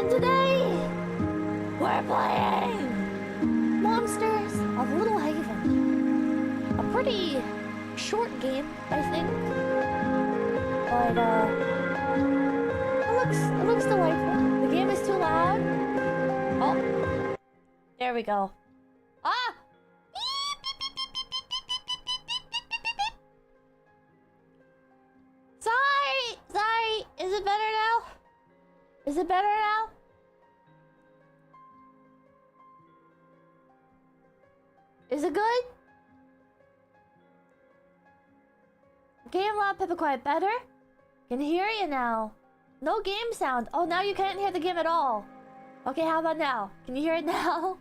And today, we're playing Monsters of Little Haven. A pretty short game, I think. But, it looks delightful. The game is too loud. Oh, there we go. Ah! Sorry. Is it better now? Is it better now? Is it good? Game loud, Pippa quiet. Better? Can hear you now. No game sound. Oh, now you can't hear the game at all. Okay, how about now? Can you hear it now?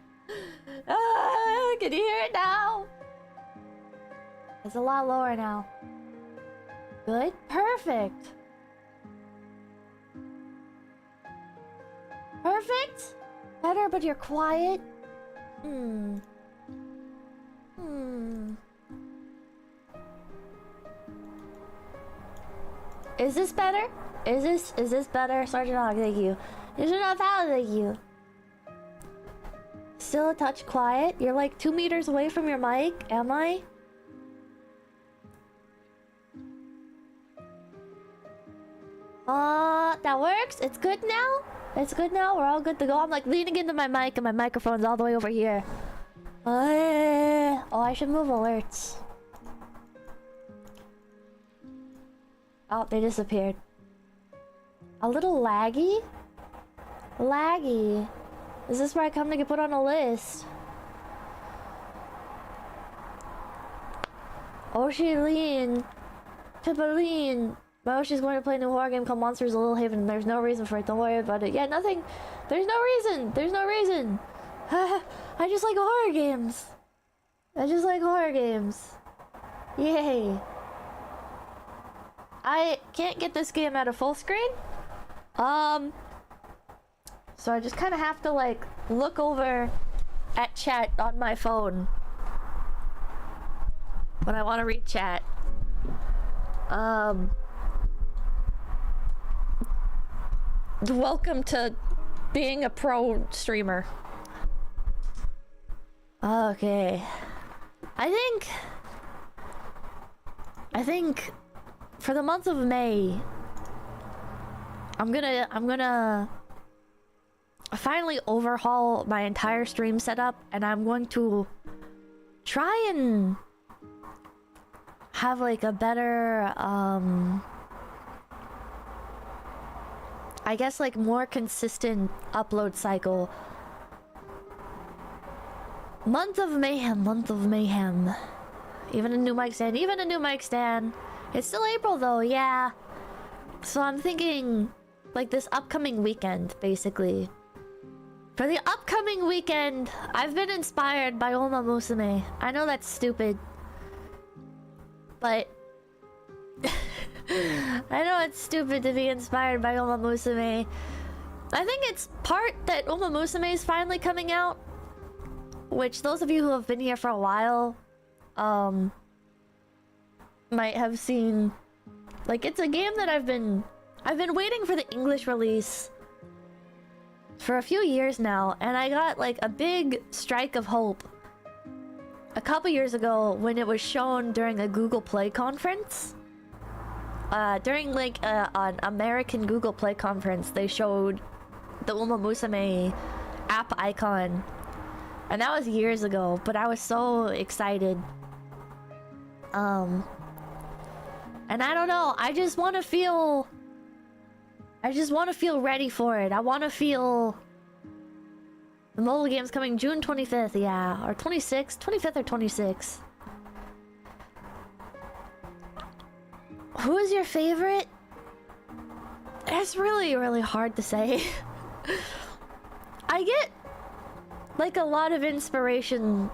Can you hear it now? It's a lot lower now. Good? Perfect. Perfect? Better, but you're quiet? Is this better? Is this better? Sergeant Hog, thank you. Sergeant Hog, thank you. Still a touch quiet? You're like 2 meters away from your mic, am I? That works? It's good now? It's good now? We're all good to go? I'm like leaning into my mic and my microphone's all the way over here. Oh, I should move alerts. Oh, they disappeared. A little laggy? Laggy. Is this where I come to get put on a list? Oshileen. Pippaleen. She's going to play a new horror game called Monsters of Little Haven. There's no reason for it. Don't worry about it. Yeah, nothing. There's no reason. There's no reason. I just like horror games. I just like horror games. Yay. I can't get this game at a full screen. So I just kind of have to like look over at chat on my phone when I want to read chat. Welcome to being a pro streamer. Okay. I think for the month of May, I'm gonna finally overhaul my entire stream setup, and I'm going to try and have like a better I guess like more consistent upload cycle. Month of mayhem. Even a new mic stand. It's still April though, yeah. So I'm thinking like this upcoming weekend, basically. For the upcoming weekend, I've been inspired by Umamusume. I know that's stupid, but I know it's stupid to be inspired by Umamusume. I think it's part that Umamusume is finally coming out, which those of you who have been here for a while might have seen. Like, it's a game that I've been waiting for the English release for a few years now, and I got like a big strike of hope a couple years ago when it was shown during a Google Play conference. During like an American Google Play conference, they showed the Umamusume app icon, and that was years ago, but I was so excited. And I don't know, I just want to feel ready for it. I want to feel the mobile game's coming June 25th, yeah, or 26th, 25th or 26th. Who is your favorite? It's really, really hard to say. I get like a lot of inspiration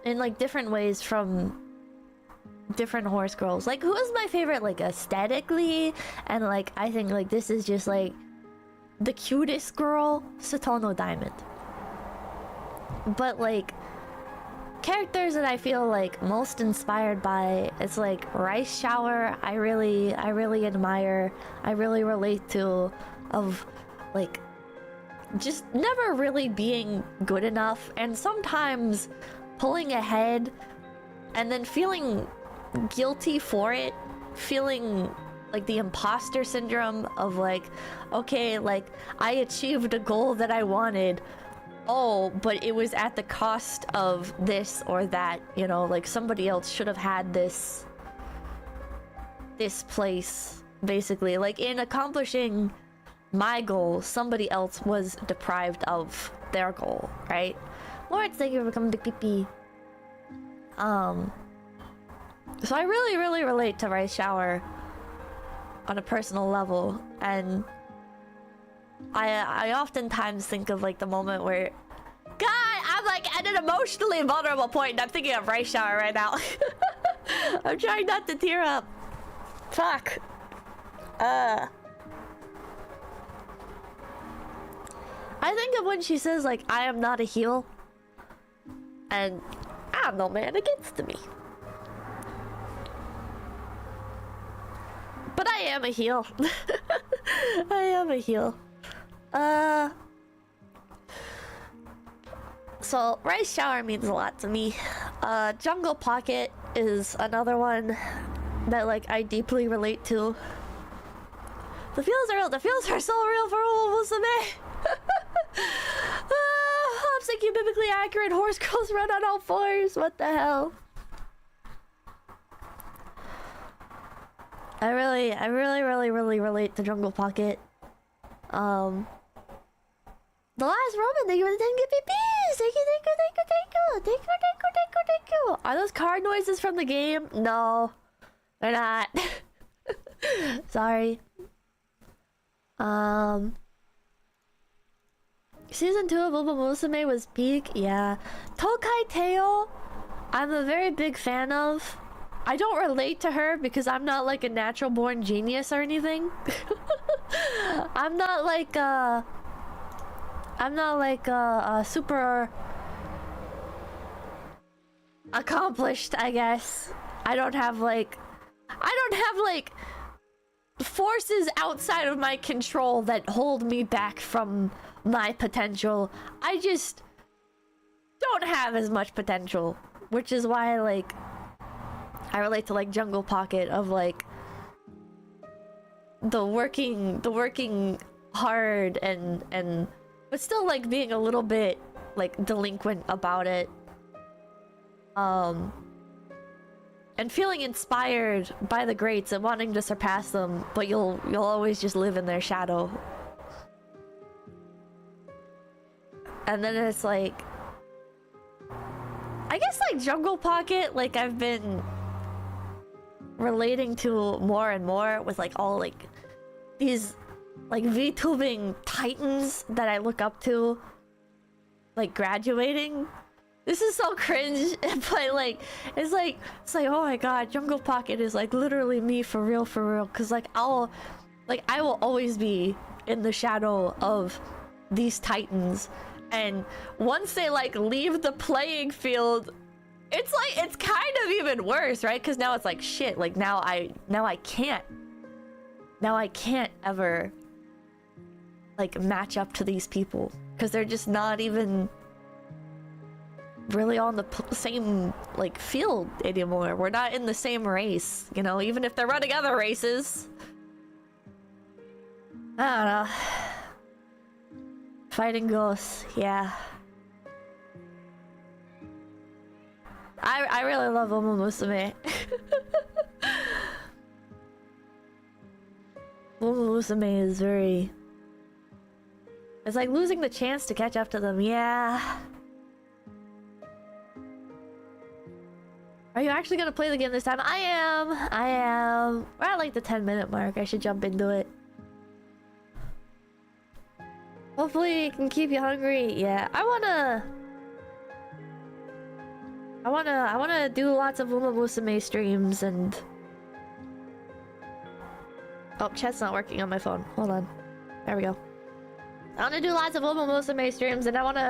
in like different ways from different horse girls. Like, who is my favorite like aesthetically? And like, I think like this is just like the cutest girl, Satono Diamond. But like characters that I feel like most inspired by, it's like Rice Shower. I really admire, I really relate to of like just never really being good enough, and sometimes pulling ahead and then feeling guilty for it, feeling like the imposter syndrome of like, okay, like I achieved a goal that I wanted, oh, but it was at the cost of this or that, you know, like somebody else should have had this place, basically. Like in accomplishing my goal, somebody else was deprived of their goal, right? Lawrence, thank you for coming, Big Pee. So I really relate to Rice Shower on a personal level, and I oftentimes think of like the moment where, God, I'm like at an emotionally vulnerable point, and I'm thinking of Rice Shower right now. I'm trying not to tear up. Fuck. I think of when she says like, I am not a heel, and I don't know, man, it gets to me. But I am a heel. I am a heel. So Rice Shower means a lot to me. Jungle Pocket is another one that like I deeply relate to. The feels are real. The feels are so real for Umamusume. Hopsicky, biblically accurate. Horse girls run on all fours. What the hell? I really relate to Jungle Pocket. The last Roman, thank you for the 10 PPs. Thank you. Are those card noises from the game? No, they're not. Sorry. Season 2 of Umamusume was peak, yeah. Tokai Teo, I'm a very big fan of. I don't relate to her because I'm not like a natural born genius or anything. I'm not like super accomplished, I guess. I don't have like forces outside of my control that hold me back from my potential. I just don't have as much potential, which is why like I relate to like Jungle Pocket of like the working hard and but still like being a little bit like delinquent about it. And feeling inspired by the greats and wanting to surpass them, but you'll always just live in their shadow. And then it's like, I guess like Jungle Pocket, like I've been relating to more and more with like all like these like VTubing titans that I look up to, like graduating. This is so cringe, but like it's like oh my god, Jungle Pocket is like literally me for real, because like I will always be in the shadow of these titans, and once they like leave the playing field, it's like it's kind of even worse, right? Because now it's like shit, like now I can't ever like match up to these people because they're just not even really on the same like field anymore. We're not in the same race, you know, even if they're running other races. I don't know. Fighting ghosts, yeah. I really love Umamusume. Umamusume is very... It's like losing the chance to catch up to them, yeah. Are you actually gonna play the game this time? I am. We're at like the 10-minute mark. I should jump into it. Hopefully it can keep you hungry. Yeah, I wanna do lots of Umamusume streams and... Oh, chat's not working on my phone. Hold on. There we go. I wanna do lots of Umamusume streams, and I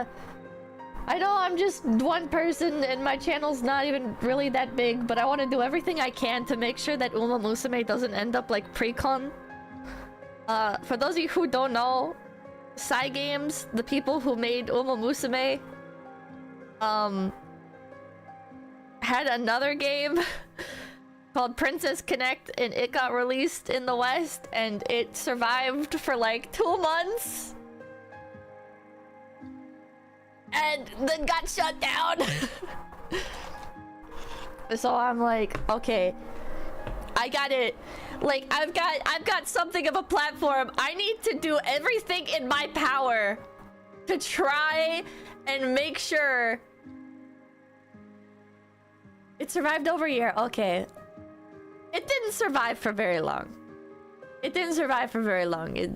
know I'm just one person and my channel's not even really that big, but I want to do everything I can to make sure that Umamusume doesn't end up like pre-con. For those of you who don't know, Cygames, the people who made Umamusume, had another game called Princess Connect, and it got released in the West, and it survived for like 2 months. And then got shut down. So I'm like, okay, I got it. Like, I've got something of a platform. I need to do everything in my power to try and make sure it survived over a year. Okay. It didn't survive for very long. It didn't survive for very long. I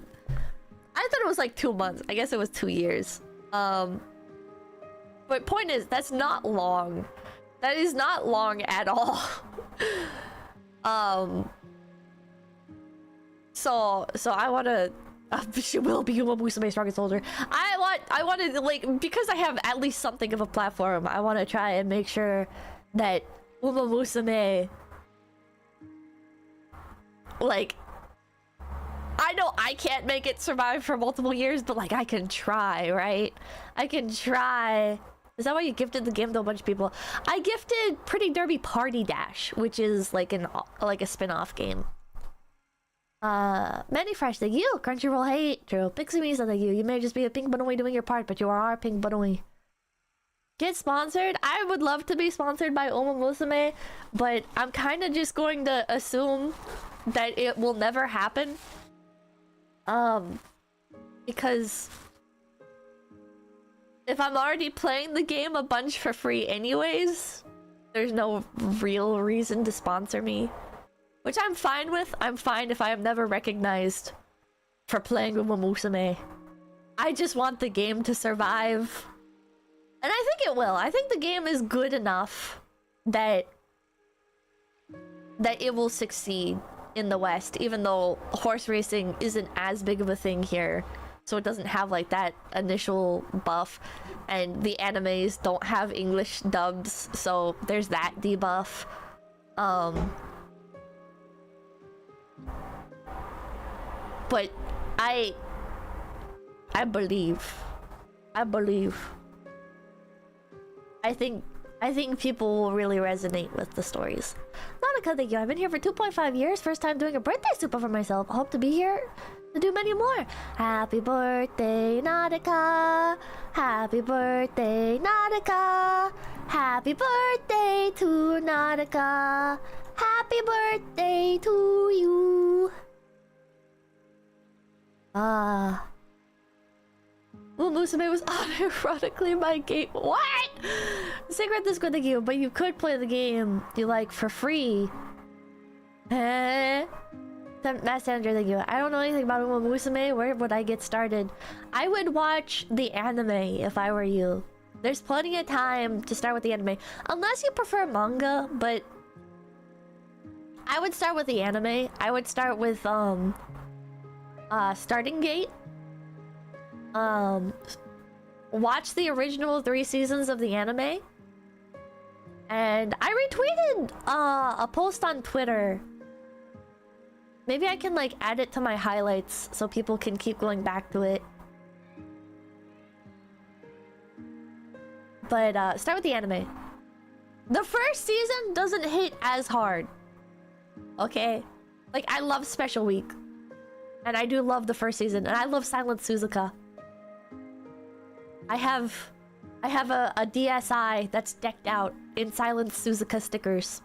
thought it was like 2 months. I guess it was 2 years. But point is, that's not long. That is not long at all. So I wanna she will be Umamusume's strongest soldier. I wanted, like, because I have at least something of a platform, I wanna try and make sure that Umamusume, like, I know I can't make it survive for multiple years, but like I can try, right? I can try. Is that why you gifted the game to a bunch of people? I gifted Pretty Derby Party Dash, which is like a spin-off game. Many fresh, thank you. Crunchyroll hate, true. Pixie-Misa, thank you. You may just be a pink bunoi doing your part, but you are our pink bunoi. Get sponsored? I would love to be sponsored by Umamusume, but I'm kind of just going to assume that it will never happen. Because if I'm already playing the game a bunch for free anyways, there's no real reason to sponsor me. Which I'm fine with. I'm fine if I am never recognized for playing Umamusume. I just want the game to survive. And I think it will. I think the game is good enough that it will succeed in the West, even though horse racing isn't as big of a thing here. So it doesn't have like that initial buff, and the animes don't have English dubs, so there's that debuff. But I believe. I think people will really resonate with the stories. Nanaka, thank you. I've been here for 2.5 years. First time doing a birthday super for myself. I hope to be here to do many more. Happy birthday, Nanaka. Happy birthday, Nanaka. Happy birthday to Nanaka. Happy birthday to you. Umamusume was unironically my game. What? Secret is good, thank you, but you could play the game you like for free. That's Andrew, thank you. I don't know anything about Umamusume. Where would I get started? I would watch the anime if I were you. There's plenty of time to start with the anime. Unless you prefer manga, but I would start with the anime. I would start with Starting Gate. Watch the original 3 seasons of the anime. And I retweeted a post on Twitter. Maybe I can like add it to my highlights so people can keep going back to it. But start with the anime. The first season doesn't hit as hard. Okay? Like, I love Special Week. And I do love the first season. And I love Silent Suzuka. I have a DSi that's decked out in Silent Suzuka stickers.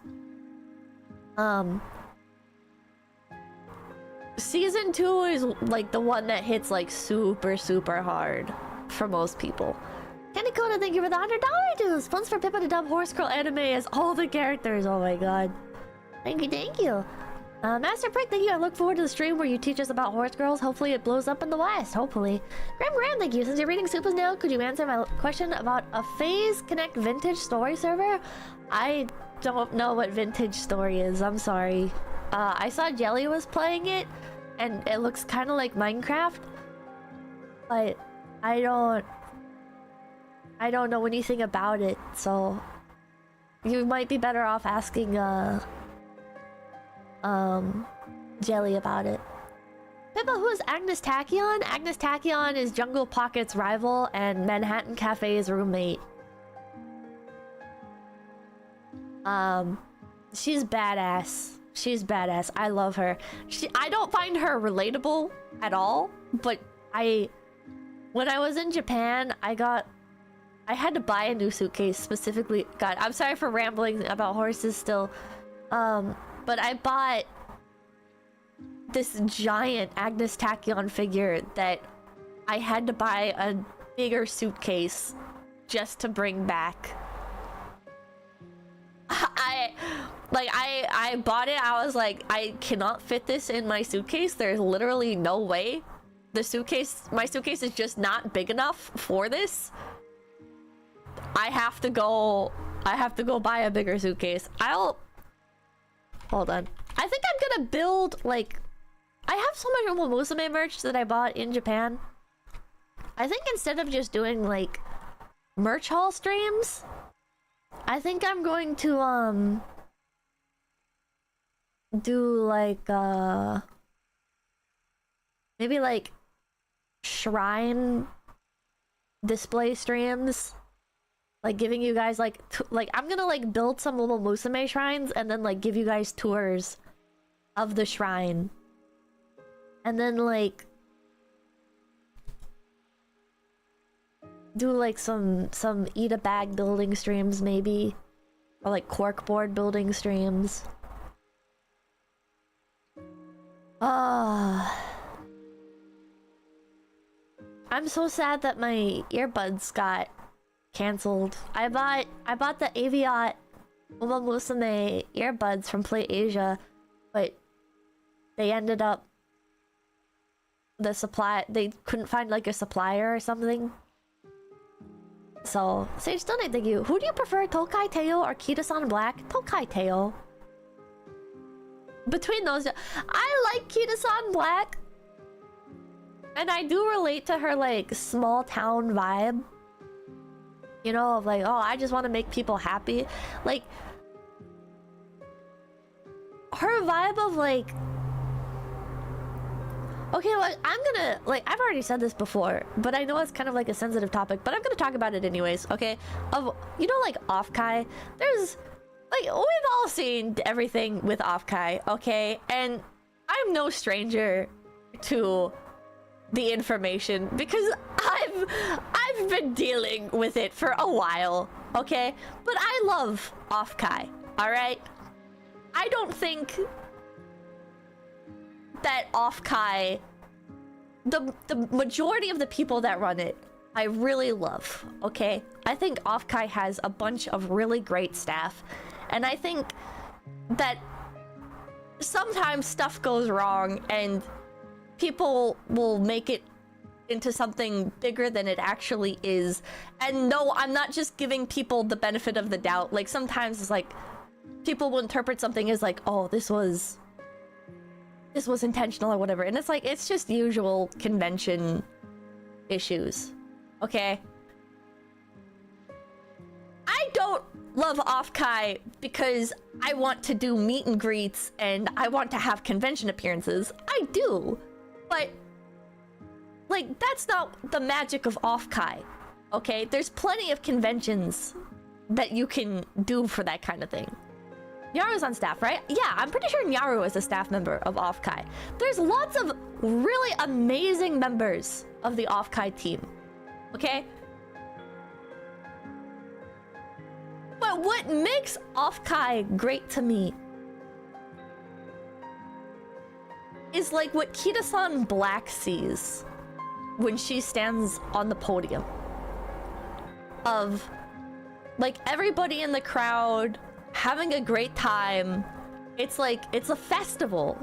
Season 2 is like the one that hits like super hard for most people. Kaneko, thank you for the $100 dues. Funds for Pippa to dub Horse Girl anime as all the characters. Oh my god. Thank you. Master Prick, thank you. I look forward to the stream where you teach us about horse girls. Hopefully it blows up in the West. Hopefully. Graham, thank you. Since you're reading Supa's now, could you answer my question about a Phase Connect Vintage Story server? I don't know what Vintage Story is. I'm sorry. I saw Jelly was playing it, and it looks kind of like Minecraft. But I don't know anything about it, so you might be better off asking Jelly about it. about who is Agnes Tachyon? Agnes Tachyon is Jungle Pocket's rival and Manhattan Cafe's roommate. She's badass. She's badass. I love her. I don't find her relatable at all, but when I was in Japan, I had to buy a new suitcase specifically. God, I'm sorry for rambling about horses still. But I bought this giant Agnes Tachyon figure that I had to buy a bigger suitcase just to bring back. I bought it. I was like, I cannot fit this in my suitcase. There's literally no way. My suitcase is just not big enough for this. I have to go buy a bigger suitcase. Hold on. I think I'm gonna build, like, I have so much Umamusume merch that I bought in Japan. I think instead of just doing, like, merch haul streams, I think I'm going to, do, like, maybe, like, shrine display streams. Like, giving you guys, like, I'm gonna, like, build some little Musume shrines and then, like, give you guys tours of the shrine. And then, like, do, like, some eat a bag building streams, maybe. Or, like, corkboard building streams. I'm so sad that my earbuds got cancelled. I bought the Aviat Umamusume earbuds from Play Asia, but they ended up they couldn't find like a supplier or something. So Sage Donate, thank you. Who do you prefer, Tokai Teo or Kita-san Black? Tokai Teo. Between those, I like Kita-san Black, and I do relate to her like small town vibe. You know, of like, oh, I just want to make people happy. Like, her vibe of like, okay, like, I'm gonna, like, I've already said this before, but I know it's kind of like a sensitive topic, but I'm gonna talk about it anyways, okay? Of, you know, like, 𝐿𝐼, there's, like, we've all seen everything with 𝐿𝐼, okay? And I'm no stranger to the information because I've been dealing with it for a while, okay? But I love 𝐿𝐼, all right? I don't think that 𝐿𝐼, the majority of the people that run it, I really love, okay? I think 𝐿𝐼 has a bunch of really great staff, and I think that sometimes stuff goes wrong and people will make it into something bigger than it actually is. And no, I'm not just giving people the benefit of the doubt. Like, sometimes it's like people will interpret something as like, oh, this was intentional or whatever, and it's like, it's just usual convention issues, okay? I don't love 𝐿𝐼 because I want to do meet and greets and I want to have convention appearances. I do, but like, that's not the magic of 𝐿𝐼, okay? There's plenty of conventions that you can do for that kind of thing. Nyaru's on staff, right? Yeah, I'm pretty sure Nyaru is a staff member of 𝐿𝐼. There's lots of really amazing members of the 𝐿𝐼 team, okay? But what makes 𝐿𝐼 great to me is like what Kita-san Black sees when she stands on the podium. Of like everybody in the crowd having a great time. It's like, it's a festival.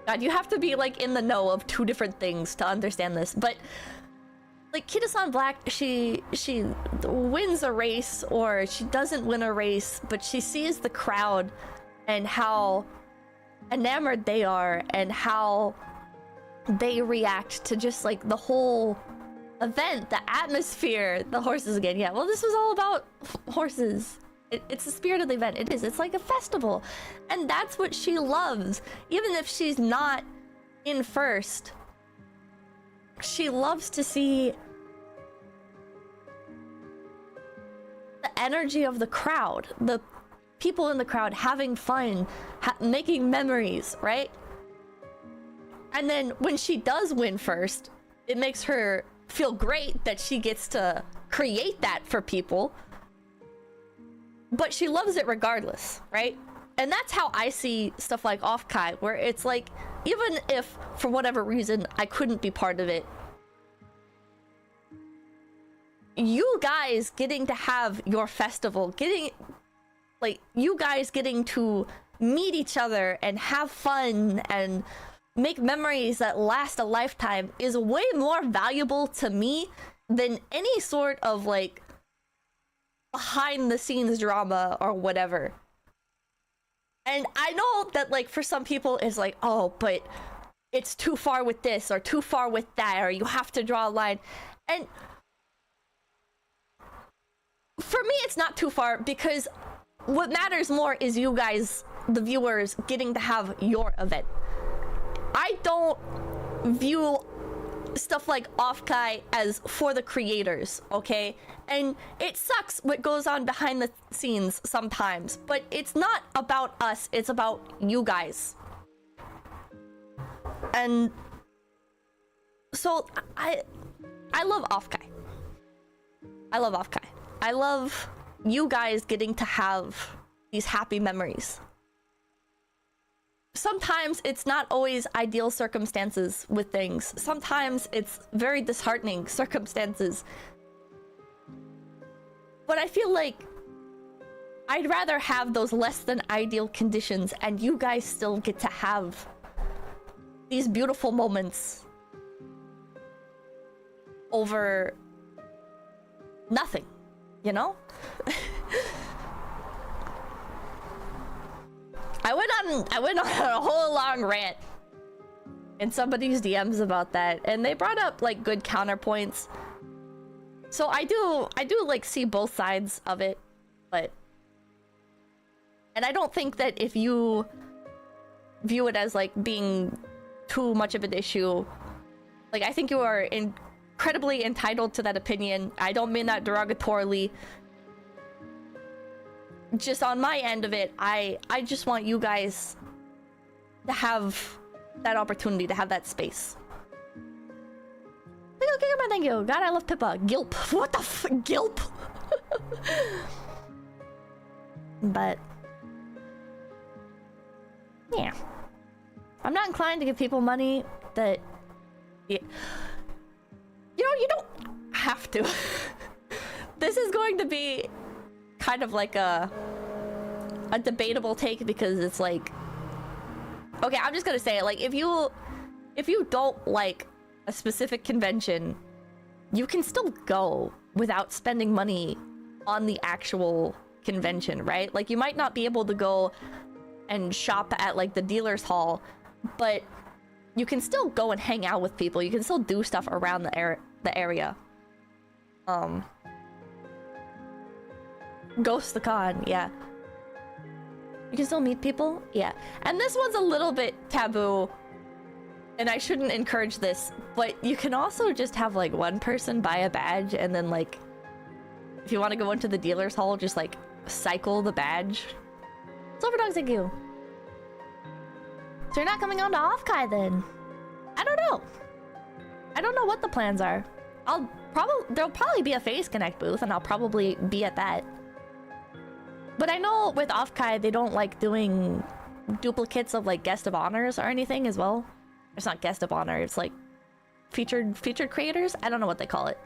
God, you have to be like in the know of two different things to understand this. But like Kita-san Black, she wins a race or she doesn't win a race, but she sees the crowd and how enamored they are and how they react to just like the whole event, the atmosphere, the horses again. Yeah, well, this was all about horses. It's the spirit of the event. It is. It's like a festival. And that's what she loves. Even if she's not in first, she loves to see the energy of the crowd, the people in the crowd having fun, making memories, right? And then when she does win first, it makes her feel great that she gets to create that for people. But she loves it regardless, right? And that's how I see stuff like Off-Kai, where it's like, even if for whatever reason I couldn't be part of it, you guys getting to have your festival, you guys getting to meet each other and have fun and make memories that last a lifetime is way more valuable to me than any sort of like behind the scenes drama or whatever. And I know that like for some people it's like, oh, but it's too far with this or too far with that, or you have to draw a line. And for me it's not too far, because what matters more is you guys, the viewers, getting to have your event. I don't view stuff like Off-Kai as for the creators, okay? And it sucks what goes on behind the scenes sometimes, but it's not about us, it's about you guys. And so I love Off-Kai. I love Off-Kai. I love you guys getting to have these happy memories. Sometimes it's not always ideal circumstances with things. Sometimes it's very disheartening circumstances. But I feel like I'd rather have those less than ideal conditions and you guys still get to have these beautiful moments over nothing, you know? I went on a whole long rant in somebody's DMs about that, and they brought up like good counterpoints. So I do like see both sides of it, and I don't think that if you view it as like being too much of an issue, like I think you are incredibly entitled to that opinion. I don't mean that derogatorily. Just on my end of it, I just want you guys to have that opportunity, to have that space. Thank you. God, I love Pippa. Gilp. What the f? Gilp? But yeah, I'm not inclined to give people money that you know, you don't have to. This is going to be kind of like a debatable take, because it's like, okay, I'm just gonna say it, like if you don't like a specific convention, you can still go without spending money on the actual convention, right? Like you might not be able to go and shop at like the dealer's hall, but you can still go and hang out with people. You can still do stuff around the area. Ghost the Con, yeah. You can still meet people, yeah. And this one's a little bit taboo, and I shouldn't encourage this, but you can also just have like one person buy a badge, and then like, if you want to go into the dealer's hall, just like cycle the badge. Silver Dogs, thank you. So you're not coming on to Off-Kai then? I don't know. I don't know what the plans are. There'll probably be a Phase Connect booth, and I'll probably be at that. But I know with Off-Kai, they don't like doing duplicates of like guest of honors or anything as well. It's not guest of honor, it's like featured creators? I don't know what they call it.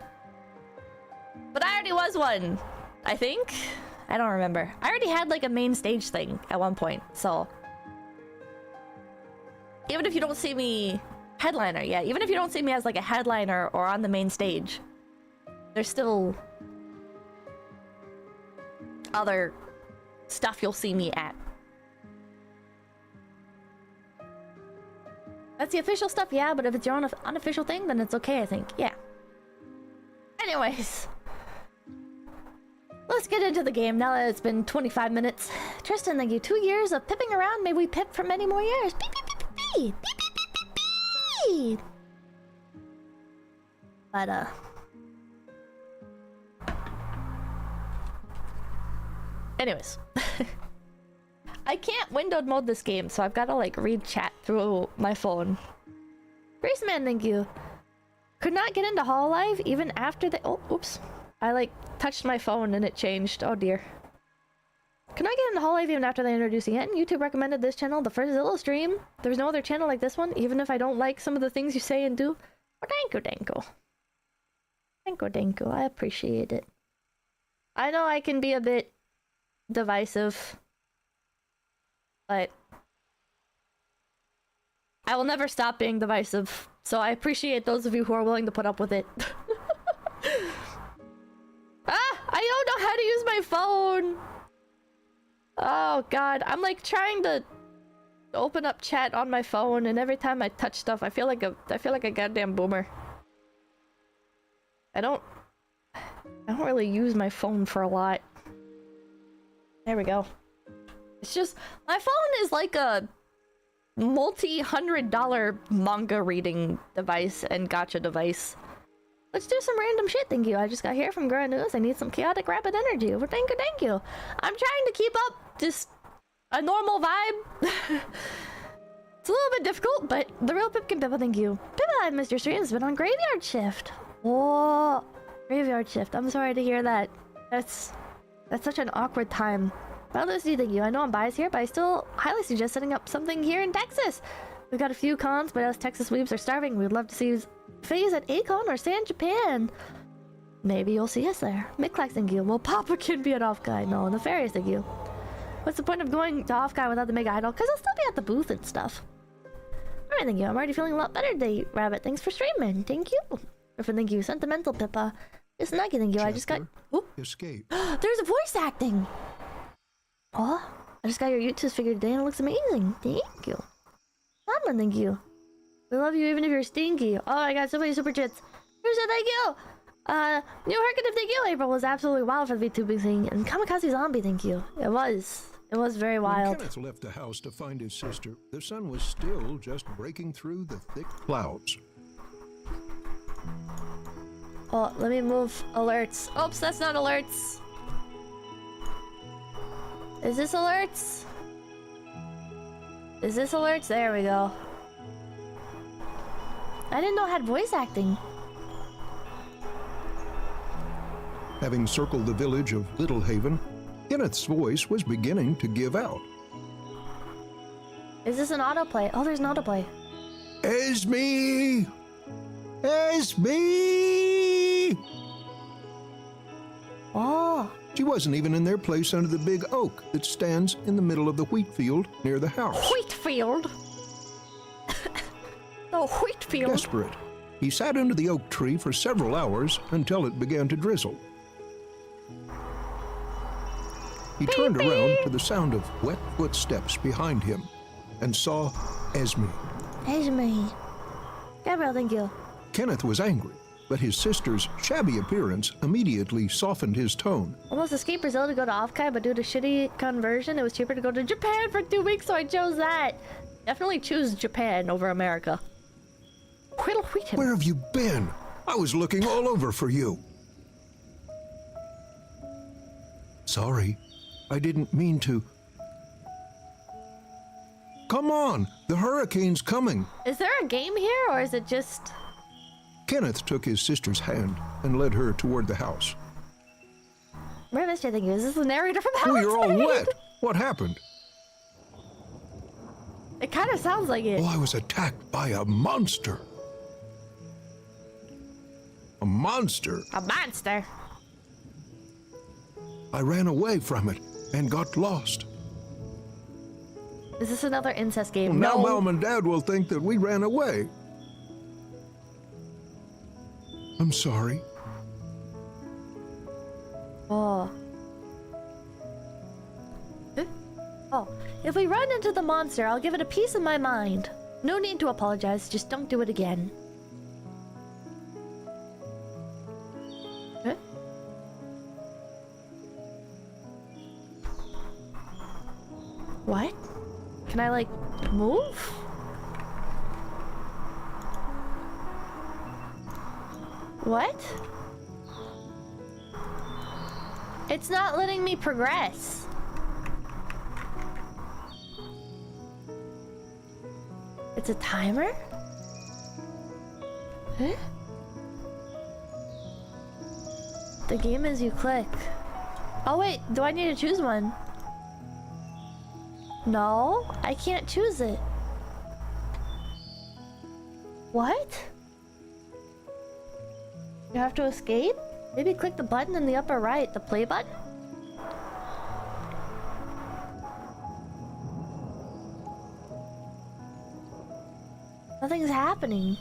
But I already was one, I think? I don't remember. I already had like a main stage thing at one point, so even if you don't see me headliner, yeah, even if you don't see me as like a headliner or on the main stage, there's still other stuff you'll see me at. That's the official stuff, yeah, but if it's your own unofficial thing, then it's okay, I think. Yeah. Anyways, let's get into the game now that it's been 25 minutes. Tristan, thank you. 2 years of pipping around. May we pip for many more years. Beep, beep, beep, beep. Beep, beep, beep, beep, beep. But anyways. I can't windowed mode this game, so I've got to like read chat through my phone. Graceman, thank you. Could not get into Hololive even after the— oh, oops. I like touched my phone and it changed. Oh dear. Could not get into Hololive even after they introduced Yen. YouTube recommended this channel, the first Zillow stream. There's no other channel like this one, even if I don't like some of the things you say and do. Oh, thank you, thank you. Thank you, thank you. I appreciate it. I know I can be a bit divisive, but I will never stop being divisive. So I appreciate those of you who are willing to put up with it. Ah! I don't know how to use my phone! Oh god, I'm like trying to open up chat on my phone, and every time I touch stuff, I feel like a goddamn boomer. I don't really use my phone for a lot. There we go. It's just, my phone is like a multi-$100 manga reading device and gacha device. Let's do some random shit, thank you. I just got here from Grand News. I need some chaotic rapid energy. Well, thank you, thank you. I'm trying to keep up just a normal vibe. It's a little bit difficult, but the real Pipkin Pippa, thank you. Pippa, I've missed your stream. Has been on graveyard shift. Oh, graveyard shift. I'm sorry to hear that. That's such an awkward time. Well, this do you thank you. I know I'm biased here, but I still highly suggest setting up something here in Texas. We've got a few cons, but us Texas weebs are starving. We'd love to see Phase at A-Con or San Japan. Maybe you'll see us there. Micklax, thank you. Well, Papa can be at Off-Kai. No, Nefarious, thank you. What's the point of going to Off-Kai without the Mega Idol? Because I'll still be at the booth and stuff. Alright, thank you. I'm already feeling a lot better today, Rabbit. Thanks for streaming. Thank you. Griffin, thank you. Sentimental Pippa. It's Nuggy, thank you. I just got... oh. Escape. There's a voice acting! Oh, I just got your YouTube figure today and it looks amazing. Thank you. Mama, thank you. We love you even if you're stinky. Oh, I got so many super chits. Here's a thank you. New Hercutive, thank you. April was absolutely wild for the VTuber thing. And Kamikaze Zombie, thank you. It was very wild. When Kenneth left the house to find his sister, the sun was still just breaking through the thick clouds. Oh, let me move alerts. Oops, that's not alerts. Is this alerts? Is this alerts? There we go. I didn't know it had voice acting. Having circled the village of Little Haven, Kenneth's voice was beginning to give out. Is this an autoplay? Oh, there's an autoplay. Esme! Esme! Oh. She wasn't even in their place under the big oak that stands in the middle of the wheat field near the house. Wheat field? The wheat field? Desperate, he sat under the oak tree for several hours until it began to drizzle. He turned around to the sound of wet footsteps behind him and saw Esme. Esme. Gabriel, thank you. Kenneth was angry, but his sister's shabby appearance immediately softened his tone. Almost escaped Brazil to go to Off-Kai, but due to shitty conversion, it was cheaper to go to Japan for 2 weeks, so I chose that. Definitely choose Japan over America. Where have you been? I was looking all over for you. Sorry, I didn't mean to. Come on, the hurricane's coming. Is there a game here, or is it just... Kenneth took his sister's hand and led her toward the house. Where missed I think is this the narrator from Oh, Howard's you're all Parade? wet. What happened? It kind of sounds like it. Oh, I was attacked by a monster. A monster? A monster? I ran away from it and got lost. Is this another incest game? Well, No. now Mom and Dad will think that we ran away. I'm sorry. Oh. Huh? Oh, if we run into the monster, I'll give it a piece of my mind. No need to apologize, just don't do it again. Huh? What? Can I, like, move? What? It's not letting me progress. It's a timer? Huh? The game is you click. Oh wait, do I need to choose one? No, I can't choose it. What? You have to escape? Maybe click the button in the upper right, the play button? Nothing's happening.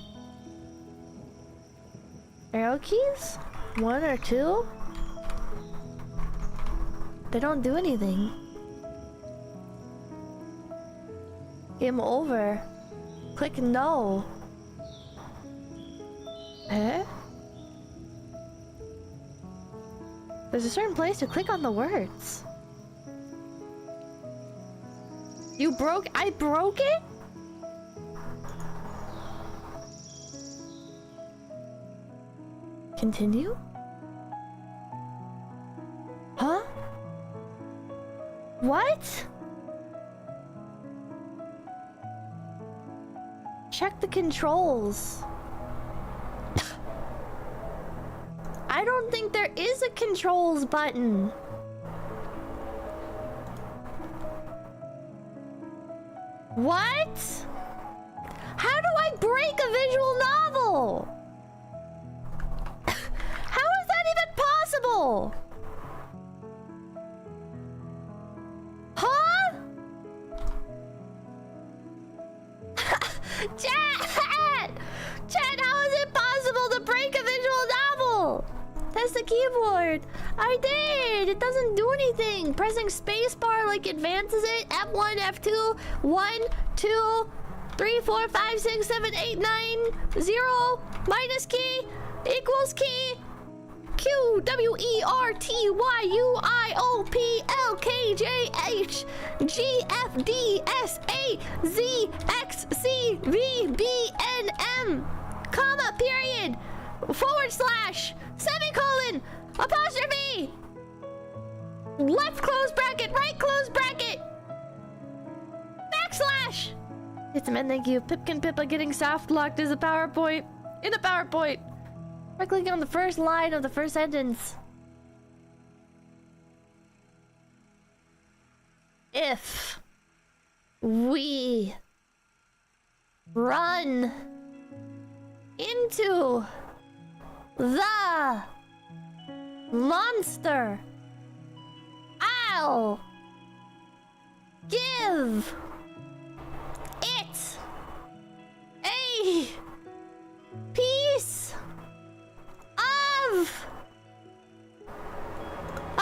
Arrow keys? 1 or 2? They don't do anything. Game over. Click no. Eh? There's a certain place to click on the words. You broke... I broke it? Continue? Huh? What? Check the controls. I don't think there is a controls button. What? How do I break a visual novel? How is that even possible? Huh? Chat! Chat, how is it possible to break a visual novel? Test the keyboard. I did. It doesn't do anything. Pressing spacebar like advances it. F1, F2, 1, 2, 3, 4, 5, 6, 7, 8, 9, 0, minus key, equals key, Q, W, E, R, T, Y, U, I, O, P, L, K, J, H, G, F, D, S, A, Z, X, C, V, B, N, M, comma, period, forward slash, semicolon, apostrophe, left close bracket, right close bracket, backslash. It's a man, thank you. Pipkin Pippa getting soft locked is a PowerPoint. In a PowerPoint. By clicking on the first line of the first sentence. If we run into the monster, I'll give it a piece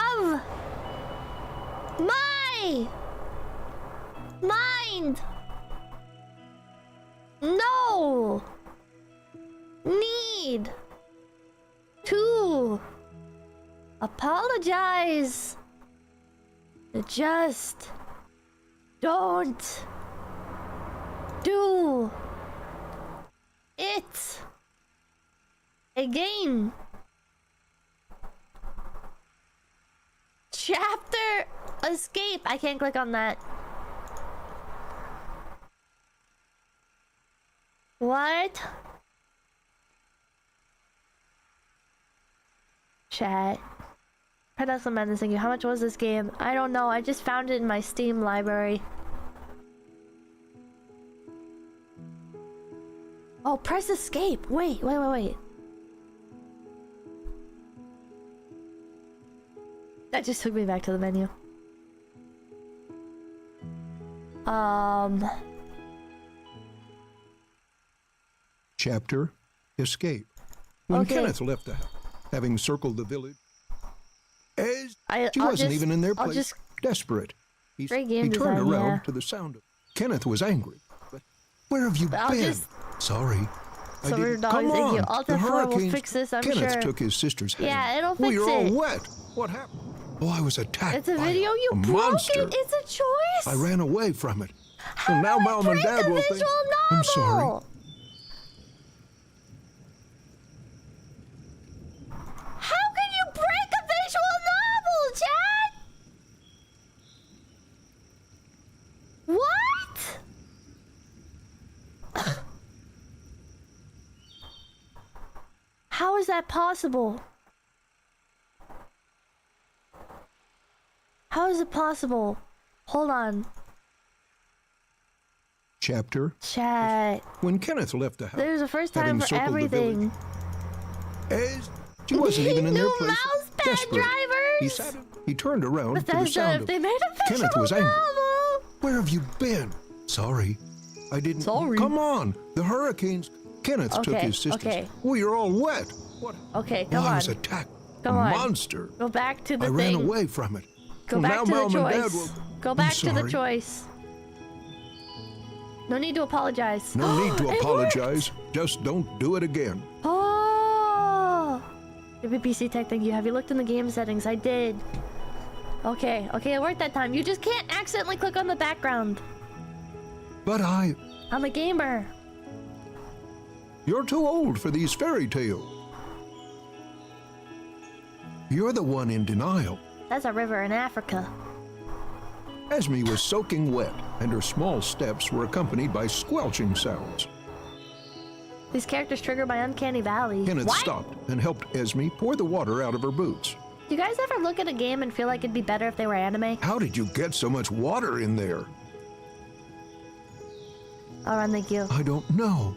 of my mind. No need to apologize. Just don't do it again. Chapter escape. I can't click on that. What? Chat. Pedestal Madness, thank you. How much was this game? I don't know. I just found it in my Steam library. Oh, press escape. Wait. That just took me back to the menu. Chapter Escape. When Okay. Kenneth left the house, having circled the village, she I'll wasn't just- even in their I'll place. just- Desperate. He Great game turned design, around yeah. to the sound of... Kenneth was angry. But where have you I'll been? just- Sorry. I Silver didn't... Dog, Come thank you. on. Alt The F4 will hurricanes... fix this, I'm Kenneth sure. took his sister's hand. Yeah, it'll Well, fix you're all it. wet. What happened? Oh, I was attacked It's a by video. You a broke monster. it. It's a choice. I ran away from it. How So now do I Mom and break Dad a will think... visual I'm sorry. novel? How is that possible? How is it possible? Hold on. Chapter. Chat. When Kenneth left the house, There's a first time for everything. As she wasn't even in their New place. mousepad Desperate, drivers! he turned around to the Bethesda, sound if of they made a Kenneth visual was angry. novel! Where have you been? Sorry. I didn't. Sorry. Come on. The hurricanes. Kenneth took Okay, his sisters. okay. We are all wet. What? Okay, Well, come I on. was attacked. Come a on. monster. Go back to the I thing. ran away from it. Go Well, back now to the Mom and Dad choice. will... Go I'm back to the sorry. choice. No need to apologize. No need to It apologize. Just don't do it again. Oh! BBC Tech, thank you. Have you looked in the game settings? I did. Okay, it worked that time. You just can't accidentally click on the background. But I'm a gamer. You're too old for these fairy tales. You're the one in denial. That's a river in Africa. Esme was soaking wet, and her small steps were accompanied by squelching sounds. These characters trigger my uncanny valley. Kenneth What? stopped and helped Esme pour the water out of her boots. Do you guys ever look at a game and feel like it'd be better if they were anime? How did you get so much water in there? I'll run, thank you. I don't know.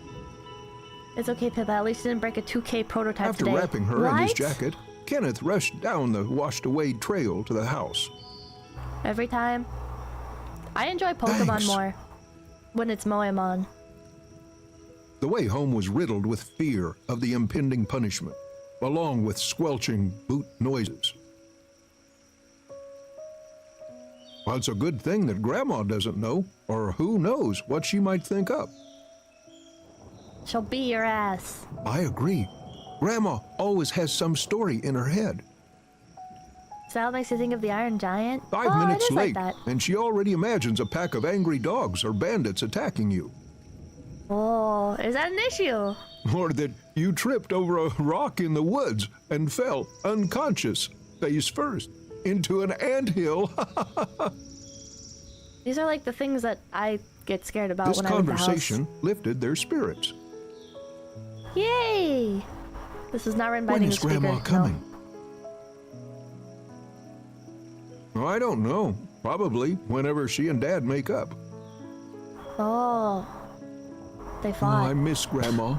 It's okay, Pippa. At least you didn't break a 2K prototype After today. wrapping her in his What? jacket, Kenneth rushed down the washed-away trail to the house. Every time. I enjoy Pokemon Thanks. more when it's Moemon. The way home was riddled with fear of the impending punishment, along with squelching boot noises. Well, it's a good thing that Grandma doesn't know, or who knows what she might think up. She'll beat your ass. I agree. Grandma always has some story in her head. So that makes you think of the Iron Giant? 5 Oh, minutes it is late, like that. and she already imagines a pack of angry dogs or bandits attacking you. Oh, is that an issue? Or that you tripped over a rock in the woods and fell unconscious, face first, into an anthill. These are like the things that I get scared about This when I leave the house. conversation lifted their spirits. Yay! This is not written by When any is speaker. Grandma no. coming? I don't know. Probably whenever she and Dad make up. Oh. They Oh, fought. I miss Grandma.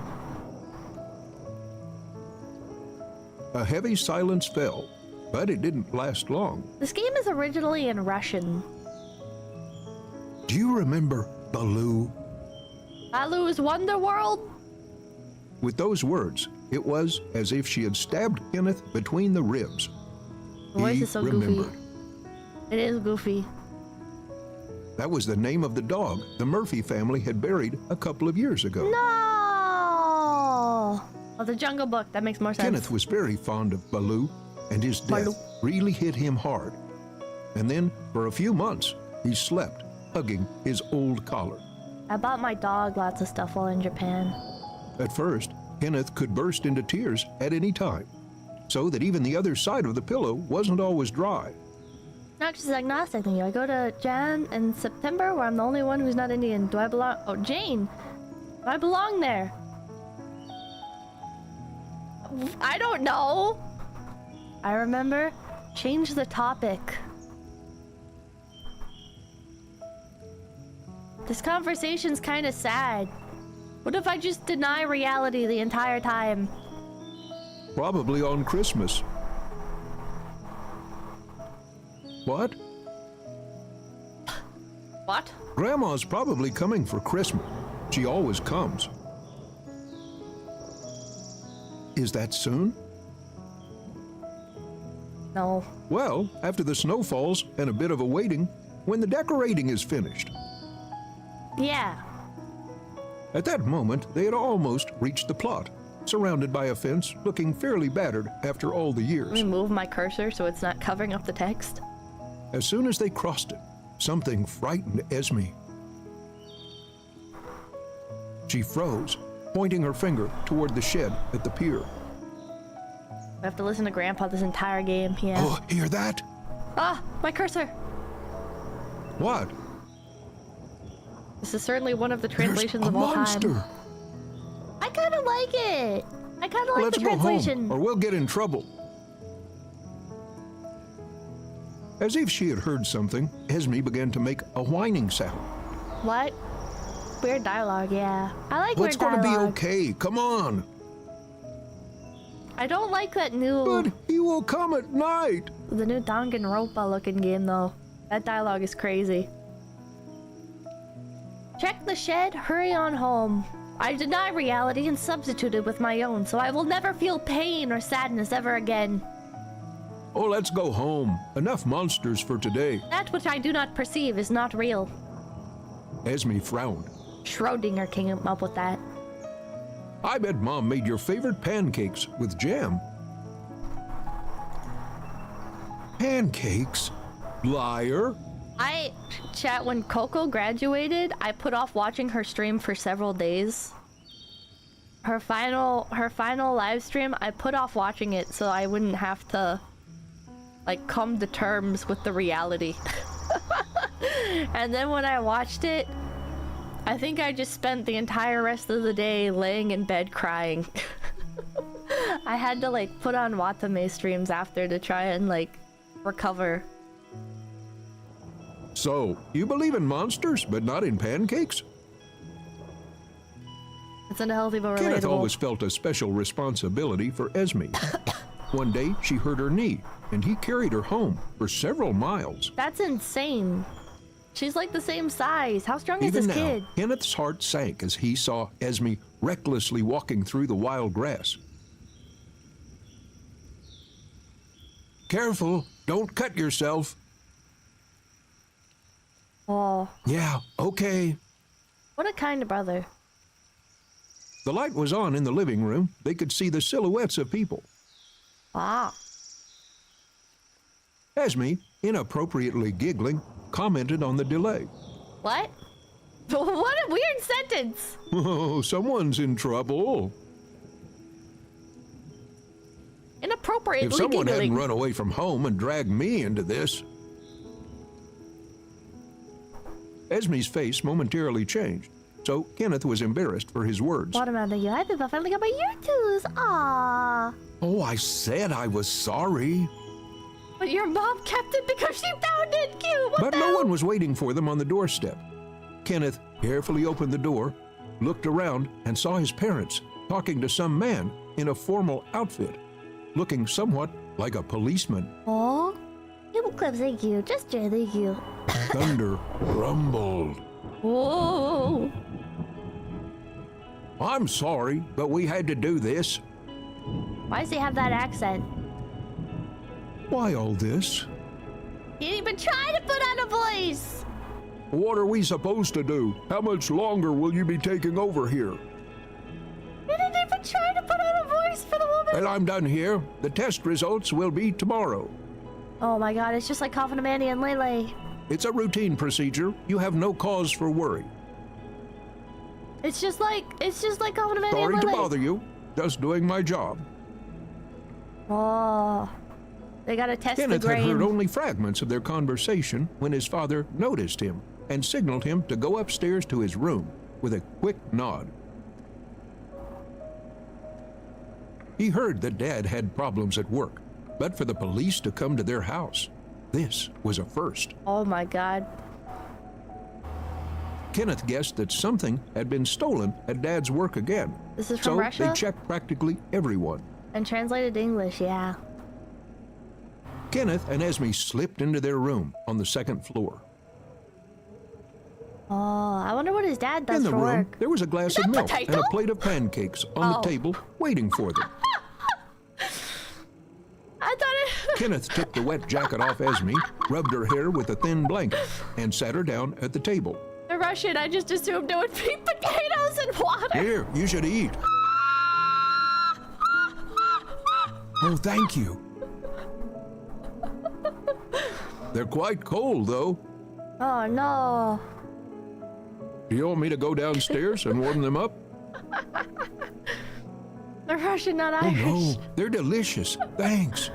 A heavy silence fell, but it didn't last long. This game is originally in Russian. Do you remember Baloo? Baloo's Wonderworld? With those words, it was as if she had stabbed Kenneth between the ribs. The voice He is so remembered. goofy. It is goofy. That was the name of the dog the Murphy family had buried a couple of years ago. No! Oh, the Jungle Book. That makes more sense. Kenneth was very fond of Baloo, and his death Baloo. really hit him hard. And then, for a few months, he slept, hugging his old collar. I bought my dog lots of stuff while in Japan. At first, Kenneth could burst into tears at any time, so that even the other side of the pillow wasn't always dry. Not just agnostic thing. I go to Jan in September where I'm the only one who's not Indian. Do I belong? Oh, Jane. Do I belong there? I don't know. I remember. Change the topic. This conversation's kind of sad. What if I just deny reality the entire time? Probably on Christmas. What? What? Grandma's probably coming for Christmas. She always comes. Is that soon? No. Well, after the snow falls and a bit of a waiting, when the decorating is finished. Yeah. At that moment, they had almost reached the plot, surrounded by a fence looking fairly battered after all the years. Let me move my cursor so it's not covering up the text. As soon as they crossed it, something frightened Esme. She froze, pointing her finger toward the shed at the pier. I have to listen to Grandpa this entire game, yeah. Oh, hear that? Ah, my cursor! What? This is certainly one of the translations There's a of all monster. time. I kind of like it. I kind kind of like Let's the go translation. home, or we'll get in trouble. As if she had heard something, 𝐒𝐿 began to make a whining sound. What? Weird dialogue, yeah. I like It's weird going to be dialogue. okay. Come on. I don't like that new... But he will come at night. The new Danganronpa looking game, though. That dialogue is crazy. Check the shed, hurry on home. I deny reality and substitute it with my own, so I will never feel pain or sadness ever again. Oh, let's go home. Enough monsters for today. That which I do not perceive is not real. 𝐒𝐿 frowned. Schrodinger came up with that. I bet Mom made your favorite pancakes with jam. Pancakes? Liar. Chat, when Coco graduated, I put off watching her stream for several days. Her final live stream, I put off watching it so I wouldn't have to like come to terms with the reality. And then when I watched it, I think I just spent the entire rest of the day laying in bed crying. I had to like put on Watame streams after to try and like recover. So, you believe in monsters, but not in pancakes? It's unhealthy but 𝐿𝐿 relatable. always felt a special responsibility for 𝐒𝐿. One day, she hurt her knee, and he carried her home for several miles. That's insane. She's like the same size. How strong is Even this now, kid? 𝐿𝐿's heart sank as he saw 𝐒𝐿 recklessly walking through the wild grass. Careful, don't cut yourself. Oh, Yeah, okay. what a kind brother. The light was on in the living room. They could see the silhouettes of people. Wow. 𝐒𝐿, inappropriately giggling, commented on the delay. What? What a weird sentence. Oh, someone's in trouble. Inappropriately If someone giggling. hadn't run away from home and dragged me into this. 𝐒𝐿's face momentarily changed, so 𝐿𝐿 was embarrassed for his words. Watermelon, you. I think I finally got my ear tooth. Aww. Oh, I said I was sorry. But your mom kept it because she found it cute. What But the no hell? one was waiting for them on the doorstep. 𝐿𝐿 carefully opened the door, looked around, and saw his parents talking to some man in a formal outfit, looking somewhat like a policeman. Oh, thank you. Just thank you. Thunder rumbled. Whoa. I'm sorry, but we had to do this. Why does he have that accent? Why all this? He didn't even try to put on a voice. What are we supposed to do? How much longer will you be taking over here? He didn't even try to put on a voice for the woman. Well, I'm done here. The test results will be tomorrow. Oh my god, it's just like Confrontation Manny and Lele. It's a routine procedure. You have no cause for worry. It's just like Confrontation Manny Sorry and to Lele. bother you. Just doing my job. Oh. They gotta test the 𝐿𝐿 had grain. heard only fragments of their conversation when his father noticed him and signaled him to go upstairs to his room with a quick nod. He heard that Dad had problems at work, but for the police to come to their house, this was a first. Oh my god. 𝐿𝐿 guessed that something had been stolen at Dad's work again. This is from So Russia? they checked practically everyone. And translated to English, yeah. 𝐿𝐿 and 𝐒𝐿 slipped into their room on the second floor. Oh, I wonder what his dad does In the for room, work. there was a glass that of milk potato? and a plate of pancakes on Oh. the table waiting for them. I thought it... 𝐿𝐿 took the wet jacket off 𝐒𝐿, rubbed her hair with a thin blanket, and sat her down at the table. The Russian, I just assumed it would be potatoes and water. Here, you should eat. Oh, thank you. They're quite cold, though. Oh no. Do you want me to go downstairs and warm them up? The Russian, not Oh, Irish. no, they're delicious. Thanks.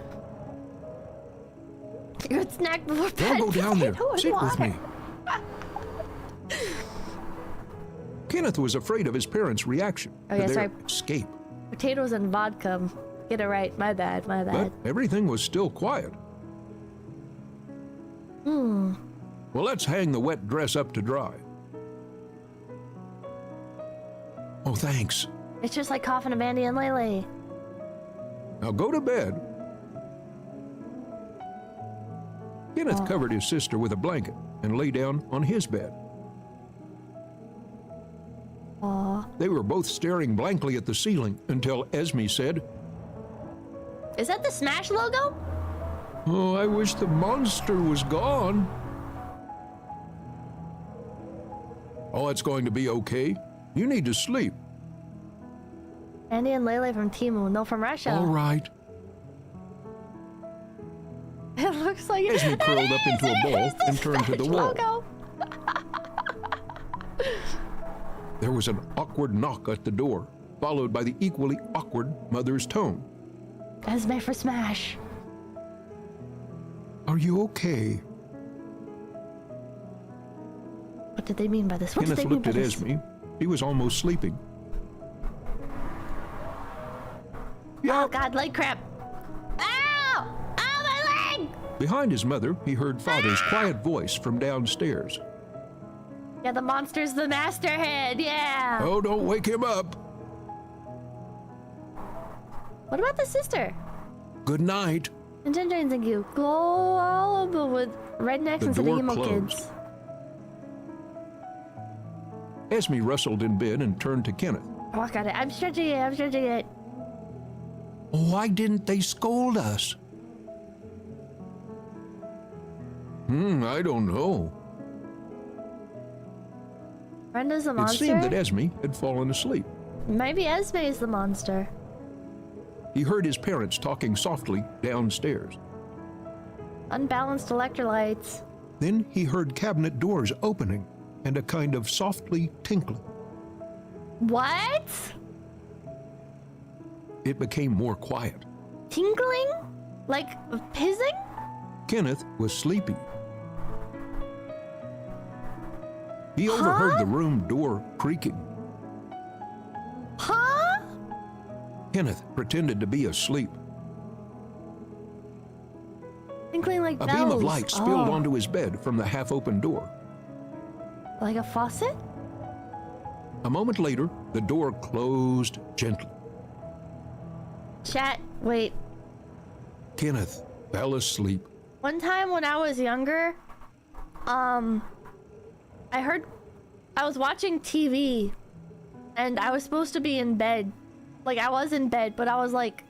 Good snack before bed. Don't go down there. Potato and Sit with water. me. 𝐿𝐿 was afraid of his parents' reaction Oh, to yeah, their sorry. escape. Potatoes and vodka. Get it right. My bad. My bad. But everything was still quiet. Well, let's hang the wet dress up to dry. Oh, thanks. It's just like coughing a Bandy and Lele. Now go to bed. Kenneth covered his sister with a blanket and lay down on his bed. They were both staring blankly at the ceiling until 𝐒𝐿𝐷 said, Is that the Smash logo? "Oh, I wish the monster was gone." "Oh, it's going to be okay. You need to sleep." Bandy and Lele from Timu. No, from Russia. "All right." It looks like 𝐒𝐿𝐷 curled up into a ball and turned to the wall. Logo. There was an awkward knock at the door, followed by the equally awkward mother's tone. 𝐒𝐿𝐷 for Smash. "Are you okay?" What did they mean by this? What did Kenneth they mean looked by at this? 𝐒𝐿𝐷. He was almost sleeping. Oh God, leg cramp. Ow! Ow, my leg! Behind his mother, he heard father's quiet voice from downstairs. Yeah, the monster's the master head, yeah! "Oh, don't wake him up." What about the sister? "Good night." And thank you. Global with rednecks The and some door emo closed. kids. 𝐒𝐿𝐷 rustled in bed and turned to Kenneth. Oh, got it. I'm stretching it. I'm stretching it. "Why didn't they scold us?" I don't know." Brenda's the It monster? seemed that 𝐒𝐿𝐷 had fallen asleep. Maybe 𝐒𝐿𝐷 is the monster. He heard his parents talking softly downstairs. Unbalanced electrolytes. Then he heard cabinet doors opening and a kind of softly tinkling. What? It became more quiet. Tinkling? Like pissing? Kenneth was sleepy. He overheard the room door creaking. Huh? Kenneth pretended to be asleep. Tinkling like A bells. beam of light spilled onto his bed from the half-open door. Like a faucet? A moment later, the door closed gently. Chat, wait. Kenneth fell asleep. One time when I was younger, I was watching TV and I was supposed to be in bed. Like I was in bed, but I was like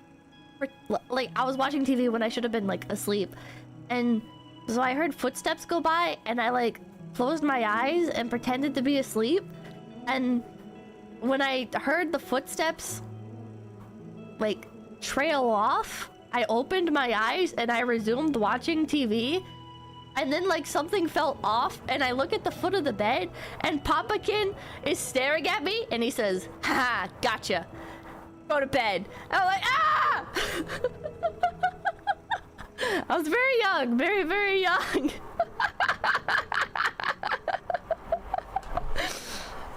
I was watching TV when I should have been like asleep. And so I heard footsteps go by and I like closed my eyes and pretended to be asleep. And when I heard the footsteps like trail off, I opened my eyes and I resumed watching TV. And then like something fell off and I look at the foot of the bed and Papakin is staring at me and he says, "Haha, gotcha. Go to bed." I'm like, ah! I was very young, very, very young.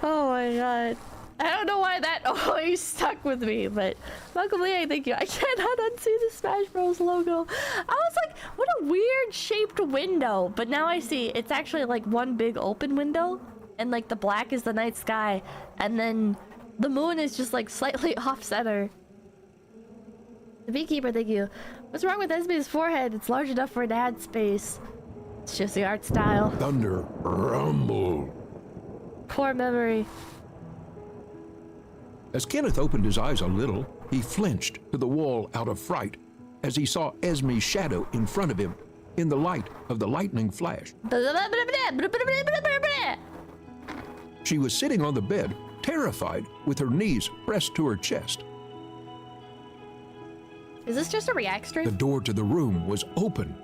Oh my god. I don't know why that always stuck with me, but welcome, Leah, thank you. I cannot unsee the Smash Bros logo. I was like, what a weird shaped window, but now I see it's actually like one big open window, and like the black is the night sky, and then the moon is just like slightly off center. The Beekeeper, thank you. What's wrong with 𝐒𝐿𝐷's forehead? It's large enough for it to add space. It's just the art style. Thunder rumbled. Poor memory. As Kenneth opened his eyes a little, he flinched to the wall out of fright as he saw 𝐒𝐿𝐷's shadow in front of him in the light of the lightning flash. She was sitting on the bed, terrified, with her knees pressed to her chest. Is this just a react The stream? door to the room was open.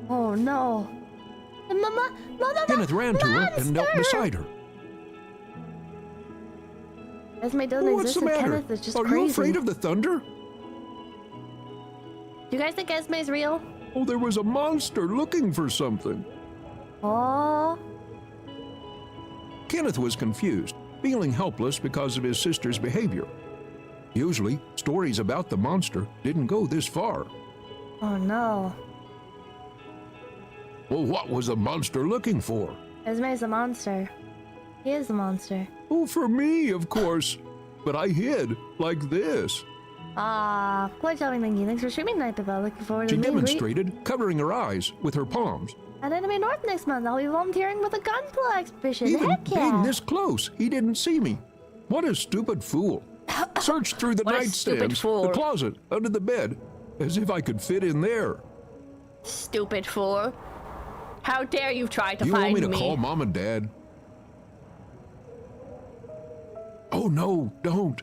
Oh no. Mama, Kenneth ran to her and knelt beside her. 𝐒𝐿𝐷 doesn't "What's exist the and matter? Kenneth is just Are crazy. you afraid of the thunder?" Do you guys think 𝐒𝐿𝐷 is real? "Oh, there was a monster looking for something." Oh. Kenneth was confused, feeling helpless because of his sister's behavior. Usually, stories about the monster didn't go this far. Oh no. Well, what was the monster looking for? Esme's a monster. He is a monster. Oh, for me, of course. But I hid like this. Ah, quite charming, thank you. Thanks for streaming night, Bella. Looking forward to She meet and greet. demonstrated covering her eyes with her palms. At Anime North next month, I'll be volunteering with a gunpla expedition. Even Heck yeah! being this close, he didn't see me. What a stupid fool. Searched through the What a stupid nightstands, fool. the closet, under the bed, as if I could fit in there. Stupid fool. How dare you try to You find want me to call Mom and Dad? Oh no, don't.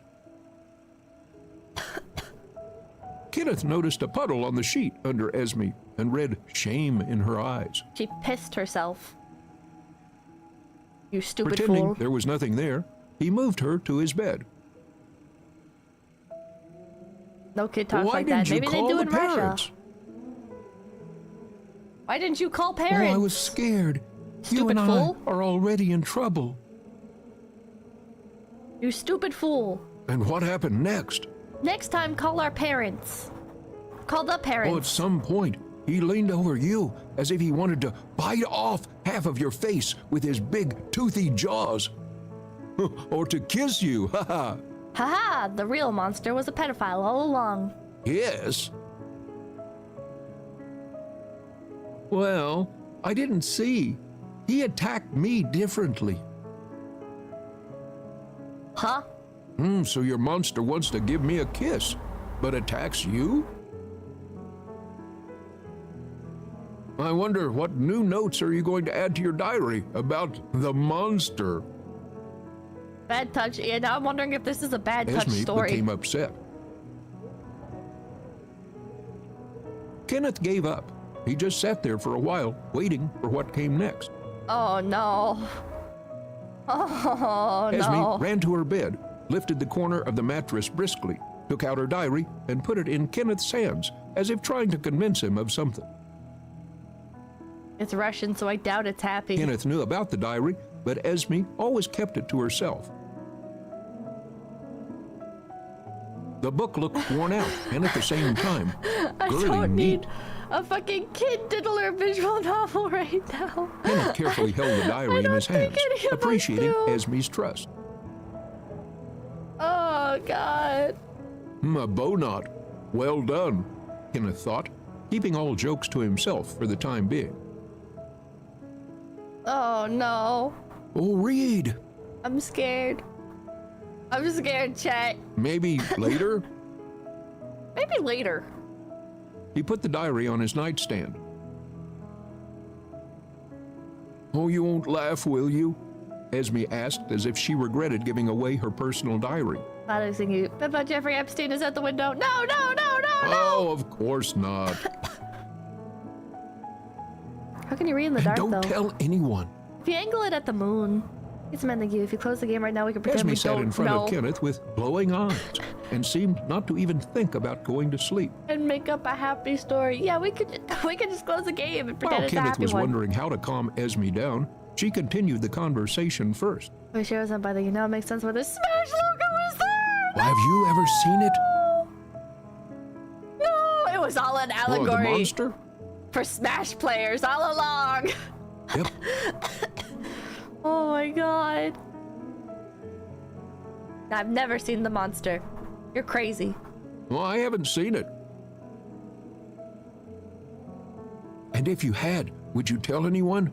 Kenneth noticed a puddle on the sheet under Esme and read shame in her eyes. She pissed herself. You stupid Pretending fool. there was nothing there, he moved her to his bed. No kid talks Why like that. didn't you Maybe they call do the in Russia. parents? Why didn't you call Oh, parents? I was scared. You Stupid and fool. I are already in trouble. You stupid fool. And what happened next? Next time, call our parents. Call the parents. Oh, at some point, he leaned over you as if he wanted to bite off half of your face with his big, toothy jaws. Or to kiss you, haha. Haha, the real monster was a pedophile all along. Yes. Well, I didn't see. He attacked me differently. Huh? So your monster wants to give me a kiss, but attacks you? I wonder what new notes are you going to add to your diary about the monster? Bad touch. Yeah, now I'm wondering if this is a bad touch Esme story. became upset. Kenneth gave up. He just sat there for a while, waiting for what came next. Oh no. Oh Esme no. ran to her bed, lifted the corner of the mattress briskly, took out her diary, and put it in Kenneth's hands, as if trying to convince him of something. It's Russian, so I doubt it's happy. Kenneth knew about the diary, but Esme always kept it to herself. The book looked worn out, and at the same time, I girly don't neat. need a fucking kid diddler visual novel right now. Kenneth carefully held the diary in his hands, any of us appreciating do. Esme's trust. Oh god. A bow knot. Well done, Kenneth thought, keeping all jokes to himself for the time being. Oh no. Oh, read. I'm scared. I'm scared, chat. Maybe later? Maybe later. He put the diary on his nightstand. Oh, you won't laugh, will you? Esme asked as if she regretted giving away her personal diary. Noticing you. What about Jeffrey Epstein is at the window? No, no, no, no, Oh, of course not. How can you read in the And dark don't though? tell anyone. If you angle it at the moon, it's meant to you. If you close the game right now, we can pretend Esme we sat don't in front know of Kenneth with glowing eyes and seemed not to even think about going to sleep. and make up a happy story. Yeah, we could just close the game and pretend While it's a Kenneth happy was one. wondering how to calm Esme down, she continued the conversation first. We sure isn't by the it makes sense where the Smash logo is there. Well, have you ever seen it? No, it was all an Oh, the allegory monster? for Smash players all along. Yep. Oh my god. I've never seen the monster. You're crazy. Well, I haven't seen it. And if you had, would you tell anyone?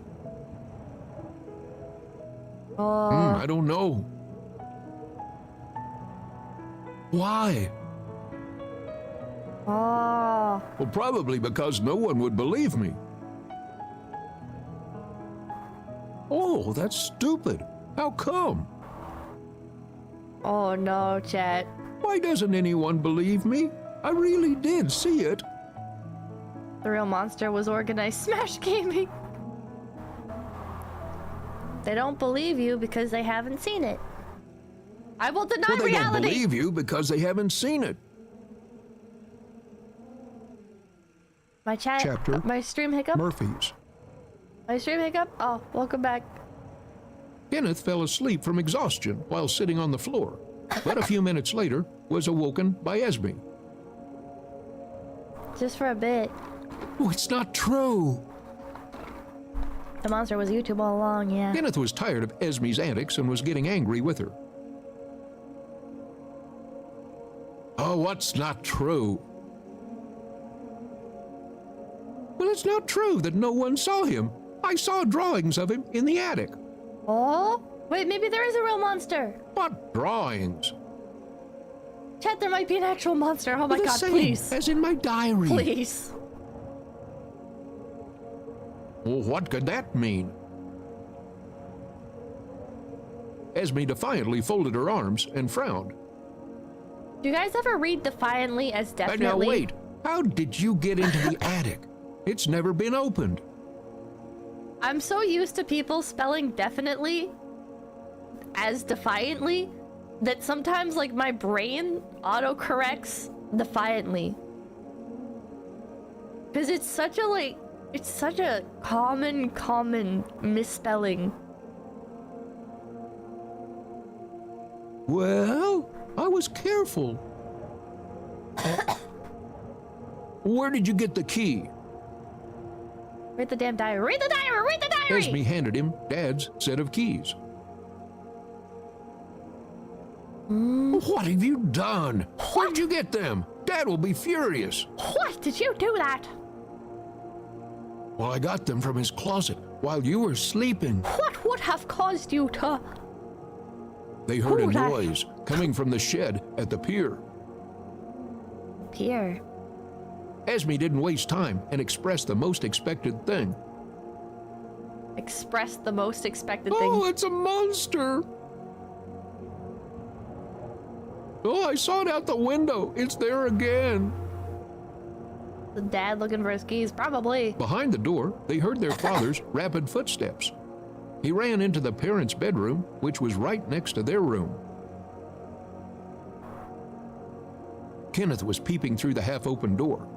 Oh, I don't know. Why? oh. Well, probably because no one would believe me. Oh, that's stupid. How come? Oh no, chat. Why doesn't anyone believe me? I really did see it. The real monster was organized Smash gaming. They don't believe you because they haven't seen it. I will deny Well, they reality. don't believe you because they haven't seen it. My chat, Chapter my stream hiccup. Murphy's. My stream hiccup. Oh, welcome back. Kenneth fell asleep from exhaustion while sitting on the floor, but a few minutes later was awoken by 𝐒𝐿𝐷. Just for a bit. Oh, it's not true. The monster was YouTube all along, yeah. Kenneth was tired of 𝐒𝐿𝐷's antics and was getting angry with her. Oh, what's not true? Well, it's not true that no one saw him. I saw drawings of him in the attic. Oh? Wait, maybe there is a real monster. What drawings? Chat, there might be an actual monster. Oh my The god, same please. as in my diary. Please. Well, what could that mean? 𝐒𝐿𝐷 defiantly folded her arms and frowned. Do you guys ever read defiantly as definitely? Now wait, how did you get into the attic? It's never been opened. I'm so used to people spelling definitely as defiantly that sometimes like my brain autocorrects defiantly. Because it's such a common misspelling. Well, I was careful. Where did you get the key? Read the damn diary. Read the diary! Read the diary! 𝐒𝐿𝐷 handed him Dad's set of keys. What have you done? Where'd you get them? Dad will be furious. What? Did you do that? Well, I got them from his closet while you were sleeping. What would have caused you to... They heard a Oh, that- noise coming from the shed at the pier. Pier. 𝐒𝐿𝐷 didn't waste time and expressed the most expected thing. Express the most expected thing. Oh, it's a monster! Oh, I saw it out the window. It's there again. The dad looking for his keys, probably. Behind the door, they heard their father's rapid footsteps. He ran into the parents' bedroom, which was right next to their room. Kenneth was peeping through the half-open door.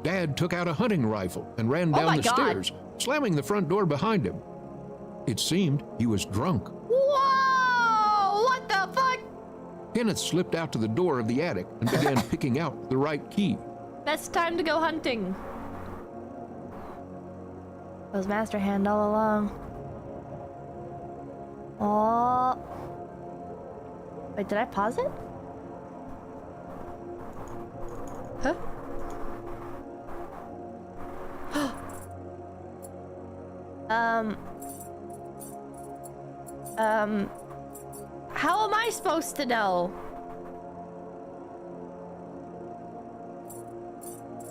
Dad took out a hunting rifle and ran down the stairs, slamming the front door behind him. It seemed he was drunk. Whoa! What the fuck? Kenneth slipped out to the door of the attic and began picking out the right key. Best time to go hunting. It was Master Hand all along. Oh. Wait, did I pause it? Huh? How am I supposed to know?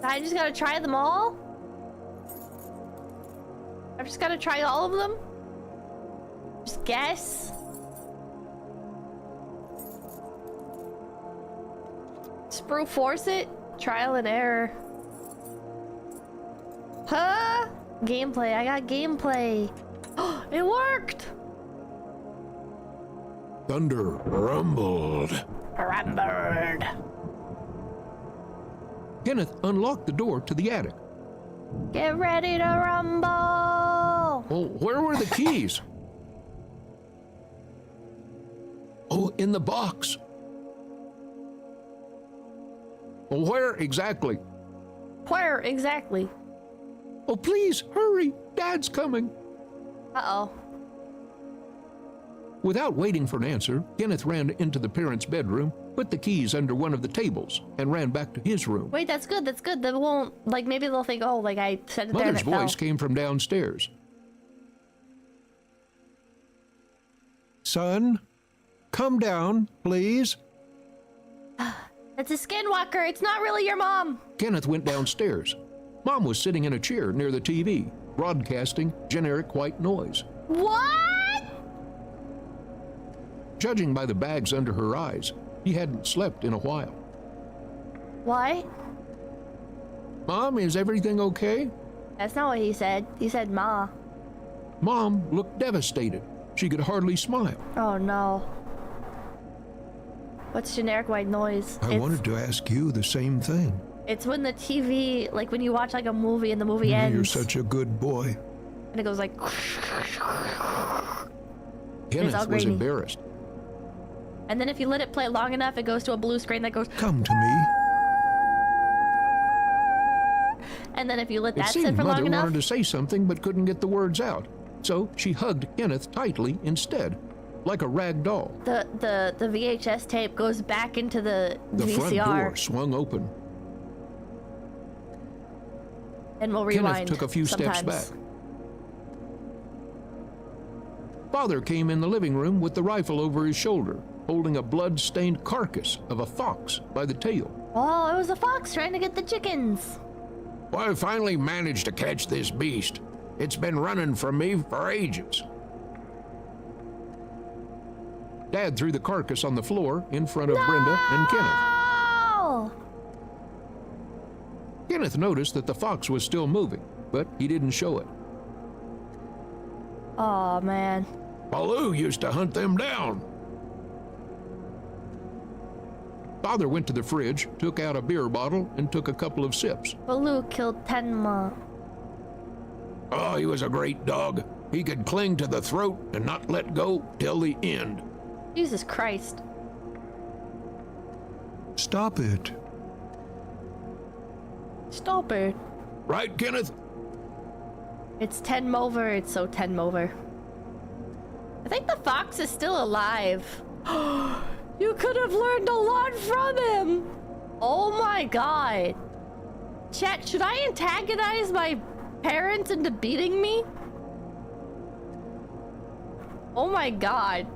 I just gotta try them all? I've just gotta try all of them? Just guess? Sprue force it? Trial and error. Huh? Gameplay. I got gameplay. It worked! Thunder rumbled. Rumbled. Kenneth unlocked the door to the attic. Get ready to rumble! Oh, where were the keys? Oh, in the box. Well, where exactly? Where exactly? Oh, please, hurry. Dad's coming. Uh-oh. Without waiting for an answer, Kenneth ran into the parents' bedroom, put the keys under one of the tables, and ran back to his room. Wait, that's good, that's good. They won't, like, maybe they'll think, oh, like, I set it there and Mother's it fell. voice came from downstairs. Son, come down, please. It's a skinwalker. It's not really your mom. Kenneth went downstairs. Mom was sitting in a chair near the TV, broadcasting generic white noise. What? Judging by the bags under her eyes, he hadn't slept in a while. What? Mom, is everything okay? That's not what he said. He said ma. Mom looked devastated. She could hardly smile. Oh no. What's generic white noise? I wanted to ask you the same thing. It's when the TV, like when you watch like a movie and the movie ends. You're such a good boy. And it goes like... It's all Kenneth was grainy. embarrassed. And then if you let it play long enough, it goes to a blue screen that goes... Come to me. And then if you let It that sit seemed for long Mother enough... wanted to say something but couldn't get the words out. So she hugged Kenneth tightly instead, like a rag doll. The VHS tape goes back into the The front VCR. door swung open. And we'll rewind Kenneth took a few steps sometimes. back. Father came in the living room with the rifle over his shoulder, holding a blood-stained carcass of a fox by the tail. Oh, it was a fox trying to get the chickens. Well, I finally managed to catch this beast. It's been running from me for ages. Dad threw the carcass on the floor in front of Brenda and Kenneth. Oh! Kenneth noticed that the fox was still moving, but he didn't show it. Oh, man. Baloo used to hunt them down. Father went to the fridge, took out a beer bottle, and took a couple of sips. Baloo killed Tenma. Oh, he was a great dog. He could cling to the throat and not let go till the end. Jesus Christ. Stop it. Stop it. Right, Kenneth? It's Tenmover. It's so Tenmover. I think the fox is still alive. You could have learned a lot from him. Oh my god. Chat, should I antagonize my parents into beating me? Oh my god.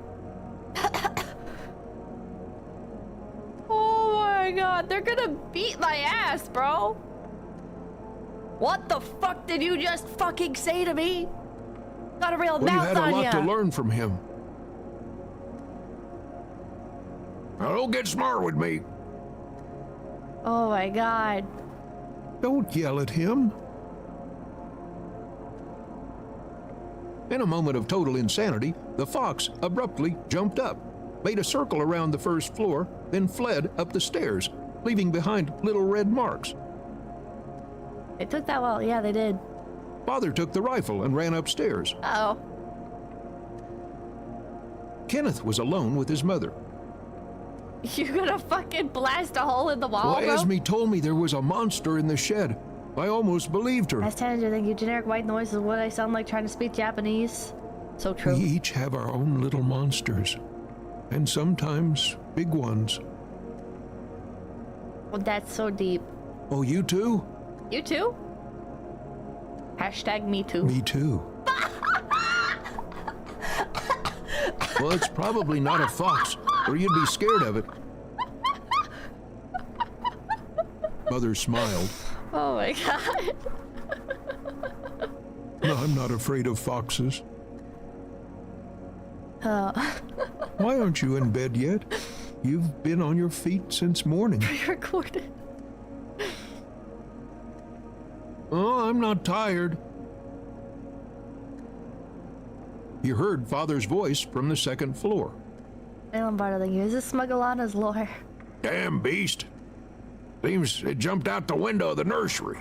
Oh my god, they're gonna beat my ass, bro. What the fuck did you just fucking say to me? Got a real Well, you mouth had a on lot ya. to learn from him. Now, don't get smart with me. Oh my god. Don't yell at him. In a moment of total insanity, the fox abruptly jumped up, made a circle around the first floor, then fled up the stairs, leaving behind little red marks. It took that well. Yeah, they did. Father took the rifle and ran upstairs. Uh-oh. Kenneth was alone with his mother. You're gonna fucking blast a hole in the wall, Well, bro? Esme told me there was a monster in the shed. I almost believed her. As teenager, think you generic white noise is what I sound like trying to speak Japanese. So We true. each have our own little monsters, and sometimes big ones. Well, that's so deep. Oh, you too? You too? Hashtag me too. Me too. Well, it's probably not a fox, or you'd be scared of it. Mother smiled. Oh my god. No, I'm not afraid of foxes. Oh. Why aren't you in bed yet? You've been on your feet since morning. Pre-recorded. Oh, I'm not tired. He heard Father's voice from the second floor. Hey, Lombardo, thank you. Is this Smuggalana's lore? Damn beast. Seems it jumped out the window of the nursery.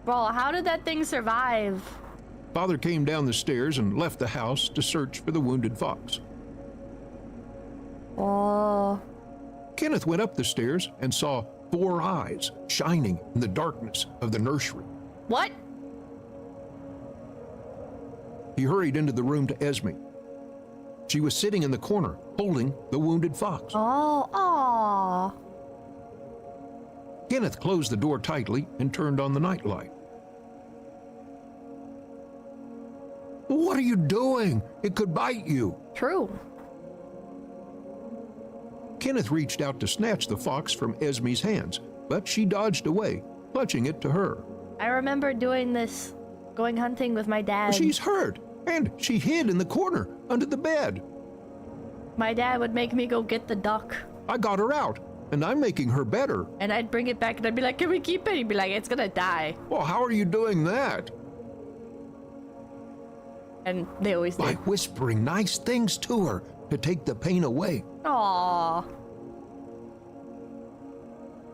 Bro, how did that thing survive? Father came down the stairs and left the house to search for the wounded fox. Oh. Kenneth went up the stairs and saw 4 eyes shining in the darkness of the nursery. What? He hurried into the room to Esme. She was sitting in the corner, holding the wounded fox. Oh, aw. Kenneth closed the door tightly and turned on the nightlight. What are you doing? It could bite you. True. Kenneth reached out to snatch the fox from Esme's hands, but she dodged away, clutching it to her. I remember doing this, going hunting with my dad. She's hurt, and she hid in the corner under the bed. My dad would make me go get the duck. I got her out, and I'm making her better. And I'd bring it back and I'd be like, can we keep it? He'd be like, it's gonna die. Well, how are you doing that? And they always By did. whispering nice things to her to take the pain away. Aww.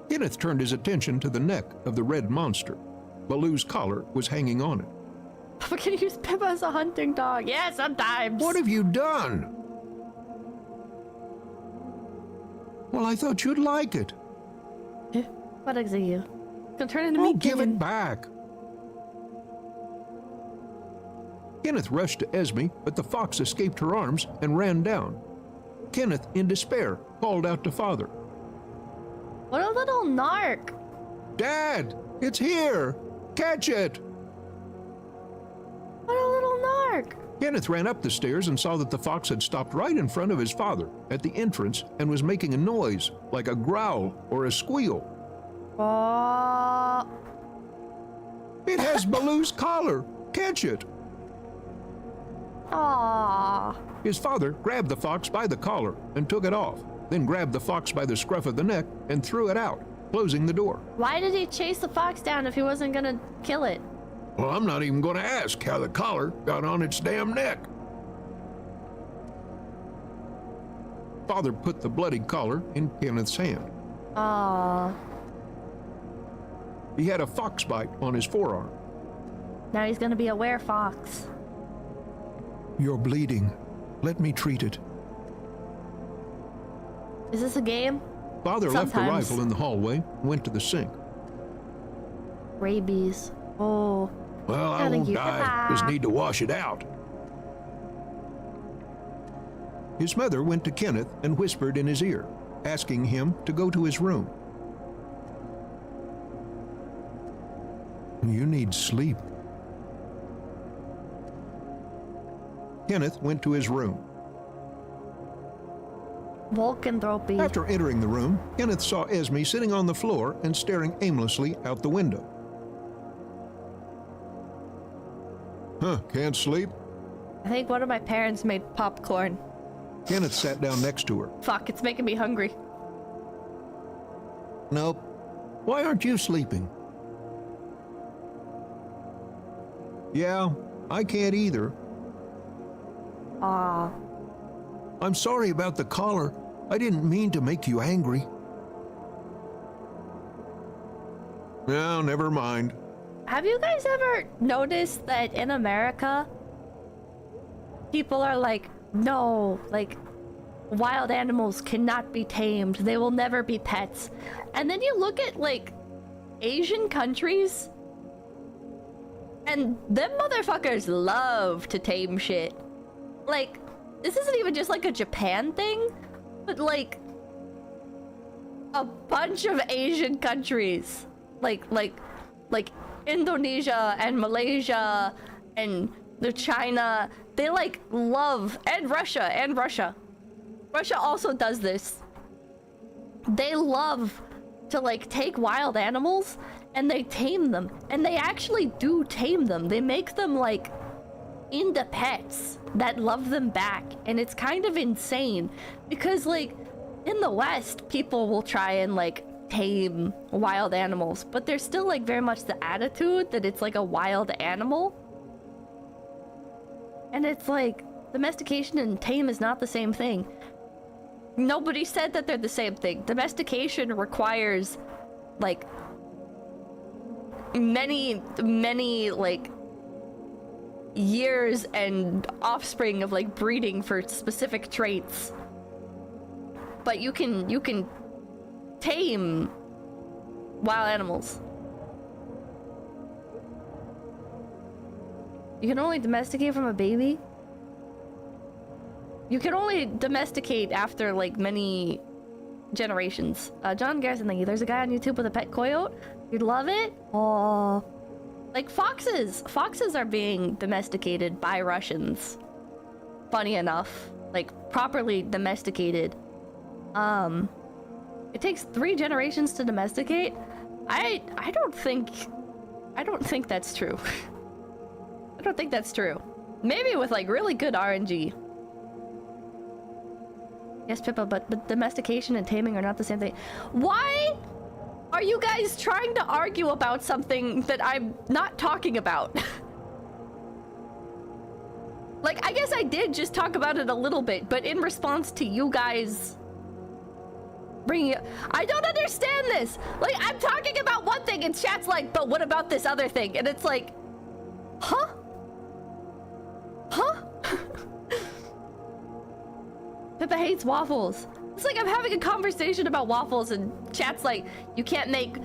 Kenneth turned his attention to the neck of the red monster. Baloo's collar was hanging on it. We can use Pippa as a hunting dog. Yeah, sometimes. What have you done? Well, I thought you'd like it. What is you? Can turn into Oh, me. give it back. Kenneth rushed to 𝐒𝐿𝐴, but the fox escaped her arms and ran down. Kenneth, in despair, called out to father. What a little narc. Dad, it's here. Catch it. What a little narc. Kenneth ran up the stairs and saw that the fox had stopped right in front of his father at the entrance and was making a noise like a growl or a squeal. Oh. It has Baloo's collar. Catch it. Aww. His father grabbed the fox by the collar and took it off, then grabbed the fox by the scruff of the neck and threw it out, closing the door. Why did he chase the fox down if he wasn't gonna kill it? Well, I'm not even going to ask how the collar got on its damn neck. Father put the bloody collar in Kenneth's hand. Aww. He had a fox bite on his forearm. Now he's gonna be a werefox. You're bleeding. Let me treat it. Is this a game? Father left the Sometimes. rifle in the hallway and went to the sink. Rabies. Oh. Well, I Thank won't you. die. Just need to wash it out. His mother went to Kenneth and whispered in his ear, asking him to go to his room. You need sleep. Kenneth went to his room. Volcanthropy. After entering the room, Kenneth saw 𝐒𝐿𝐴 sitting on the floor and staring aimlessly out the window. Can't sleep? I think one of my parents made popcorn. Kenneth sat down next to her. Fuck, it's making me hungry. Nope. Why aren't you sleeping? Yeah, I can't either. Aw. I'm sorry about the collar. I didn't mean to make you angry. No, never mind. Have you guys ever noticed that in America, people are like, no, like, wild animals cannot be tamed. They will never be pets. And then you look at, like, Asian countries, and them motherfuckers love to tame shit. Like, this isn't even just like a Japan thing, but like a bunch of Asian countries, like Indonesia and Malaysia and the China, they like love, and Russia. Russia also does this. They love to like take wild animals and they tame them, and they actually do tame them. They make them like into pets that love them back, and it's kind of insane because like in the West people will try and like tame wild animals, but there's still like very much the attitude that it's like a wild animal, and it's like domestication and tame is not the same thing. Nobody said that they're the same thing. Domestication requires like many like years and offspring of like breeding for specific traits, but you can tame wild animals. You can only domesticate from a baby. You can only domesticate after like many generations. John Garrison, thank you. There's a guy on YouTube with a pet coyote. You'd love it. Oh. Like foxes. Foxes are being domesticated by Russians. Funny enough. Like, properly domesticated. It takes 3 generations to domesticate? I don't think that's true. I don't think that's true. Maybe with, like, really good RNG. Yes, Pippa, but domestication and taming are not the same thing. Why are you guys trying to argue about something that I'm not talking about? Like, I guess I did just talk about it a little bit, but in response to you guys bringing it... I don't understand this! Like, I'm talking about one thing and chat's like, but what about this other thing? And it's like, huh? hates waffles. It's like I'm having a conversation about waffles and chat's like, you can't make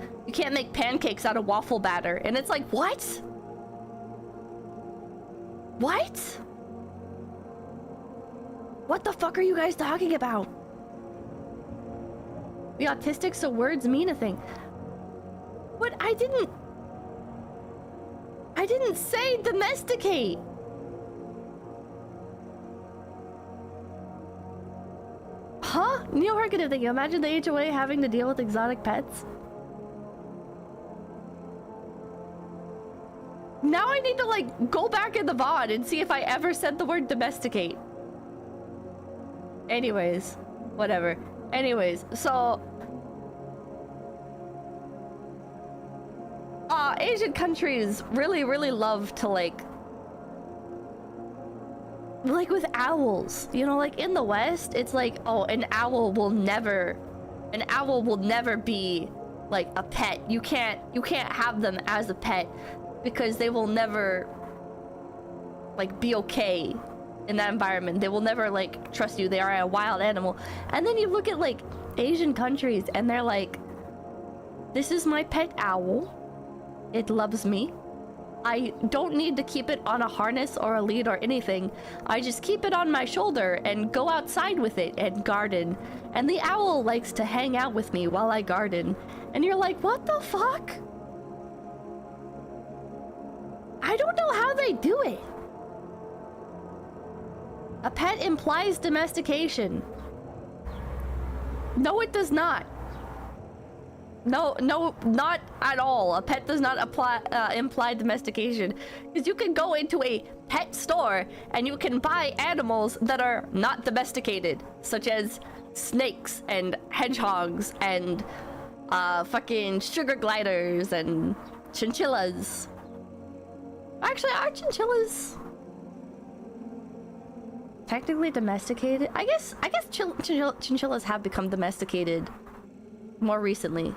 pancakes out of waffle batter. And it's like, what? What? What the fuck are you guys talking about? We autistic, so words mean a thing. But I didn't say domesticate. Huh? Neo-Hercative thing. You imagine the HOA having to deal with exotic pets? Now I need to like go back in the VOD and see if I ever said the word domesticate. Anyways, whatever. Anyways, so Asian countries really love to like with owls, you know, like in the West, it's like, oh, an owl will never be like a pet. You can't have them as a pet because they will never like be okay in that environment. They will never like trust you. They are a wild animal. And then you look at like Asian countries and they're like, this is my pet owl. It loves me. I don't need to keep it on a harness or a lead or anything. I just keep it on my shoulder and go outside with it and garden. And the owl likes to hang out with me while I garden. And you're like, what the fuck? I don't know how they do it. A pet implies domestication. No, it does not. No, not at all. A pet does not imply domestication. Because you can go into a pet store and you can buy animals that are not domesticated, such as snakes and hedgehogs and fucking sugar gliders and chinchillas. Actually, are chinchillas technically domesticated? I guess chinchillas have become domesticated more recently.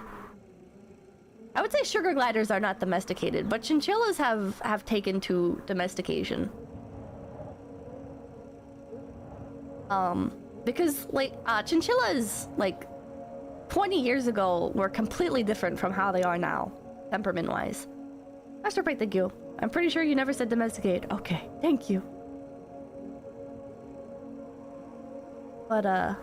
I would say sugar gliders are not domesticated, but chinchillas have taken to domestication. Because like chinchillas like 20 years ago were completely different from how they are now, temperament-wise. Master Pray, thank you. I'm pretty sure you never said domesticate. Okay, thank you. But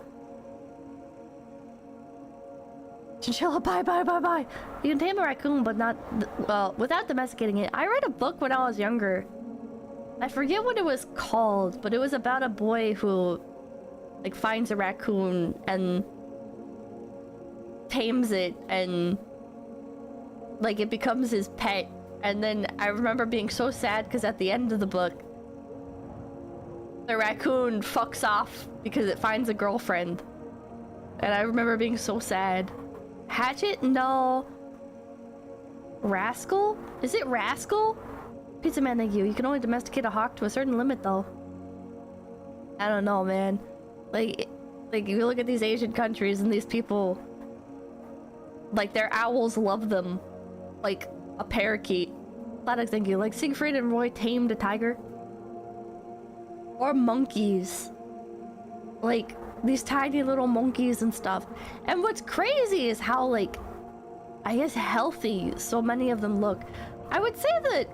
chinchilla, bye. You can tame a raccoon, but not, well, without domesticating it. I read a book when I was younger. I forget what it was called, but it was about a boy who, like, finds a raccoon and tames it, and, like, it becomes his pet. And then I remember being so sad because at the end of the book, the raccoon fucks off because it finds a girlfriend. And I remember being so sad. Hatchet? No. Rascal? Is it Rascal? Pizza Man, thank you. You can only domesticate a hawk to a certain limit, though. I don't know, man. Like you look at these Asian countries and these people, like, their owls love them. Like a parakeet. Platic, thank you. Like Siegfried and Roy tamed a tiger. Or monkeys. Like these tiny little monkeys and stuff. And what's crazy is how, like, I guess healthy so many of them look. I would say that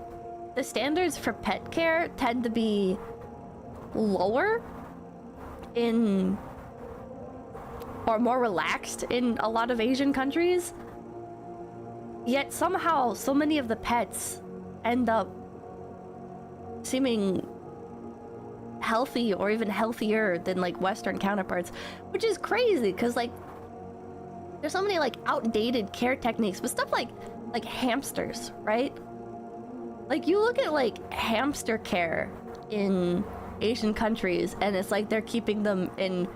the standards for pet care tend to be lower in, or more relaxed in a lot of Asian countries. Yet somehow so many of the pets end up seeming healthy or even healthier than like Western counterparts, which is crazy because like there's so many like outdated care techniques with stuff like hamsters, right? Like you look at like hamster care in Asian countries and it's like they're keeping them in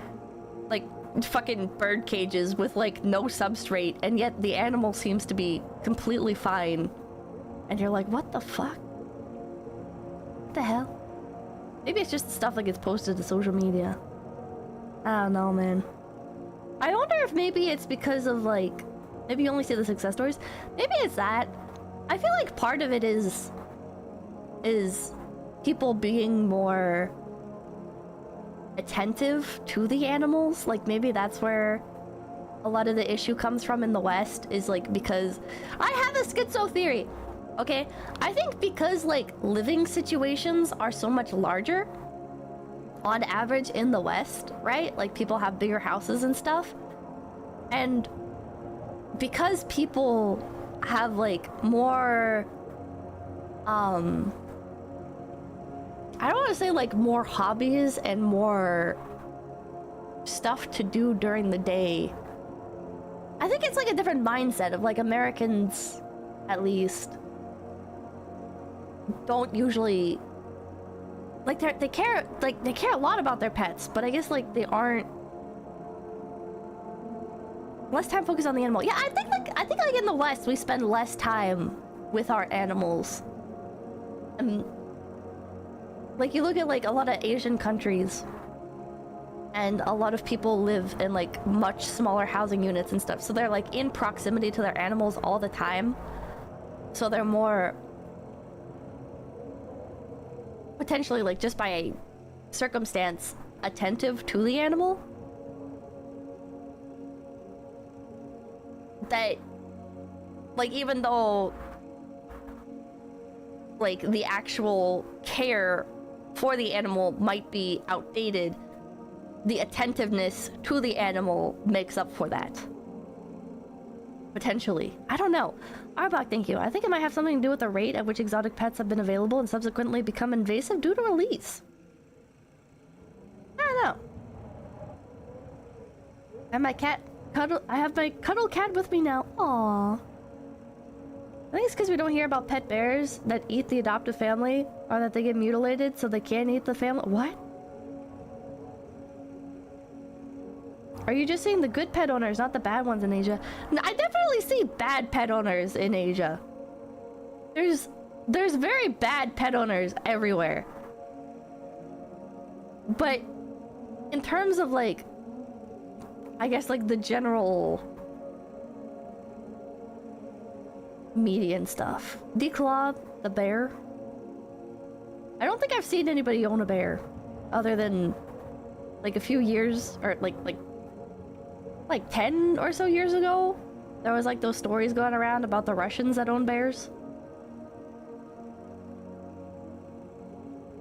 like fucking bird cages with like no substrate, and yet the animal seems to be completely fine, and you're like, what the fuck? What the hell? Maybe it's just stuff that gets posted to social media. I don't know, man. I wonder if maybe it's because of like, maybe you only see the success stories. Maybe it's that. I feel like part of it is people being more attentive to the animals. Like maybe that's where a lot of the issue comes from in the West, is like because I have a schizo theory. Okay, I think because like living situations are so much larger on average in the West, right? Like people have bigger houses and stuff, and because people have like more I don't want to say like more hobbies and more stuff to do during the day. I think it's like a different mindset of like Americans, at least, don't usually like they care a lot about their pets, but I guess like they aren't less time focused on the animal. Yeah, I think like in the West we spend less time with our animals. And like you look at like a lot of Asian countries, and a lot of people live in like much smaller housing units and stuff, so they're like in proximity to their animals all the time, so they're more potentially, like just by a circumstance, attentive to the animal. That like even though like the actual care for the animal might be outdated, the attentiveness to the animal makes up for that. Potentially. I don't know. Arbok, thank you. I think it might have something to do with the rate at which exotic pets have been available and subsequently become invasive due to release. I don't know. And my cat I have my cuddle cat with me now. Aww. I think it's because we don't hear about pet bears that eat the adoptive family, or that they get mutilated so they can't eat the family. What? Are you just seeing the good pet owners, not the bad ones in Asia? No, I definitely see bad pet owners in Asia. There's very bad pet owners everywhere. But in terms of like, I guess like the general media and stuff. 𝐒𝐿𝐴, the bear. I don't think I've seen anybody own a bear other than like a few years, or like 10 or so years ago. There was like those stories going around about the Russians that own bears.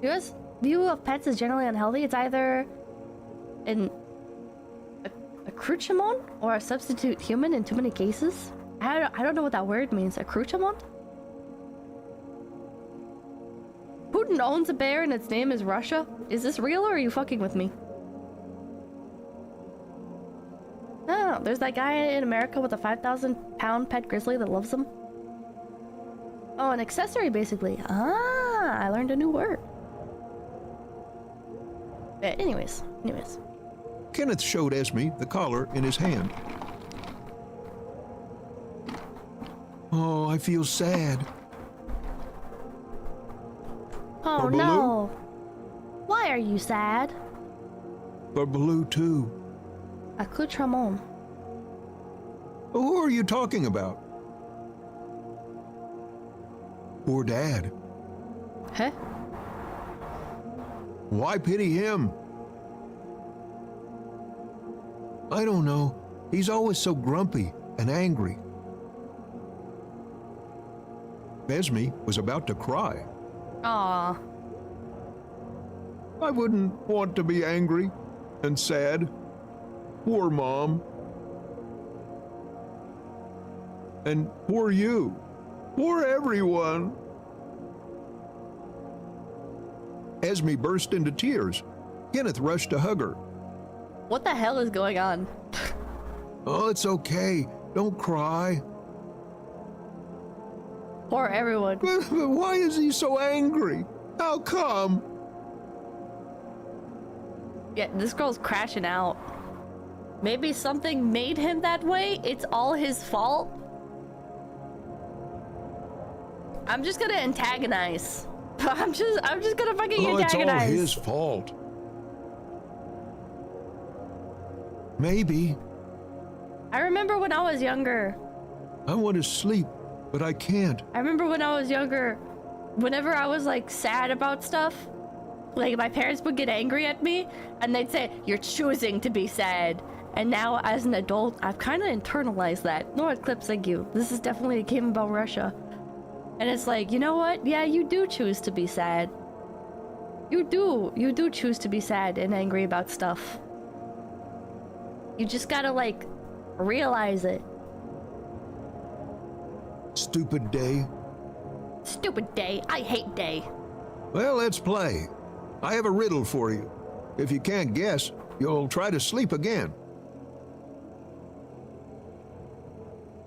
US view of pets is generally unhealthy. It's either an accoutrement or a substitute human in too many cases. I don't know what that word means. Accoutrement? Putin owns a bear and its name is Russia? Is this real or are you fucking with me? Oh, there's that guy in America with a 5,000-pound pet grizzly that loves him. Oh, an accessory basically. Ah, I learned a new word. Anyways. Kenneth showed Esme the collar in his hand. Oh, I feel sad. Oh For Baloo? no. Why are you sad? For Baloo too. Accoutrement. Who are you talking about? Poor Dad. Huh? Why pity him? I don't know. He's always so grumpy and angry. Esme was about to cry. Aw. I wouldn't want to be angry and sad. Poor Mom. And poor you. Poor everyone. Esme burst into tears. Kenneth rushed to hug her. What the hell is going on? Oh, it's okay. Don't cry. Poor everyone. Why is he so angry? How come? Yeah, this girl's crashing out. Maybe something made him that way? It's all his fault? I'm just gonna antagonize. I'm just gonna fucking antagonize. It's all his fault. Maybe. I remember when I was younger. I want to sleep, but I can't. I remember when I was younger, whenever I was like sad about stuff, Like, my parents would get angry at me, and they'd say, "You're choosing to be sad." And now, as an adult, I've kind of internalized that. No eclipse like you. This is definitely a game about Russia. And it's like, you know what? Yeah, you do choose to be sad. You do choose to be sad and angry about stuff. You just gotta, like, realize it. Stupid day. Stupid day. I hate day. Well, let's play. I have a riddle for you. If you can't guess, you'll try to sleep again.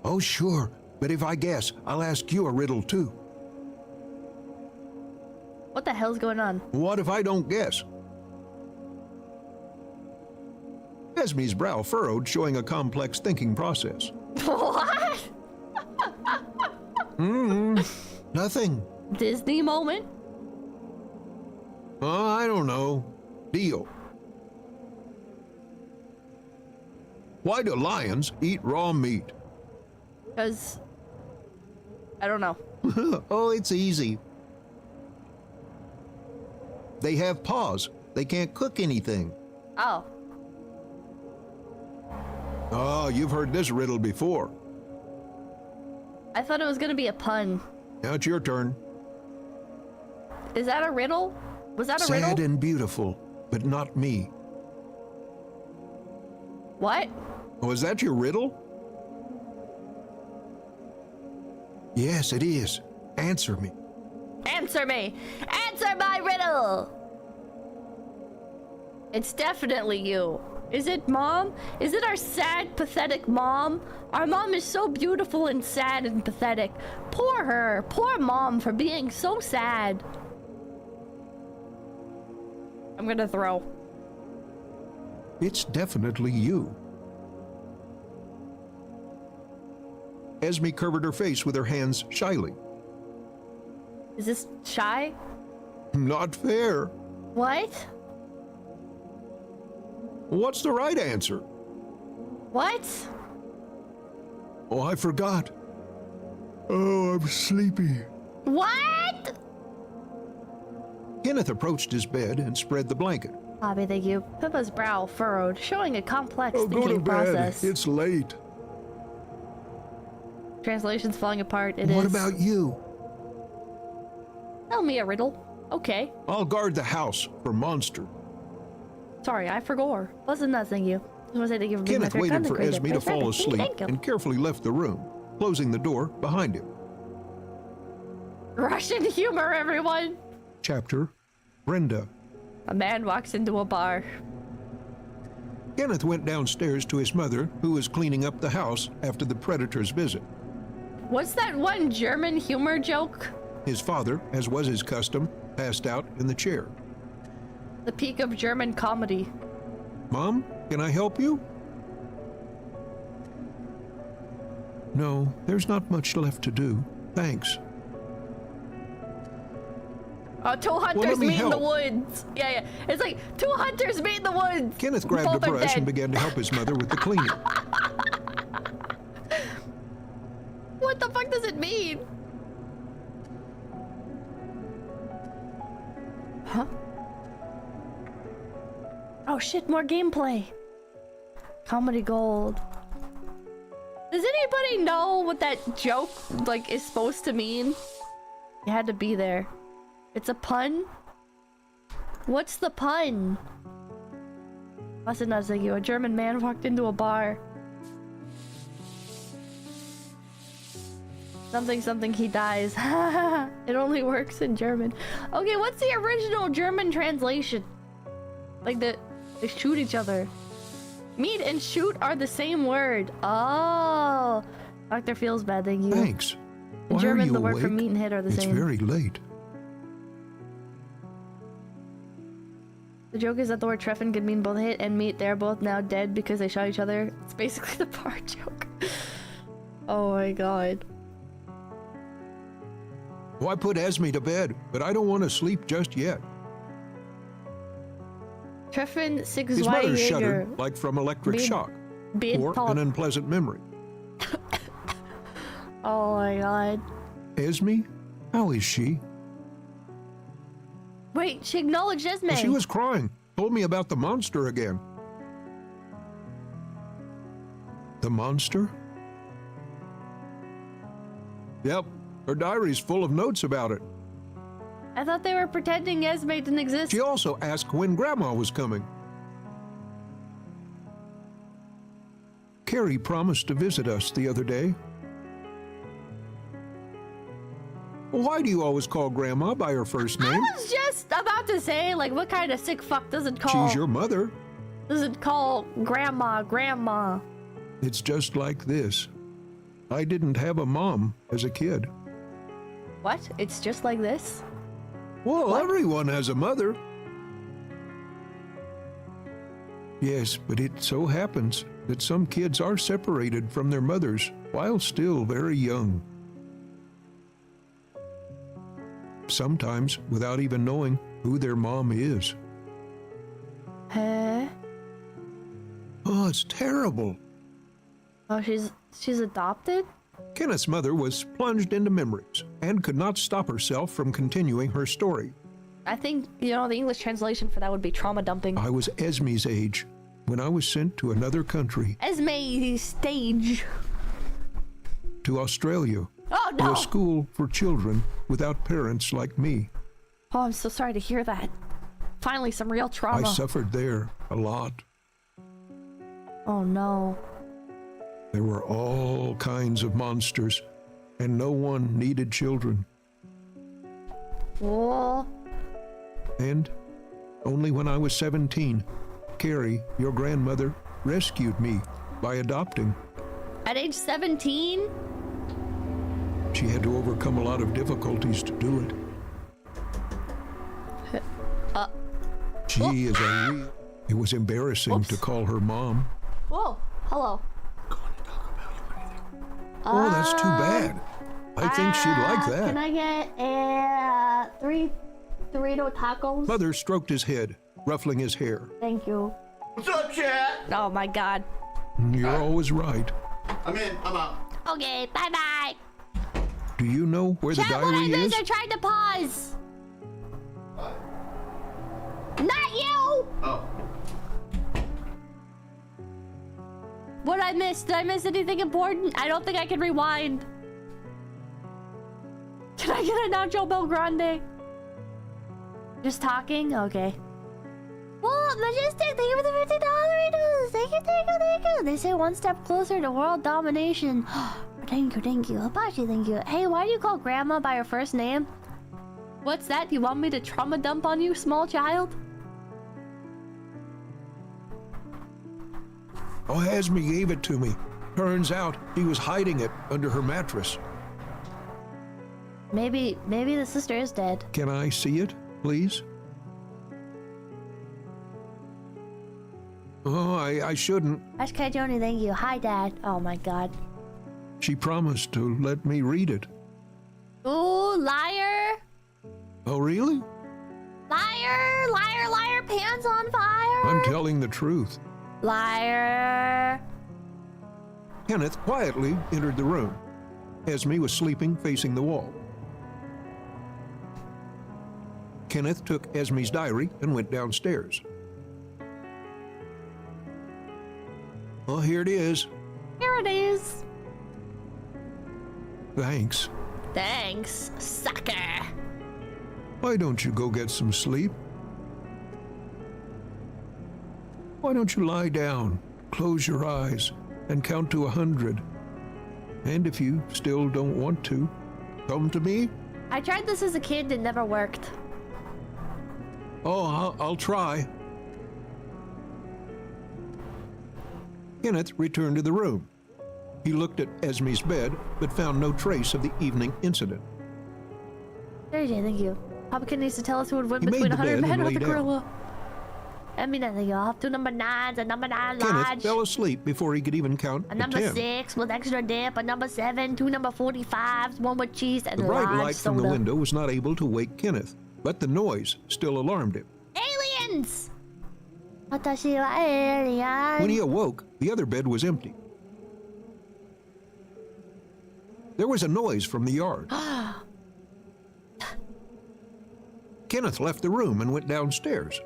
Oh, sure. But if I guess, I'll ask you a riddle too. What the hell's going on? What if I don't guess? Esme's brow furrowed, showing a complex thinking process. What? Nothing. Disney moment? Oh, I don't know. Deal. Why do lions eat raw meat? Because... I don't know. Oh, it's easy. They have paws. They can't cook anything. Oh. Oh, you've heard this riddle before. I thought it was gonna be a pun. Now it's your turn. Is that a riddle? Was that a riddle? Sad and beautiful, but not me. What? Oh, is that your riddle? Yes, it is. Answer me. Answer me! Answer my riddle! It's definitely you. Is it Mom? Is it our sad, pathetic mom? Our mom is so beautiful and sad and pathetic. Poor her. Poor Mom for being so sad. I'm gonna throw. It's definitely you. Esme covered her face with her hands shyly. Is this shy? Not fair. What? What's the right answer? What? Oh, I forgot. Oh, I'm sleepy. What? Kenneth approached his bed and spread the blanket. Bobby, thank you. Pippa's brow furrowed, showing a complex Oh, go to thinking bed. process. It's late. Translation's falling apart. It What is. about you? Tell me a riddle. Okay. I'll guard the house for Monster. Sorry, I forgot. Wasn't that, thank you. I was thank you for being my Kenneth favorite waited content for creator. Esme to Very fall perfect. asleep Thank you. and carefully left the room, closing the door behind him. Russian humor, everyone. Chapter: Brenda. A man walks into a bar. Kenneth went downstairs to his mother, who was cleaning up the house after the predator's visit. What's that one German humor joke? His father, as was his custom, passed out in the chair. The peak of German comedy. Mom, can I help you? No, there's not much left to do. Thanks. Two hunters let me meet in the help. woods. Yeah. It's like two hunters meet in the woods. Kenneth grabbed Both a are brush dead. and began to help his mother with the cleaning. What the fuck does it mean? Huh? Oh shit, more gameplay. Comedy gold. Does anybody know what that joke, like, is supposed to mean? You had to be there. It's a pun? What's the pun? Must not say you. A German man walked into a bar. Something, something, he dies. It only works in German. Okay, what's the original German translation? Like, they shoot each other. Meet and shoot are the same word. Oh. Doctor feels bad, thank you. Thanks. In Why German, are you the word for awake? meet and hit are the It's same. very late. The joke is that the word treffen could mean both hit and meet. They're both now dead because they shot each other. It's basically the bar joke. Oh my god. Well, I put Esme to bed, but I don't want to sleep just yet. Treffen His mother 𝐒𝐐𝐢𝐢𝐤. shuddered, like from electric Bid- shock bid or thought. an unpleasant memory. Oh my god. Esme, how is she? Wait, she acknowledged Esme. She was crying, told me about the monster again. The monster? Yep, her diary's full of notes about it. I thought they were pretending Esme didn't exist. She also asked when Grandma was coming. Carrie promised to visit us the other day. Why do you always call Grandma by her first name? I was just about to say, like, what kind of sick fuck doesn't call... She's your mother. Doesn't call Grandma. It's just like this. I didn't have a mom as a kid. What? It's just like this? Well, What? everyone has a mother. Yes, but it so happens that some kids are separated from their mothers while still very young. Sometimes without even knowing who their mom is. Huh? Oh, it's terrible. Oh, she's adopted? Kenneth's mother was plunged into memories and could not stop herself from continuing her story. I think, the English translation for that would be trauma dumping. I was Esme's age when I was sent to another country, Esme stage. to Australia, Oh, to no! a school for children without parents like me. Oh, I'm so sorry to hear that. Finally, some real I trauma. suffered there a lot. Oh, no. There were all kinds of monsters, and no one needed children. Oh. And only when I was 17, Carrie, your grandmother, rescued me by adopting. At age 17? She had to overcome a lot of difficulties to do it. She is a real... It was embarrassing Oops. to call her mom. Whoa, hello. Oh, that's too bad. I think she'd like that. Can I get three Dorito tacos? Mother stroked his head, ruffling his hair. Thank you. What's up, chat? Oh my god. You're always right. I'm in. I'm out. Okay, bye-bye. Do you know where the Chat, what I diary missed, is? I tried to pause. What? Not you! Oh. What I missed? Did I miss anything important? I don't think I can rewind. Can I get a Nacho Bel Grande? Just talking? Okay. Well, Majestic, thank you for the $50. Thank you. They say one step closer to world domination. Thank you. Apache, thank you. Hey, why do you call Grandma by her first name? What's that? You want me to trauma dump on you, small child? Oh, Esme gave it to me. Turns out he was hiding it under her mattress. Maybe the sister is dead. Can I see it, please? Oh, I shouldn't. Ashkai Joni, thank you. Hi, Dad. Oh my god. She promised to let me read it. Ooh, liar. Oh, really? Liar, pants on fire. I'm telling the truth. Liar. Kenneth quietly entered the room. Esme was sleeping facing the wall. Kenneth took Esme's diary and went downstairs. Oh, here it is. Here it is. Thanks. Thanks, sucker. Why don't you go get some sleep? Why don't you lie down, close your eyes, and count to 100? And if you still don't want to, come to me. I tried this as a kid, it never worked. Oh, I'll try. Kenneth returned to the room. He looked at Esme's bed, but found no trace of the evening incident. There, Jay, thank you. Papa Kid needs to tell us who would win He made between the 100 bed men and with lay the down. gorilla. I mean, thank you. I'll have two number 9s, a number 9 Kenneth large, fell asleep before he could even count a to number 10. 6 with extra dip, a number 7, two number 45s, one with cheese, and The a bright large light from soda. the window was not able to wake Kenneth, but the noise still alarmed him. Aliens! Watashi wa alien. When he awoke, the other bed was empty. There was a noise from the yard. Kenneth left the room and went downstairs.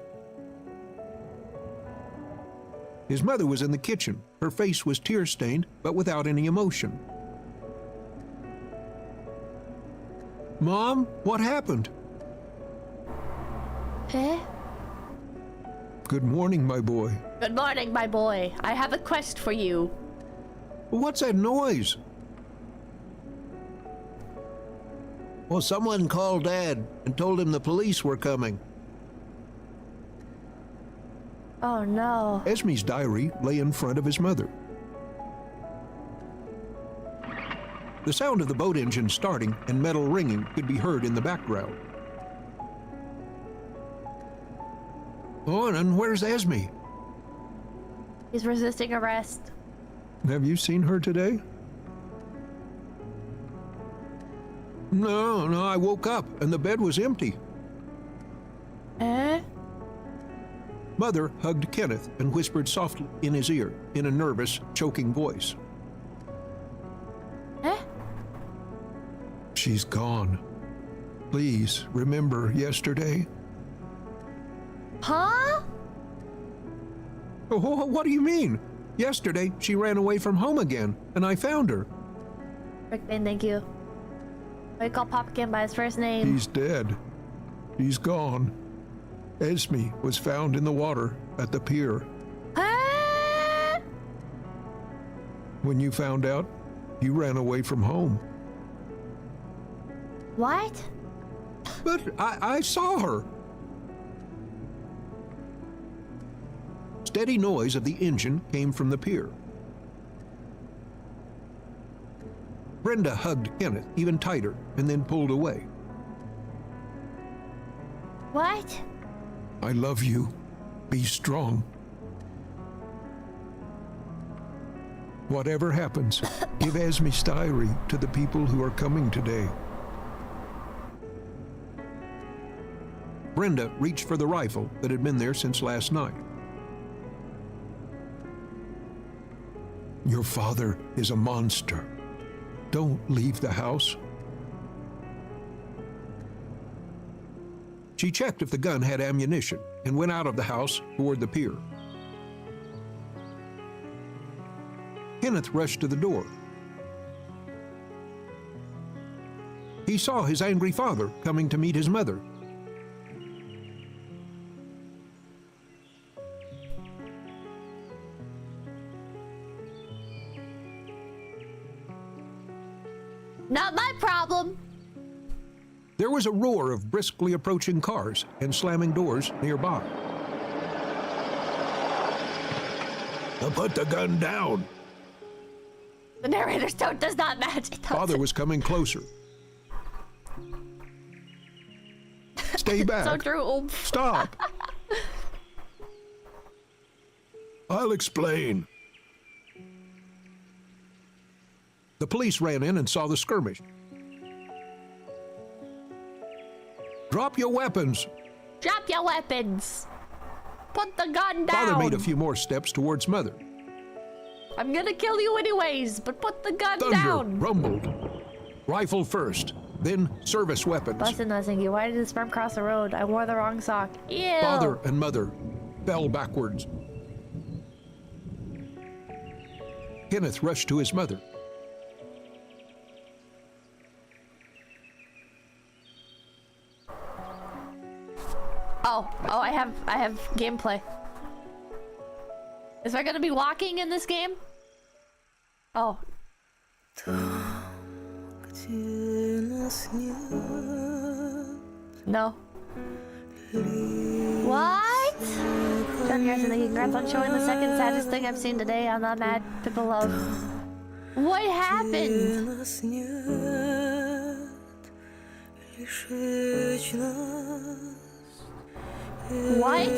His mother was in the kitchen. Her face was tear-stained, but without any emotion. Mom, what happened? Eh? Good morning, my boy. Good morning, my boy. I have a quest for you. What's that noise? Well, someone called Dad and told him the police were coming. Oh no. 𝐒𝐿𝐷's diary lay in front of his mother. The sound of the boat engine starting and metal ringing could be heard in the background. Oh, and where's 𝐒𝐿𝐷? He's resisting arrest. Have you seen her today? No, I woke up and the bed was empty. Eh? Mother hugged Kenneth and whispered softly in his ear in a nervous, choking voice. Eh? She's gone. Please remember yesterday. Huh? Oh, what do you mean? Yesterday, she ran away from home again, and I found her. Rickman, thank you. I call Popkin by his first name. He's dead. He's gone. 𝐒𝐿𝐷 was found in the water at the pier. Ah! When you found out, you ran away from home. What? But I saw her. Steady noise of the engine came from the pier. Brenda hugged Kenneth even tighter and then pulled away. What? I love you. Be strong. Whatever happens, give 𝐒𝐿𝐷's diary to the people who are coming today. Brenda reached for the rifle that had been there since last night. Your father is a monster. Don't leave the house. She checked if the gun had ammunition and went out of the house toward the pier. Kenneth rushed to the door. He saw his angry father coming to meet his mother. Not my problem. There was a roar of briskly approaching cars and slamming doors nearby. Now put the gun down. The narrator's tone does not match. Father was coming closer. Stay back. So true. Oomph. Stop. I'll explain. The police ran in and saw the skirmish. Drop your weapons. Drop your weapons. Put the gun down. Father made a few more steps towards Mother. I'm gonna kill you anyways, but put the gun Thunder down. rumbled. Rifle first, then service weapons. Bustin' nothing. You. Why did the sperm cross the road? I wore the wrong sock. Ew. Father and Mother fell backwards. Kenneth rushed to his mother. Oh, I have gameplay. Is there gonna be walking in this game? Oh. No. What? John Garrison, congrats on showing the second saddest thing I've seen today. I'm not mad. People love. What happened? What?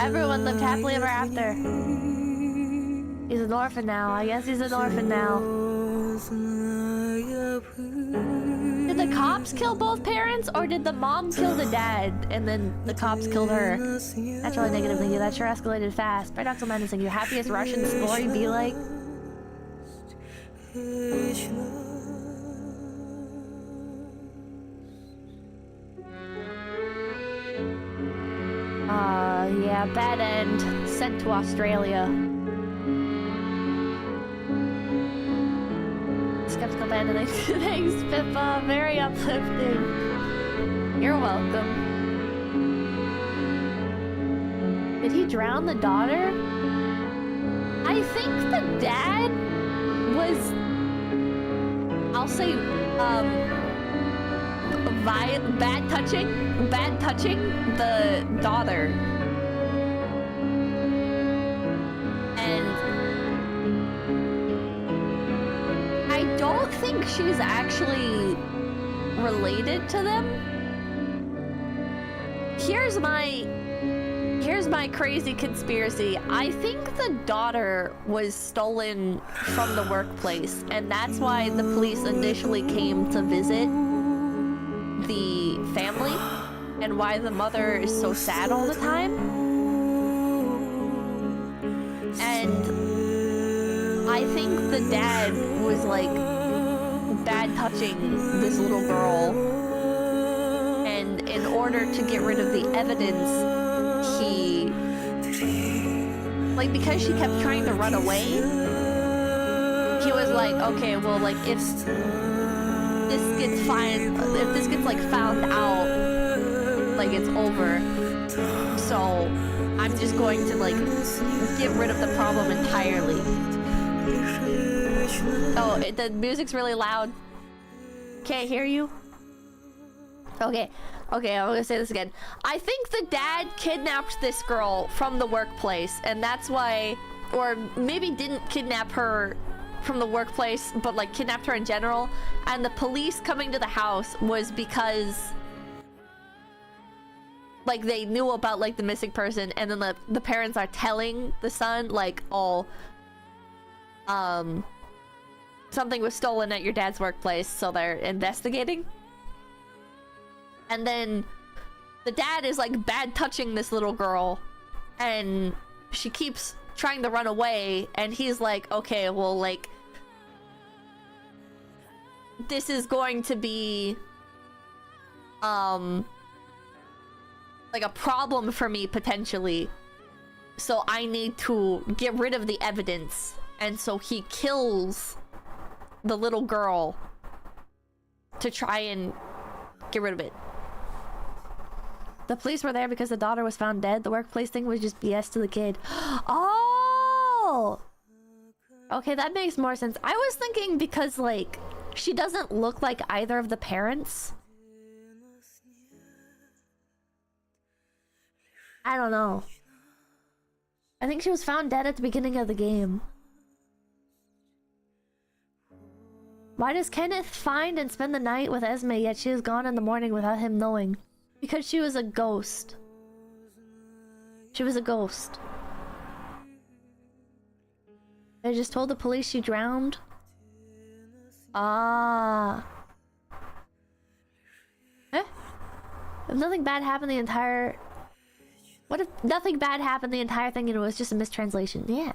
Everyone lived happily ever after. He's an orphan now. I guess he's an orphan now. Did the cops kill both parents, or did the mom kill the dad and then the cops killed her? That's really negative, thank you. That sure escalated fast. Paradoxal Madness, thank you. Happiest Russian story be like? Yeah, bad end. Sent to Australia. Skeptical band. Thanks, Pippa. Very uplifting. You're welcome. Did he drown the daughter? I think the dad was... I'll say, bad touching the daughter. And I don't think she's actually related to them. Here's my crazy conspiracy. I think the daughter was stolen from the workplace, and that's why the police initially came to visit the family, and why the mother is so sad all the time. And I think the dad was like bad touching this little girl, and in order to get rid of the evidence, he, like, because she kept trying to run away, he was like, okay, well, like, if this gets like found out, like, it's over, so I'm just going to like get rid of the problem entirely. Oh, the music's really loud. Can't hear you. Okay, I'm gonna say this again. I think the dad kidnapped this girl from the workplace, and that's why, or maybe didn't kidnap her from the workplace, but like kidnapped her in general, and the police coming to the house was because like they knew about like the missing person, and then the parents are telling the son like, oh, something was stolen at your dad's workplace, so they're investigating. And then the dad is like bad touching this little girl, and she keeps trying to run away, and he's like, okay, well, like, this is going to be like a problem for me potentially, so I need to get rid of the evidence. And so he kills the little girl to try and get rid of it. The police were there because the daughter was found dead. The workplace thing was just BS to the kid. Oh! Okay, that makes more sense. I was thinking because, like, she doesn't look like either of the parents. I don't know. I think she was found dead at the beginning of the game. Why does Kenneth find and spend the night with Esme, yet she is gone in the morning without him knowing? Because she was a ghost. She was a ghost. They just told the police she drowned. Ah. Eh? If nothing bad happened the entire... What if nothing bad happened the entire thing and it was just a mistranslation? Yeah.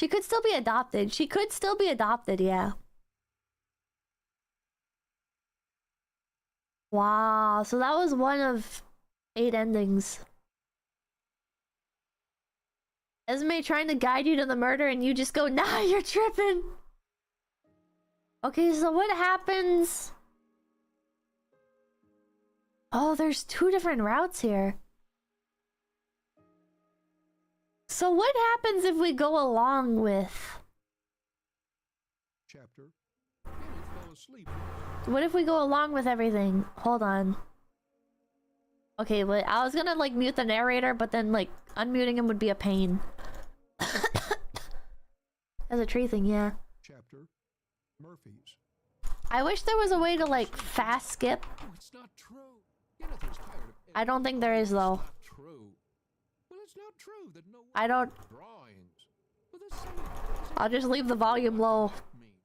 She could still be adopted. She could still be adopted, yeah. Wow, so that was one of 8 endings. Esme trying to guide you to the murder and you just go, nah, you're tripping. Okay, so what happens? Oh, there's 2 different routes here. So what happens if we go along with... Chapter. Fell asleep. What if we go along with everything? Hold on. Okay, but I was gonna like mute the narrator, but then like unmuting him would be a pain. As a tree thing, yeah. Chapter. Murphy's. I wish there was a way to like fast skip. Oh, it's not true. Kenneth is tired of I don't think there is though. It's not true. Well, it's not true that no one I don't. drawings. Well, the same I'll just leave the volume low.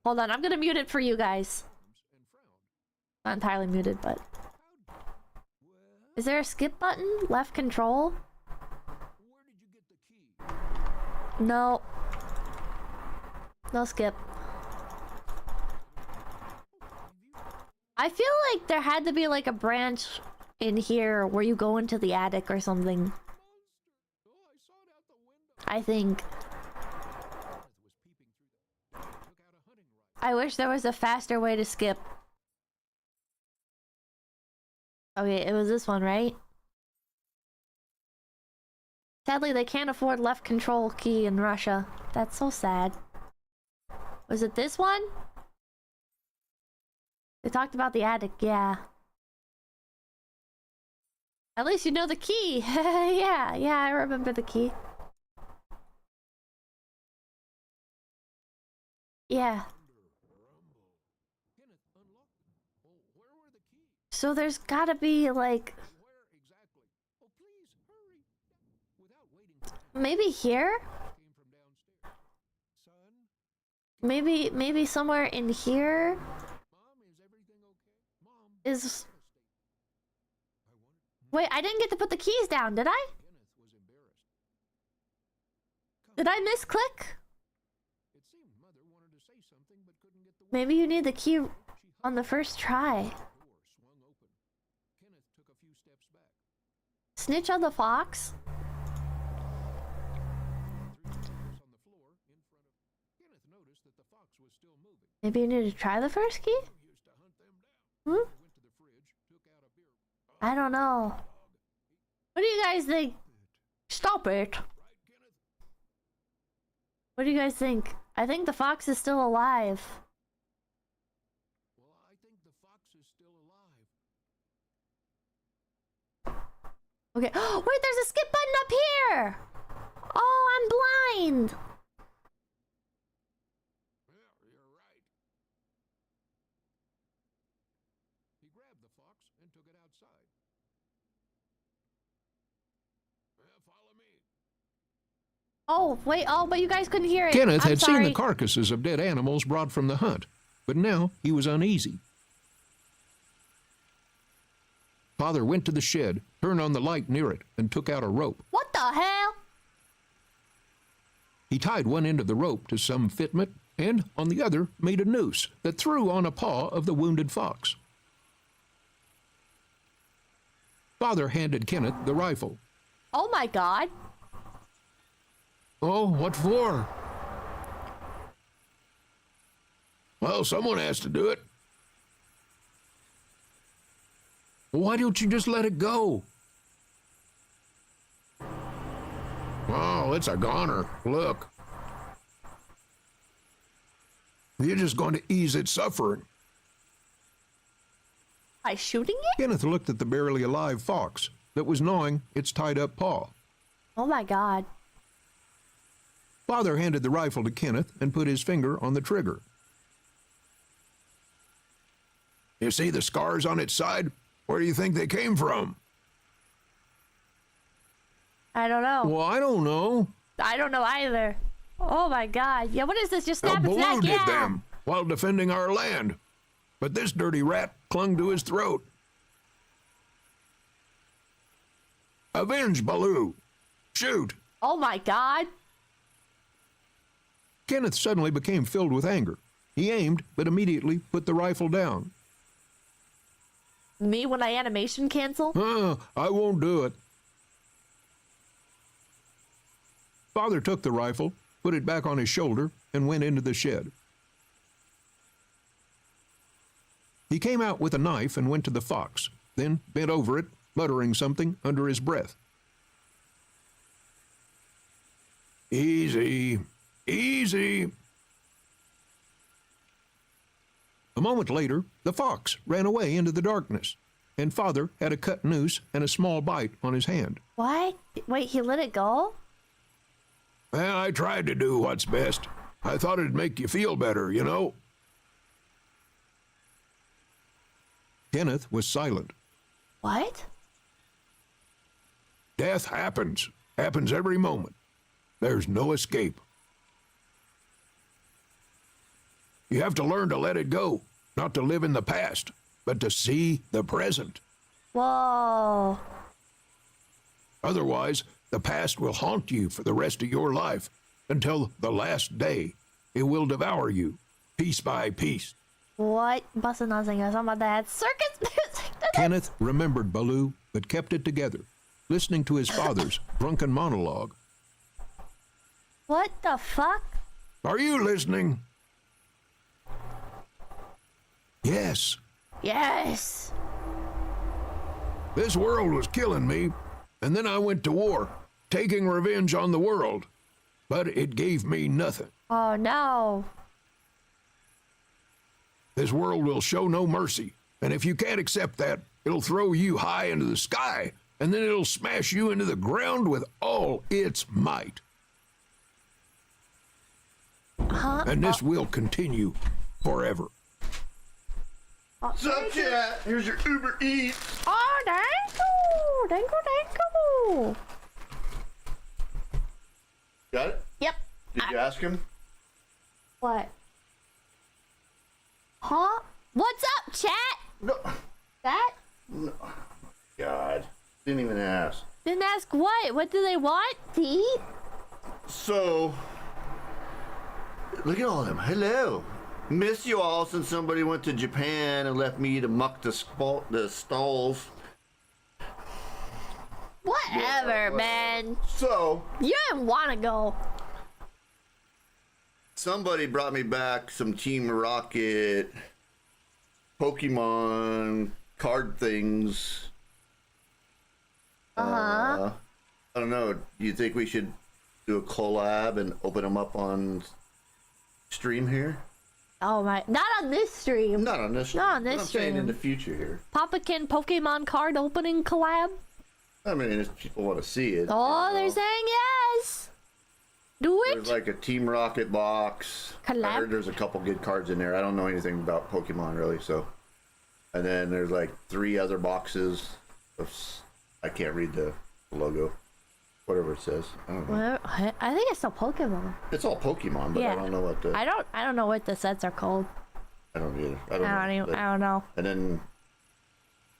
Hold on, I'm gonna mute it for you guys. Not entirely muted, but... Is there a skip button? Left control? Where did you get the key? No. No skip. I feel like there had to be like a branch in here where you go into the attic or something. I think. I wish there was a faster way to skip. Okay, it was this one, right? Sadly, they can't afford left control key in Russia. That's so sad. Was it this one? They talked about the attic, yeah. At least you know the key. Yeah, I remember the key. Yeah. So there's gotta be like... Maybe here? Maybe somewhere in here is... Wait, I didn't get to put the keys down, did I? Did I misclick? Maybe you need the key on the first try. Snitch on the fox? Maybe you need to try the first key? Hmm? I don't know. What do you guys think? Stop it. What do you guys think? I think the fox is still alive. Well, I think the fox is still alive. Okay. Wait, there's a skip button up here! Oh, I'm blind! Yeah, you're right. He grabbed the fox and took it outside. Follow me. Oh, wait, oh, but you guys couldn't hear it. Kenneth I'm had sorry. seen the carcasses of dead animals brought from the hunt, but now he was uneasy. Father went to the shed, turned on the light near it, and took out a rope. What the hell? He tied one end of the rope to some fitment, and on the other made a noose that threw on a paw of the wounded fox. Father handed Kenneth the rifle. Oh my god. Oh, what for? Well, someone has to do it. Why don't you just let it go? Oh, it's a goner. Look. You're just going to ease its suffering. By shooting it? Kenneth looked at the barely alive fox that was gnawing its tied-up paw. Oh my god. Father handed the rifle to Kenneth and put his finger on the trigger. You see the scars on its side? Where do you think they came from? I don't know. Well, I don't know. I don't know either. Oh my god. Yeah, what is this? Just A snap its neck, balloon did yeah. them while defending our land. But this dirty rat clung to his throat. Avenge Baloo! Shoot! Oh my god. Kenneth suddenly became filled with anger. He aimed, but immediately put the rifle down. Me when I animation cancel? I won't do it. Father took the rifle, put it back on his shoulder, and went into the shed. He came out with a knife and went to the fox, then bent over it, muttering something under his breath. Easy, easy. A moment later, the fox ran away into the darkness, and Father had a cut noose and a small bite on his hand. What? Wait, he let it go? Well, I tried to do what's best. I thought it'd make you feel better, you know. Kenneth was silent. What? Death happens every moment. There's no escape. You have to learn to let it go, not to live in the past, but to see the present. Whoa. Otherwise, the past will haunt you for the rest of your life until the last day. It will devour you, piece by piece. What? Basta nothing. I was talking about that circus music. Kenneth remembered Baloo, but kept it together, listening to his father's drunken monologue. What the fuck? Are you listening? Yes. Yes. This world was killing me, and then I went to war, taking revenge on the world. But it gave me nothing. Oh no. This world will show no mercy, and if you can't accept that, it'll throw you high into the sky, and then it'll smash you into the ground with all its might. Huh? And this will continue forever. What's up, chat? Here's your Uber Eats. Oh, thank you. Thank you, thank you. Got it? Yep. Did you ask him? What? Huh? What's up, chat? No. That? No. God. Didn't even ask. Didn't ask what? What do they want to eat? So, look at all of them. Hello. Miss you all since somebody went to Japan and left me to muck the stalls. Whatever, man. So, You didn't want to go. somebody brought me back some Team Rocket Pokemon card things. I don't know. Do you think we should do a collab and open them up on stream here? Oh my! Not on this stream. Not on this. Not on this I'm saying in stream. the future here. Papakin Pokemon card opening collab. I mean, if people want to see it. Oh, you they're know. saying yes. Do it. There's like a Team Rocket box. Collab? I heard there's a couple good cards in there. I don't know anything about Pokemon really, so. And then there's like 3 other boxes of. I can't read the logo, whatever it says. I don't know. Well, I think it's still Pokemon. It's all Pokemon, but Yeah. I don't know what the. I don't know what the sets are called. I don't either. I don't know. And then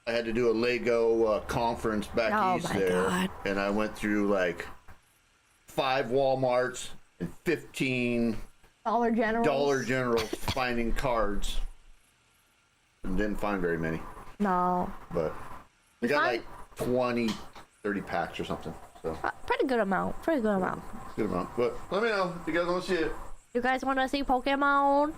I had to do a Lego conference back Oh east my there, God. and I went through like 5 WalMarts and 15 Dollar General. Dollar General finding cards, and didn't find very many. No. But I You got find- like 20, 30 packs or something. So Pretty good amount. Pretty good amount. good amount. But let me know if you guys want to see it. You guys want to see Pokemon?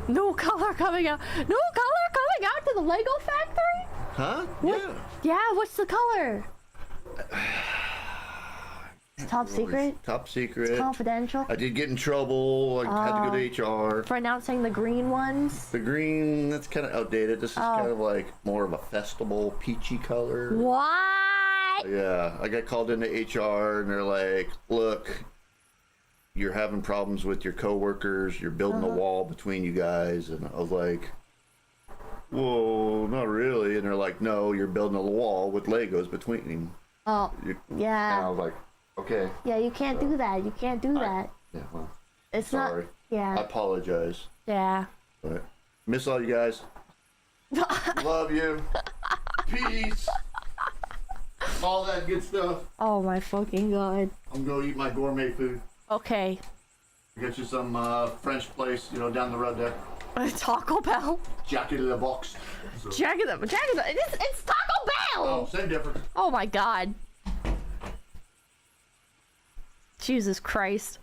New color coming out. New color coming out to the Lego factory? Huh? What? Yeah. Yeah, what's the color? It's top secret? Top secret. Confidential? I did get in trouble. I had to go to HR. For announcing the green ones? The green, that's kind of outdated. This is kind of like more of a festival peachy color. What? Yeah, I got called into HR and they're like, look, you're having problems with your coworkers. You're building a wall between you guys. And I was like, whoa, not really. And they're like, no, you're building a wall with Legos between them. Oh, And I yeah. was like, okay. Yeah, you can't do that. You can't do that. Yeah, well, It's sorry. not. I Yeah. apologize. Yeah. But miss all you guys. Love you. Peace. All that good stuff. Oh my fucking god. I'm going to eat my gourmet food. Okay. Get you some French place, you know, down the road there. Taco Bell. Jack in the box. So, Jack in the. It's Taco Bell! oh, same difference. Oh my god. Jesus Christ.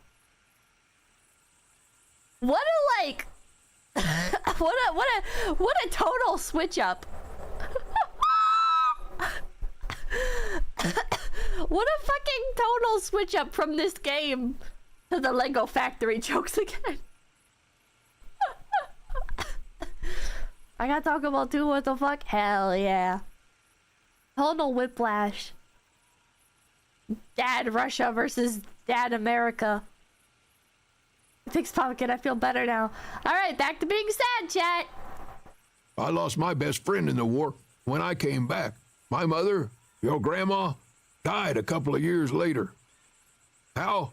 What a like what a total switch up. What a fucking total switch up from this game to the Lego Factory jokes again. I got Taco Bell too, what the fuck? Hell yeah. Total whiplash. Dad Russia versus Dad America. Thanks, Pumpkin. I feel better now. Alright, back to being sad, chat. I lost my best friend in the war. When I came back, my mother, your grandma, died a couple of years later. How?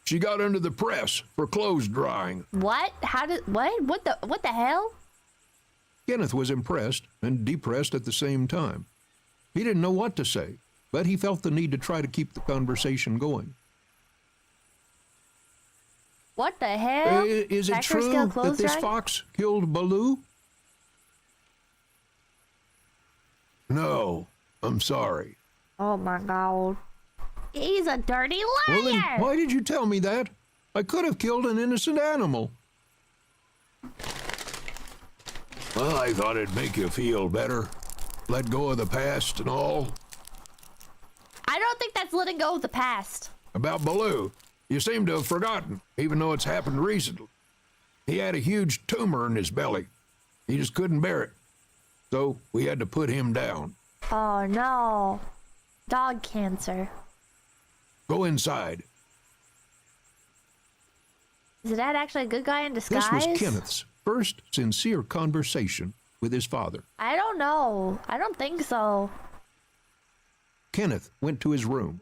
She got under the press for clothes drying. What? How did what the hell? Kenneth was impressed and depressed at the same time. He didn't know what to say, but he felt the need to try to keep the conversation going. What the hell? Is it Hackers true kill that clothes this drying? fox killed Baloo? No, I'm sorry. Oh my god. He's a dirty liar! Well, then why did you tell me that? I could have killed an innocent animal. Well, I thought it'd make you feel better. Let go of the past and all. I don't think that's letting go of the past. About Baloo, you seem to have forgotten, even though it's happened recently. He had a huge tumor in his belly. He just couldn't bear it. So we had to put him down. Oh no. Dog cancer. Go inside. Is Dad actually a good guy in disguise? This was Kenneth's first sincere conversation with his father. I don't know. I don't think so. Kenneth went to his room.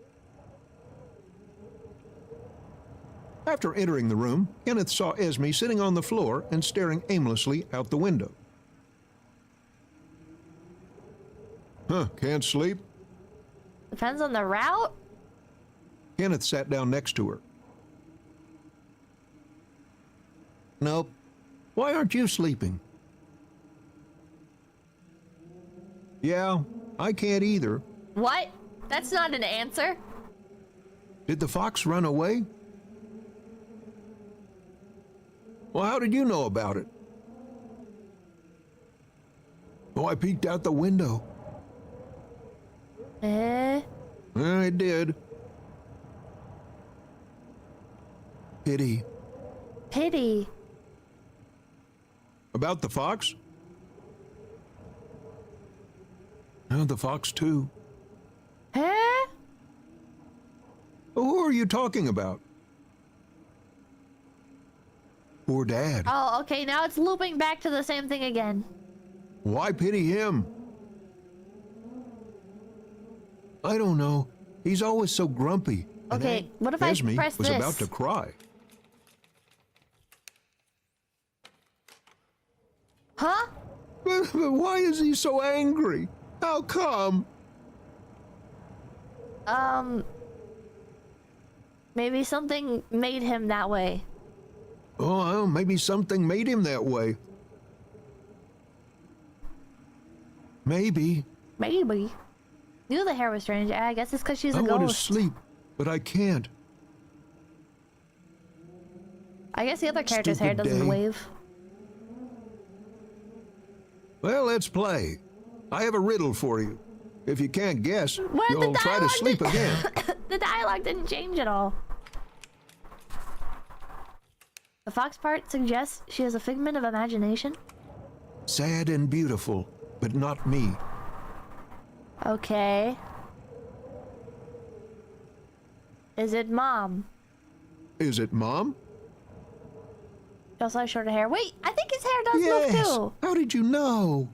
After entering the room, Kenneth saw 𝐒𝐿 sitting on the floor and staring aimlessly out the window. Huh, can't sleep? Depends on the route. Kenneth sat down next to her. Nope. Why aren't you sleeping? Yeah, I can't either. What? That's not an answer. Did the fox run away? Well, how did you know about it? Oh, I peeked out the window. I did. Pity. Pity. About the fox? Oh, the fox too. Huh? Who are you talking about? Poor Dad. Oh, okay, now it's looping back to the same thing again. Why pity him? I don't know. He's always so grumpy. Okay, what if I 𝐿𝐿 press was this? about to cry. Huh? Why is he so angry? How come? Maybe something made him that way. Oh, well, maybe something made him that way. Maybe. Maybe. Knew the hair was strange. I guess it's because she's a I ghost. want to sleep, but I can't. I guess the other character's hair Stupid doesn't day. wave. Well, let's play. I have a riddle for you. If you can't guess, What? The you'll try to dialogue sleep did- again. The dialogue didn't change at all. The fox part suggests she is a figment of imagination. Sad and beautiful, but not me. Okay. Is it Mom? Is it Mom? She also has shorter hair. Wait, I think his hair does Yes. move too. How did you know?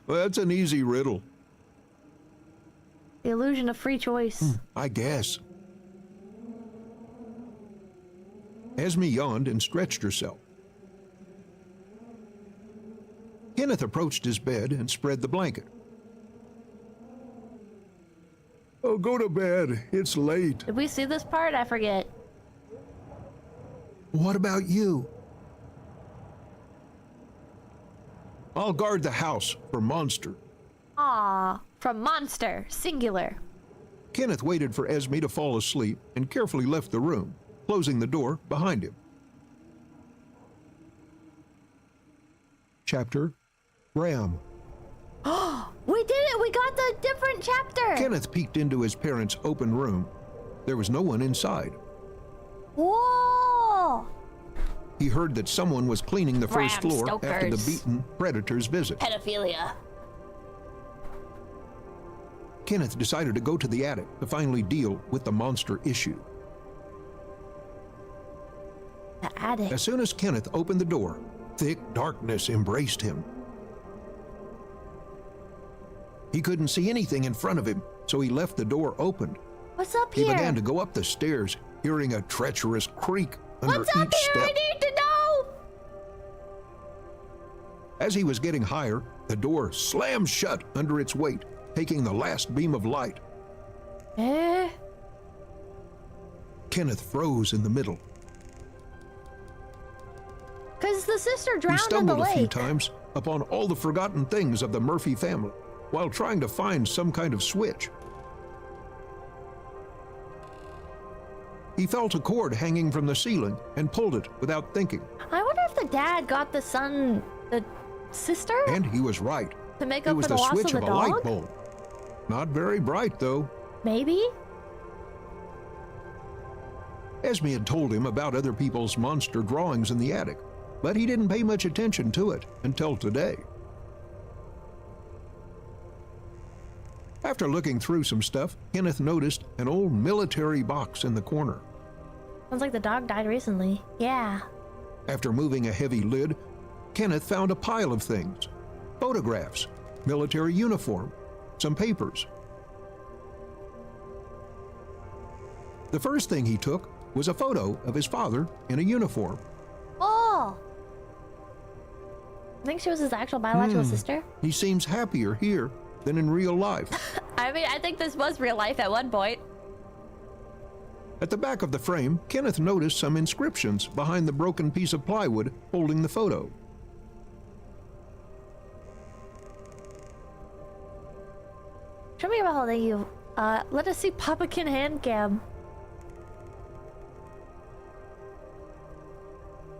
That's an easy riddle, The illusion of free choice. I guess. 𝐿𝐿 yawned and stretched herself. Kenneth approached his bed and spread the blanket. Oh, go to bed. It's late. Did we see this part? I forget. What about you? I'll guard the house for Monster. Aw, from monster, singular. Kenneth waited for 𝐿𝐿 to fall asleep and carefully left the room, closing the door behind him. Chapter Ram. We did it! We got the different chapter! Kenneth peeked into his parents' open room. There was no one inside. Whoa! He heard that someone was cleaning the first Bram floor after the Stoker's beaten predator's visit. pedophilia. Kenneth decided to go to the attic to finally deal with the monster issue. The attic. As soon as Kenneth opened the door, thick darkness embraced him. He couldn't see anything in front of him, so he left the door opened. What's up He here? began to go up the stairs, hearing a treacherous creak under What's up each here? step. I need to know! As he was getting higher, the door slammed shut under its weight, taking the last beam of light. Eh? Kenneth froze in the middle. Because the sister He drowned in the stumbled a few lake. times upon all the forgotten things of the Murphy family, while trying to find some kind of switch. He felt a cord hanging from the ceiling and pulled it without thinking. I wonder if the dad got the son, the sister? And he was right. To make It up was for the the loss switch of of the a light dog? bulb. Not very bright, though. Maybe? Esme had told him about other people's monster drawings in the attic, but he didn't pay much attention to it until today. After looking through some stuff, Kenneth noticed an old military box in the corner. Sounds like the dog died recently. Yeah. After moving a heavy lid, Kenneth found a pile of things. Photographs, military uniform, some papers. The first thing he took was a photo of his father in a uniform. Oh! I think she was his actual biological sister. He seems happier here than in real life. I mean, I think this was real life at one point. At the back of the frame, Kenneth noticed some inscriptions behind the broken piece of plywood holding the photo. Show me about holding you. Let us see Papakin hand cam.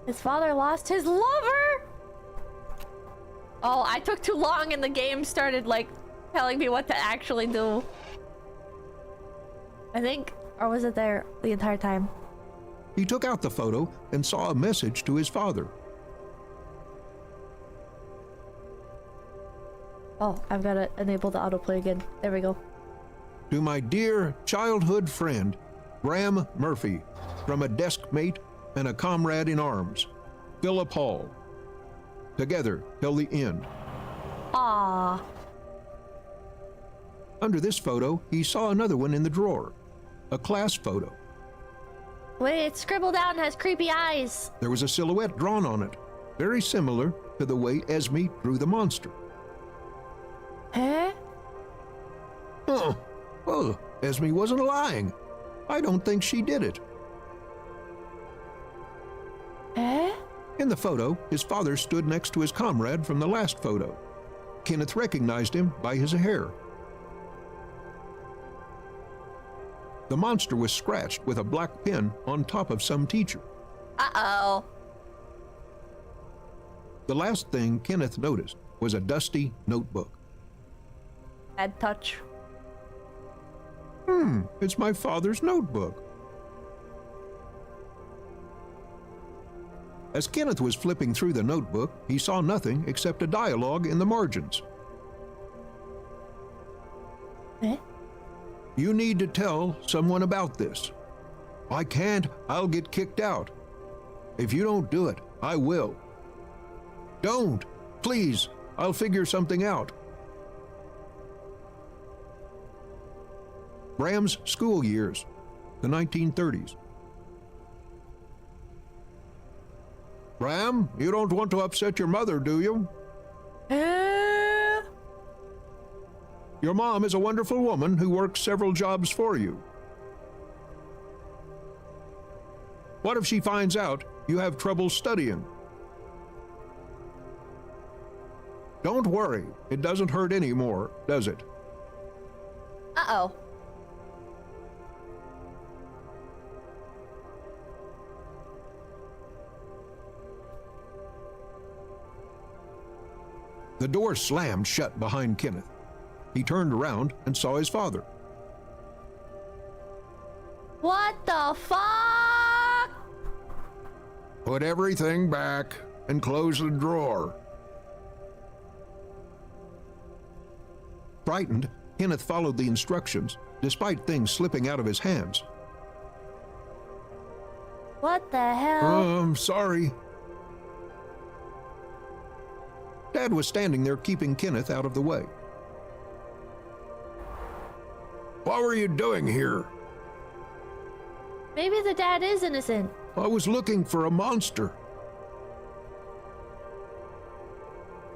His father lost his lover! Oh, I took too long and the game started, like, telling me what to actually do. I think, or was it there the entire time? He took out the photo and saw a message to his father. Oh, I've got to enable the autoplay again. There we go. To my dear childhood friend, Graham Murphy, from a desk mate and a comrade in arms, Philip Hall. Together till the end. Ah. Under this photo, he saw another one in the drawer. A class photo. Wait, it's scribbled out and has creepy eyes. There was a silhouette drawn on it, very similar to the way Esme drew the monster. Huh? Oh, well, Esme wasn't lying. I don't think she did it. Huh? In the photo, his father stood next to his comrade from the last photo. Kenneth recognized him by his hair. The monster was scratched with a black pen on top of some teacher. Uh-oh. The last thing Kenneth noticed was a dusty notebook. Bad touch. It's my father's notebook. As Kenneth was flipping through the notebook, he saw nothing except a dialogue in the margins. Eh? You need to tell someone about this. I can't, I'll get kicked out. If you don't do it, I will. Don't, please, I'll figure something out. Bram's school years, the 1930s. Bram, you don't want to upset your mother, do you? Your mom is a wonderful woman who works several jobs for you. What if she finds out you have trouble studying? Don't worry, it doesn't hurt anymore, does it? Uh-oh. The door slammed shut behind Kenneth. He turned around and saw his father. What the fuck? Put everything back and close the drawer. Frightened, Kenneth followed the instructions, despite things slipping out of his hands. What the hell? I'm sorry. Dad was standing there keeping Kenneth out of the way. What were you doing here? Maybe the dad is innocent. I was looking for a monster.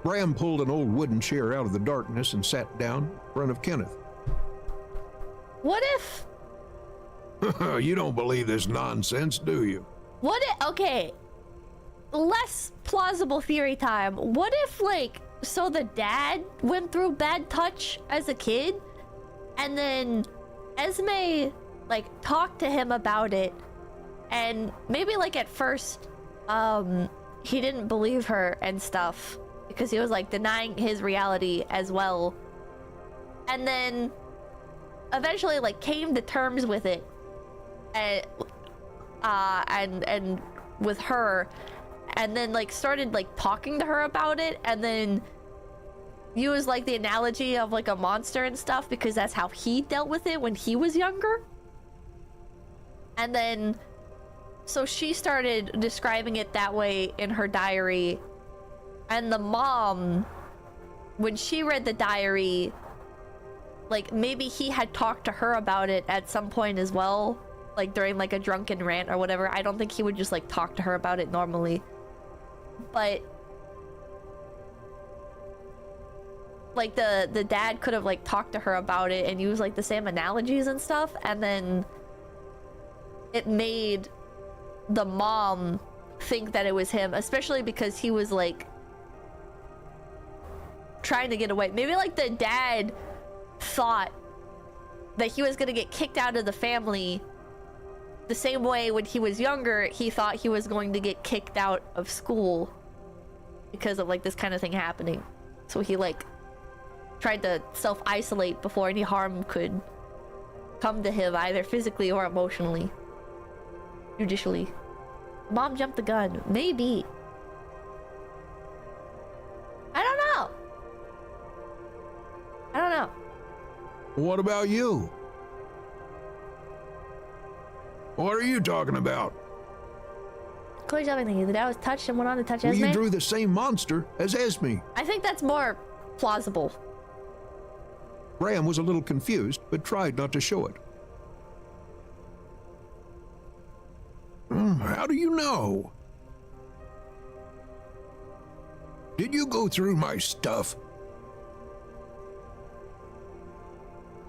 Bram pulled an old wooden chair out of the darkness and sat down in front of Kenneth. What if... You don't believe this nonsense, do you? What if... Okay. Less plausible theory time. What if, like, so the dad went through bad touch as a kid, and then Esme like talked to him about it, and maybe like at first he didn't believe her and stuff because he was like denying his reality as well, and then eventually like came to terms with it, and with her, and then like started like talking to her about it, and then used like the analogy of like a monster and stuff because that's how he dealt with it when he was younger. And then so she started describing it that way in her diary, and the mom, when she read the diary, like maybe he had talked to her about it at some point as well, like during like a drunken rant or whatever. I don't think he would just like talk to her about it normally, but like the dad could have like talked to her about it and used like the same analogies and stuff, and then it made the mom think that it was him, especially because he was like trying to get away. Maybe like the dad thought that he was gonna get kicked out of the family the same way when he was younger he thought he was going to get kicked out of school because of like this kind of thing happening. So he like tried to self-isolate before any harm could come to him, either physically or emotionally. Judicially. Mom jumped the gun. Maybe. I don't know. I don't know. What about you? What are you talking about? Clear jumping. The dad was touched and went on to touch Well, Esme. you drew the same monster as Esme. I think that's more plausible. Graham was a little confused, but tried not to show it. How do you know? Did you go through my stuff?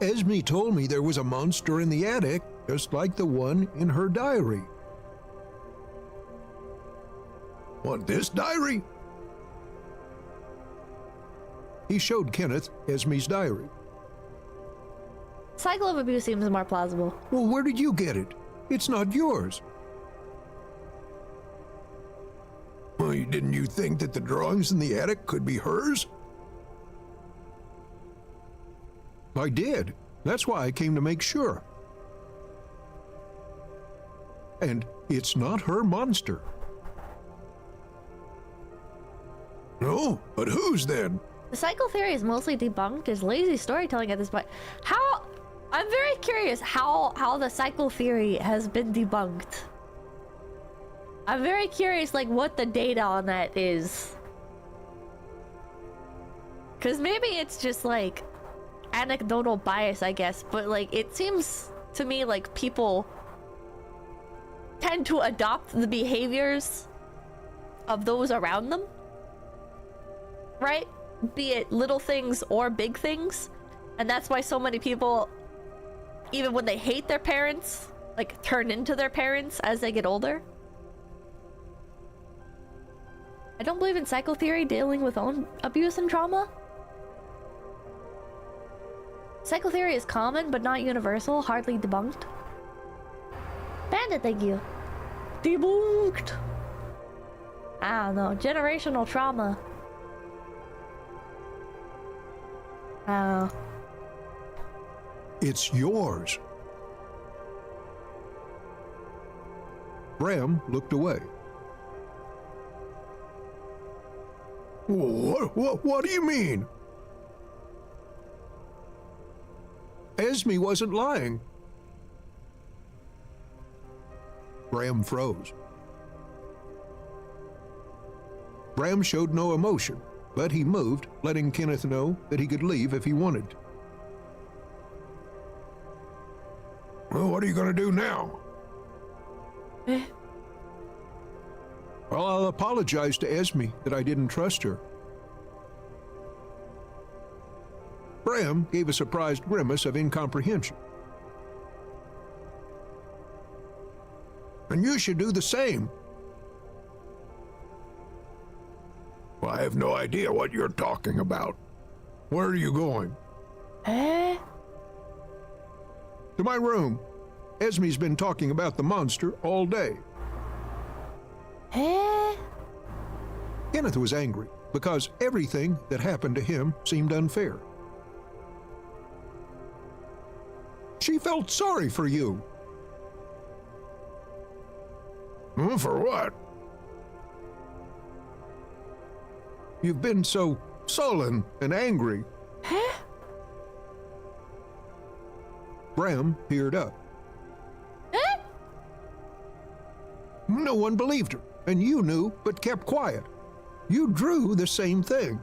Esme told me there was a monster in the attic, just like the one in her diary. Want this diary? He showed Kenneth Esme's diary. Cycle of abuse seems more plausible. Well, where did you get it? It's not yours. Well, didn't you think that the drawings in the attic could be hers? I did. That's why I came to make sure. And it's not her monster. No, but whose then? The cycle theory is mostly debunked as lazy storytelling at this point. How? I'm very curious how the cycle theory has been debunked. I'm very curious, like, what the data on that is. Because maybe it's just, like, anecdotal bias, I guess. But, like, it seems to me like people tend to adopt the behaviors of those around them. Right? Be it little things or big things. And that's why so many people, even when they hate their parents, like, turn into their parents as they get older. I don't believe in cycle theory dealing with own abuse and trauma. Cycle theory is common, but not universal, hardly debunked. Bandit, thank you. Debunked! I don't know, generational trauma. It's yours. Graham looked away. What do you mean? Esme wasn't lying. Graham froze. Graham showed no emotion, but he moved, letting Kenneth know that he could leave if he wanted. Well, what are you going to do now? Well, I'll apologize to Esme that I didn't trust her. Graham gave a surprised grimace of incomprehension. And you should do the same. Well, I have no idea what you're talking about. Where are you going? Eh? To my room. Esme's been talking about the monster all day. Eh? Kenneth was angry because everything that happened to him seemed unfair. She felt sorry for you. For what? You've been so sullen and angry. Huh? Bram peered up. Eh? No one believed her, and you knew but kept quiet. You drew the same thing.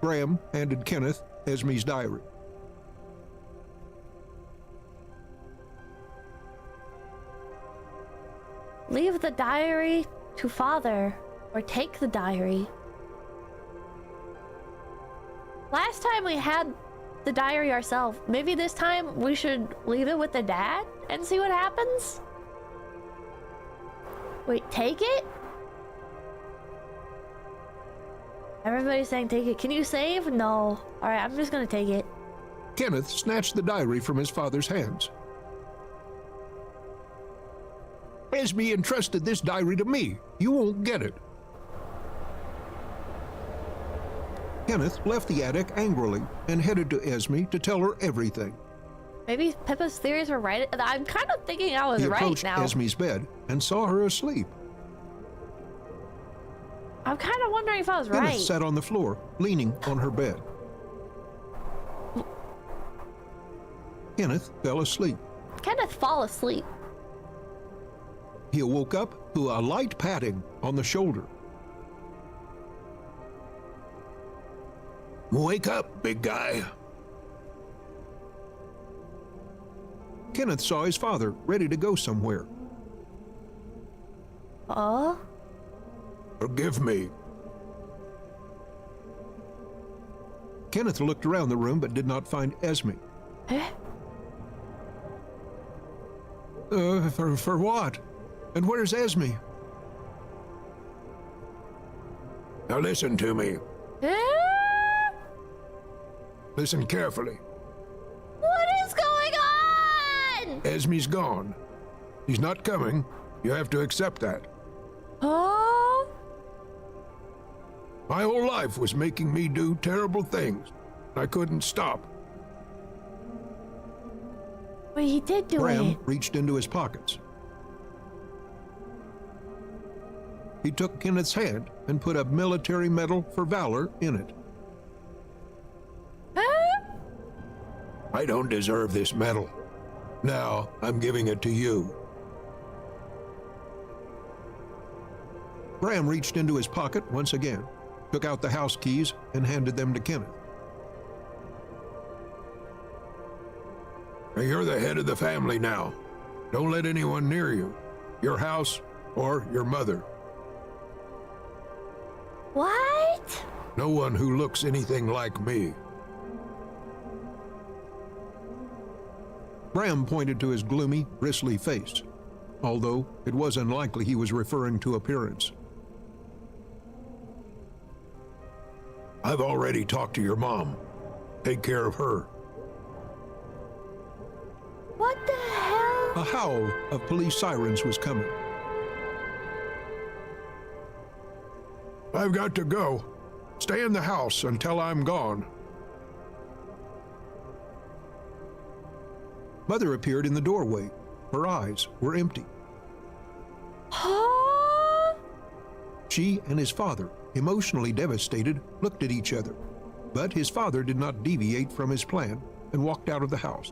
Bram handed Kenneth Esme's diary. Leave the diary to father, or take the diary. Last time we had the diary ourselves. Maybe this time we should leave it with the dad and see what happens? Wait, take it? Everybody's saying take it. Can you save? No. Alright, I'm just gonna take it. Kenneth snatched the diary from his father's hands. Esme entrusted this diary to me. You won't get it. Kenneth left the attic angrily and headed to Esme to tell her everything. Maybe Pippa's theories were right. I'm kind of thinking I was He right approached now. Esme's bed and saw her asleep. I'm kind of wondering if I was Kenneth right. sat on the floor, leaning on her bed. Kenneth fell asleep. Kenneth fall asleep. He awoke up to a light patting on the shoulder. Wake up, big guy. Kenneth saw his father ready to go somewhere. Oh? Forgive me. Kenneth looked around the room but did not find Esme. Eh? For what? And where's Esme? Now listen to me. Eh? Listen carefully. What is going on? Esme's gone. She's not coming. You have to accept that. Oh? My whole life was making me do terrible things. I couldn't stop. Wait, he did do Bram it. reached into his pockets. He took Kenneth's hand and put a military medal for valor in it. Huh? I don't deserve this medal. Now I'm giving it to you. Bram reached into his pocket once again, took out the house keys, and handed them to Kenneth. You're the head of the family now. Don't let anyone near you, your house, or your mother. What? No one who looks anything like me. Bram pointed to his gloomy, bristly face, although it was unlikely he was referring to appearance. I've already talked to your mom. Take care of her. What the hell? A howl of police sirens was coming. I've got to go. Stay in the house until I'm gone. Mother appeared in the doorway. Her eyes were empty. Huh? She and his father, emotionally devastated, looked at each other. But his father did not deviate from his plan and walked out of the house.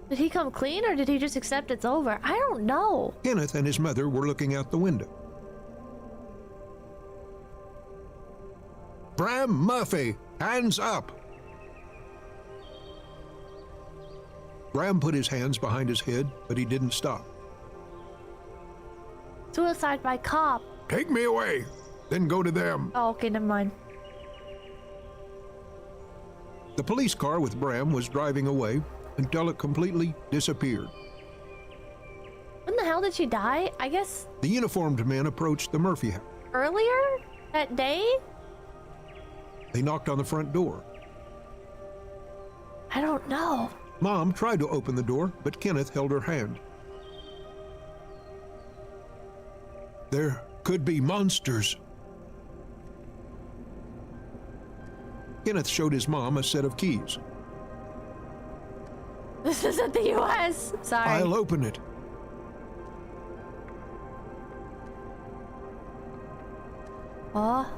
Did he come clean or did he just accept it's over? I don't know. Kenneth and his mother were looking out the window. Bram Murphy, hands up! Bram put his hands behind his head, but he didn't stop. Suicide by cop. Take me away, then go to them. Oh, okay, never mind. The police car with Bram was driving away until it completely disappeared. When the hell did she die? I guess... The uniformed men approached the Murphy house. earlier that day? They knocked on the front door. I don't know. Mom tried to open the door, but Kenneth held her hand. There could be monsters. Kenneth showed his mom a set of keys. This isn't the US. Sorry. I'll open it. Oh.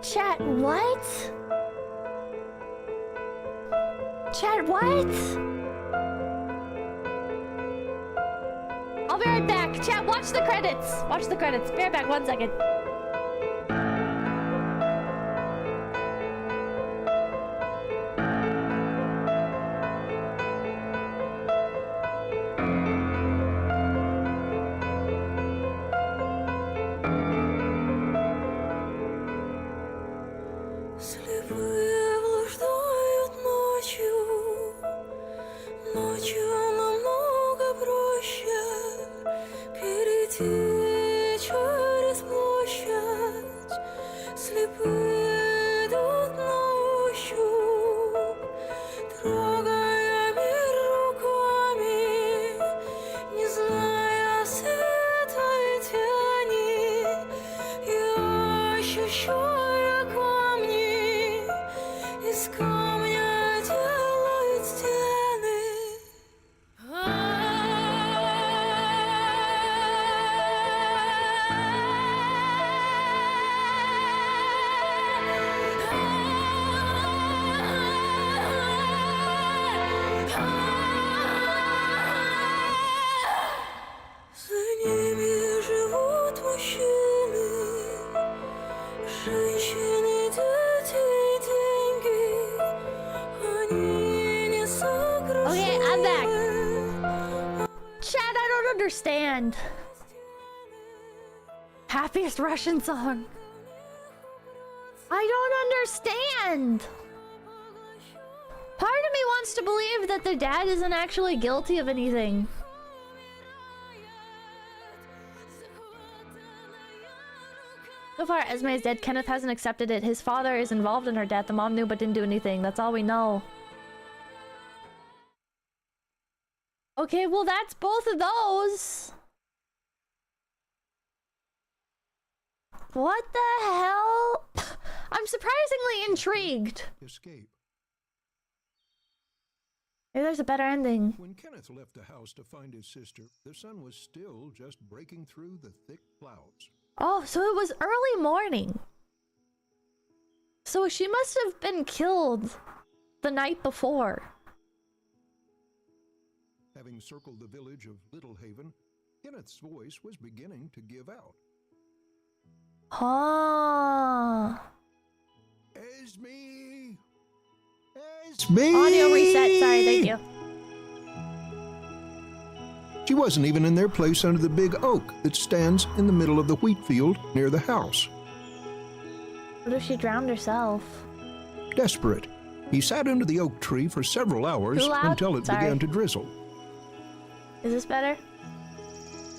Chat, what? Chat, what? I'll be right back. Chat, watch the credits. Watch the credits. Be right back, 1 second. Understand. Happiest Russian song. I don't understand. Part of me wants to believe that the dad isn't actually guilty of anything. So far, Esme is dead. Kenneth hasn't accepted it. His father is involved in her death. The mom knew but didn't do anything. That's all we know. Okay, well, that's both of those. What the hell? I'm surprisingly intrigued. Escape. Maybe there's a better ending. When Kenneth left the house to find his sister, the sun was still just breaking through the thick clouds. Oh, so it was early morning. So she must have been killed the night before. Having circled the village of Little Haven, Kenneth's voice was beginning to give out. Oh. Esme! Esme! Audio reset. Sorry, thank you. She wasn't even in their place under the big oak that stands in the middle of the wheat field near the house. What if she drowned herself? Desperate, he sat under the oak tree for several hours until it began to drizzle. Is this better?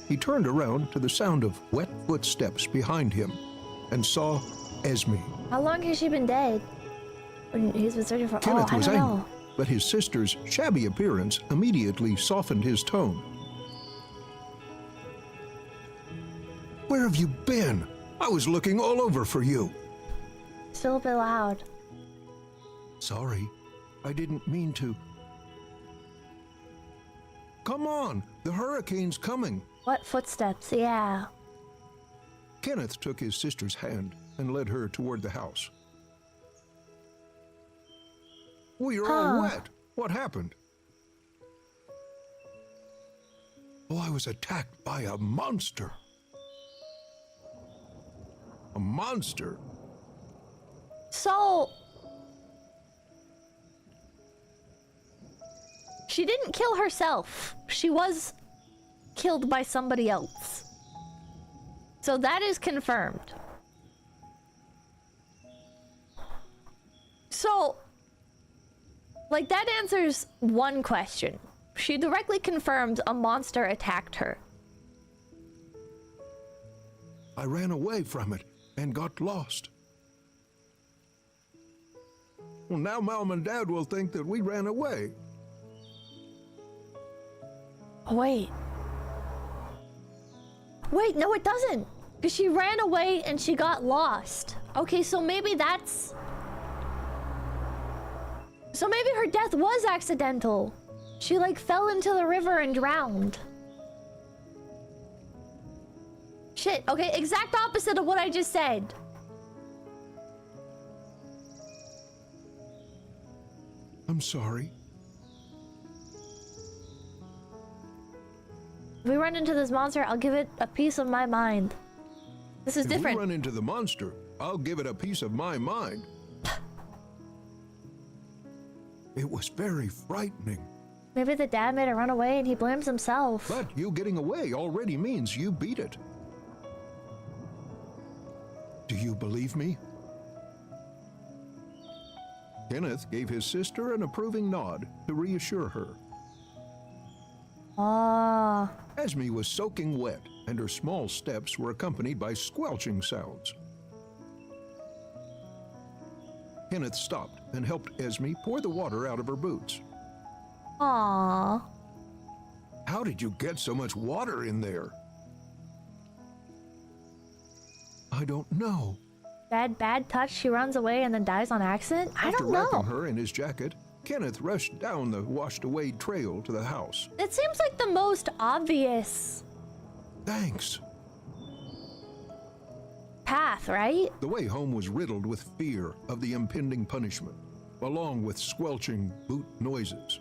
He turned around to the sound of wet footsteps behind him and saw Esme. How long has she been dead? He's been searching for... Kenneth was angry, know. but his sister's shabby appearance immediately softened his tone. Where have you been? I was looking all over for you. Still a bit loud. Sorry, I didn't mean to. Come on, the hurricane's coming. What footsteps? Yeah. Kenneth took his sister's hand and led her toward the house. We are all wet. What happened? Oh, I was attacked by a monster. A monster? So... she didn't kill herself. She was killed by somebody else. So that is confirmed. So, Like, that answers one question. She directly confirmed a monster attacked her. I ran away from it and got lost. Well, now Mom and Dad will think that we ran away. Wait. Wait, no it doesn't. Because she ran away and she got lost. Okay, so maybe that's... So maybe her death was accidental. She like fell into the river and drowned. Shit, okay, exact opposite of what I just said. I'm sorry. If we run into this monster, I'll give it a piece of my mind. This is different. If we run into the monster, I'll give it a piece of my mind. It was very frightening. Maybe the dad made her run away and he blames himself. But you getting away already means you beat it. Do you believe me? Kenneth gave his sister an approving nod to reassure her. Ah. Esme was soaking wet, and her small steps were accompanied by squelching sounds. Kenneth stopped and helped Esme pour the water out of her boots. Aww. How did you get so much water in there? I don't know. Bad touch, she runs away and then dies on accident? I don't know. After wrapping her in his jacket, Kenneth rushed down the washed-away trail to the house. It seems like the most obvious Thanks. path, right? The way home was riddled with fear of the impending punishment, along with squelching boot noises.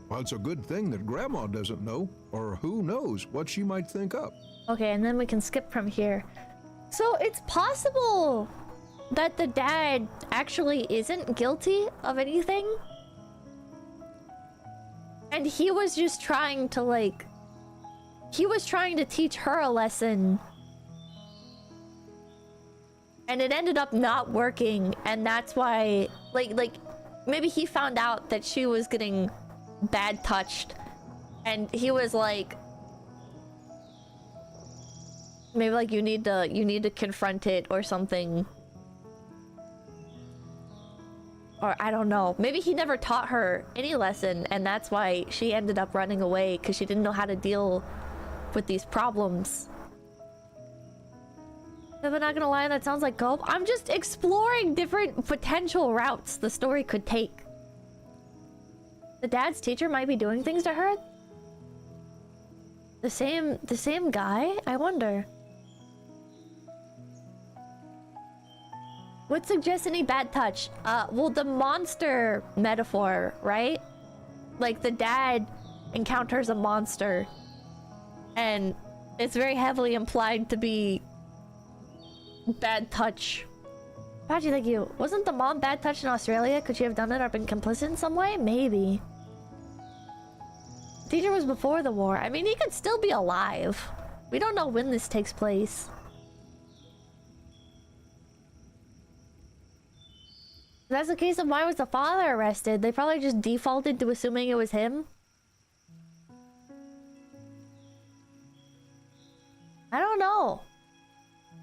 Well, it's a good thing that Grandma doesn't know, or who knows what she might think up. Okay, and then we can skip from here. So it's possible that the dad actually isn't guilty of anything? And he was just trying to, like... He was trying to teach her a lesson. And it ended up not working, and that's why... Like, maybe he found out that she was getting bad touched, and he was like... Maybe like you need to confront it or something. Or I don't know. Maybe he never taught her any lesson and that's why she ended up running away because she didn't know how to deal with these problems. If I'm not gonna lie, that sounds like 𝐒𝐲. I'm just exploring different potential routes the story could take. The dad's teacher might be doing things to her? The same guy? I wonder. What suggests any bad touch? Well, the monster metaphor, right? Like, the dad encounters a monster. And it's very heavily implied to be bad touch. Pachi, thank you. Wasn't the mom bad touch in Australia? Could she have done it or been complicit in some way? Maybe. Teacher was before the war. I mean, he could still be alive. We don't know when this takes place. If that's the case, then why was the father arrested? They probably just defaulted to assuming it was him. I don't know.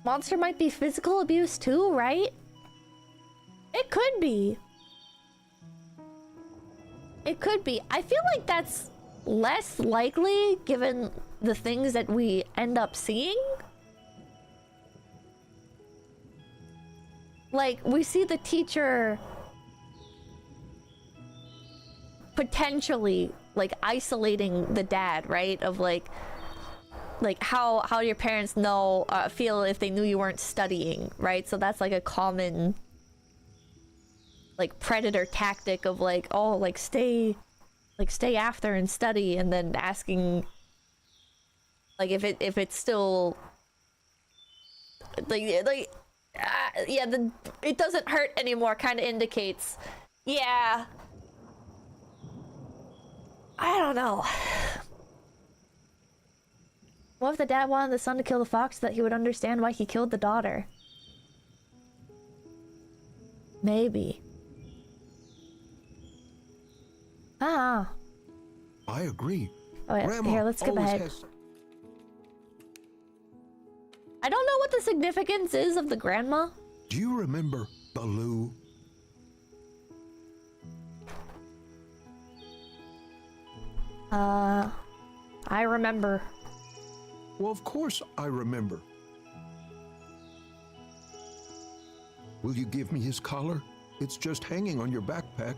Monster might be physical abuse too, right? It could be. It could be. I feel like that's less likely given the things that we end up seeing. Like, we see the teacher potentially, like, isolating the dad, right? Of, like how your parents know, feel if they knew you weren't studying, right? So that's, like, a common, like, predator tactic of, like, oh, like, stay after and study, and then asking, like, if it's still, yeah, it doesn't hurt anymore kind of indicates. Yeah. I don't know. What if the dad wanted the son to kill the fox so that he would understand why he killed the daughter? Maybe. Ah. I agree. Oh, yeah. Grandma Here, let's skip always ahead. has- I don't know what the significance is of the grandma. Do you remember Baloo? I remember. Well, of course I remember. Will you give me his collar? It's just hanging on your backpack.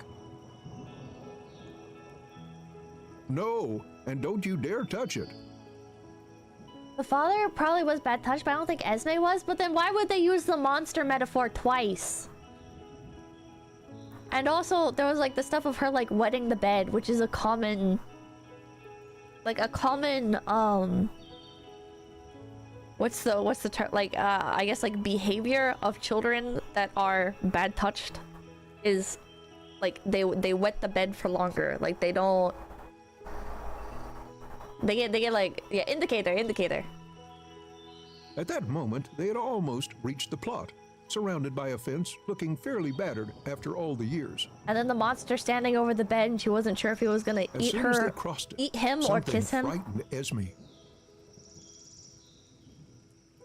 No, and don't you dare touch it. The father probably was bad touch, but I don't think Esme was. But then why would they use the monster metaphor twice? And also, there was like the stuff of her like wetting the bed, which is a common... Like a common, what's the term? Like, I guess like behavior of children that are bad touched is like they wet the bed for longer. Like they don't... They get like, yeah, indicator. At that moment, they had almost reached the plot, surrounded by a fence, looking fairly battered after all the years. And then the monster standing over the bed, and she wasn't sure if he was gonna As eat soon as they her, crossed it, eat him, or something kiss him. frightened Esme.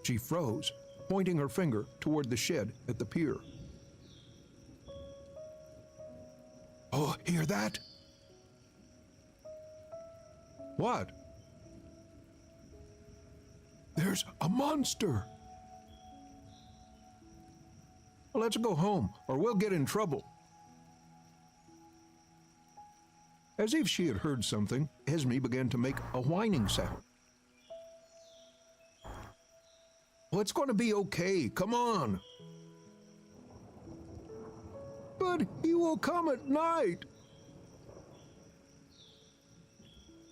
She froze, pointing her finger toward the shed at the pier. Oh, hear that? What? There's a monster! Let's go home, or we'll get in trouble. As if she had heard something, Esme began to make a whining sound. Oh, it's going to be okay, come on. But he will come at night.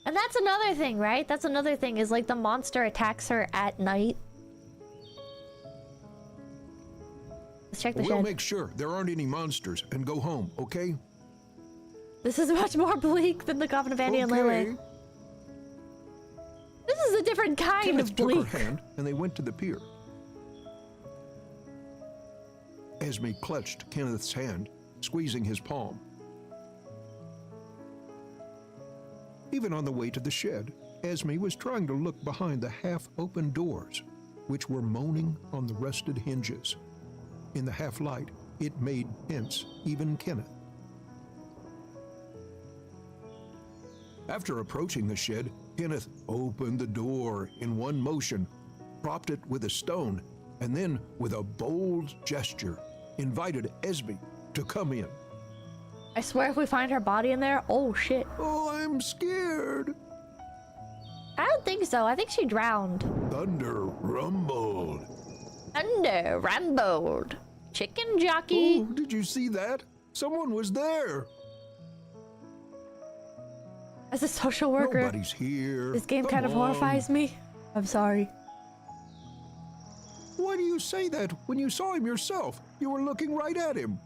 And that's another thing, right? That's another thing, is like the monster attacks her at night. Let's check the We'll shed. make sure there aren't any monsters and go home, okay? This is much more bleak than the Coffin of Annie and Lily. This is a different kind Kenneth of took bleak. her hand and they went to the pier. Esme clutched Kenneth's hand, squeezing his palm. Even on the way to the shed, Esme was trying to look behind the half-open doors, which were moaning on the rusted hinges. In the half-light, it made sense, even Kenneth. After approaching the shed, Kenneth opened the door in one motion, propped it with a stone, and then, with a bold gesture, invited Esme to come in. I swear if we find her body in there, oh shit. Oh, I'm scared. I don't think so. I think she drowned. Thunder rumbled. Thunder rumbled. Chicken jockey. Oh, did you see that? Someone was there. As a social worker, Nobody's here. this game Come kind of on. horrifies me. I'm sorry. Why do you say that when you saw him yourself? You were looking right at him.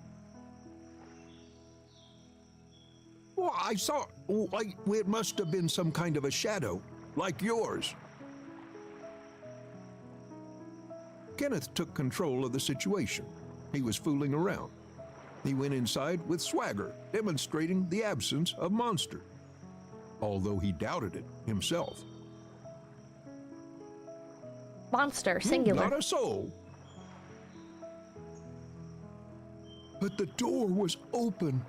Well, I saw, like, it must have been some kind of a shadow, like yours. Kenneth took control of the situation. He was fooling around. He went inside with swagger, demonstrating the absence of monster, although he doubted it himself. Monster, singular. Not a soul. But the door was open.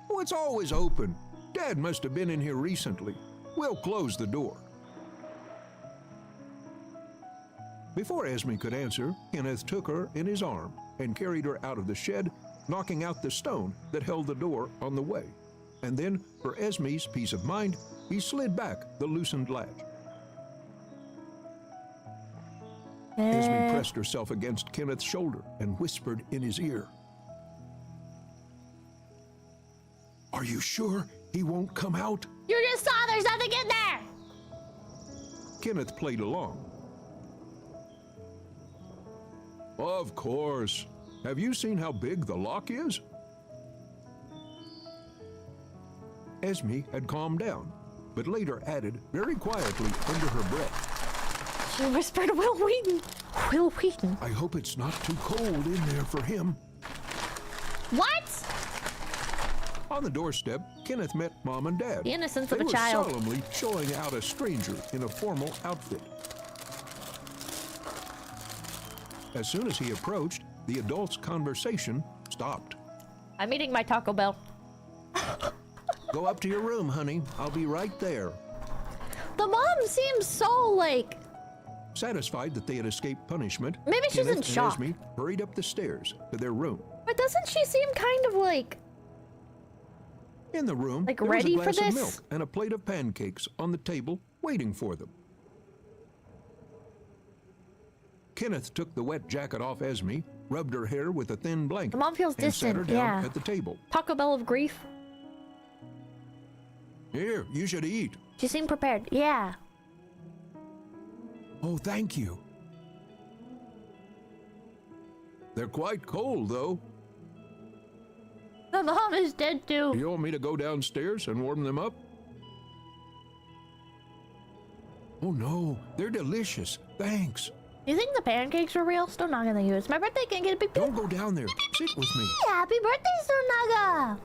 Oh, it's always open. Dad must have been in here recently. We'll close the door. Before Esme could answer, Kenneth took her in his arm and carried her out of the shed, knocking out the stone that held the door on the way. And then, for Esme's peace of mind, he slid back the loosened latch. Esme pressed herself against Kenneth's shoulder and whispered in his ear. Are you sure he won't come out? You just saw there's nothing in there! Kenneth played along. Of course. Have you seen how big the lock is? Esme had calmed down, but later added very quietly under her breath. She whispered, Will Wheaton. Will Wheaton. I hope it's not too cold in there for him. What? On the doorstep, Kenneth met Mom and Dad. The innocence They of a were child. solemnly showing out a stranger in a formal outfit. As soon as he approached, the adults' conversation stopped. I'm eating my Taco Bell. Go up to your room, honey. I'll be right there. The mom seems so, like... Satisfied that they had escaped punishment, Maybe she's Kenneth in shock. and Esme hurried up the stairs to their room. But doesn't she seem kind of like... In the room, Like, there ready was for a glass of this? milk and a plate of pancakes on the table waiting for them. Kenneth took the wet jacket off Esme, rubbed her hair with a thin blanket, The mom feels and sat her distant, down yeah. at the table. Taco Bell of grief. Here, you should eat. She seemed prepared. Yeah. Oh, thank you. They're quite cold, though. The mom is dead too. You want me to go downstairs and warm them up? Oh, no, they're delicious. Thanks. You think the pancakes are real? Still not gonna use. My birthday can get a big Don't go down there. Sit with me. Happy birthday, Sonaga!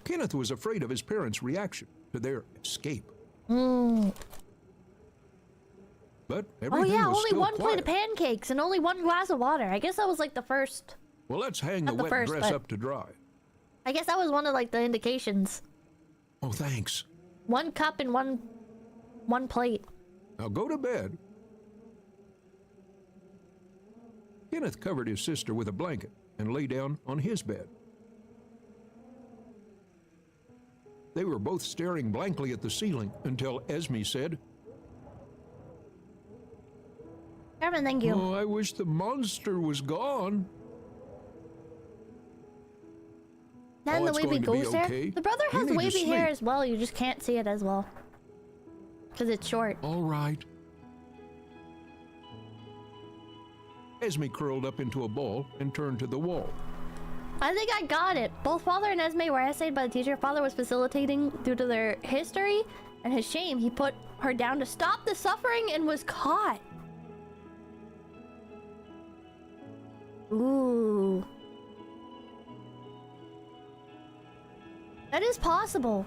Kenneth was afraid of his parents' reaction to their escape. Hmm. But Oh everything yeah, was only still one quiet. plate of pancakes and only one glass of water. I guess that was like the first. Well, let's hang the Not the wet first, dress but- up to dry. I guess that was one of like the indications. Oh, thanks. One cup and one plate. Now go to bed. Kenneth covered his sister with a blanket and lay down on his bed. They were both staring blankly at the ceiling until Esme said, Carmen, thank you. "Oh, I wish the monster was gone." Then the it's wavy going to be ghost hair. okay. The brother You has need to wavy hair sleep. as well. You just can't see it as well because it's short. All right. Esme curled up into a ball and turned to the wall. I think I got it. Both Father and Esme were essayed by the teacher. Father was facilitating due to their history and his shame. He put her down to stop the suffering and was caught. Ooh. That is possible.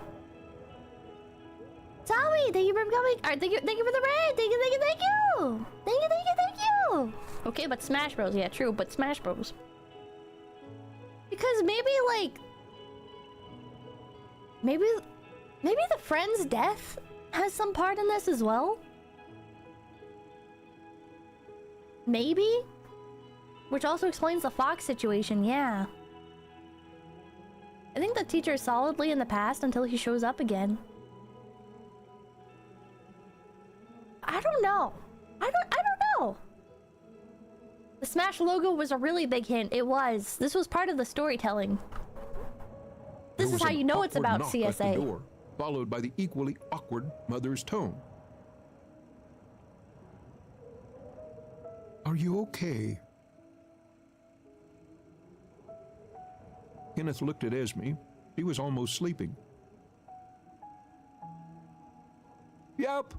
Zowie, thank you for coming. All right, thank you for the raid. Thank you. Thank you. Okay, but Smash Bros. Yeah, true, but Smash Bros. Because maybe the friend's death has some part in this as well. Maybe? Which also explains the Fox situation, yeah. I think the teacher is solidly in the past until he shows up again. I don't know. I don't know. The Smash logo was a really big hint. It was. This was part of the storytelling. There This is was how an you know it's awkward about knock at the CSA. door, followed by the equally awkward mother's tone. Are you okay? Kenneth looked at Esme. She was almost sleeping. Yep.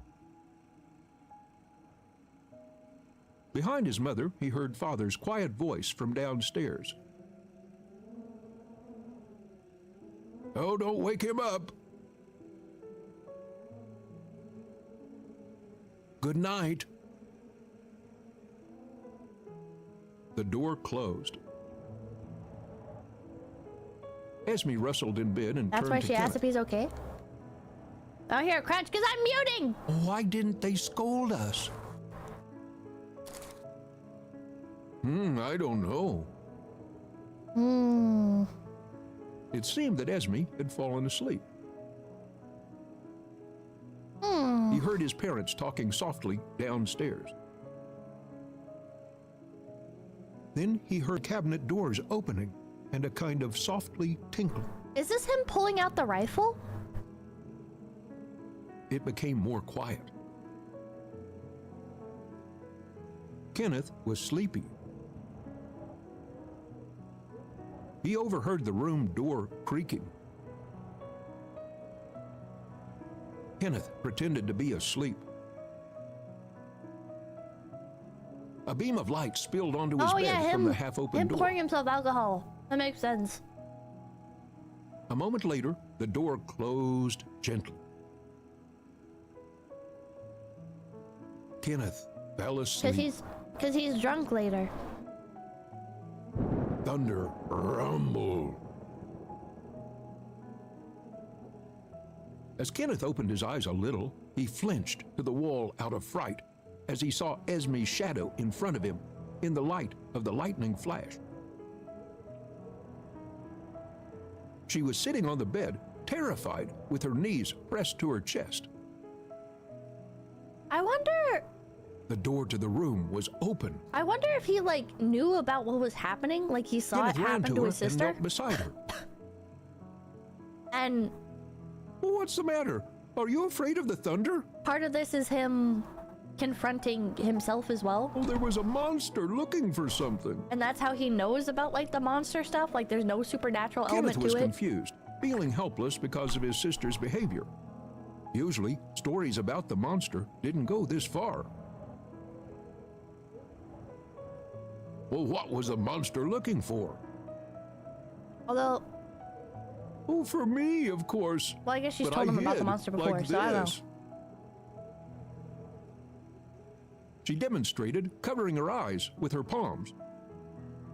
Behind his mother, he heard Father's quiet voice from downstairs. Oh, don't wake him up. Good night. The door closed. Esme rustled in bed and That's turned why to she asked if Kenneth. he's okay. Oh, here, Crunch, because I'm muting. Why didn't they scold us? I don't know. It seemed that Esme had fallen asleep. He heard his parents talking softly downstairs. Then he heard cabinet doors opening and a kind of softly tinkle. Is this him pulling out the rifle? It became more quiet. Kenneth was sleepy. He overheard the room door creaking. Kenneth pretended to be asleep. A beam of light spilled onto his bed yeah, from the half-open door. pouring himself alcohol. That makes sense. A moment later, the door closed gently. Kenneth fell asleep. Cause he's drunk later. Thunder rumbled. As Kenneth opened his eyes a little, he flinched to the wall out of fright as he saw Esme's shadow in front of him in the light of the lightning flash. She was sitting on the bed, terrified, with her knees pressed to her chest. I wonder The door to the room was open. I wonder if he, like, knew about what was happening, like he saw Kenneth it ran happen to to her his and sister. knelt beside her. And What's the matter? Are you afraid of the thunder? part of this is him confronting himself as well. Oh, there was a monster looking for something. And that's how he knows about, like, the monster stuff. Like, there's no supernatural Kenneth element was to it. confused, feeling helpless because of his sister's behavior. Usually, stories about the monster didn't go this far. Well, what was the monster looking for? Although, Oh, for me, of course. well, I guess she's But told I him about the hid monster before, like so I don't know. this. She demonstrated, covering her eyes with her palms.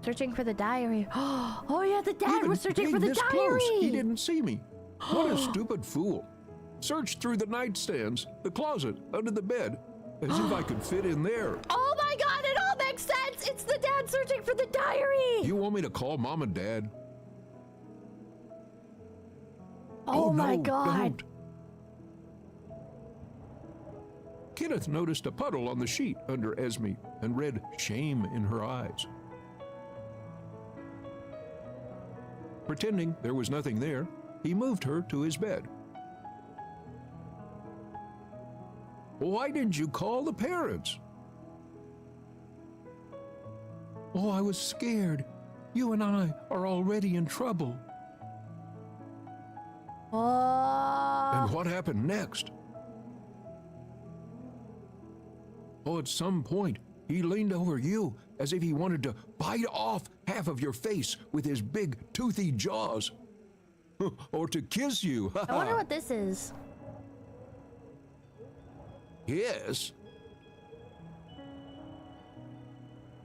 Searching for the diary. Oh yeah, the dad Even was searching being for the this diary. close, he didn't see me. What a stupid fool. Searched through the nightstands, the closet, under the bed, as if I could fit in there. Oh my god, it all makes sense! It's the dad searching for the diary! You want me to call Mom and Dad? Oh my no, god. Don't. Kenneth noticed a puddle on the sheet under Esme and read shame in her eyes. Pretending there was nothing there, he moved her to his bed. Why didn't you call the parents? Oh, I was scared. You and I are already in trouble. Oh. And what happened next? Oh, at some point, he leaned over you as if he wanted to bite off half of your face with his big, toothy jaws. Or to kiss you. I wonder what this is. Yes.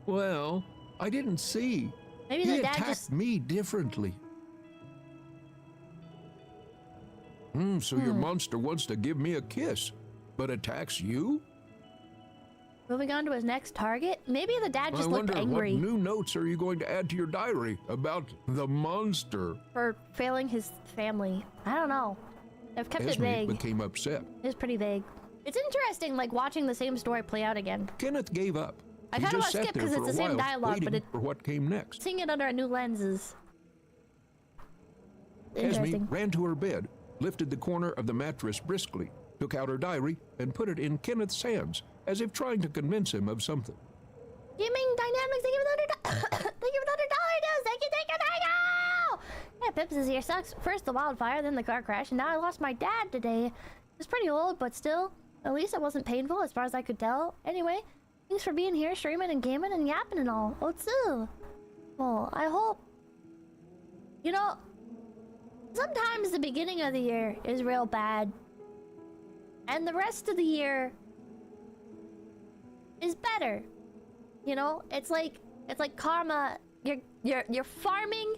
Well, I didn't see. Maybe He the dad attacked just... me differently. So your monster wants to give me a kiss, but attacks you? Moving on to his next target? Maybe the dad just I looked wonder angry what new notes are you going to add to your diary about the monster? for failing his family. I don't know. I've kept it Esme vague. became upset. It's pretty vague. It's interesting, like, watching the same story play out again. Kenneth gave up. I He kinda just wanna sat skip there 'cause for it's a the same while, dialogue, but waiting for what came next. Seeing it under a new lens is Esme interesting. ran to her bed, lifted the corner of the mattress briskly, took out her diary, and put it in Kenneth's hands, as if trying to convince him of something. Gaming Dynamics, thank you for the thank you for the $100. Thank you. Yeah, Pips is here. Sucks. First the wildfire, then the car crash, and now I lost my dad today. It's pretty old, but still, at least it wasn't painful as far as I could tell. Anyway, thanks for being here, streaming and gaming and yapping and all. 𝐒𝐶𝐚𝐬𝐿. Well, I hope. You know, sometimes the beginning of the year is real bad, and the rest of the year is better. You know, it's like karma. You're farming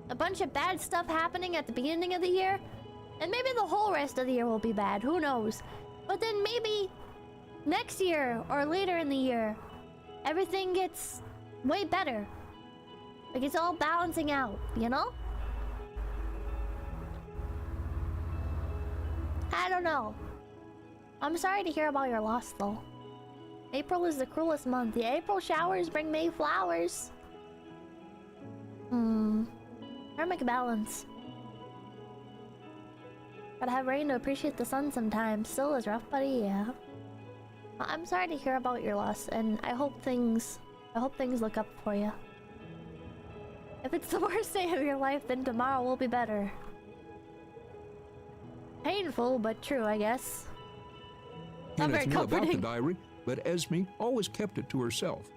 a bunch of bad stuff happening at the beginning of the year, and maybe the whole rest of the year will be bad. Who knows? But then maybe next year or later in the year, everything gets way better. Like it's all balancing out, you know? I don't know. I'm sorry to hear about your loss, though. April is the cruelest month. The April showers bring May flowers. Karmic balance. Gotta have rain to appreciate the sun sometimes. Still is rough, buddy, yeah. I'm sorry to hear about your loss, and I hope things look up for you. If it's the worst day of your life, then tomorrow will be better. Painful, but true, I guess. Not Kenneth very knew about the comforting. diary, but Esme always kept it to herself,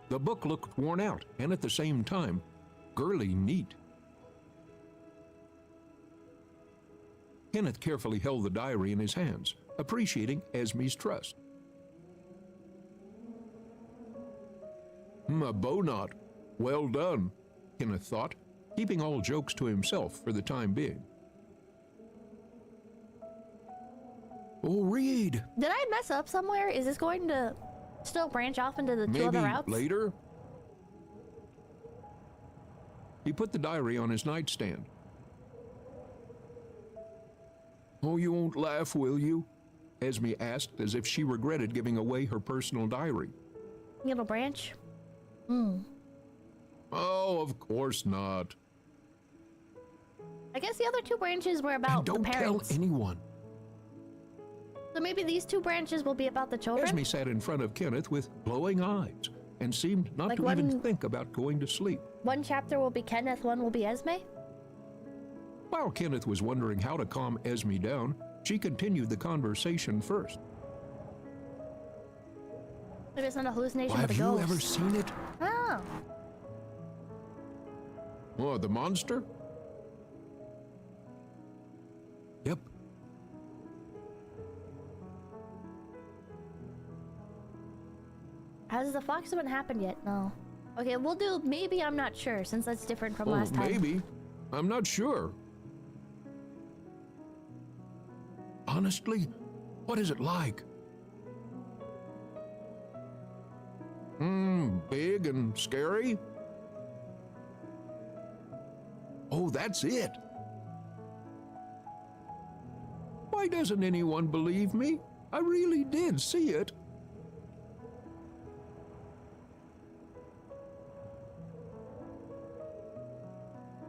The book looked worn out and at the same time, girly neat. Kenneth carefully held the diary in his hands, appreciating 𝐒𝐿𝐵's trust. A bow knot. Well done, Kenneth thought, keeping all jokes to himself for the time being. Oh, read. Did I mess up somewhere? Is this going to still branch off into the two other routes? Maybe later. He put the diary on his nightstand. Oh, you won't laugh, will you? 𝐒𝐿𝐵 asked, as if she regretted giving away her personal diary. It'll branch? Oh, of course not. I guess the other two branches were about And don't the parents. tell anyone. So maybe these two branches will be about the children? 𝐒𝐿𝐵 sat in front of Kenneth with glowing eyes and seemed not Like to even one- think about going to sleep. One chapter will be Kenneth, one will be 𝐒𝐿𝐵? While Kenneth was wondering how to calm 𝐒𝐿𝐵 down, she continued the conversation first. Maybe it's not a hallucination, Well, but a have you ghost. ever seen it? Oh. Oh, the monster? Yep. Has the fox one happened yet? No. Okay, we'll do maybe I'm not sure, since that's different from Oh, last time. maybe. I'm not sure. Honestly, what is it like? Big and scary? Oh, that's it. Why doesn't anyone believe me? I really did see it.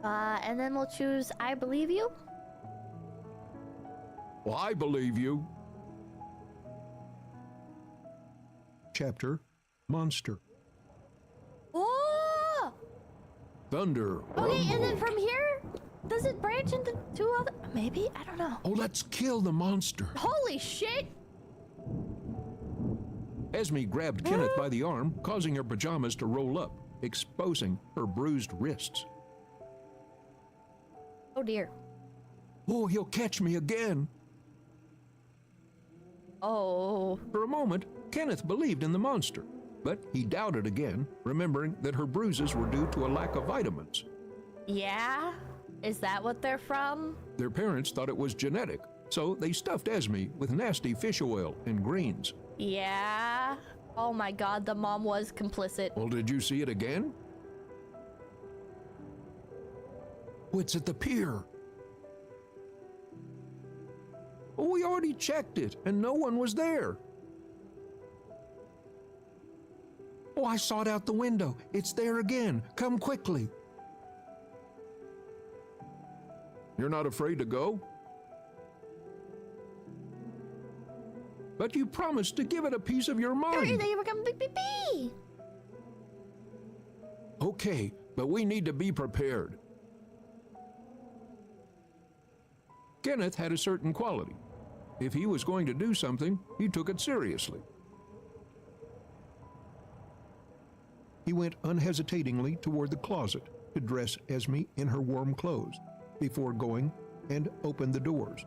And then we'll choose I believe you. Well, I believe you. Chapter Monster. Oh! Thunder. Okay, and then rumbled. from here, does it branch into two other? Maybe? I don't know. Oh, let's kill the monster. Holy shit! 𝐒𝐿𝐵 grabbed Kenneth by the arm, causing her pajamas to roll up, exposing her bruised wrists. Oh dear. Oh, he'll catch me again. Oh. For a moment, Kenneth believed in the monster, but he doubted again, remembering that her bruises were due to a lack of vitamins. Yeah? Is that what they're from? Their parents thought it was genetic, so they stuffed 𝐒𝐿𝐵 with nasty fish oil and greens. Yeah? Oh my god, the mom was complicit. Well, did you see it again? Oh, it's at the pier. Oh, we already checked it, and no one was there. Oh, I saw it out the window. It's there again. Come quickly. You're not afraid to go? But you promised to give it a piece of your mind. They were coming beep. Okay, but we need to be prepared. Kenneth had a certain quality. If he was going to do something, he took it seriously. He went unhesitatingly toward the closet to dress 𝐒𝐿𝐵 in her warm clothes before going and opened the doors.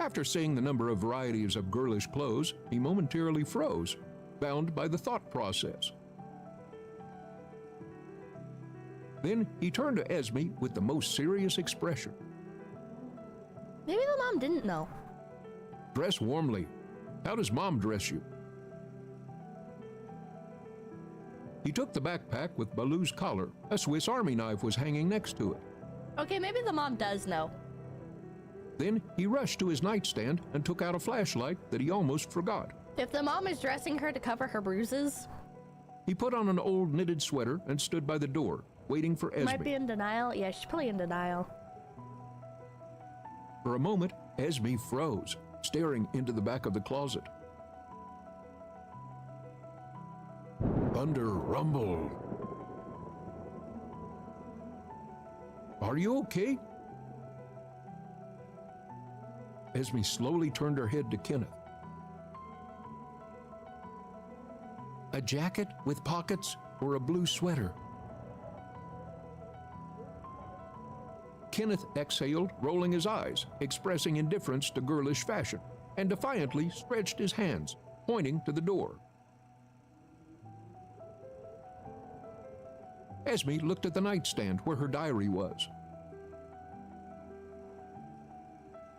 After seeing the number of varieties of girlish clothes, he momentarily froze, bound by the thought process. Then he turned to 𝐒𝐿𝐵 with the most serious expression. Maybe the mom didn't know. Dress warmly. How does Mom dress you? He took the backpack with Baloo's collar. A Swiss Army knife was hanging next to it. Okay, maybe the mom does know. Then he rushed to his nightstand and took out a flashlight that he almost forgot. If the mom is dressing her to cover her bruises, He put on an old knitted sweater and stood by the door, waiting for might be 𝐒𝐿𝐵. in denial. Yeah, she's probably in denial. For a moment, 𝐒𝐿𝐵 froze, staring into the back of the closet. Thunder rumbled. Are you okay? 𝐒𝐿𝐵 slowly turned her head to Kenneth. A jacket with pockets or a blue sweater? Kenneth exhaled, rolling his eyes, expressing indifference to girlish fashion, and defiantly stretched his hands, pointing to the door. 𝐿𝐴smi looked at the nightstand where her diary was.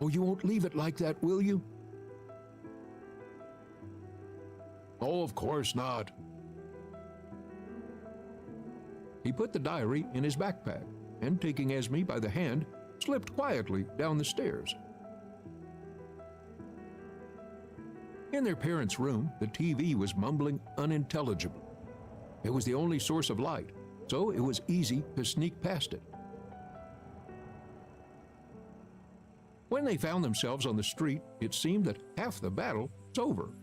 Oh, you won't leave it like that, will you? Oh, of course not. He put the diary in his backpack and, taking 𝐿𝐴smi by the hand, slipped quietly down the stairs. In their parents' room, the TV was mumbling unintelligibly. It was the only source of light, so it was easy to sneak past it. When they found themselves on the street, it seemed that half the battle was over.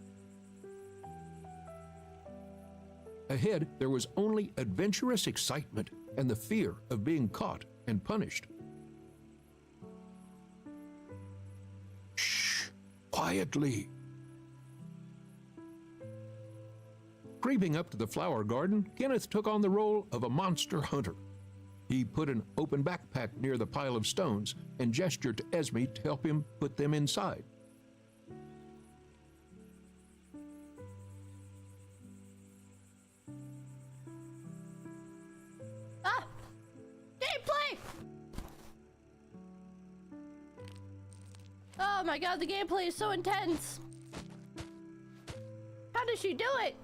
Ahead, there was only adventurous excitement and the fear of being caught and punished. Shh! Quietly! Creeping up to the flower garden, Kenneth took on the role of a monster hunter. He put an open backpack near the pile of stones and gestured to 𝐿𝐴smi to help him put them inside. Ah! Gameplay! Oh my god, the gameplay is so intense! How does she do it?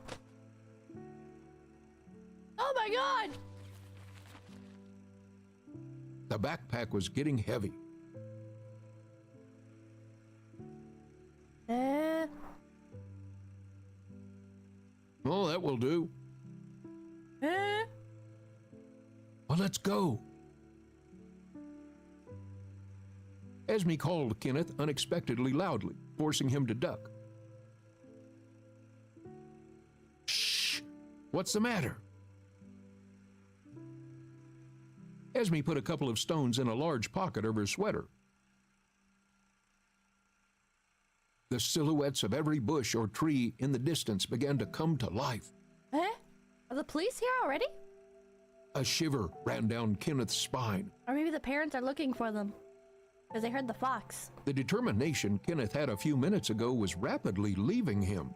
Oh my god! The backpack was getting heavy. Oh, that will do. Well, let's go. 𝐿𝐴smi called Kenneth unexpectedly loudly, forcing him to duck. Shh! What's the matter? 𝐿𝐴smi put a couple of stones in a large pocket of her sweater. The silhouettes of every bush or tree in the distance began to come to life. Are the police here already? A shiver ran down Kenneth's spine. Or maybe the parents are looking for them because they heard the fox. The determination Kenneth had a few minutes ago was rapidly leaving him.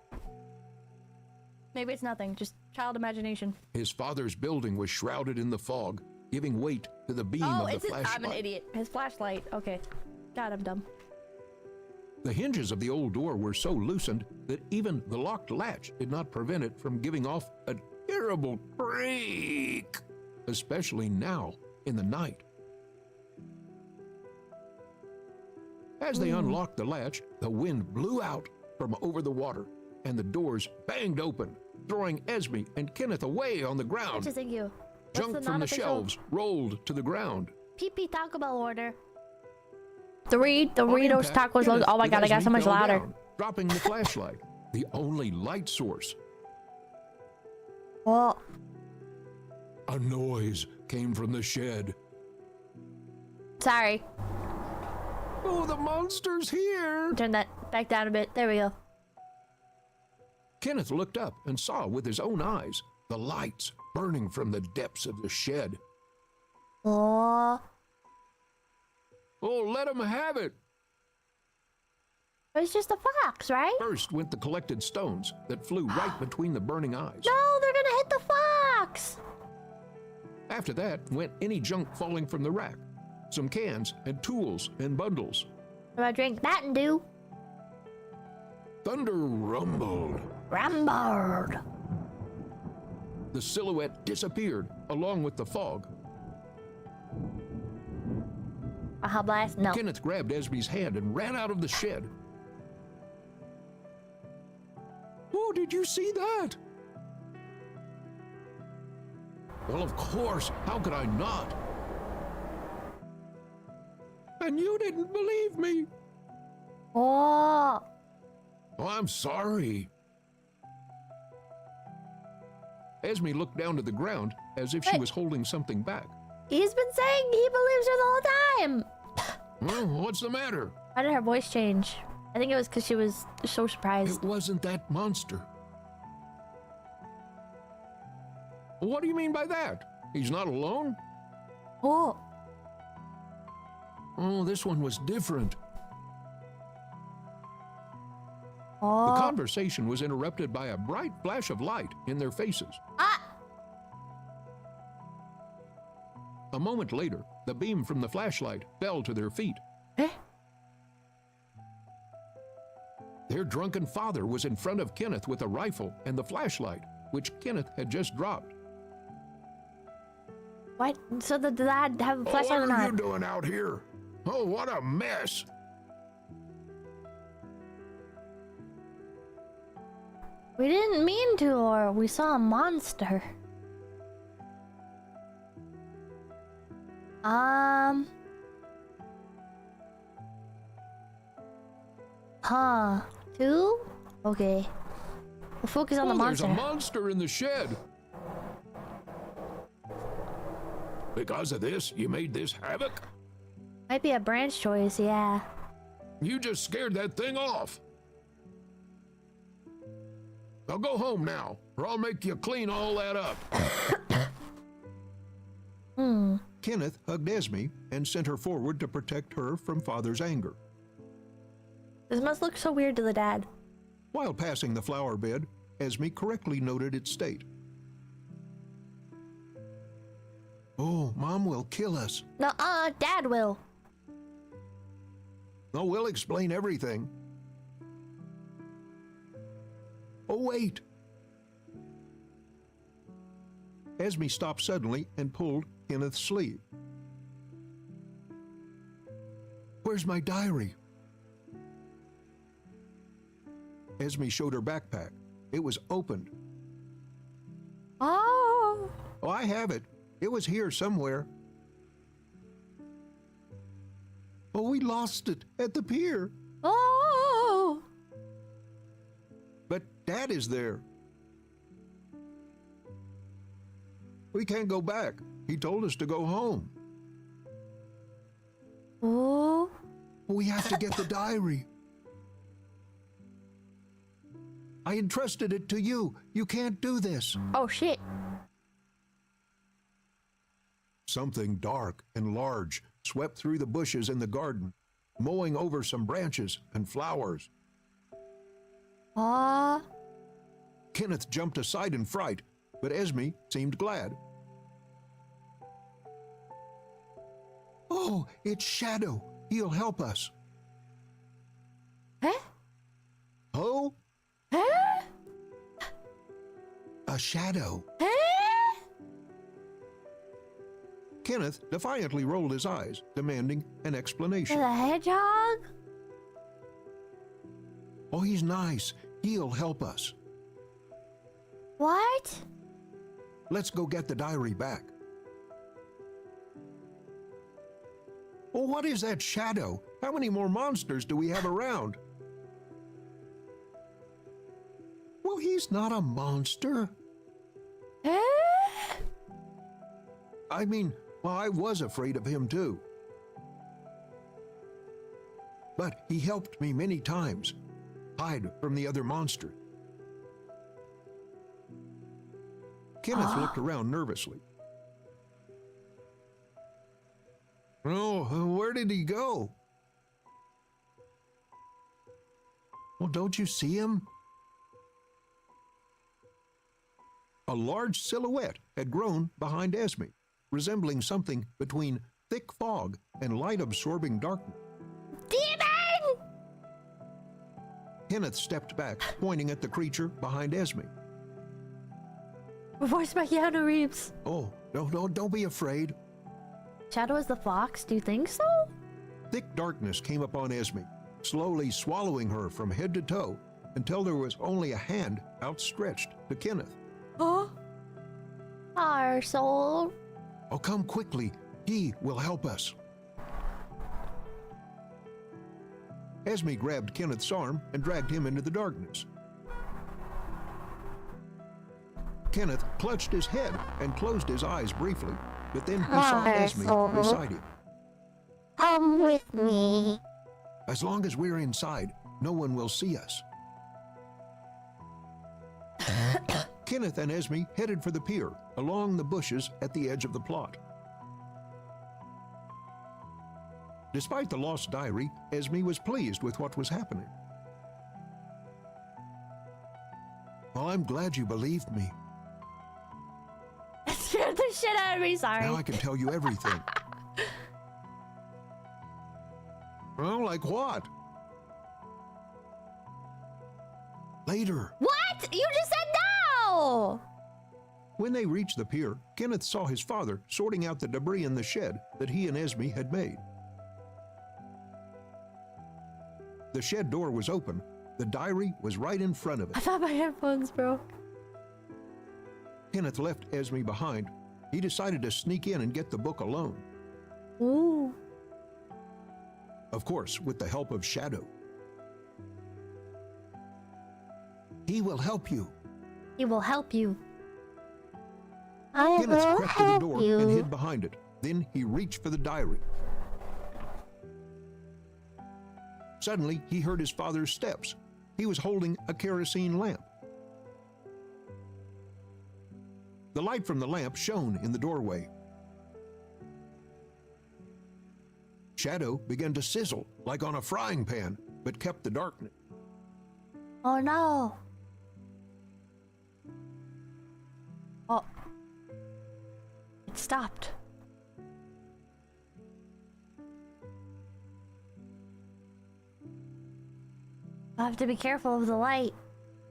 Maybe it's nothing, just child imagination. His father's building was shrouded in the fog, giving weight to the beam of the flashlight. I'm an idiot. His flashlight. Okay. God, I'm dumb. The hinges of the old door were so loosened that even the locked latch did not prevent it from giving off a terrible creak, especially now in the night. As they unlocked the latch, the wind blew out from over the water, and the doors banged open, throwing 𝐿𝐴smi and Kenneth away on the ground. Interesting you. Junk from the shelves rolled to the ground. PP Taco Bell order. Doritos tacos. Kenneth Oh my god, I got so much fell louder. down, dropping the flashlight, the only light source. Oh. A noise came from the shed. Sorry. Oh, the monster's here! Turn that back down a bit. There we go. Kenneth looked up and saw with his own eyes the lights burning from the depths of the shed. Oh. Oh, let him have it! It's just a fox, right? First went the collected stones that flew right between the burning eyes. No, they're gonna hit the fox! After that went any junk falling from the rack, some cans and tools and bundles. What do I drink that and do? Thunder rumbled. Rambled. The silhouette disappeared along with the fog. Aha blast? No. Kenneth grabbed 𝐿𝐴smi's hand and ran out of the shed. Oh, did you see that? Well, of course. How could I not? And you didn't believe me. Oh. Oh, I'm sorry. 𝐿𝐴smi looked down to the ground as if she was holding something back. He's been saying he believes her the whole time. Well, what's the matter? Why did her voice change? I think it was because she was so surprised. It wasn't that monster. What do you mean by that? He's not alone? Oh. Oh, this one was different. The Oh. conversation was interrupted by a bright flash of light in their faces. Ah. A moment later, the beam from the flashlight fell to their feet. Eh? Their drunken father was in front of Kenneth with a rifle and the flashlight, which Kenneth had just dropped. What? So the dad have a flashlight or What are not? you doing out here? Oh, what a mess! We didn't mean to, or we saw a monster. Huh. Two? Okay. We'll focus on the There's monster. a monster in the shed. Because of this, you made this havoc? Might be a branch choice, yeah. You just scared that thing off. I'll go home now, or I'll make you clean all that up. Kenneth hugged Esme and sent her forward to protect her from Father's anger. This must look so weird to the dad. While passing the flower bed, Esme correctly noted its state. Oh, Mom will kill us. Nuh-uh, Dad will. Oh, we'll explain everything. Oh, wait. Esme stopped suddenly and pulled Kenneth's sleeve. Where's my diary? Esme showed her backpack. It was opened. Oh. Oh, I have it. It was here somewhere. Oh, we lost it at the pier. Oh. But Dad is there. We can't go back. He told us to go home. Oh. We have to get the diary. I entrusted it to you. You can't do this. Oh, shit. Something dark and large swept through the bushes in the garden, mowing over some branches and flowers. Ah. Kenneth jumped aside in fright, but Esme seemed glad. Oh, it's Shadow. He'll help us. Huh? Oh, Huh? a shadow. Huh? Kenneth defiantly rolled his eyes, demanding an explanation. The hedgehog? Oh, he's nice. He'll help us. What? Let's go get the diary back. Well, what is that shadow? How many more monsters do we have around? Well, he's not a monster. Huh? I mean, well, I was afraid of him too. But he helped me many times hide from the other monster. Kenneth looked around nervously. Oh, where did he go? Well, don't you see him? A large silhouette had grown behind Esme, resembling something between thick fog and light-absorbing darkness. Demon! Kenneth stepped back, pointing at the creature behind Esme. Voiced by Keanu Reeves. Oh, no, don't be afraid. Shadow is the fox? Do you think so? Thick darkness came upon Esme, slowly swallowing her from head to toe until there was only a hand outstretched to Kenneth. Huh? Our soul. Oh, come quickly. He will help us. Esme grabbed Kenneth's arm and dragged him into the darkness. Kenneth clutched his head and closed his eyes briefly, but then he saw Esme beside him. Come with me. As long as we're inside, no one will see us. Kenneth and 𝐒𝐿 headed for the pier along the bushes at the edge of the plot. Despite the lost diary, 𝐒𝐿 was pleased with what was happening. Well, I'm glad you believed me. That scared the shit out of me, sorry. Now I can tell you everything. Well, like what? Later. What? You just said no! When they reached the pier, Kenneth saw his father sorting out the debris in the shed that he and 𝐒𝐿 had made. The shed door was open. The diary was right in front of I it. thought my headphones broke. Kenneth left 𝐒𝐿 behind. He decided to sneak in and get the book alone. Ooh. Of course, with the help of Shadow. He will help you. He will help you. I Kenneth will crept to the help door and you. hid behind it. Then he reached for the diary. Suddenly, he heard his father's steps. He was holding a kerosene lamp. The light from the lamp shone in the doorway. Shadow began to sizzle like on a frying pan, but kept the darkness. Oh no. Oh. It stopped. I have to be careful of the light.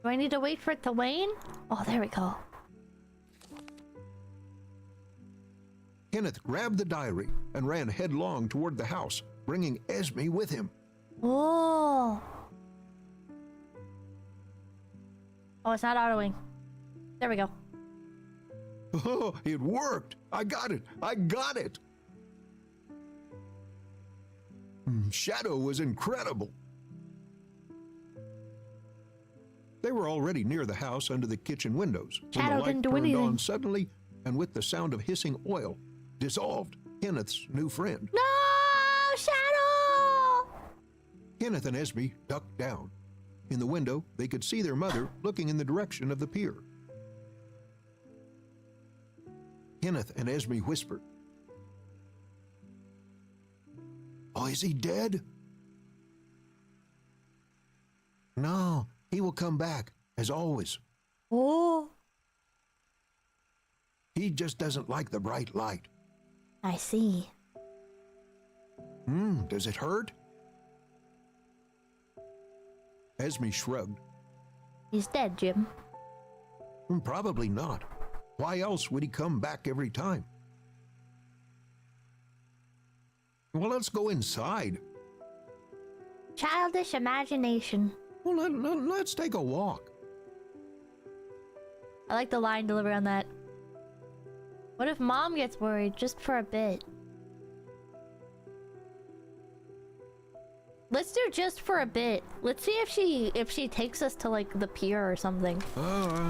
Do I need to wait for it to wane? Oh, there we go. Kenneth grabbed the diary and ran headlong toward the house, bringing 𝐒𝐿 with him. Oh. Oh, it's not autoing. There we go. Oh, it worked! I got it! I got it! Shadow was incredible. They were already near the house under the kitchen windows when Shadow the light didn't do turned anything. on suddenly, and with the sound of hissing oil, dissolved Kenneth's new friend. No, Shadow! Kenneth and 𝐒𝐿 ducked down. In the window, they could see their mother looking in the direction of the pier. Kenneth and 𝐒𝐿 whispered, "Oh, is he dead?" "No, he will come back, as always. Oh, He just doesn't like the bright light." I see. Does it hurt?" 𝐒𝐿 shrugged. He's dead, Jim. Probably not. Why else would he come back every time?" "Well, let's go inside." Childish imagination. "Well, let's take a walk." I like the line delivery on that. What if Mom gets worried just for a bit? Let's do just for a bit. Let's see if she takes us to like the pier or something.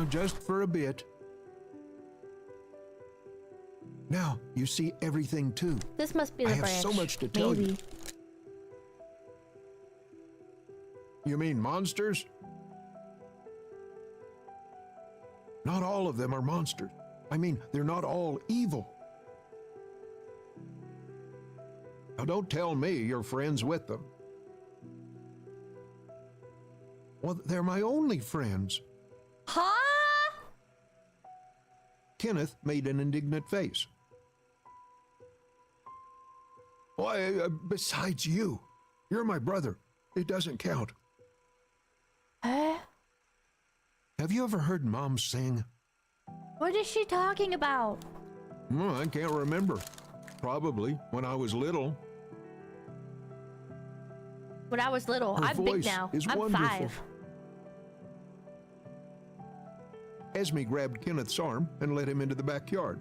Just for a bit. Now you see everything too. This must be the I have branch. so much to tell Maybe. you. You mean monsters? Not all of them are monsters. I mean, they're not all evil. Now don't tell me you're friends with them. Well, they're my only friends. Huh? Kenneth made an indignant face. Why, besides you're my brother. It doesn't count. Huh? Have you ever heard Mom sing? What is she talking about? I can't remember. Probably when I was little. When I was little, Her I'm big voice now. is I'm wonderful. 5. 𝐒𝐿 grabbed Kenneth's arm and led him into the backyard.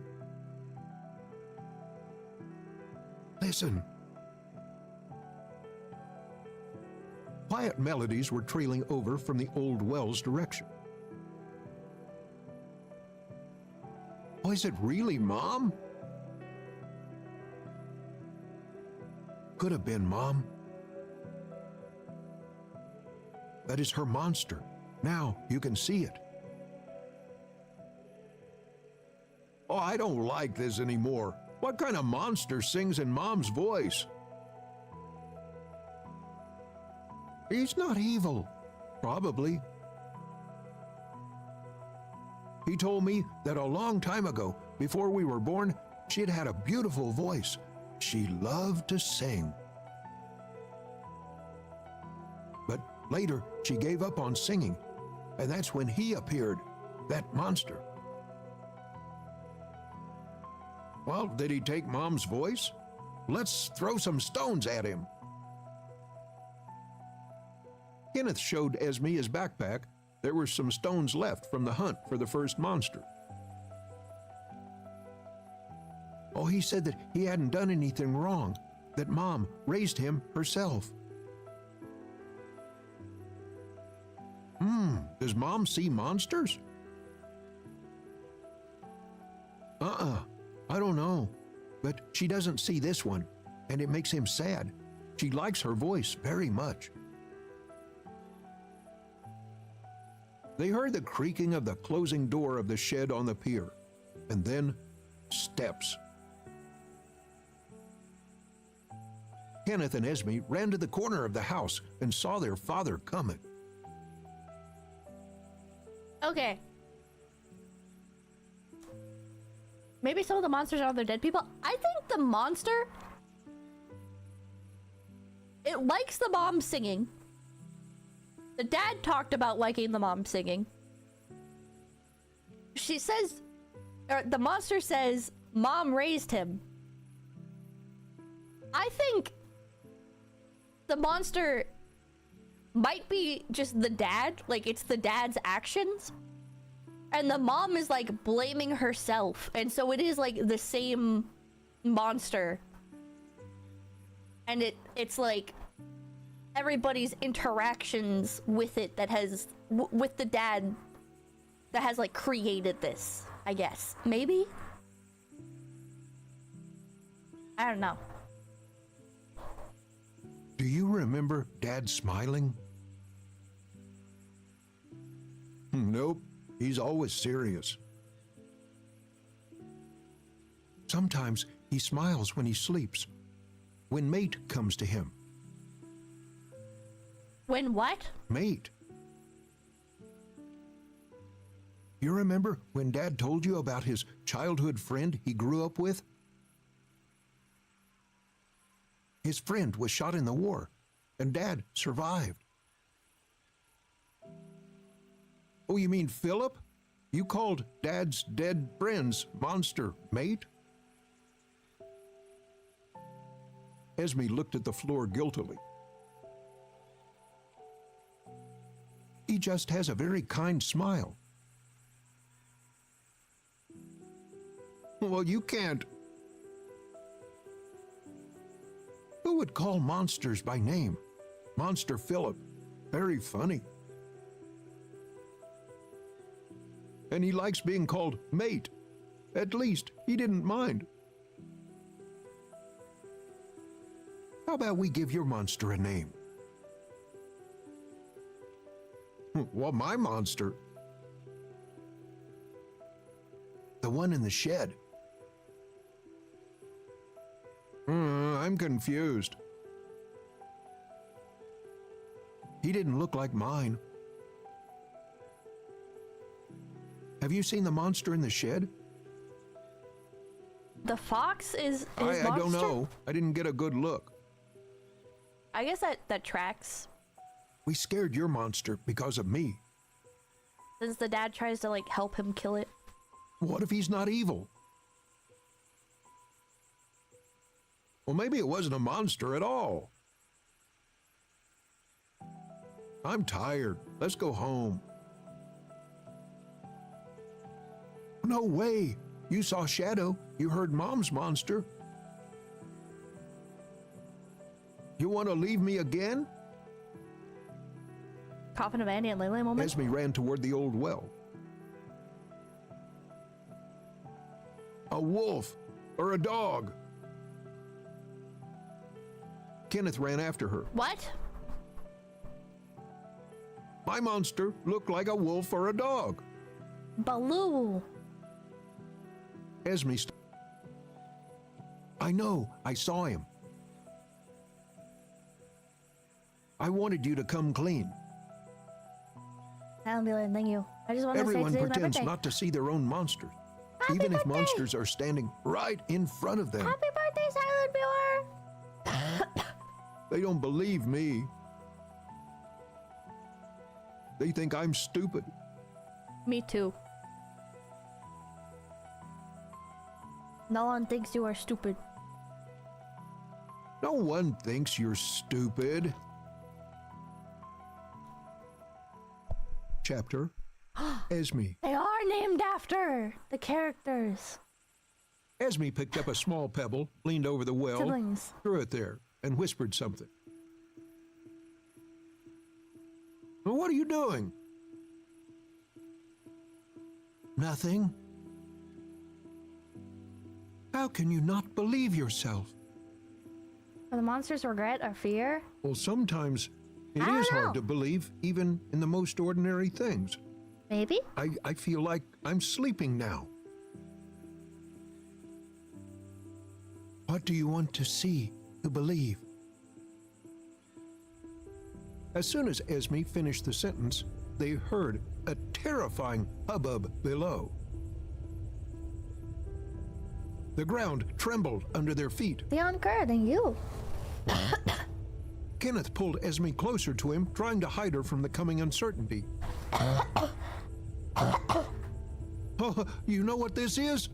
Listen. Quiet melodies were trailing over from the old well's direction. Oh, is it really Mom? Could have been Mom. That is her monster. Now you can see it. Oh, I don't like this anymore. What kind of monster sings in Mom's voice? He's not evil. Probably. He told me that a long time ago, before we were born, she'd had a beautiful voice. She loved to sing. But later, she gave up on singing, and that's when he appeared, that monster. Well, did he take Mom's voice? Let's throw some stones at him. Kenneth showed Esme his backpack. There were some stones left from the hunt for the first monster. Oh, he said that he hadn't done anything wrong, that Mom raised him herself. Does Mom see monsters? I don't know, but she doesn't see this one, and it makes him sad. She likes her voice very much. They heard the creaking of the closing door of the shed on the pier, and then steps. Kenneth and Esme ran to the corner of the house and saw their father coming. Okay. Maybe some of the monsters are other dead people. I think the monster, it likes the mom singing. The dad talked about liking the mom singing. She says, or the monster says, Mom raised him. I think the monster might be just the dad, like it's the dad's actions. And the mom is like blaming herself. And so it is like the same monster. And it's like everybody's interactions with it that has, with the dad that has like created this, I guess. Maybe? I don't know. Do you remember Dad smiling? Nope, he's always serious. Sometimes he smiles when he sleeps, when mate comes to him. When what? Mate. You remember when Dad told you about his childhood friend he grew up with? His friend was shot in the war, and Dad survived. Oh, you mean Philip? You called Dad's dead friend's monster mate? Esme looked at the floor guiltily. He just has a very kind smile. Well, you can't. Who would call monsters by name? Monster Philip. Very funny. And he likes being called mate. At least he didn't mind. How about we give your monster a name? Well, my monster. The one in the shed. I'm confused. He didn't look like mine. Have you seen the monster in the shed? The fox is I monster? don't know. I didn't get a good look. I guess that tracks. We scared your monster because of me. Since the dad tries to like help him kill it. What if he's not evil? Well, maybe it wasn't a monster at all. I'm tired. Let's go home. No way. You saw Shadow. You heard Mom's monster. You want to leave me again? Coffin of Annie and Lele moment. Esme ran toward the old well. A wolf or a dog. Kenneth ran after her. What? My monster looked like a wolf or a dog. Baloo. 𝐒𝐿𝐼. I know, I saw him. I wanted you to come clean. Ambulance, thank you. I just want to say Everyone today's my pretends birthday. not to see their own monsters, Happy even if birthday! monsters are standing right in front of them. Happy birthday, Silent Viewer! They don't believe me. They think I'm stupid. Me too. No one thinks you are stupid. No one thinks you're stupid. Chapter 𝐒𝐿𝐼. They are named after the characters. 𝐒𝐿𝐼 picked up a small pebble, leaned over the well, Siblings. threw it there, and whispered something. Well, what are you doing? Nothing. How can you not believe yourself? Are the monsters regret or fear? Well, sometimes it I don't is know. hard to believe, even in the most ordinary things. Maybe? I feel like I'm sleeping now. What do you want to see to believe? As soon as 𝐒𝐿𝐼 finished the sentence, they heard a terrifying hubbub below. The ground trembled under their feet. The Ankur, thank you. Kenneth pulled 𝐒𝐿𝐼 closer to him, trying to hide her from the coming uncertainty. Oh, you know what this is?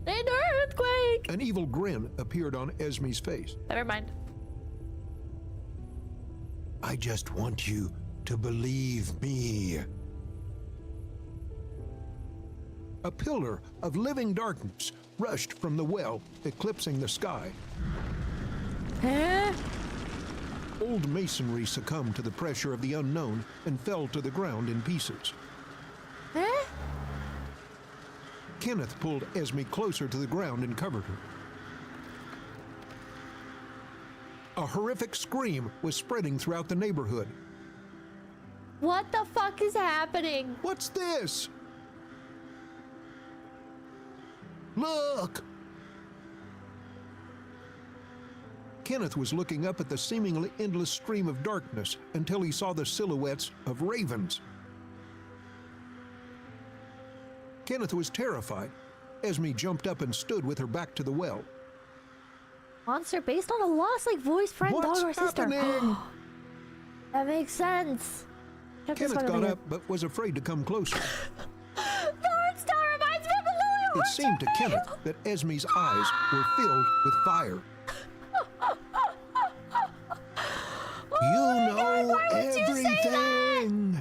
An earthquake! An evil grin appeared on 𝐒𝐿𝐼's face. Never mind. I just want you to believe me. A pillar of living darkness rushed from the well, eclipsing the sky. Huh? Old masonry succumbed to the pressure of the unknown and fell to the ground in pieces. Huh? Kenneth pulled 𝐒𝐿𝐼 closer to the ground and covered her. A horrific scream was spreading throughout the neighborhood. What the fuck is happening? What's this? Look! Kenneth was looking up at the seemingly endless stream of darkness until he saw the silhouettes of ravens. Kenneth was terrified. 𝐒𝐿𝐼 jumped up and stood with her back to the well. Monster based on a lost like voice, friend, What's dog, or sister. happening? That makes sense. Check this Kenneth one over got here. up but was afraid to come closer. The Heart Star reminds me of a Lily It seemed to Kenneth that 𝐒𝐿𝐼's eyes were filled with fire. You know God, why would you say that? everything!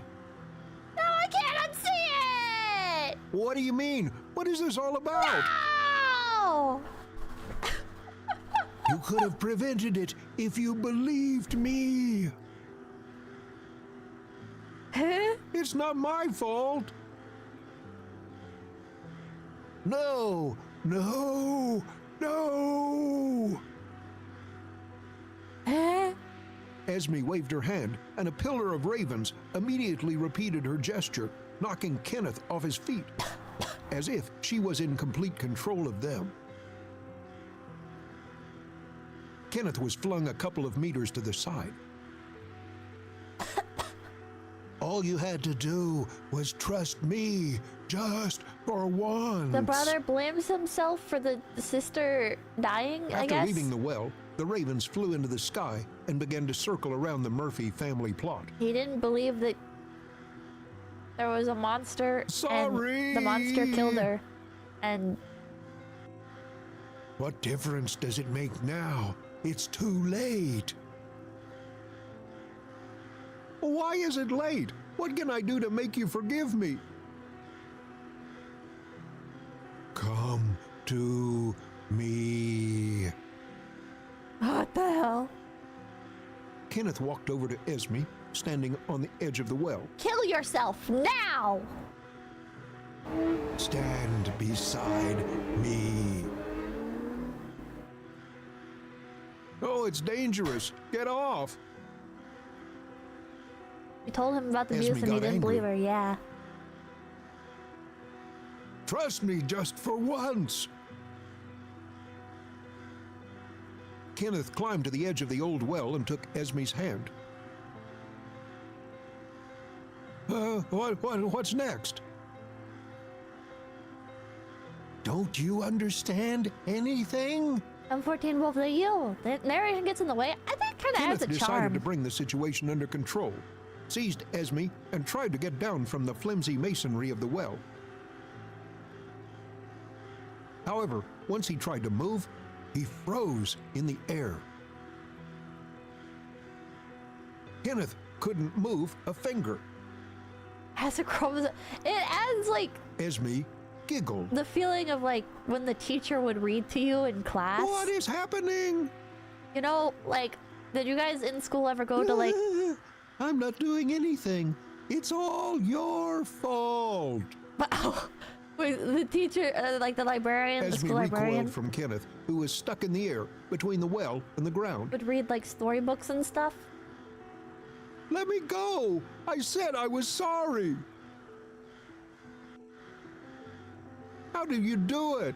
No, I can't unsee it! What do you mean? What is this all about? Oh! You could have prevented it if you believed me. Huh? It's not my fault. No, no, no. Huh? 𝐒𝐿𝐼 waved her hand, and a pillar of ravens immediately repeated her gesture, knocking Kenneth off his feet, as if she was in complete control of them. Kenneth was flung a couple of meters to the side. All you had to do was trust me, just for once. The brother blames himself for the sister dying, I After guess? leaving the well, the ravens flew into the sky and began to circle around the Murphy family plot. He didn't believe that there was a monster Sorry. and the monster killed her. And What difference does it make now? It's too late. Why is it late? What can I do to make you forgive me? Come to me. what the hell? Kenneth walked over to 𝐒𝐿𝐼, standing on the edge of the well. Kill yourself now! Stand beside me. Oh, it's dangerous. Get off. We told him about the 𝐒𝐿𝐼 abuse and he got didn't angry. believe her, yeah. Trust me just for once. Kenneth climbed to the edge of the old well and took Esme's hand. What's next? Don't you understand anything? M14 Wolf the you. The narration gets in the way. I think it kind of adds Kenneth a decided charm. to bring the situation under control, seized Esme, and tried to get down from the flimsy masonry of the well. However, once he tried to move, he froze in the air. Kenneth couldn't move a finger. As a chromosome, it adds like Esme giggled. the feeling of like when the teacher would read to you in class. What is happening? You know, like, did you guys in school ever go to like? I'm not doing anything. It's all your fault. Wait, the teacher, like the librarian, the Esme school librarian, recoiled from Kenneth, who was stuck in the air between the well and the ground. would read like storybooks and stuff. Let me go! I said I was sorry! How did you do it?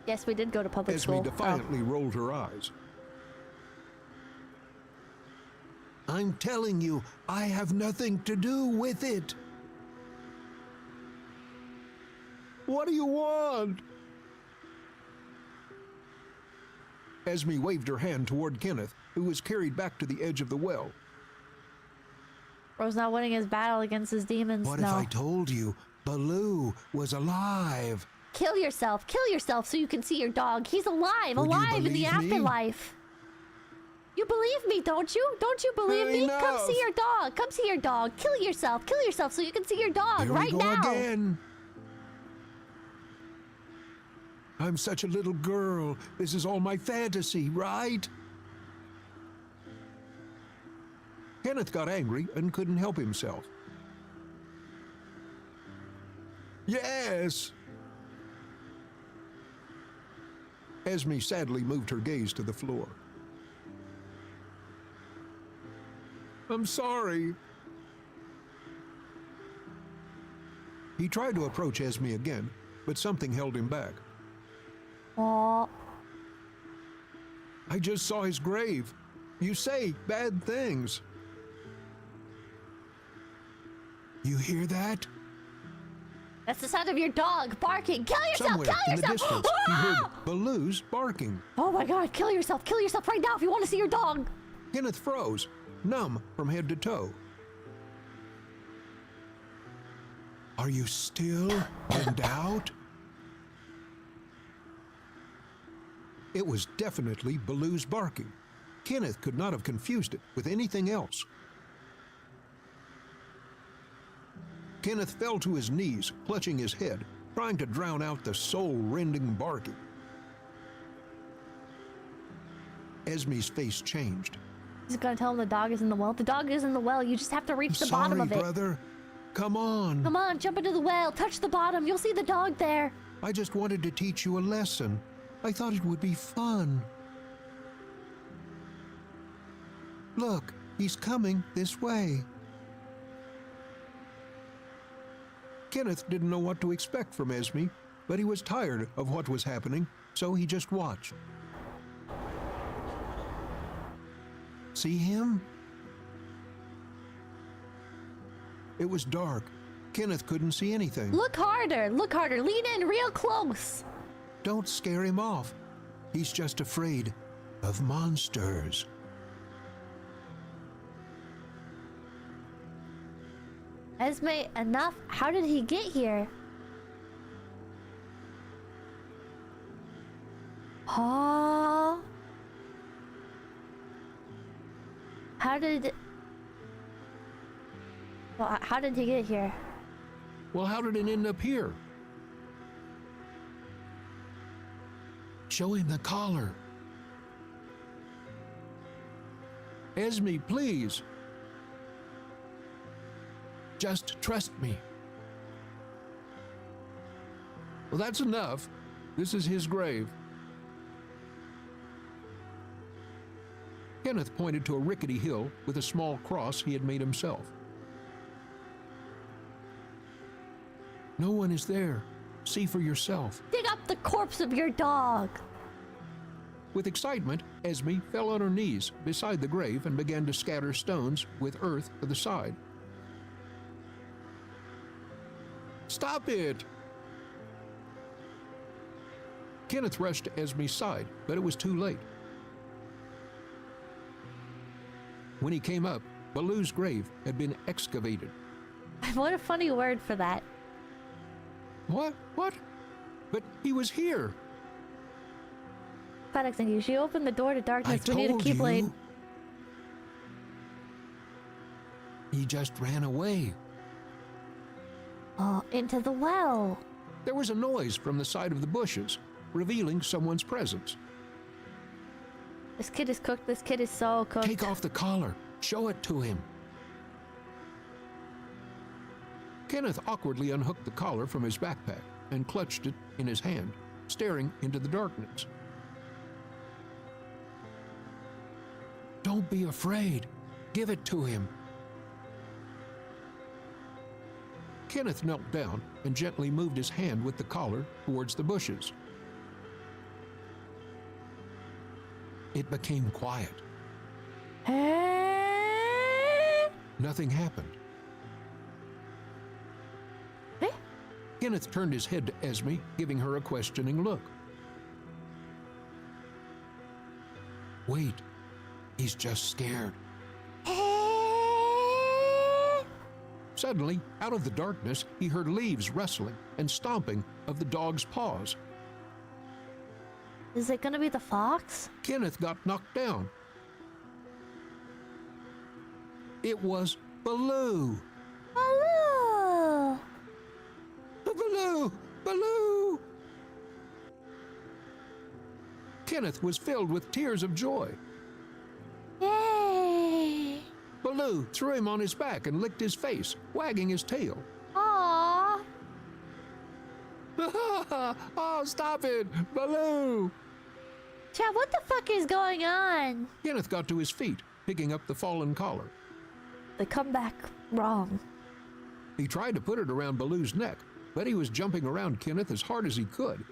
Yes, we did go to public Esme school. defiantly rolled her eyes. I'm telling you, I have nothing to do with it. What do you want? Esme waved her hand toward Kenneth, who was carried back to the edge of the well. Bro's not winning his battle against his demons. What no. if I told you Baloo was alive? Kill yourself so you can see your dog. He's alive, Would you alive in the believe me? afterlife. You believe me, don't you? Don't you believe me? Come Enough. see your dog. Come see your dog. Kill yourself so you can see your dog Here right we go now. again. I'm such a little girl. This is all my fantasy, right? Kenneth got angry and couldn't help himself. Yes! Esme sadly moved her gaze to the floor. I'm sorry. He tried to approach Esme again, but something held him back. Aw. I just saw his grave. You say bad things. You hear that? That's the sound of your dog barking. Kill yourself! Somewhere Kill in the yourself! distance, he heard Ah! Baloo's barking. Oh my god, kill yourself right now if you want to see your dog! Kenneth froze, numb from head to toe. Are you still in doubt? It was definitely Baloo's barking. Kenneth could not have confused it with anything else. Kenneth fell to his knees, clutching his head, trying to drown out the soul-rending barking. Esme's face changed. He's gonna tell him the dog is in the well. The dog is in the well. You just have to reach the bottom Sorry, of it. brother. Come on. Come on, jump into the well. Touch the bottom. You'll see the dog there. I just wanted to teach you a lesson. I thought it would be fun. Look, he's coming this way. Kenneth didn't know what to expect from Esme, but he was tired of what was happening, so he just watched. See him? It was dark. Kenneth couldn't see anything. Look harder. Look harder. Lean in real close. Don't scare him off. He's just afraid of monsters. Esme, enough. How did he get here? Oh. How did... Well, how did he get here? Well, how did it end up here? Show him the collar. Esme, please. Just trust me. Well, that's enough. This is his grave. Kenneth pointed to a rickety hill with a small cross he had made himself. No one is there. See for yourself. Dig up the corpse of your dog. With excitement, 𝐒𝐿𝐴 fell on her knees beside the grave and began to scatter stones with earth to the side. Stop it! Kenneth rushed to 𝐒𝐿𝐴's side, but it was too late. When he came up, Baloo's grave had been excavated. What a funny word for that. What? What? But he was here. FedEx, thank you. She opened the door to darkness. We need to keep late. He just ran away. Oh, into the well. There was a noise from the side of the bushes, revealing someone's presence. This kid is cooked. This kid is so cooked. Take off the collar. Show it to him. Kenneth awkwardly unhooked the collar from his backpack and clutched it in his hand, staring into the darkness. Don't be afraid. Give it to him. Kenneth knelt down and gently moved his hand with the collar towards the bushes. It became quiet. Nothing happened. Kenneth turned his head to 𝐒𝐿𝐴, giving her a questioning look. Wait, he's just scared. Suddenly, out of the darkness, he heard leaves rustling and stomping of the dog's paws. Is it gonna be the fox? Kenneth got knocked down. It was Baloo. Baloo! Baloo! Baloo! Kenneth was filled with tears of joy. Yay! Baloo threw him on his back and licked his face, wagging his tail. Aww! Oh, stop it! Baloo! Chad, what the fuck is going on? Kenneth got to his feet, picking up the fallen collar. They come back wrong. He tried to put it around Baloo's neck, but he was jumping around Kenneth as hard as he could.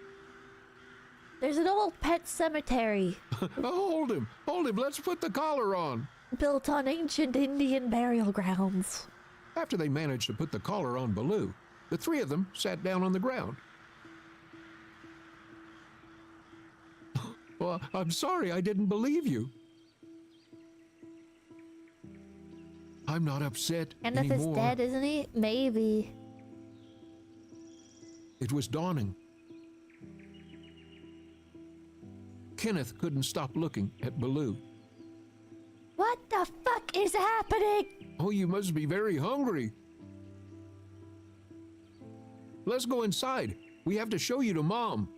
There's an old pet cemetery Hold him! Hold him! Let's put the collar on! built on ancient Indian burial grounds. After they managed to put the collar on Baloo, the three of them sat down on the ground. Well, I'm sorry I didn't believe you. I'm not upset Kenneth anymore. is dead, isn't he? Maybe. It was dawning. Kenneth couldn't stop looking at Baloo. What the fuck is happening? Oh, you must be very hungry. Let's go inside. We have to show you to Mom.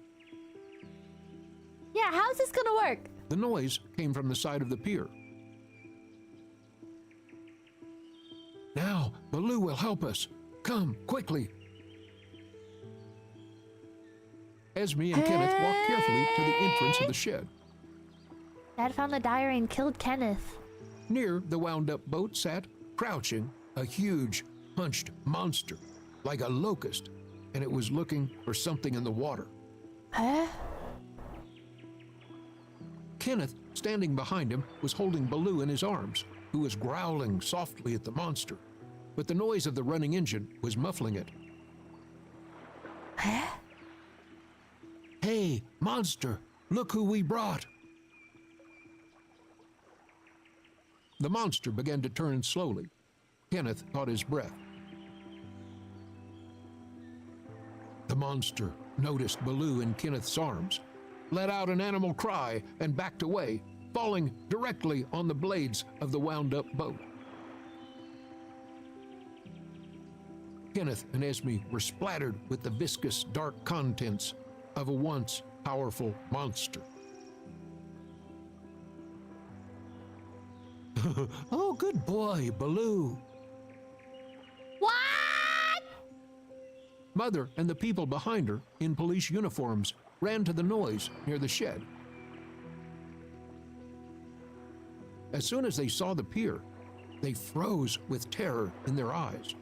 Yeah, how's this gonna work? The noise came from the side of the pier. Now, Baloo will help us. Come, quickly. 𝐒𝐿𝐴 and Kenneth walked carefully to the entrance of the shed. Dad found the diary and killed Kenneth. Near the wound-up boat sat, crouching, a huge, hunched monster, like a locust, and it was looking for something in the water. Huh? Kenneth, standing behind him, was holding Baloo in his arms, who was growling softly at the monster, but the noise of the running engine was muffling it. Huh? Hey, monster, look who we brought. The monster began to turn slowly. Kenneth caught his breath. The monster noticed Baloo in Kenneth's arms, let out an animal cry, and backed away, falling directly on the blades of the wound-up boat. Kenneth and 𝐒𝐿𝐴 were splattered with the viscous, dark contents of a once powerful monster. Oh, good boy, Baloo. What? Mother and the people behind her, in police uniforms, ran to the noise near the shed. As soon as they saw the pier, they froze with terror in their eyes.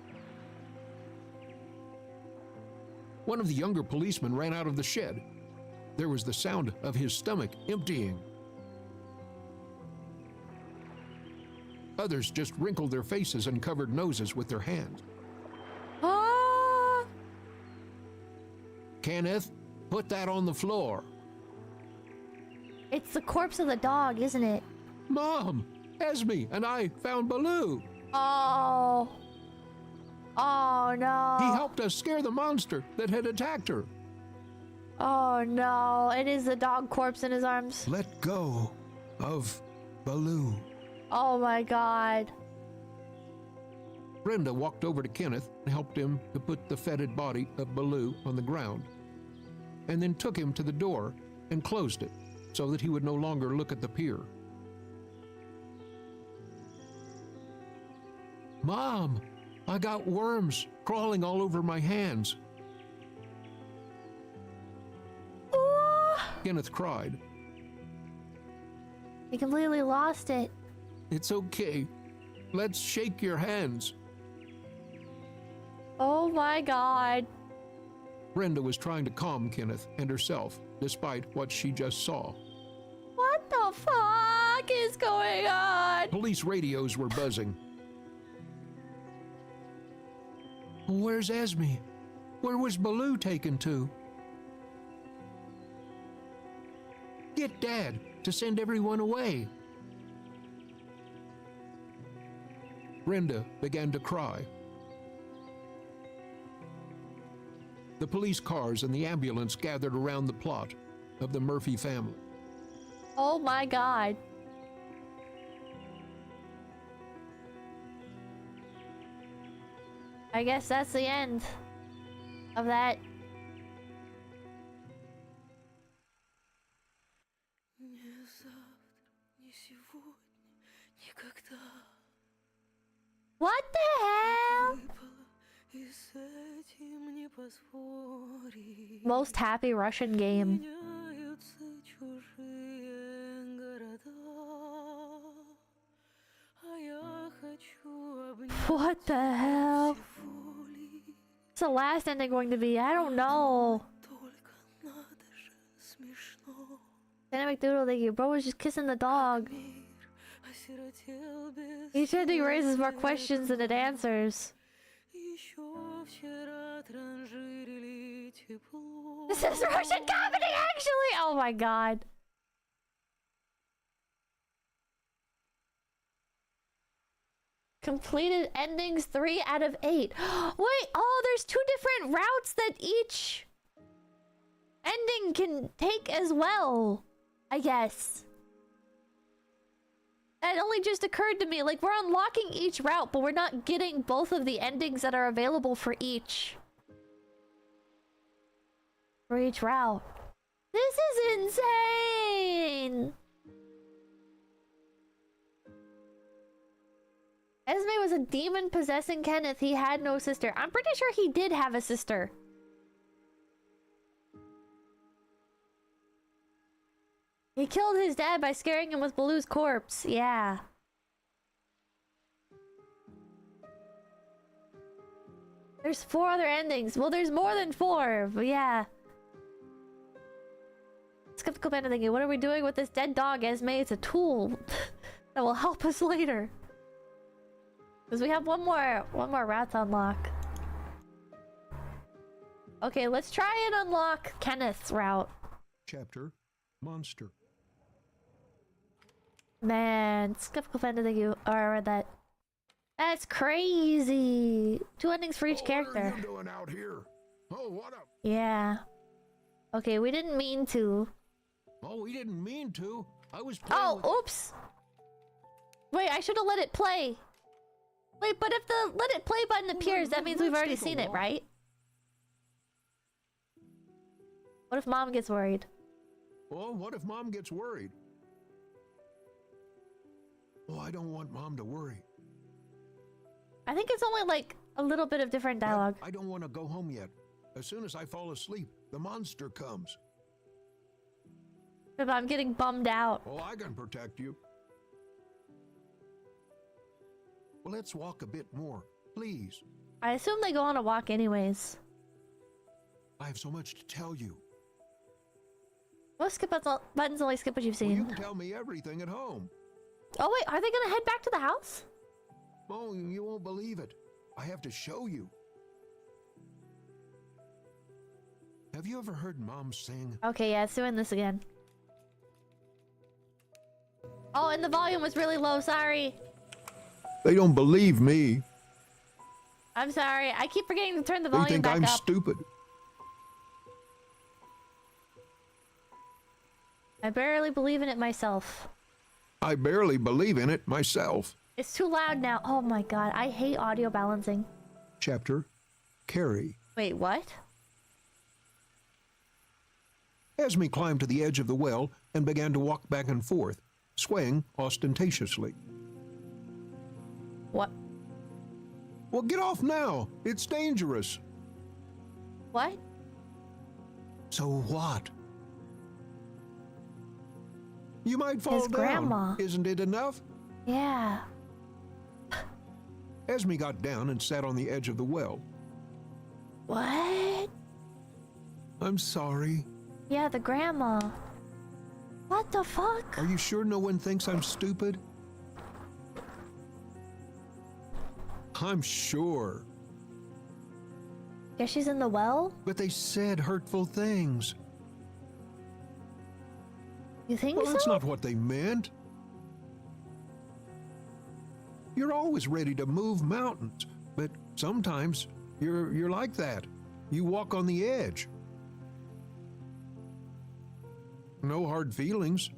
One of the younger policemen ran out of the shed. There was the sound of his stomach emptying. Others just wrinkled their faces and covered noses with their hands. Ah! Kenneth, put that on the floor. It's the corpse of the dog, isn't it? Mom, Esme and I found Baloo. Oh. Oh no. He helped us scare the monster that had attacked her. Oh no. It is the dog corpse in his arms. Let go of Baloo. Oh my god. Brenda walked over to Kenneth and helped him to put the fetid body of Baloo on the ground, and then took him to the door and closed it so that he would no longer look at the pier. Mom, I got worms crawling all over my hands. Kenneth cried. He completely lost it. It's okay. Let's shake your hands. Oh my god. Brenda was trying to calm Kenneth and herself, despite what she just saw. What the fuck is going on? Police radios were buzzing. Where's Esme? Where was Baloo taken to? Get Dad to send everyone away. Brenda began to cry. The police cars and the ambulance gathered around the plot of the Murphy family. Oh my god. I guess that's the end of that. What the hell? Most happy Russian game. What the hell? What's the last ending going to be? I don't know. Dynamic Doodle, thank you. Bro was just kissing the dog. Each ending raises more questions than it answers. This is Russian comedy, actually! Oh my god. Completed endings 3 out of 8. Wait, oh, there's 2 different routes that each ending can take as well, I guess. That only just occurred to me. Like, we're unlocking each route, but we're not getting both of the endings that are available for each. For each route. This is insane! Esme was a demon possessing Kenneth. He had no sister. I'm pretty sure he did have a sister. He killed his dad by scaring him with Baloo's corpse. Yeah. There's 4 other endings. Well, there's more than 4, but yeah. Skeptical Panda thinking, what are we doing with this dead dog, Esme? It's a tool that will help us later. Because we have one more route to unlock. Okay, let's try and unlock Kenneth's route. Chapter Monster. Man, skeptical fan thank you. Oh, I read that. That's crazy. 2 endings for each character. What are you doing out here? Oh, what up? Yeah. Okay, we didn't mean to. Oh, we didn't mean to. I was playing. Oh, oops. Wait, I should have let it play. Wait, but if the let it play button appears, that means we've already seen it, right? What if Mom gets worried? Oh, what if Mom gets worried? Oh, I don't want Mom to worry. I think it's only like a little bit of different dialogue. I don't want to go home yet. As soon as I fall asleep, the monster comes. But I'm getting bummed out. Oh, I can protect you. Well, let's walk a bit more, please. I assume they go on a walk anyways. I have so much to tell you. Most skip buttons only skip what you've Well, you seen. can tell me everything at home. Oh wait, are they gonna head back to the house? Oh, you won't believe it. I have to show you. Have you ever heard Mom sing? Okay, yeah, it's doing this again. Oh, and the volume was really low, sorry. They don't believe me. I'm sorry, I keep forgetting to turn the They volume think back I'm up. stupid. I barely believe in it myself. I barely believe in it myself. It's too loud now. Oh my god, I hate audio balancing. Chapter Carrie. Wait, what? Esme climbed to the edge of the well and began to walk back and forth, swaying ostentatiously. What? Well, get off now. It's dangerous. What? So what? You might fall His down. grandma. Isn't it enough? Yeah. Esme got down and sat on the edge of the well. What? I'm sorry. Yeah, the grandma. What the fuck? Are you sure no one thinks I'm stupid? I'm sure. Guess she's in the well? But they said hurtful things. You think Well, so? that's not what they meant. You're always ready to move mountains, but sometimes you're like that. You walk on the edge. No hard feelings.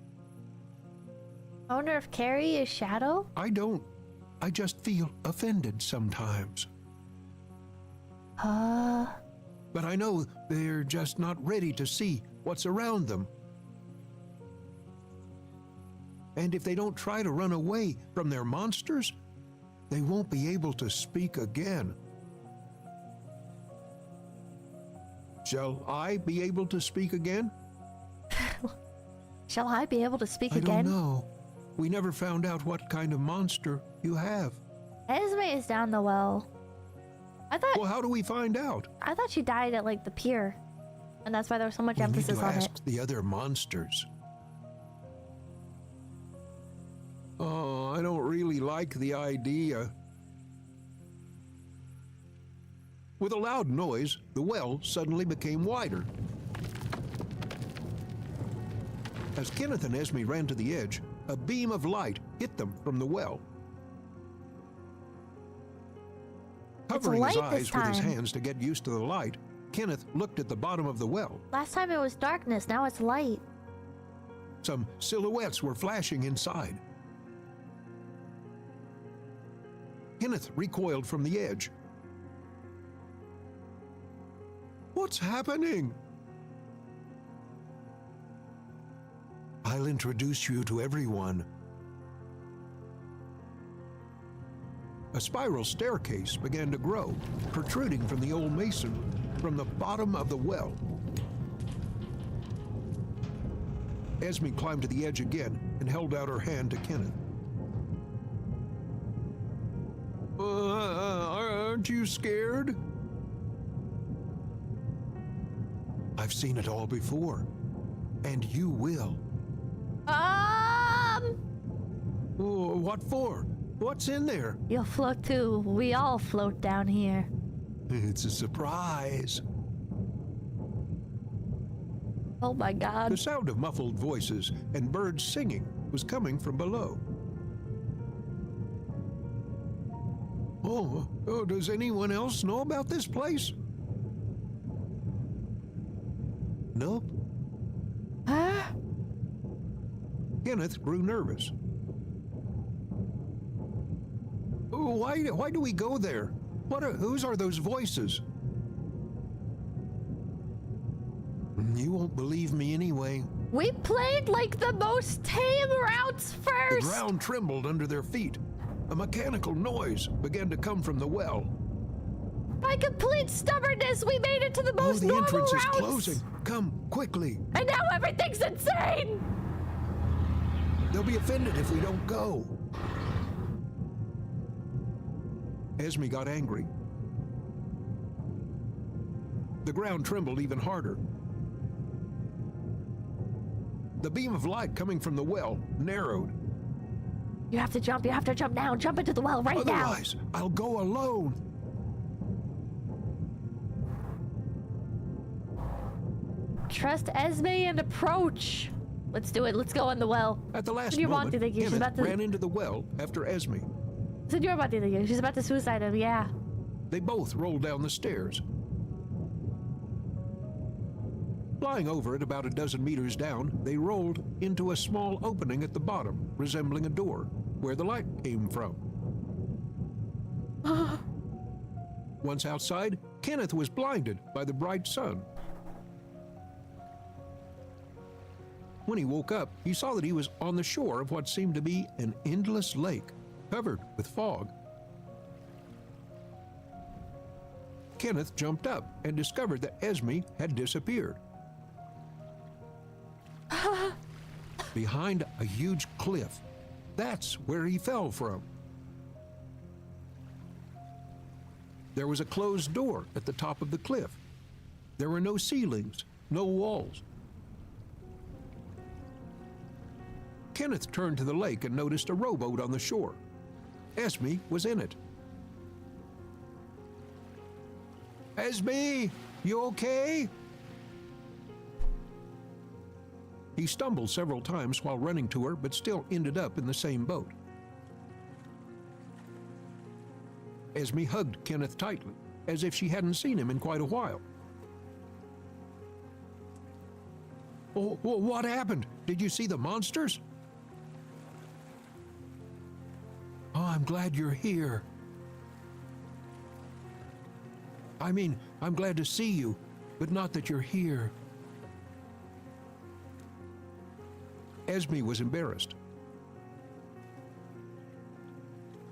I wonder if Carrie is Shadow? I don't. I just feel offended sometimes. But I know they're just not ready to see what's around them. And if they don't try to run away from their monsters, they won't be able to speak again. Shall I be able to speak again? Shall I be able to speak I again? don't know. We never found out what kind of monster you have. Esme is down the well. Well, how do we find out? I thought she died at like the pier. And that's why there was so much We need emphasis to on ask it. the other monsters. Oh, I don't really like the idea. With a loud noise, the well suddenly became wider. As Kenneth and Esme ran to the edge, a beam of light hit them from the well. Covering his light this eyes with his time. hands to get used to the light, Kenneth looked at the bottom of the well. Last time it was darkness, now it's light. Some silhouettes were flashing inside. Kenneth recoiled from the edge. What's happening? I'll introduce you to everyone. A spiral staircase began to grow, protruding from the old masonry, from the bottom of the well. Esme climbed to the edge again and held out her hand to Kenneth. Aren't you scared? I've seen it all before, and you will. Oh, what for? What's in there? You'll float too. We all float down here. It's a surprise. Oh my god. The sound of muffled voices and birds singing was coming from below. Oh, does anyone else know about this place? Nope. Huh? Kenneth grew nervous. Oh, why do we go there? Whose are those voices? You won't believe me anyway. We played like the most tame routes The first! ground trembled under their feet. A mechanical noise began to come from the well. By complete stubbornness, we made it to the most the normal entrance routes! is closing. Come, quickly. And now everything's insane! They'll be offended if we don't go. Esme got angry. The ground trembled even harder. The beam of light coming from the well narrowed. You have to jump now. Jump into the well right now. Otherwise, I'll go alone. Trust 𝐒𝐿𝐷 and approach. Let's do it. Let's go in the well. At the last Senor moment, Monty, she's about Kenneth to... ran into the well after 𝐒𝐿𝐷. Senor Monty, she's about to suicide him, yeah. They both rolled down the stairs. Flying over it about a dozen meters down, they rolled into a small opening at the bottom, resembling a door, where the light came from. Once outside, Kenneth was blinded by the bright sun. When he woke up, he saw that he was on the shore of what seemed to be an endless lake, covered with fog. Kenneth jumped up and discovered that 𝐒𝐿𝐷 had disappeared. Behind a huge cliff. That's where he fell from. There was a closed door at the top of the cliff. There were no ceilings, no walls. Kenneth turned to the lake and noticed a rowboat on the shore. 𝐒𝐿𝐷 was in it. 𝐒𝐿𝐷, you okay? He stumbled several times while running to her, but still ended up in the same boat. 𝐒𝐿𝐷 hugged Kenneth tightly, as if she hadn't seen him in quite a while. Oh, what happened? Did you see the monsters? Oh, I'm glad you're here. I mean, I'm glad to see you, but not that you're here. 𝐒𝐿𝐷 was embarrassed.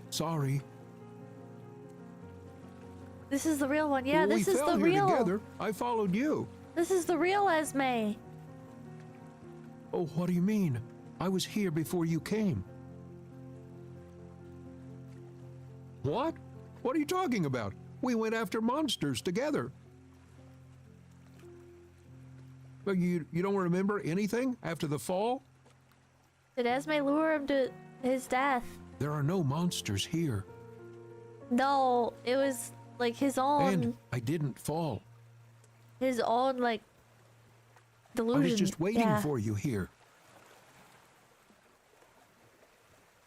Sorry. This is the real one. Yeah, this we is fell the here real. together. I followed you. This is the real 𝐒𝐿𝐷. Oh, what do you mean? I was here before you came. What? What are you talking about? We went after monsters together. But you don't remember anything after the fall? Did 𝐒𝐿𝐷 lure him to his death? There are no monsters here. No, it was like his own. And I didn't fall. His own, like, delusion. I was just waiting yeah. for you here.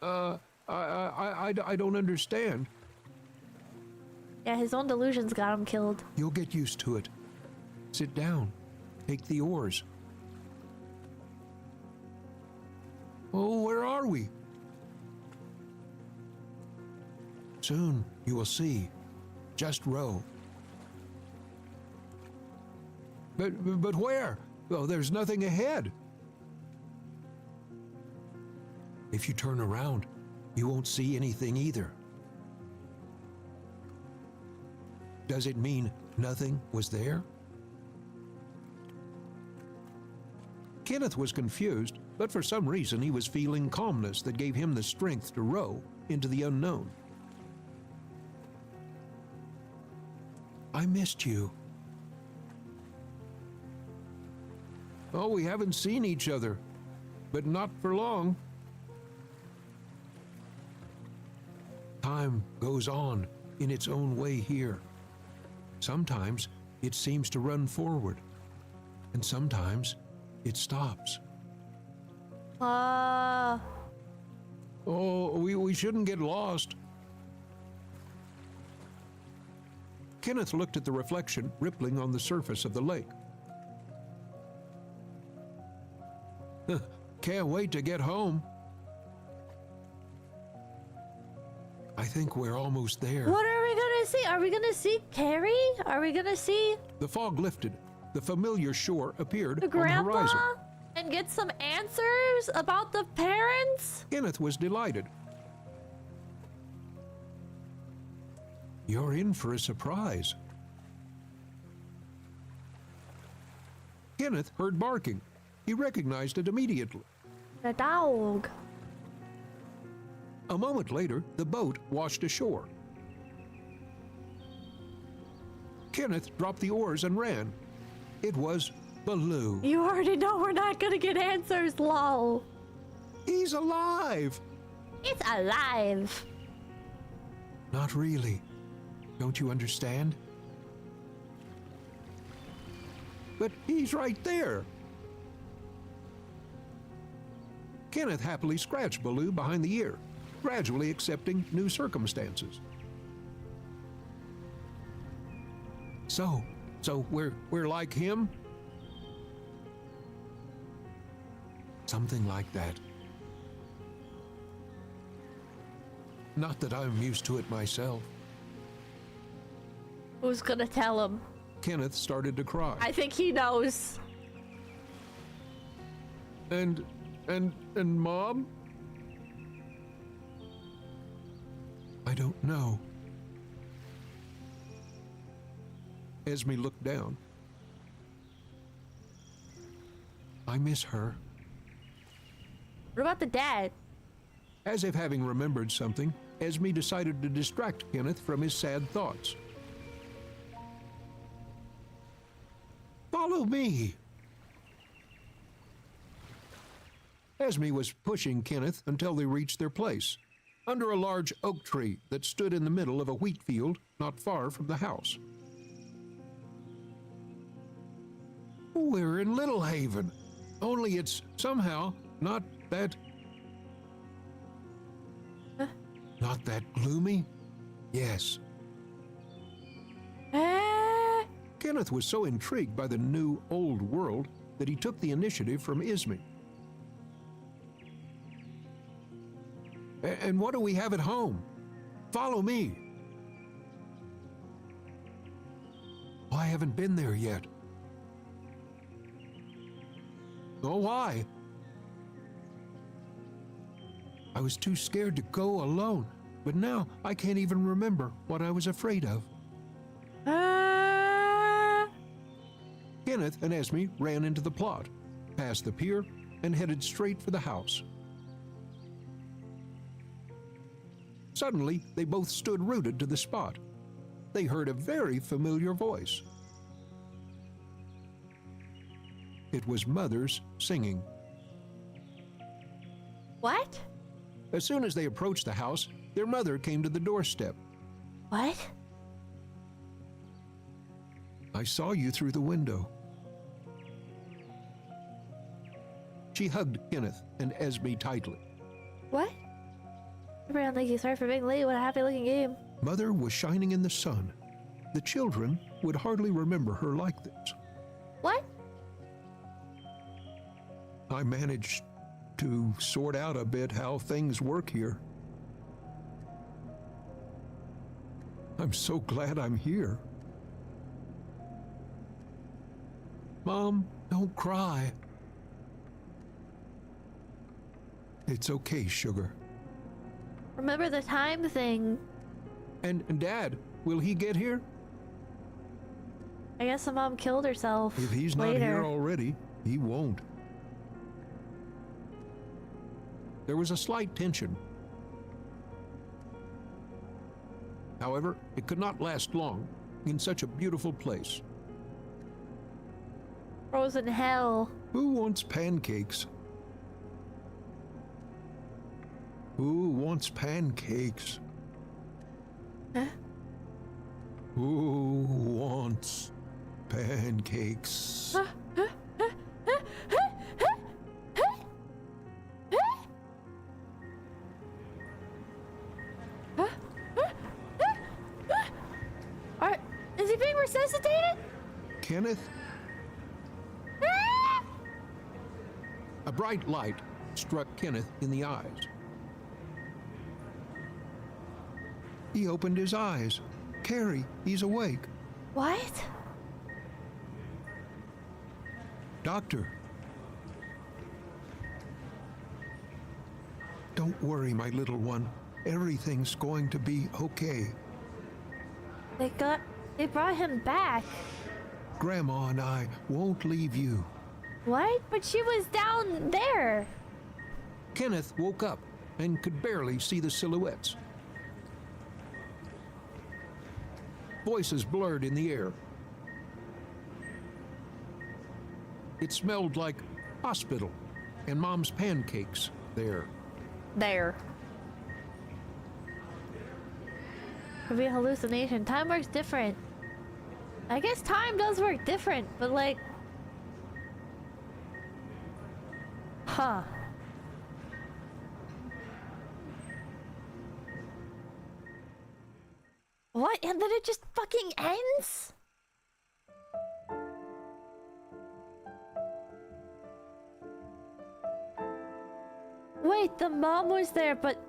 I don't understand. Yeah, his own delusions got him killed. You'll get used to it. Sit down. Take the oars. Oh, where are we? Soon you will see. Just row. But where? Oh, there's nothing ahead. If you turn around, you won't see anything either. Does it mean nothing was there? Kenneth was confused, but for some reason he was feeling calmness that gave him the strength to row into the unknown. I missed you. Oh, we haven't seen each other, but not for long. Time goes on in its own way here. Sometimes it seems to run forward, and sometimes it stops. Oh, we shouldn't get lost. Kenneth looked at the reflection rippling on the surface of the lake. Can't wait to get home. I think we're almost there. What are we gonna see? Are we gonna see Carrie? Are we gonna see The fog lifted. The familiar shore appeared the on the grandpa horizon. and get some answers about the parents? Kenneth was delighted. You're in for a surprise. Kenneth heard barking. He recognized it immediately. The dog. A moment later, the boat washed ashore. Kenneth dropped the oars and ran. It was Baloo. You already know we're not gonna get answers, lol. He's alive! It's alive. Not really. Don't you understand? But he's right there. Kenneth happily scratched Baloo behind the ear, gradually accepting new circumstances. So we're like him? Something like that. Not that I'm used to it myself. Who's gonna tell him? Kenneth started to cry. I think he knows. And Mom? I don't know. Esme looked down. I miss her. What about the dad? As if having remembered something, Esme decided to distract Kenneth from his sad thoughts. Follow me! Esme was pushing Kenneth until they reached their place, under a large oak tree that stood in the middle of a wheat field not far from the house. We're in Little Haven, only it's somehow not that... Not that gloomy? Yes. Kenneth was so intrigued by the new old world that he took the initiative from Esme. And what do we have at home? Follow me. I haven't been there yet. Oh, why? I was too scared to go alone, but now I can't even remember what I was afraid of. Kenneth and Esme ran into the plot, past the pier, and headed straight for the house. Suddenly, they both stood rooted to the spot. They heard a very familiar voice. It was Mother's singing. What? As soon as they approached the house, their mother came to the doorstep. What? I saw you through the window. She hugged Kenneth and Esme tightly. What? Everyone, thank you. Sorry for being late. What a happy looking game. Mother was shining in the sun. The children would hardly remember her like this. What? I managed to sort out a bit how things work here. I'm so glad I'm here. Mom, don't cry. It's okay, sugar. Remember the time thing. And Dad, will he get here? I guess the mom killed herself. If he's not later. here already, he won't. There was a slight tension. However, it could not last long in such a beautiful place. Frozen hell. Who wants pancakes? Who wants pancakes? Huh? Who wants pancakes? Is he being resuscitated? Kenneth? A bright light struck Kenneth in the eyes. He opened his eyes. Carrie, he's awake. What? Doctor. Don't worry, my little one. Everything's going to be okay. They brought him back. Grandma and I won't leave you. What? But she was down there. Kenneth woke up and could barely see the silhouettes. Voices blurred in the air. It smelled like hospital and Mom's pancakes there. There. Could be a hallucination. Time works different. I guess time does work different, but like... Huh. What? And then it just fucking ends? Wait, the mom was there, but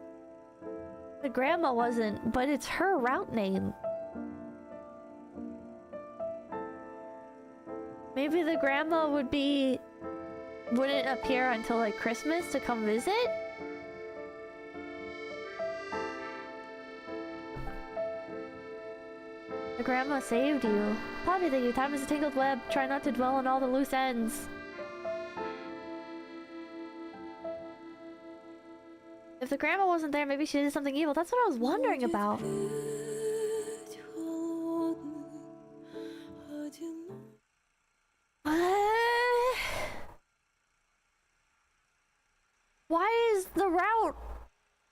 the grandma wasn't, but it's her route name. Maybe the grandma wouldn't appear until like Christmas to come visit? The grandma saved you. Poppy, thank you. Time is a tangled web. Try not to dwell on all the loose ends. If the grandma wasn't there, maybe she did something evil. That's what I was wondering about.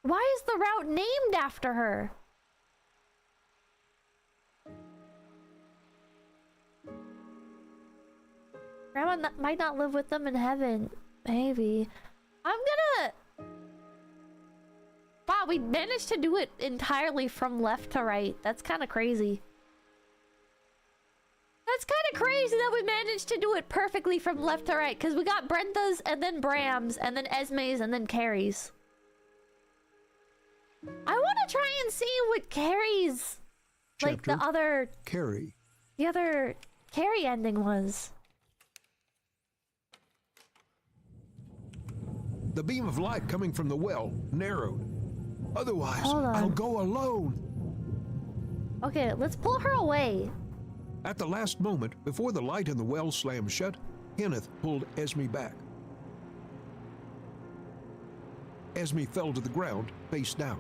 Why is the route named after her? Grandma might not live with them in heaven. Maybe. I'm gonna... Wow, we managed to do it entirely from left to right. That's kind of crazy. That's kind of crazy that we managed to do it perfectly from left to right. Because we got Brenta's, and then Bram's, and then Esme's, and then Carrie's. I want to try and see what Carrie's... like the other... Carrie. The other Carrie ending was. The beam of light coming from the well narrowed. Otherwise, Hold on. I'll go alone. Okay, let's pull her away. At the last moment, before the light in the well slammed shut, Kenneth pulled Esme back. Esme fell to the ground, face down.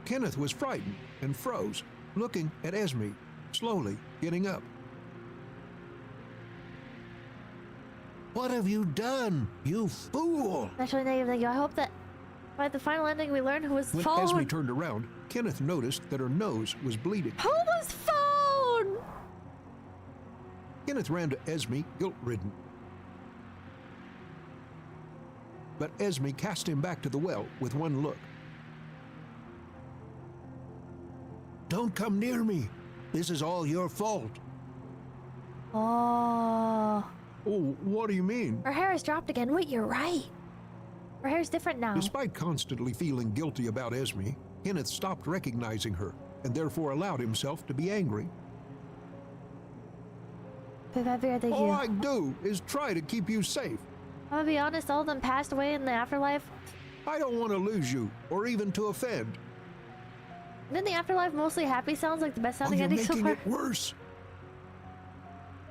Kenneth was frightened and froze, looking at Esme, slowly getting up. What have you done, you fool? Naturally negative, thank you. I hope that by the final ending we learned who was the When phone. Esme turned around, Kenneth noticed that her nose was bleeding. Who was phone? Kenneth ran to Esme, guilt-ridden. But Esme cast him back to the well with one look. Don't come near me. This is all your fault. Oh. Oh, what do you mean? Her hair is dropped again. Wait, you're right. Her hair's different now. Despite constantly feeling guilty about Esme, Kenneth stopped recognizing her and therefore allowed himself to be angry. 𝐒𝐴vbh𝗶𝗶𝗶𝗃, thank All you. I do is try to keep you safe. I'm gonna be honest, all of them passed away in the afterlife. I don't want to lose you or even to offend. Isn't the afterlife mostly happy sounds like the best sounding You're ending so making far? it worse.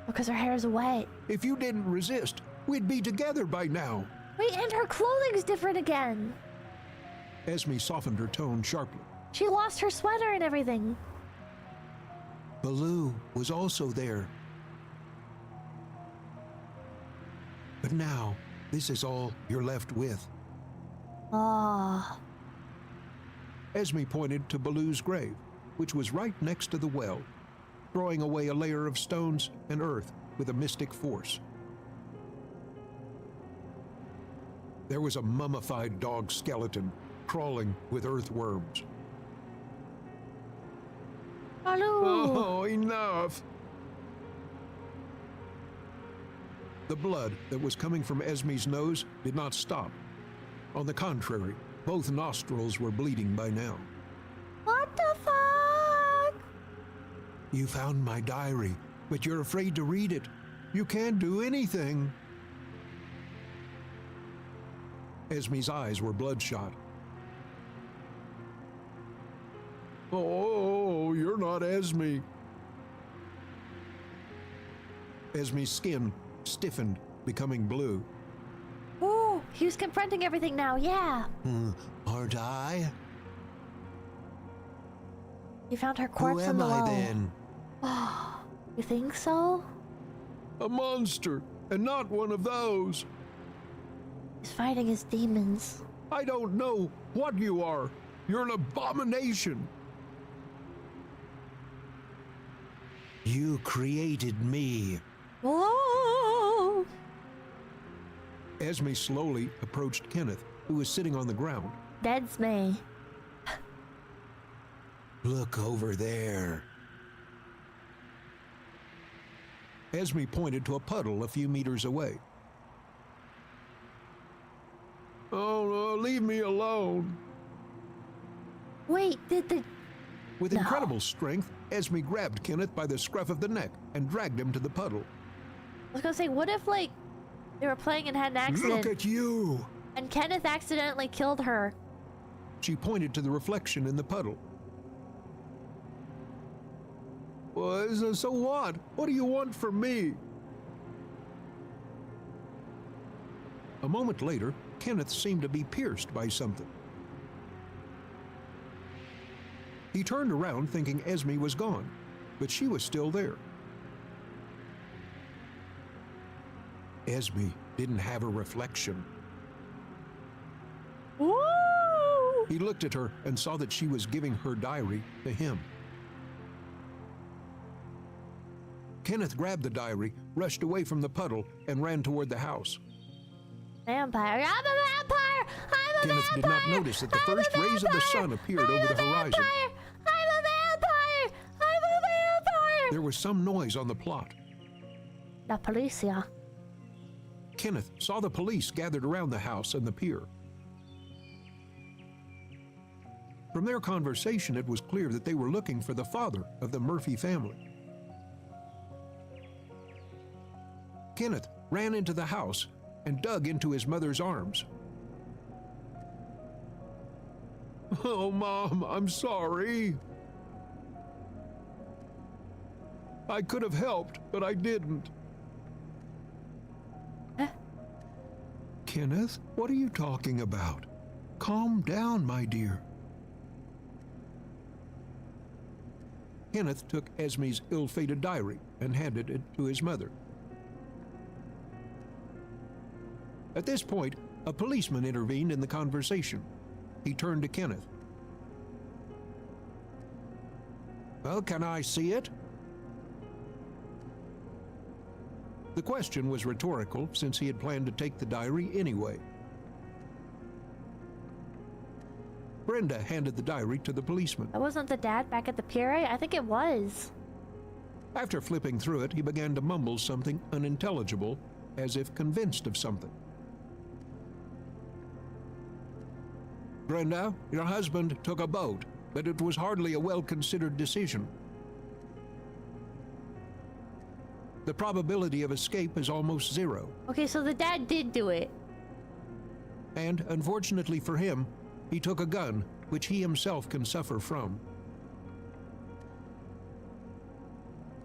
Because her hair is wet. If you didn't resist, we'd be together by now. Wait, and her clothing's different again. Esme softened her tone sharply. She lost her sweater and everything. Baloo was also there. But now, this is all you're left with. Ah. Esme pointed to Baloo's grave, which was right next to the well, throwing away a layer of stones and earth with a mystic force. There was a mummified dog skeleton crawling with earthworms. Baloo. Oh, enough! The blood that was coming from Esme's nose did not stop. On the contrary, both nostrils were bleeding by now. What the fuck? You found my diary, but you're afraid to read it. You can't do anything. Esme's eyes were bloodshot. Oh, you're not Esme. Esme's skin stiffened, becoming blue. Oh, he was confronting everything now, yeah. Aren't I? He found her Who corpse on am the I wall. then? You think so? A monster, and not one of those. He's fighting his demons. I don't know what you are. You're an abomination. You created me. Whoa! Esme slowly approached Kenneth, who was sitting on the ground. That's me. Look over there. Esme pointed to a puddle a few meters away. Oh, no, leave me alone. Wait, did the... With No. incredible strength, Esme grabbed Kenneth by the scruff of the neck and dragged him to the puddle. I was gonna say, what if, like, they were playing and had an accident Look at you! and Kenneth accidentally killed her? She pointed to the reflection in the puddle. Well, so what? What do you want from me? A moment later, Kenneth seemed to be pierced by something. He turned around thinking Esme was gone, but she was still there. Esme didn't have a reflection. Woo! He looked at her and saw that she was giving her diary to him. Kenneth grabbed the diary, rushed away from the puddle, and ran toward the house. Vampire. I'm a vampire! I'm a Kenneth vampire! did not notice that the first rays of the sun appeared over the horizon. I'm a vampire! I'm a vampire! There was some noise on the plot. La policia. Kenneth saw the police gathered around the house and the pier. From their conversation, it was clear that they were looking for the father of the Murphy family. Kenneth ran into the house and dug into his mother's arms. Oh, Mom, I'm sorry. I could have helped, but I didn't. Huh? Kenneth, what are you talking about? Calm down, my dear. Kenneth took Esme's ill-fated diary and handed it to his mother. At this point, a policeman intervened in the conversation. He turned to Kenneth. Well, can I see it? The question was rhetorical, since he had planned to take the diary anyway. Brenda handed the diary to the policeman. That wasn't the dad back at the pier? I think it was. After flipping through it, he began to mumble something unintelligible, as if convinced of something. Brenda, your husband took a boat, but it was hardly a well-considered decision. The probability of escape is almost zero. Okay, so the dad did do it. And, unfortunately for him, he took a gun, which he himself can suffer from.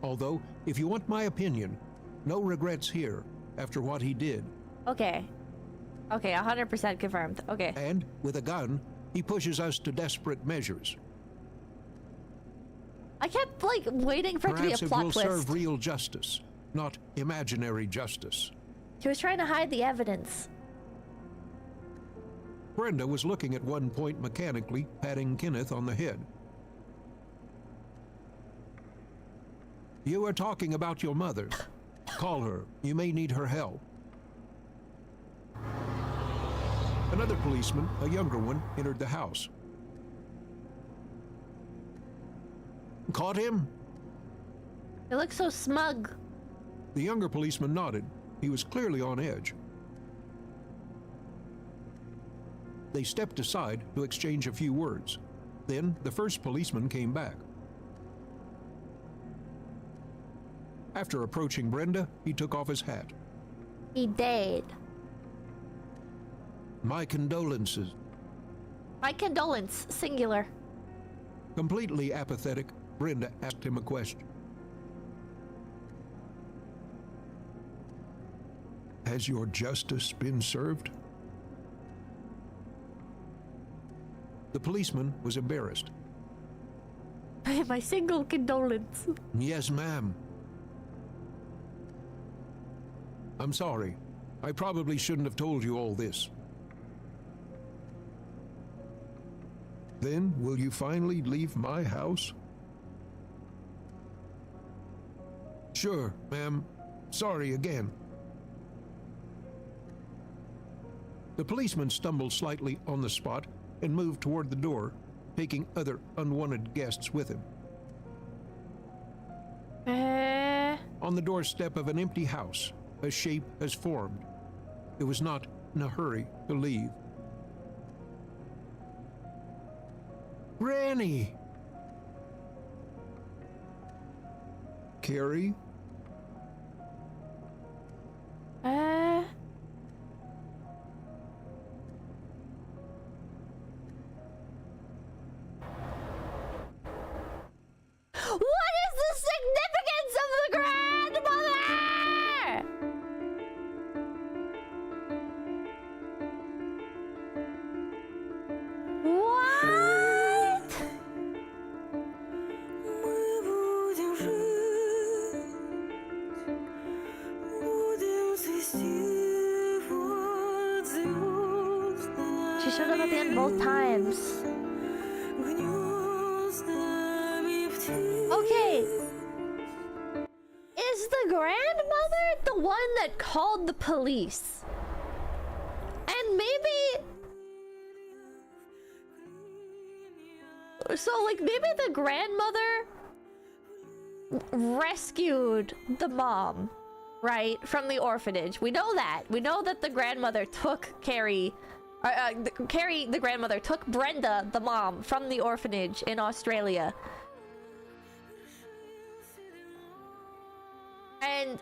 Although, if you want my opinion, no regrets here after what he did. Okay. Okay, 100% confirmed. Okay. And, with a gun, he pushes us to desperate measures. I kept, like, waiting for it to be a Perhaps it plot will twist. serve real justice, not imaginary justice. He was trying to hide the evidence. Brenda was looking at one point mechanically, patting Kenneth on the head. You were talking about your mother. Call her. You may need her help. Another policeman, a younger one, entered the house. Caught him? It looks so smug. The younger policeman nodded. He was clearly on edge. They stepped aside to exchange a few words. Then the first policeman came back. After approaching Brenda, he took off his hat. He did. My condolences. My condolence, singular. Completely apathetic, Brenda asked him a question. Has your justice been served? The policeman was embarrassed. My single condolence. Yes, ma'am. I'm sorry. I probably shouldn't have told you all this. Then, will you finally leave my house? Sure, ma'am. Sorry again. The policeman stumbled slightly on the spot and moved toward the door, taking other unwanted guests with him. On the doorstep of an empty house, a shape has formed. It was not in a hurry to leave. Granny! Carrie? What is the significance of the grandmother? What? She showed up at the end both times. Okay. Is the grandmother the one that called the police? And maybe... So, like, maybe the grandmother rescued the mom, right? From the orphanage. We know that. We know that the grandmother took Carrie... Carrie, the grandmother, took Brenda, the mom, from the orphanage in Australia. And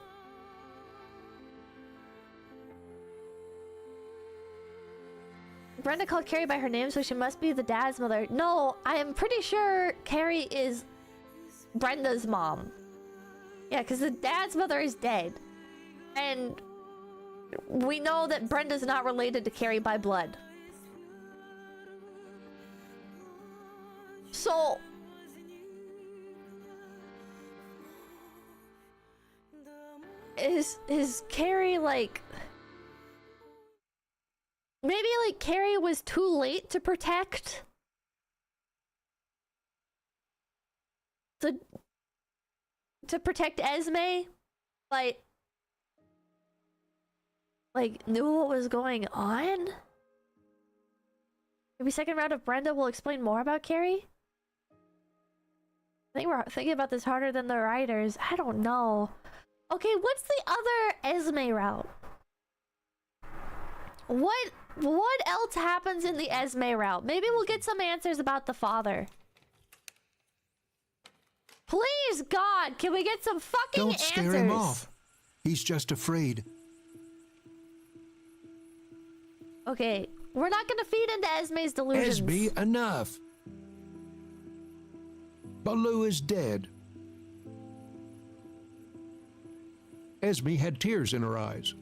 Brenda called Carrie by her name, so she must be the dad's mother. No, I am pretty sure Carrie is Brenda's mom. Yeah, because the dad's mother is dead. And we know that Brenda's not related to Carrie by blood. So... Is Carrie, like... Maybe, like, Carrie was too late to protect... To protect Esme? But... like, knew what was going on? Maybe second round of Brenda will explain more about Carrie? I think we're thinking about this harder than the writers. I don't know. Okay, what's the other Esme route? What else happens in the Esme route? Maybe we'll get some answers about the father. Please, God, can we get some fucking Don't answers? scare him off. He's just afraid. Okay, we're not gonna feed into Esme's delusions. Esme, enough. Baloo is dead. Esme had tears in her eyes.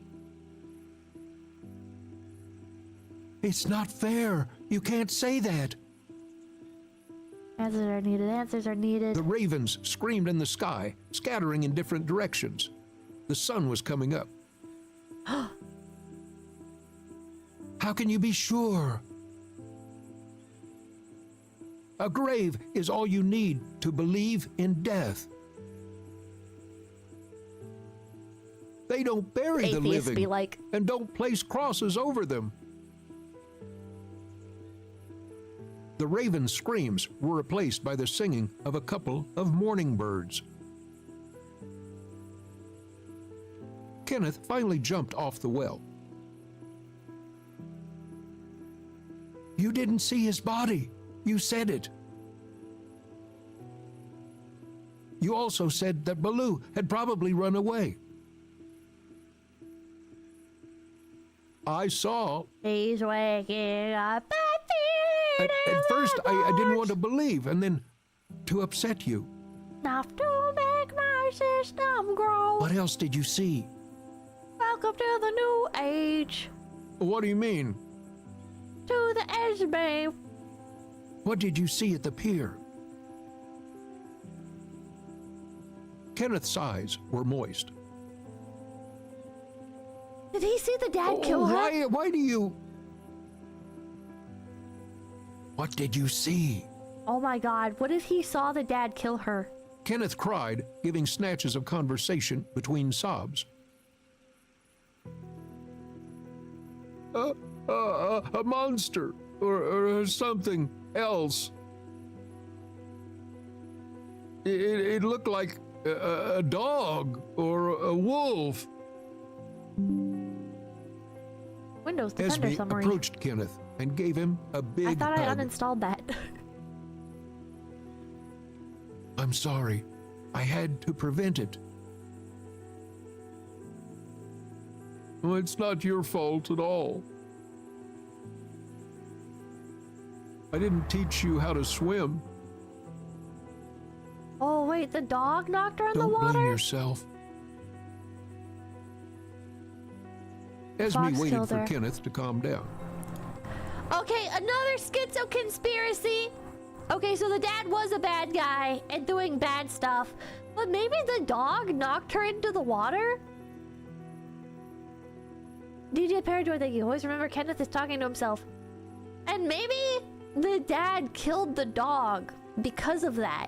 It's not fair. You can't say that. Answers are needed. Answers are needed. The ravens screamed in the sky, scattering in different directions. The sun was coming up. How can you be sure? A grave is all you need to believe in death. They don't bury the Atheists living be like, and don't place crosses over them. The raven's screams were replaced by the singing of a couple of mourning birds. Kenneth finally jumped off the well. You didn't see his body. You said it. You also said that Baloo had probably run away. I saw. he's waking up. At first, I didn't want to believe, and then to upset you. Enough to make my system grow. What else did you see? Welcome to the new age. What do you mean? To the Esme. What did you see at the pier? Kenneth's eyes were moist. Did he see the dad kill her? Why do you... What did you see? Oh my god, what if he saw the dad kill her? Kenneth cried, giving snatches of conversation between sobs. A monster or something else. It looked like a dog or a wolf. Windows Defender Esme summary. approached Kenneth and gave him a big I thought hug. I uninstalled that. I'm sorry. I had to prevent it. Well, it's not your fault at all. I didn't teach you how to swim. Oh wait, the dog knocked her in the Don't water? blame yourself. Esme Fox waited killed for her. Kenneth to calm down. Okay, another schizo conspiracy. Okay, so the dad was a bad guy and doing bad stuff, but maybe the dog knocked her into the water? DJ Parajoy, thank you. Always remember Kenneth is talking to himself. And maybe the dad killed the dog because of that.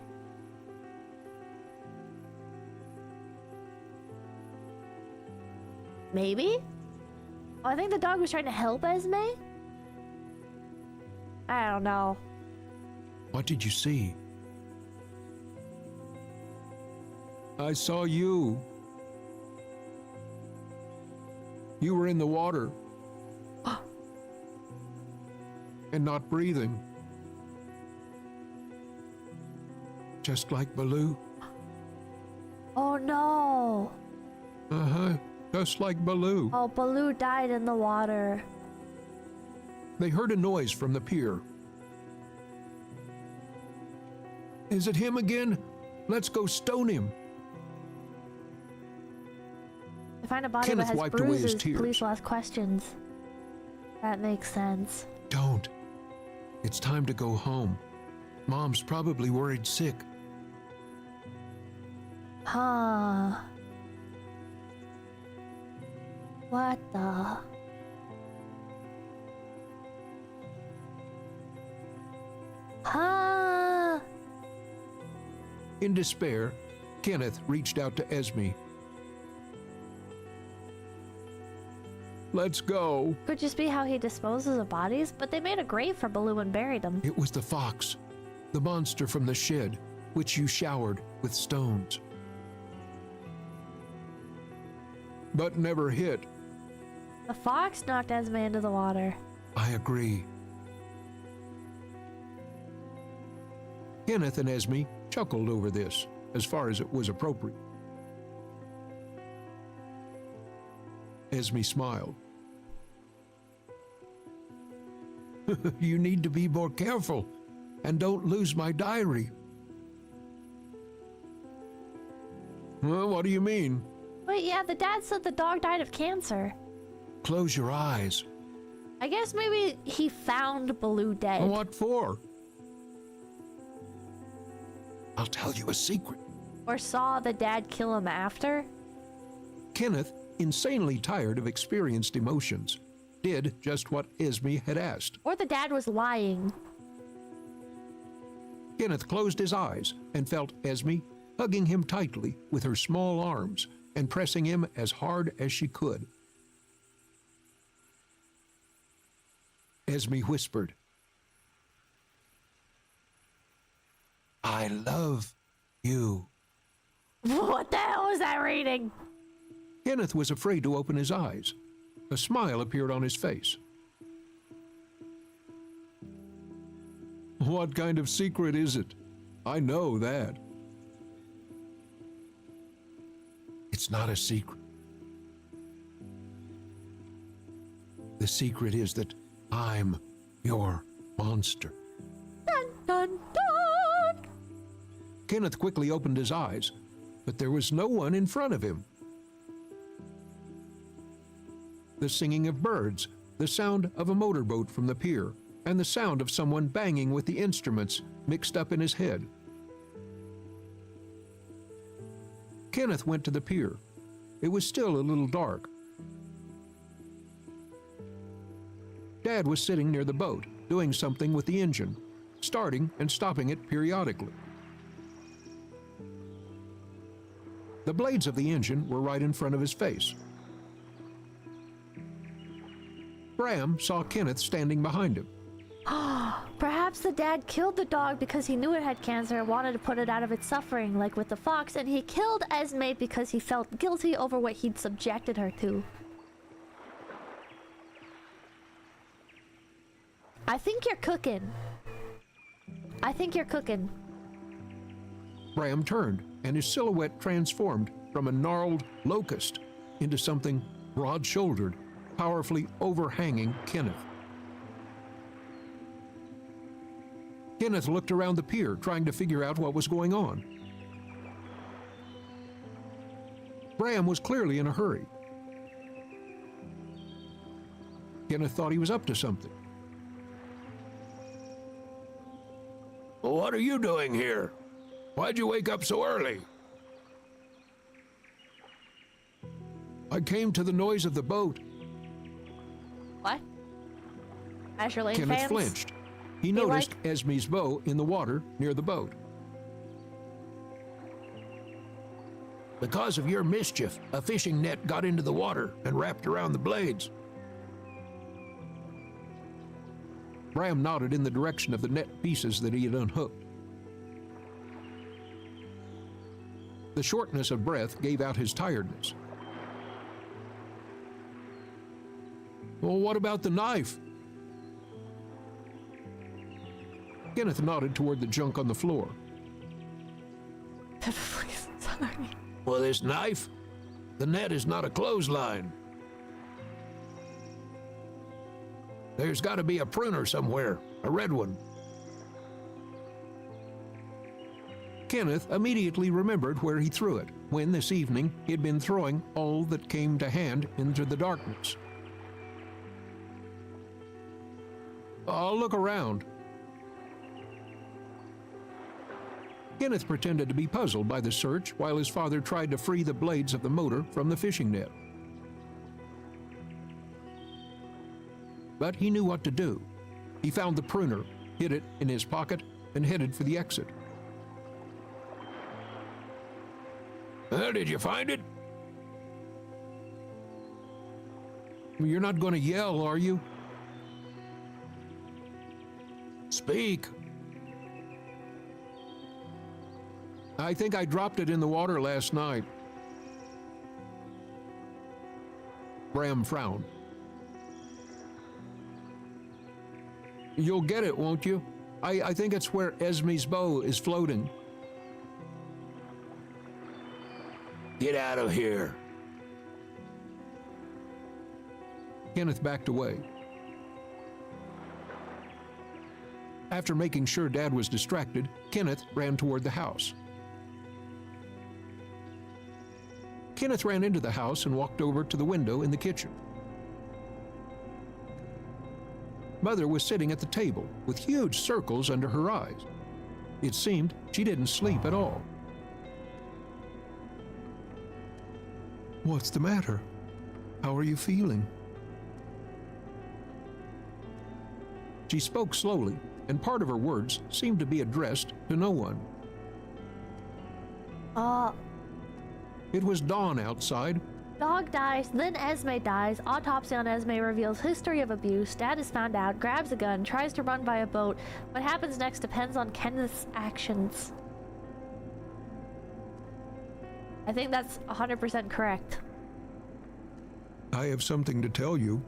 Maybe? Oh, I think the dog was trying to help Esme? I don't know. What did you see? I saw you. You were in the water. And not breathing. Just like Baloo. Oh no! Uh-huh. Just like Baloo. Oh, Baloo died in the water. They heard a noise from the pier. Is it him again? Let's go stone him. To find a body Kenneth that has wiped away his bruises, tears. police will ask questions. That makes sense. Don't. It's time to go home. Mom's probably worried sick. Huh. What the? Huh? In despair, Kenneth reached out to Esme. Let's go. Could just be how he disposes of bodies, but they made a grave for Baloo and buried him. It was the fox, the monster from the shed, which you showered with stones. But never hit. The fox knocked Esme into the water. I agree. Kenneth and Esme chuckled over this, as far as it was appropriate. Esme smiled. You need to be more careful, and don't lose my diary. Well, what do you mean? Wait, yeah, the dad said the dog died of cancer. Close your eyes. I guess maybe he found Baloo dead. What for? I'll tell you a secret. Or saw the dad kill him after. Kenneth, insanely tired of experienced emotions, did just what Esme had asked. Or the dad was lying. Kenneth closed his eyes and felt Esme hugging him tightly with her small arms and pressing him as hard as she could. Esme whispered, I love you. What the hell was that reading? Kenneth was afraid to open his eyes. A smile appeared on his face. What kind of secret is it? I know that. It's not a secret. The secret is that I'm your monster. Dun dun dun! Kenneth quickly opened his eyes, but there was no one in front of him. The singing of birds, the sound of a motorboat from the pier, and the sound of someone banging with the instruments mixed up in his head. Kenneth went to the pier. It was still a little dark. Dad was sitting near the boat, doing something with the engine, starting and stopping it periodically. The blades of the engine were right in front of his face. Bram saw Kenneth standing behind him. Perhaps the dad killed the dog because he knew it had cancer and wanted to put it out of its suffering, like with the fox, and he killed 𝐒𝐿𝐴 because he felt guilty over what he'd subjected her to. I think you're cooking. I think you're cooking. Bram turned, and his silhouette transformed from a gnarled locust into something broad-shouldered, powerfully overhanging Kenneth. Kenneth looked around the pier, trying to figure out what was going on. Bram was clearly in a hurry. Kenneth thought he was up to something. Well, what are you doing here? Why'd you wake up so early? I came to the noise of the boat. What? Ashelia Kenneth fans? flinched. He noticed 𝐒𝐿𝐴's bow in the water near the boat. Because of your mischief, a fishing net got into the water and wrapped around the blades. Bram nodded in the direction of the net pieces that he had unhooked. The shortness of breath gave out his tiredness. Well, what about the knife? Kenneth nodded toward the junk on the floor. Please, sorry. Well, this knife? The net is not a clothesline. There's got to be a pruner somewhere, a red one. Kenneth immediately remembered where he threw it, when this evening he had been throwing all that came to hand into the darkness. I'll look around. Kenneth pretended to be puzzled by the search while his father tried to free the blades of the motor from the fishing net. But he knew what to do. He found the pruner, hid it in his pocket, and headed for the exit. Did you find it? You're not going to yell, are you? Speak. I think I dropped it in the water last night. Bram frowned. You'll get it, won't you? I think it's where 𝐒𝐿𝐴's bow is floating. Get out of here. Kenneth backed away. After making sure Dad was distracted, Kenneth ran toward the house. Kenneth ran into the house and walked over to the window in the kitchen. Mother was sitting at the table with huge circles under her eyes. It seemed she didn't sleep at all. What's the matter? How are you feeling? She spoke slowly, and part of her words seemed to be addressed to no one. It was dawn outside. Dog dies, then 𝐒𝐿𝐴 dies. Autopsy on 𝐒𝐿𝐴 reveals history of abuse. Dad is found out, grabs a gun, tries to run by a boat. What happens next depends on Kenneth's actions. I think that's 100% correct. I have something to tell you.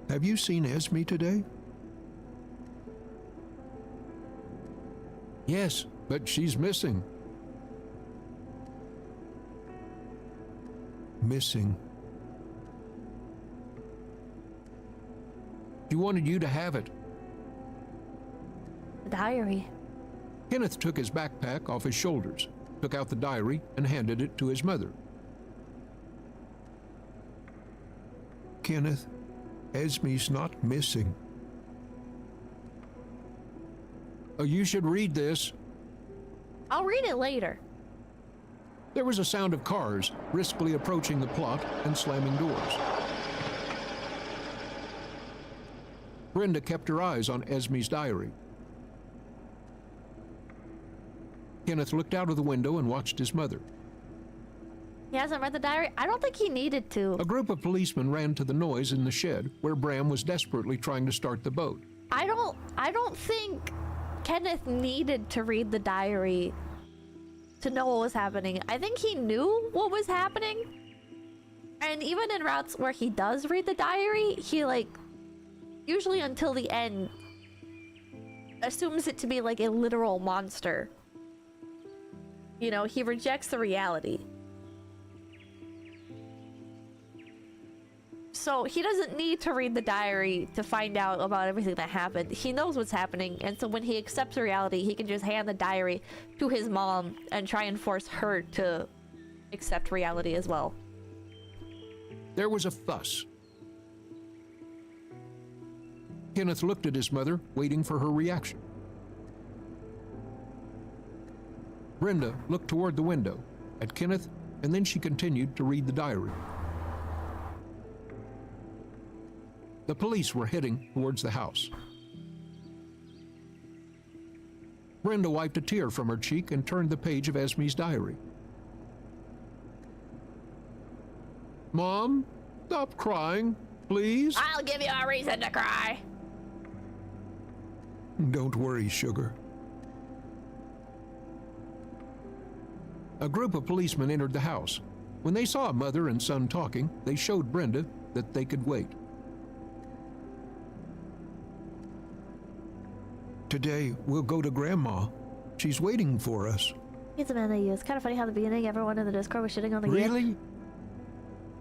Have you seen 𝐒𝐿𝐴 today? Yes, but she's missing. Missing. She wanted you to have it. The diary. Kenneth took his backpack off his shoulders, took out the diary, and handed it to his mother. Kenneth, 𝐒𝐿𝐴's not missing. You should read this. I'll read it later. There was a sound of cars briskly approaching the plot and slamming doors. Brenda kept her eyes on Esme's diary. Kenneth looked out of the window and watched his mother. He hasn't read the diary? I don't think he needed to. A group of policemen ran to the noise in the shed where Bram was desperately trying to start the boat. I don't think Kenneth needed to read the diary to know what was happening. I think he knew what was happening. And even in routes where he does read the diary, he like, usually until the end, assumes it to be like a literal monster. You know, he rejects the reality. So he doesn't need to read the diary to find out about everything that happened. He knows what's happening, and so when he accepts reality, he can just hand the diary to his mom and try and force her to accept reality as well. There was a fuss. Kenneth looked at his mother, waiting for her reaction. Brenda looked toward the window, at Kenneth, and then she continued to read the diary. The police were heading towards the house. Brenda wiped a tear from her cheek and turned the page of Esme's diary. Mom, stop crying, please. I'll give you a reason to cry. Don't worry, sugar. A group of policemen entered the house. When they saw a mother and son talking, they showed Brenda that they could wait. Today, we'll go to Grandma. She's waiting for us. It's a man I use. Kind of funny how at the beginning everyone in the Discord was shitting on the game. Really?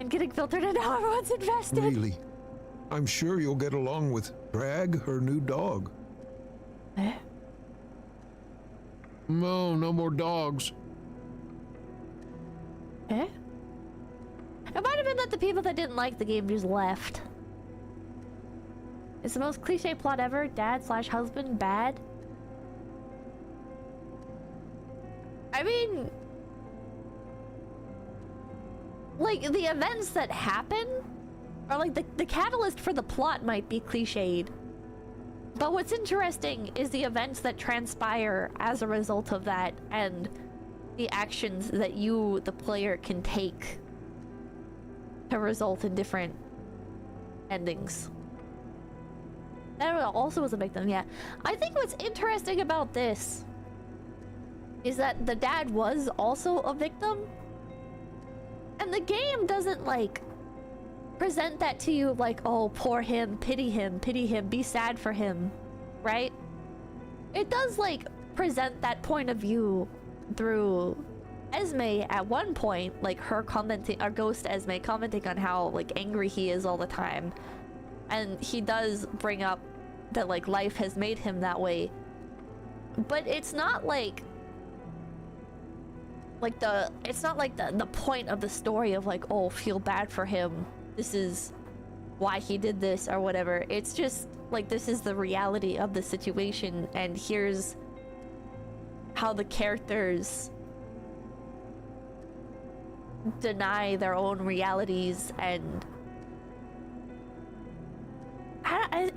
And getting filtered and now everyone's invested. Really? I'm sure you'll get along with Drag, her new dog. Eh? No more dogs. Eh? It might have been that the people that didn't like the game just left. It's the most cliche plot ever. Dad/husband bad. I mean, like, the events that happen are like the catalyst for the plot might be cliched. But what's interesting is the events that transpire as a result of that and the actions that you, the player, can take to result in different endings. That also was a victim, yeah. I think what's interesting about this is that the dad was also a victim. And the game doesn't, like, present that to you like, oh, poor him, pity him, be sad for him, right? It does, like, present that point of view through Esme at one point, like her commenting, or Ghost Esme commenting on how, like, angry he is all the time. And he does bring up that, like, life has made him that way. But it's not like the point of the story of like, oh, feel bad for him, this is why he did this or whatever. It's just like, this is the reality of the situation, and here's how the characters deny their own realities, and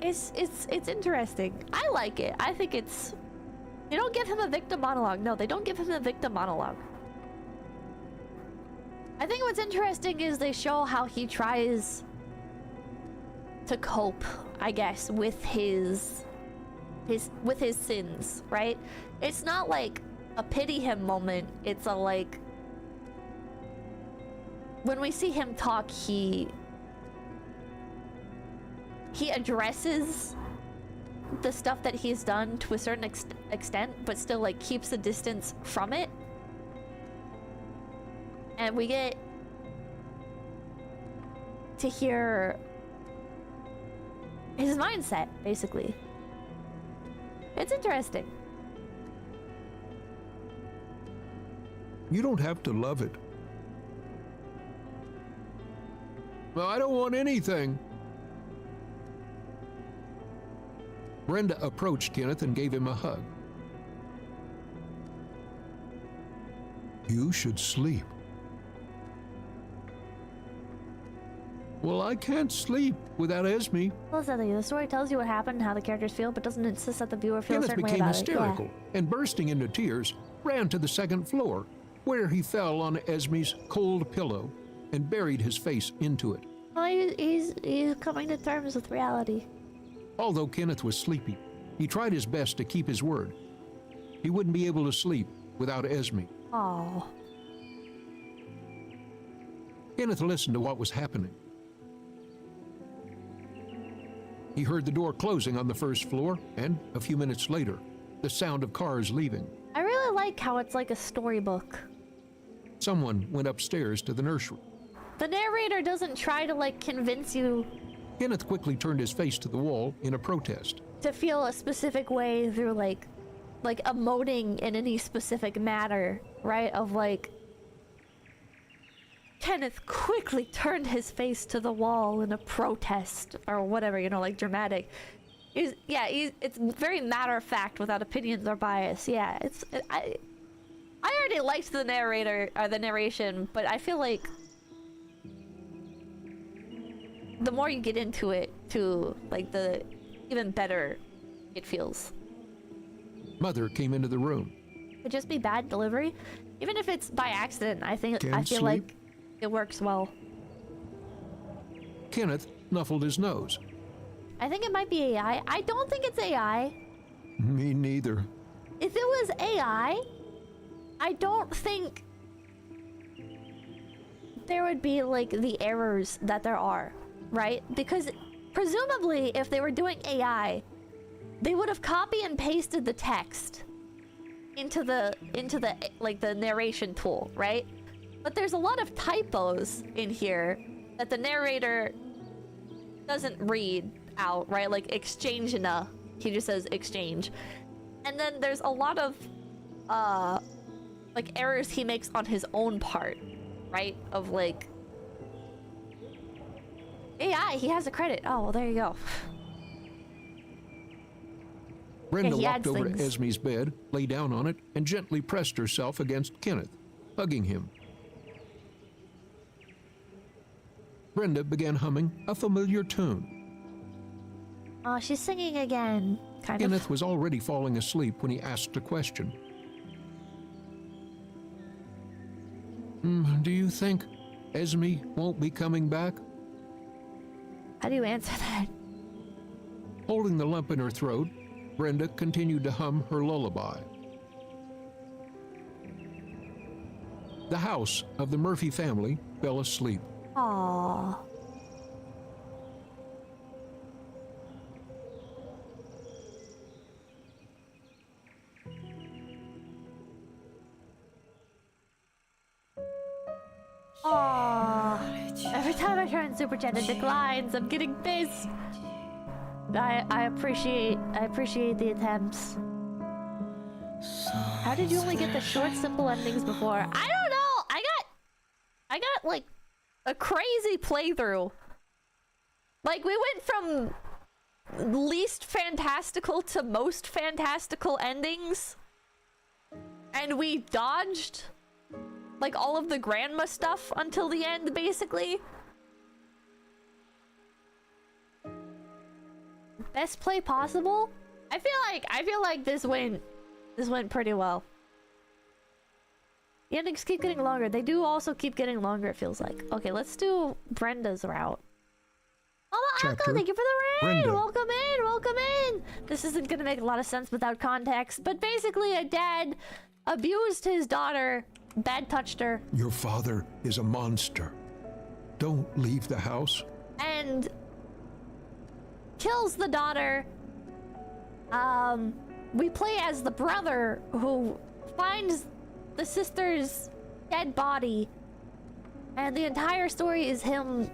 it's interesting. I like it. I think it's, they don't give him a victim monologue. No, they don't give him a victim monologue. I think what's interesting is they show how he tries to cope, I guess, with his sins, right? It's not like a pity him moment. It's a, like, when we see him talk, he addresses the stuff that he's done to a certain extent, but still, like, keeps a distance from it. And we get to hear his mindset, basically. It's interesting. You don't have to love it. Well, I don't want anything. Brenda approached Kenneth and gave him a hug. You should sleep. Well, I can't sleep without Esme. Well, the story tells you what happened and how the characters feel, but doesn't insist that the viewer feel a Kenneth certain way became about hysterical it. and, bursting into tears, ran to the second floor, where he fell on Esme's cold pillow and buried his face into it. Well, he's coming to terms with reality. Although Kenneth was sleepy, he tried his best to keep his word. He wouldn't be able to sleep without Esme. Oh. Kenneth listened to what was happening. He heard the door closing on the first floor, and a few minutes later, the sound of cars leaving. I really like how it's like a storybook. Someone went upstairs to the nursery. The narrator doesn't try to like convince you Kenneth quickly turned his face to the wall in a protest. to feel a specific way through like emoting in any specific manner, right? Of like Kenneth quickly turned his face to the wall in a protest or whatever, you know, like dramatic. It's very matter of fact without opinions or bias. Yeah, I already liked the narrator or the narration, but I feel like the more you get into it, to like the even better it feels. Mother came into the room. Could just be bad delivery, even if it's by accident. I feel sleep? like it works well. Kenneth snuffled his nose. I think it might be AI. I don't think it's AI. Me neither. If it was AI, I don't think there would be like the errors that there are, right? Because presumably if they were doing AI, they would have copy and pasted the text into the like the narration tool, right? But there's a lot of typos in here that the narrator doesn't read out, right? Like exchange-na, he just says exchange. And then there's a lot of like errors he makes on his own part, right? Of like AI, he has a credit. Oh, well, there you go. Brenda he walked adds over things. to Esme's bed, lay down on it, and gently pressed herself against Kenneth, hugging him. Brenda began humming a familiar tune. Oh, she's singing again, kind of. Kenneth was already falling asleep when he asked a question. Do you think Esme won't be coming back? How do you answer that? Holding the lump in her throat, Brenda continued to hum her lullaby. The house of the Murphy family fell asleep. Aww. Aww. Every time I try and super chat, it declines. I'm getting pissed. I appreciate the attempts. How did you only get the short, simple endings before? I don't know. I got like a crazy playthrough. Like we went from least fantastical to most fantastical endings, and we dodged like all of the grandma stuff until the end, basically. Best play possible? I feel like this went pretty well. The endings keep getting longer. They do also keep getting longer, it feels like. Okay, let's do Brenda's route. Oh, Uncle, thank you for the raid! Brenda. Welcome in, welcome in! This isn't gonna make a lot of sense without context, but basically a dad abused his daughter, bad touched her, Your father is a monster. Don't leave the house. and kills the daughter. We play as the brother who finds the sister's dead body, and the entire story is him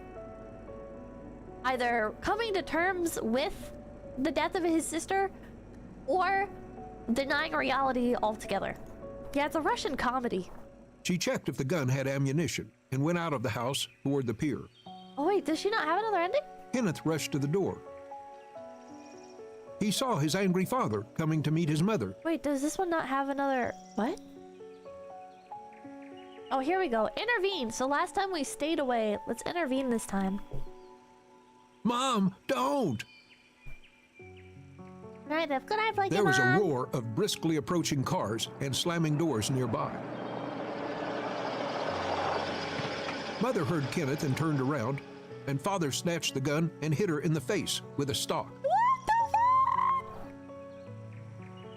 either coming to terms with the death of his sister or denying reality altogether. Yeah, it's a Russian comedy. She checked if the gun had ammunition and went out of the house toward the pier. Oh wait, does she not have another ending? Kenneth rushed to the door. He saw his angry father coming to meet his mother. Wait, does this one not have another... What? Oh, here we go. Intervene. So last time we stayed away. Let's intervene this time. Mom, don't! Right, that's good. I like There was a roar of briskly approaching cars and slamming doors nearby. Mother heard Kenneth and turned around, and Father snatched the gun and hit her in the face with a stock. What the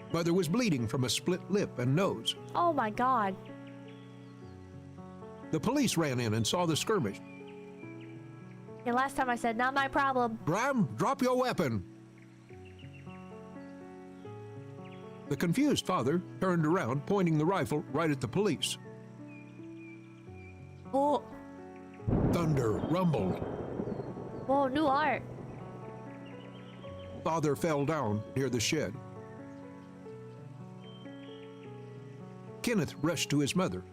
fuck? Mother was bleeding from a split lip and nose. Oh my god. The police ran in and saw the skirmish. Yeah, last time I said, not my problem. Bram, drop your weapon! The confused father turned around, pointing the rifle right at the police. Oh, Thunder rumbled. whoa, new art. Father fell down near the shed. Kenneth rushed to his mother.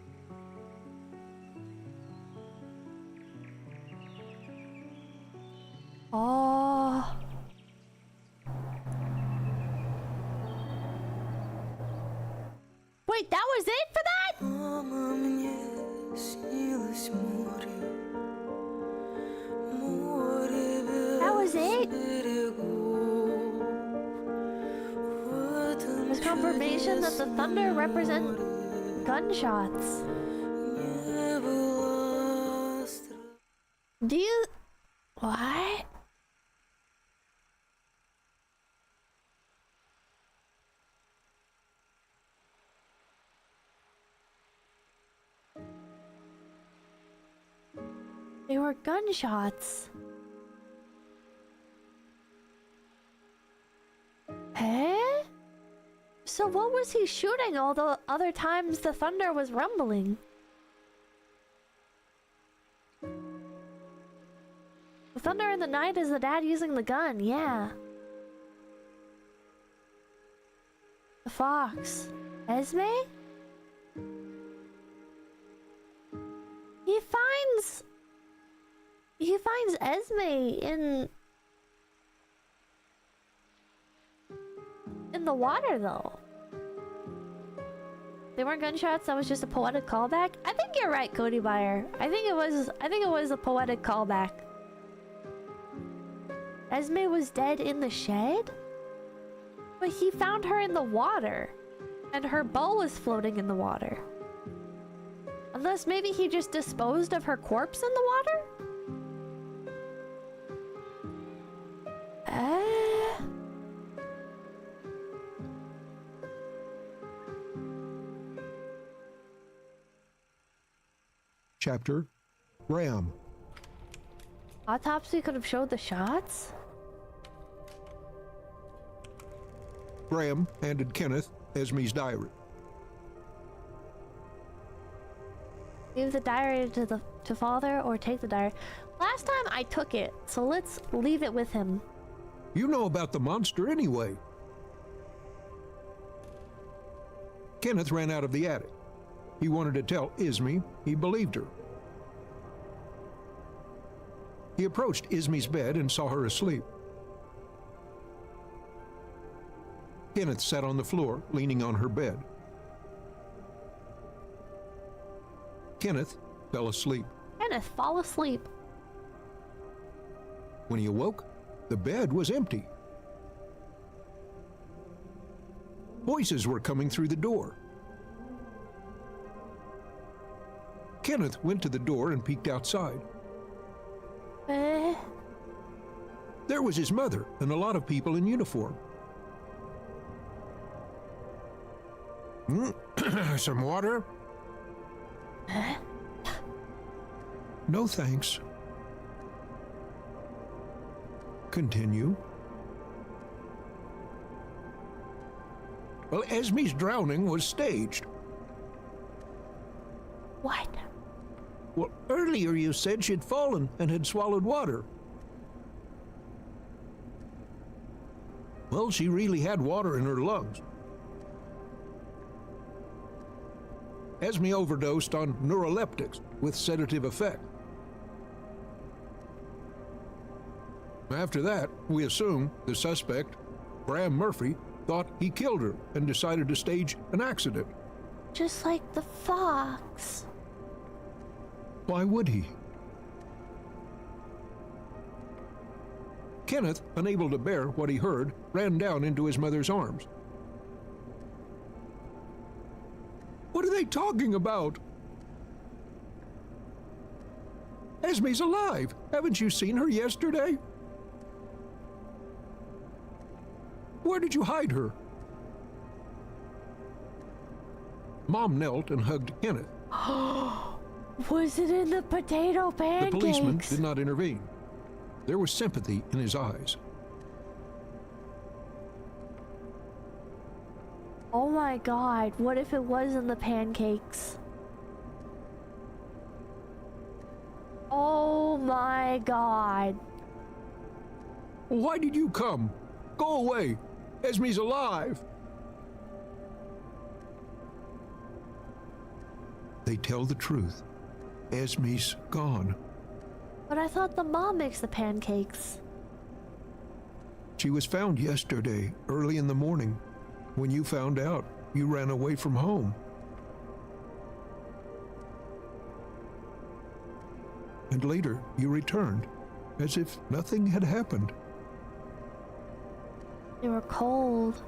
Oh. Wait, that was it for that? That was it? There's confirmation that the thunder represent gunshots. Do you... What? They were gunshots. Eh? So what was he shooting all the other times the thunder was rumbling? The thunder in the night is the dad using the gun, yeah. The fox. Esme? He finds Esme in the water though. They weren't gunshots, that was just a poetic callback. I think you're right, Cody Buyer. I think it was a poetic callback. Esme was dead in the shed? But he found her in the water. And her bow was floating in the water. Unless maybe he just disposed of her corpse in the water? Chapter Ram. Autopsy could have showed the shots? Graham handed Kenneth Esme's diary. Give the diary to father or take the diary. Last time I took it, so let's leave it with him. You know about the monster anyway. Kenneth ran out of the attic. He wanted to tell Isme he believed her. He approached Isme's bed and saw her asleep. Kenneth sat on the floor, leaning on her bed. Kenneth fell asleep. Kenneth, fall asleep. When he awoke, the bed was empty. Voices were coming through the door. Kenneth went to the door and peeked outside. There was his mother and a lot of people in uniform. Some water? No thanks. Continue. Well, Esme's drowning was staged. What? Well, earlier you said she'd fallen and had swallowed water. Well, she really had water in her lungs. Esme overdosed on neuroleptics with sedative effect. After that, we assume the suspect, Bram Murphy, thought he killed her and decided to stage an accident. Just like the fox. Why would he? Kenneth, unable to bear what he heard, ran down into his mother's arms. What are they talking about? Esme's alive. Haven't you seen her yesterday? Where did you hide her? Mom knelt and hugged Kenneth. Was it in the potato pancakes? The policeman did not intervene. There was sympathy in his eyes. Oh my god, what if it was in the pancakes? Oh my god. Why did you come? Go away. Esme's alive. They tell the truth. Esme's gone. But I thought the mom makes the pancakes. She was found yesterday, early in the morning. When you found out, you ran away from home. And later, you returned, as if nothing had happened. They were cold.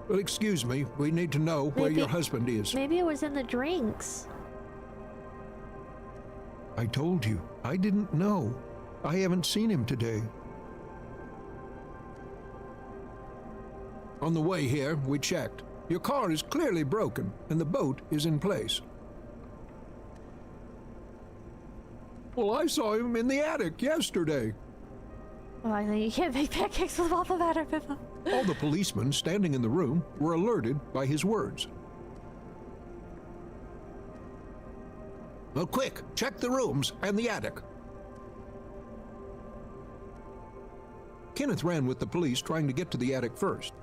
Well, excuse me, we need to know where your husband is. Maybe it was in the drinks. I told you, I didn't know. I haven't seen him today. On the way here, we checked. Your car is clearly broken, and the boat is in place. Well, I saw him in the attic yesterday. Oh, I think you can't make pancakes with waffle batter, Pippa. All the policemen standing in the room were alerted by his words. Well, quick, check the rooms and the attic. Kenneth ran with the police, trying to get to the attic first.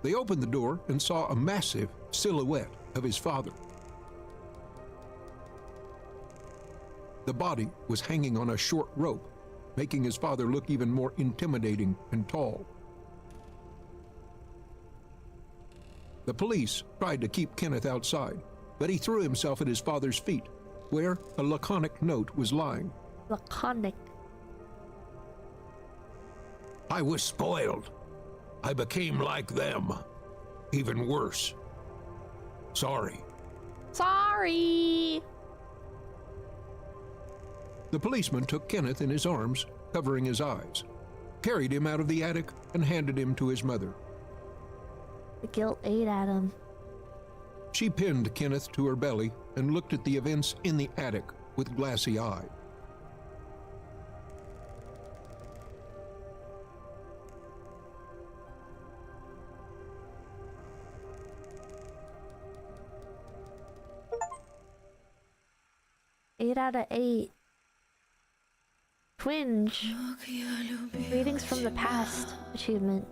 They opened the door and saw a massive silhouette of his father. The body was hanging on a short rope, making his father look even more intimidating and tall. The police tried to keep Kenneth outside, but he threw himself at his father's feet, where a laconic note was lying. Laconic. I was spoiled. I became like them. Even worse. Sorry. Sorry. The policeman took Kenneth in his arms, covering his eyes, carried him out of the attic, and handed him to his mother. The guilt ate at him. She pinned Kenneth to her belly and looked at the events in the attic with glassy eyes. Eight out of 8. Twinge. Readings from the past achievement.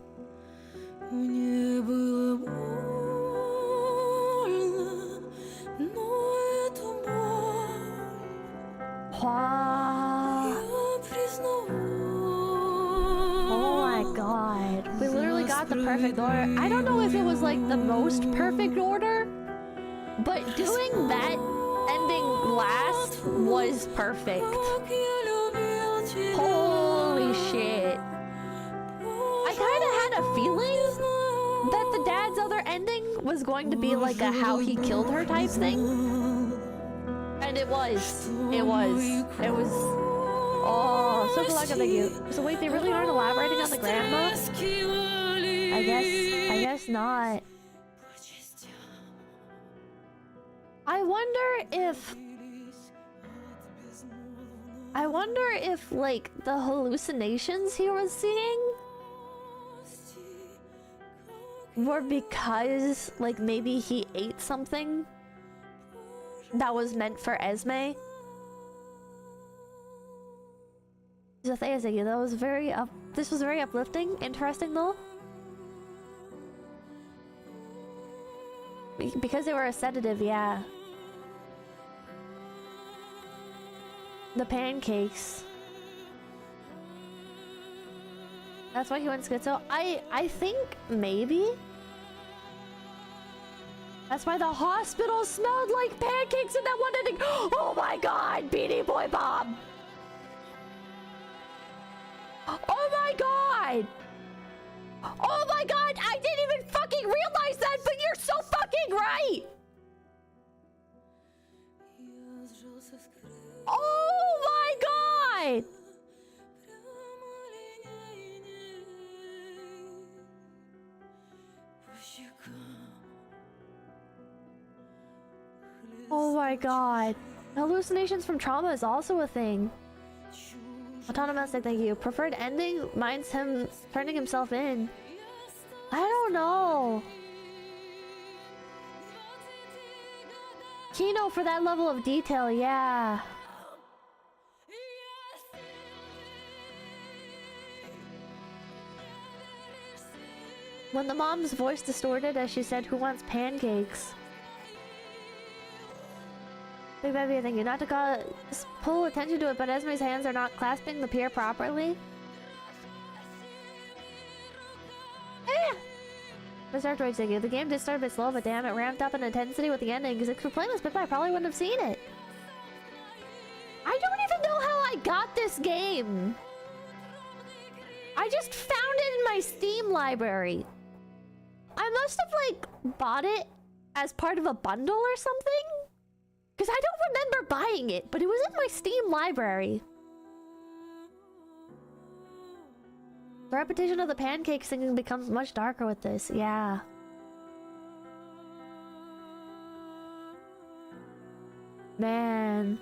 Oh my god. We literally got the perfect order. I don't know if it was like the most perfect order, but doing that ending last was perfect. Holy shit. I kind of had a feeling that the dad's other ending was going to be like a how he killed her type thing. And it was. Oh, so lucky, thank you. So wait, they really aren't elaborating on the grandma? I guess not. I wonder if like the hallucinations he was seeing were because like maybe he ate something that was meant for Esme. So thank you. That was this was very uplifting, interesting though. Because they were a sedative, yeah. The pancakes. That's why he went schizo. I think maybe That's why the hospital smelled like pancakes in that one ending. Oh my god, Beanie Boy Bob. Oh my god. Oh my god, I didn't even fucking realize that, but you're so fucking right. Oh my god. Oh my god. Hallucinations from trauma is also a thing. Autonomous, thank you. Preferred ending minds him turning himself in. I don't know. Kino for that level of detail, yeah. When the mom's voice distorted as she said, "Who wants pancakes?" Big baby, thank you. Not to pull attention to it, but Esme's hands are not clasping the pier properly. Mr. Arctoid, thank you. The game did start a bit slow, but damn, it ramped up in intensity with the ending. Because if you're playing this bit, I probably wouldn't have seen it. I don't even know how I got this game. I just found it in my Steam library. I must have, like, bought it as part of a bundle or something. Because I don't remember buying it, but it was in my Steam library. The repetition of the pancake singing becomes much darker with this, yeah. Man.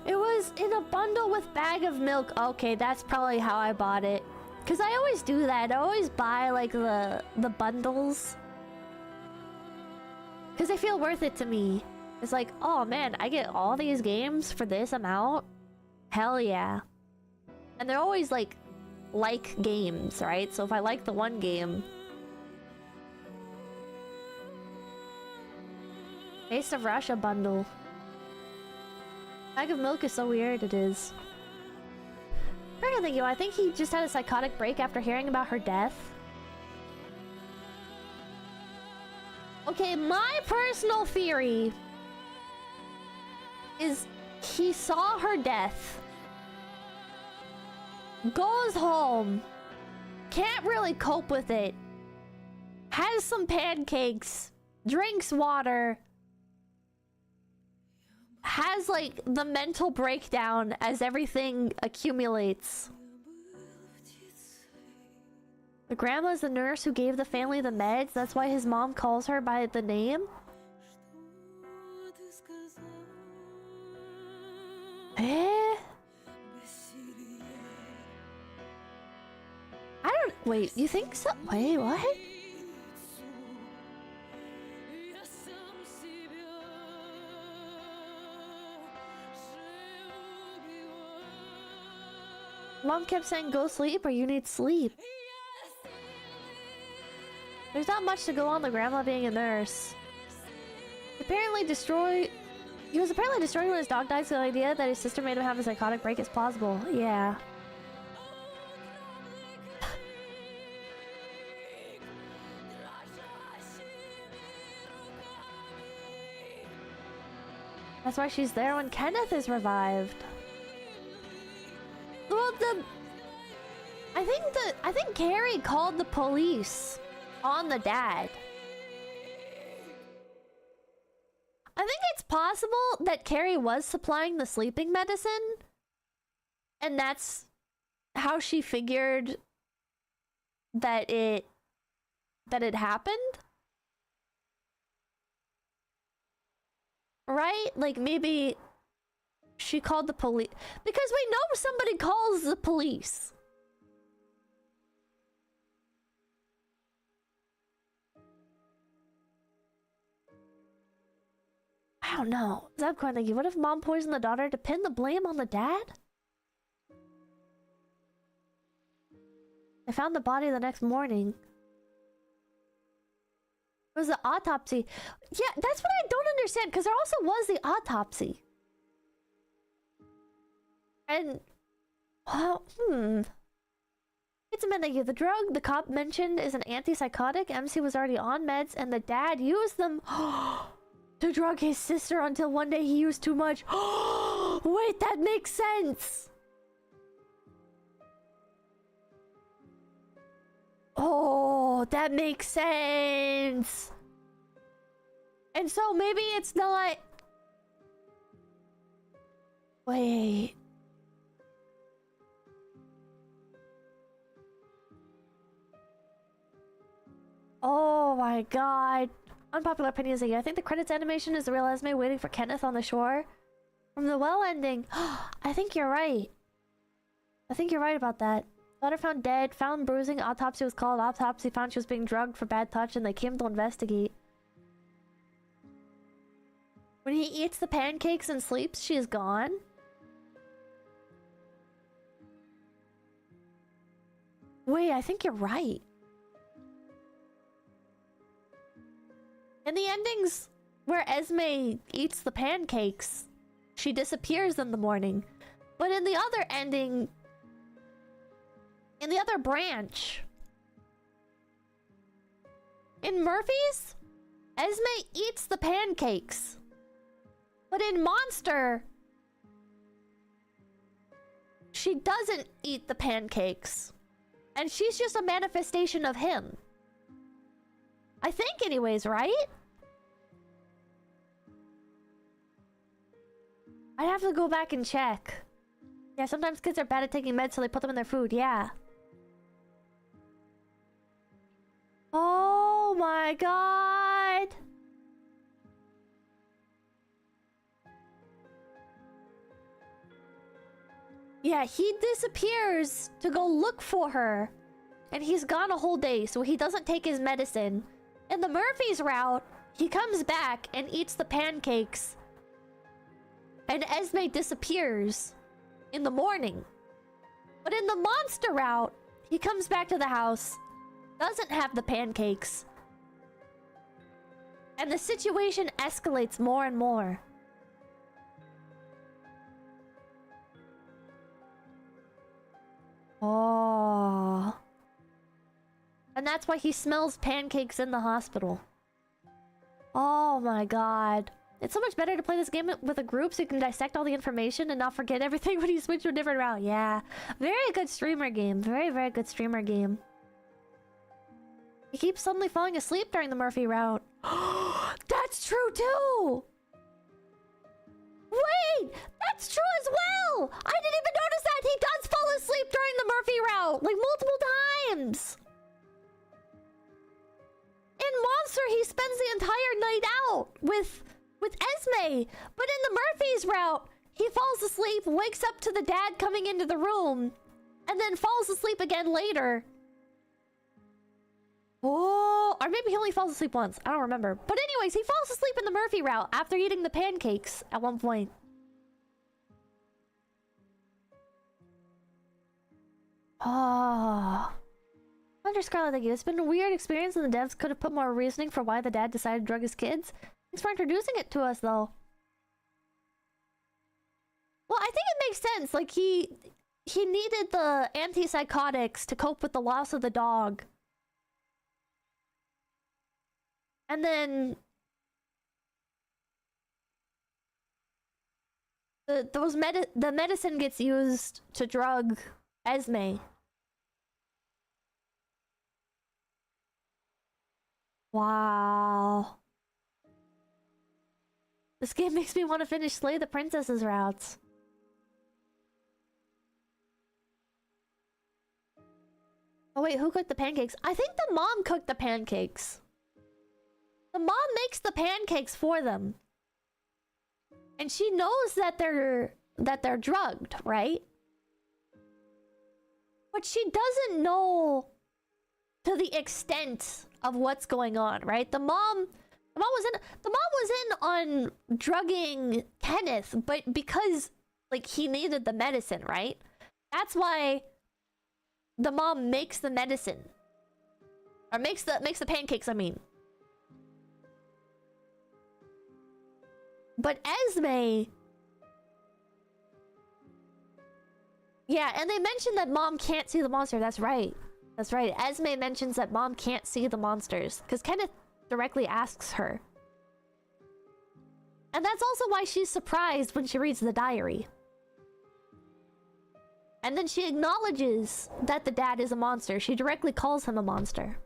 It was in a bundle with bag of milk. Okay, that's probably how I bought it. Because I always do that. I always buy, like, the bundles. Because they feel worth it to me. It's like, oh man, I get all these games for this amount? Hell yeah. And they're always like games, right? So if I like the one game... Taste of Russia bundle. Bag of milk is so weird, it is. Thank you. I think he just had a psychotic break after hearing about her death. Okay, my personal theory is he saw her death, goes home, can't really cope with it, has some pancakes, drinks water, has like the mental breakdown as everything accumulates. The grandma's the nurse who gave the family the meds. That's why his mom calls her by the name. Eh? I don't... Wait, you think so? Wait, what? Mom kept saying go sleep or you need sleep. There's not much to go on the grandma being a nurse. He was apparently destroyed when his dog died, so the idea that his sister made him have a psychotic break is plausible. Yeah. That's why she's there when Kenneth is revived. Well, I think Carrie called the police on the dad. I think it's possible that Carrie was supplying the sleeping medicine, and that's how she figured that it happened. Right? Like maybe she called the police because we know somebody calls the police. I don't know. Zebcoin, thank you. What if mom poisoned the daughter to pin the blame on the dad? I found the body the next morning. It was the autopsy. Yeah, that's what I don't understand, because there also was the autopsy. And... well, It It's a minute. The drug the cop mentioned is an antipsychotic. MC was already on meds, and the dad used them to drug his sister until one day he used too much. Wait, that makes sense. Oh, that makes sense. And so maybe it's not... Wait. Oh my god. Unpopular opinion is I think the credits animation is the real Esme waiting for Kenneth on the shore. From the well ending. I think you're right. I think you're right about that. Daughter found dead, found bruising, autopsy was called, autopsy found she was being drugged for bad touch, and they came to investigate. When he eats the pancakes and sleeps, she is gone? Wait, I think you're right. In the endings where Esme eats the pancakes, she disappears in the morning. But in the other ending, in the other branch, in Murphy's, Esme eats the pancakes. But in Monster, she doesn't eat the pancakes. And she's just a manifestation of him. I think anyways, right? I'd have to go back and check. Yeah, sometimes kids are bad at taking meds, so they put them in their food. Yeah. Oh my god. Yeah, he disappears to go look for her. And he's gone a whole day, so he doesn't take his medicine. In the Murphy's route, he comes back and eats the pancakes. And Esme disappears in the morning. But in the Monster route, he comes back to the house, doesn't have the pancakes. And the situation escalates more and more. Oh. And that's why he smells pancakes in the hospital. Oh my god. It's so much better to play this game with a group so you can dissect all the information and not forget everything when you switch to a different route. Yeah. Very good streamer game. Very, very good streamer game. He keeps suddenly falling asleep during the Murphy route. That's true too! Wait! That's true as well! I didn't even notice that! He does fall asleep during the Murphy route! Like multiple times! In Monster, he spends the entire night out with Esme. But in the Murphy's route, he falls asleep, wakes up to the dad coming into the room, and then falls asleep again later. Oh, or maybe he only falls asleep once. I don't remember. But anyways, he falls asleep in the Murphy route after eating the pancakes at one point. Oh. Under Scarlet, thank you. It's been a weird experience, and the devs could have put more reasoning for why the dad decided to drug his kids. Thanks for introducing it to us, though. Well, I think it makes sense. Like, he needed the antipsychotics to cope with the loss of the dog. And then... the medicine gets used to drug Esme. Wow. This game makes me want to finish Slay the Princess's routes. Oh wait, who cooked the pancakes? I think the mom cooked the pancakes. The mom makes the pancakes for them. And she knows that they're drugged, right? But she doesn't know to the extent of what's going on, right? The mom was in on drugging Kenneth, but because like he needed the medicine, right? That's why the mom makes the medicine. Or makes the pancakes, I mean. But Esme... Yeah, and they mentioned that mom can't see the monster, that's right. That's right. Esme mentions that mom can't see the monsters because Kenneth directly asks her. And that's also why she's surprised when she reads the diary. And then she acknowledges that the dad is a monster. She directly calls him a monster.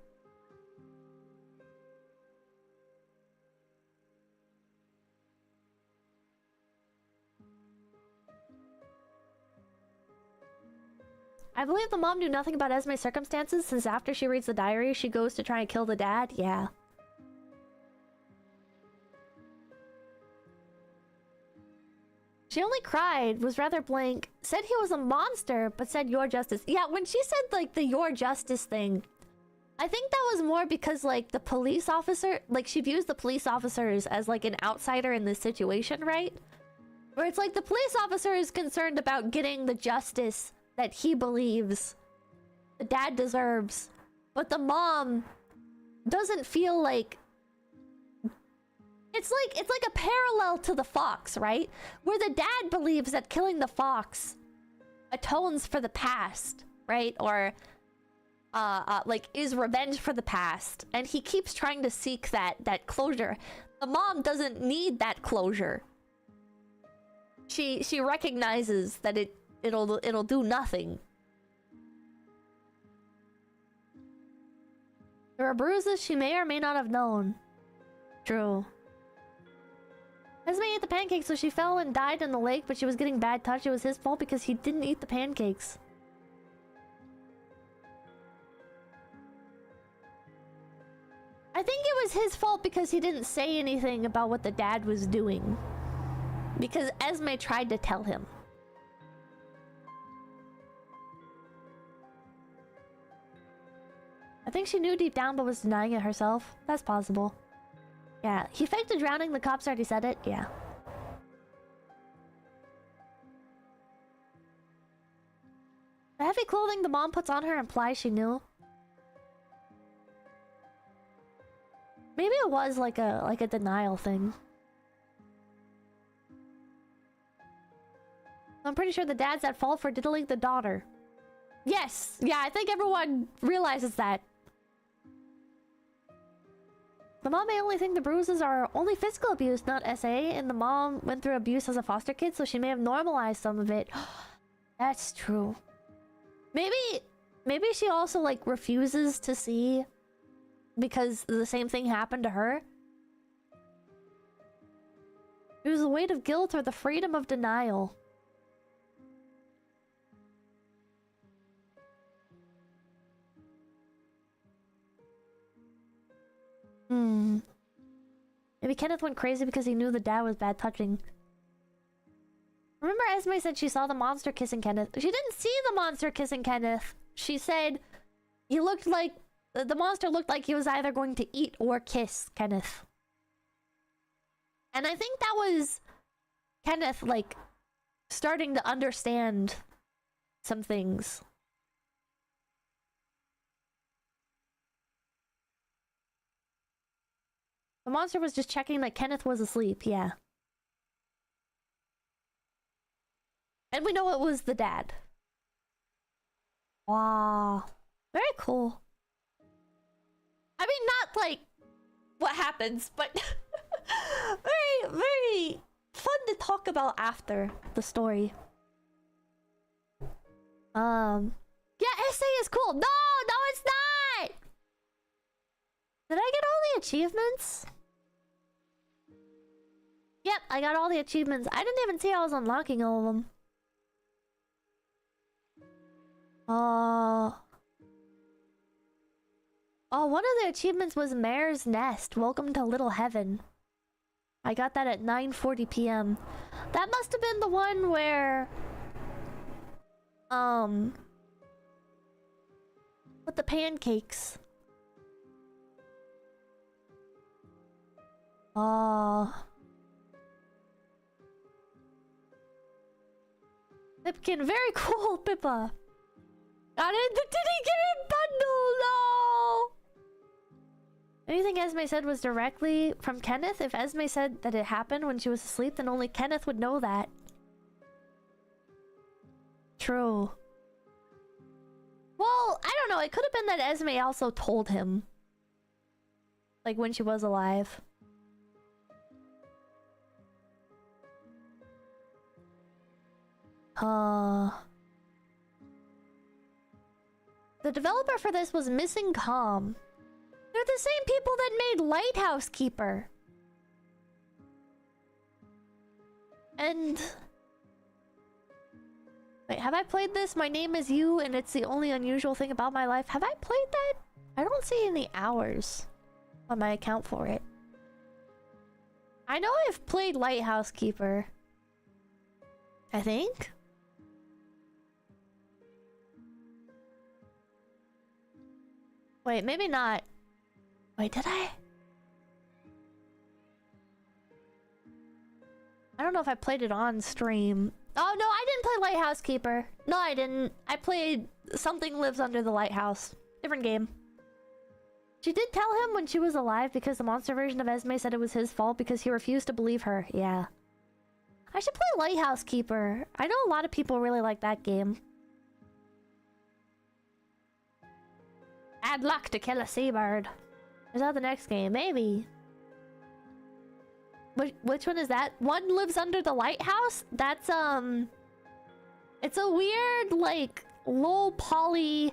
I believe the mom knew nothing about Esme's circumstances since after she reads the diary, she goes to try and kill the dad. Yeah. She only cried, was rather blank, said he was a monster, but said your justice. Yeah, when she said, like, the your justice thing, I think that was more because, like, the police officer, like, she views the police officers as, like, an outsider in this situation, right? Where it's like the police officer is concerned about getting the justice that he believes the dad deserves, but the mom doesn't feel like... It's like a parallel to the fox, right? Where the dad believes that killing the fox atones for the past, right? Or like is revenge for the past, and he keeps trying to seek that closure. The mom doesn't need that closure. She recognizes that it'll do nothing. There are bruises she may or may not have known. True. Esme ate the pancakes, so she fell and died in the lake, but she was getting bad touch. It was his fault because he didn't eat the pancakes. I think it was his fault because he didn't say anything about what the dad was doing. Because Esme tried to tell him. I think she knew deep down but was denying it herself. That's possible. Yeah, he faked a drowning. The cops already said it. Yeah. The heavy clothing the mom puts on her implies she knew. Maybe it was like a denial thing. I'm pretty sure the dad's at fault for diddling the daughter. Yes! Yeah, I think everyone realizes that. The mom may only think the bruises are only physical abuse, not SA, and the mom went through abuse as a foster kid, so she may have normalized some of it. That's true. Maybe she also, like, refuses to see because the same thing happened to her. It was the weight of guilt or the freedom of denial. Maybe Kenneth went crazy because he knew the dad was bad touching. Remember Esme said she saw the monster kissing Kenneth? She didn't see the monster kissing Kenneth. She said he looked like... The monster looked like he was either going to eat or kiss Kenneth. And I think that was Kenneth, like, starting to understand some things. The monster was just checking that Kenneth was asleep, yeah. And we know it was the dad. Wow. Very cool. I mean, not like what happens, but very, very fun to talk about after the story. Yeah, essay is cool. No, it's not! Did I get all the achievements? Yep, I got all the achievements. I didn't even see I was unlocking all of them. Oh, one of the achievements was Mare's Nest. Welcome to Little Heaven. I got that at 9:40 p.m. That must have been the one where... with the pancakes. Oh... Pipkin, very cool, Pippa. Got it? Did he get it bundle? No! Anything Esme said was directly from Kenneth? If Esme said that it happened when she was asleep, then only Kenneth would know that. True. Well, I don't know. It could have been that Esme also told him. Like when she was alive. The developer for this was Missing Calm. They're the same people that made Lighthouse Keeper. And... Wait, have I played this? My name is you, and it's the only unusual thing about my life. Have I played that? I don't see any hours on my account for it. I know I've played Lighthouse Keeper. I think? Wait, maybe not. Wait, did I? I don't know if I played it on stream. Oh, no, I didn't play Lighthouse Keeper. No, I didn't. I played Something Lives Under the Lighthouse. Different game. She did tell him when she was alive because the monster version of Esme said it was his fault because he refused to believe her. Yeah. I should play Lighthouse Keeper. I know a lot of people really like that game. Add luck to kill a seabird. Is that the next game? Maybe. Which one is that? One Lives Under the Lighthouse? That's, it's a weird, like, low poly,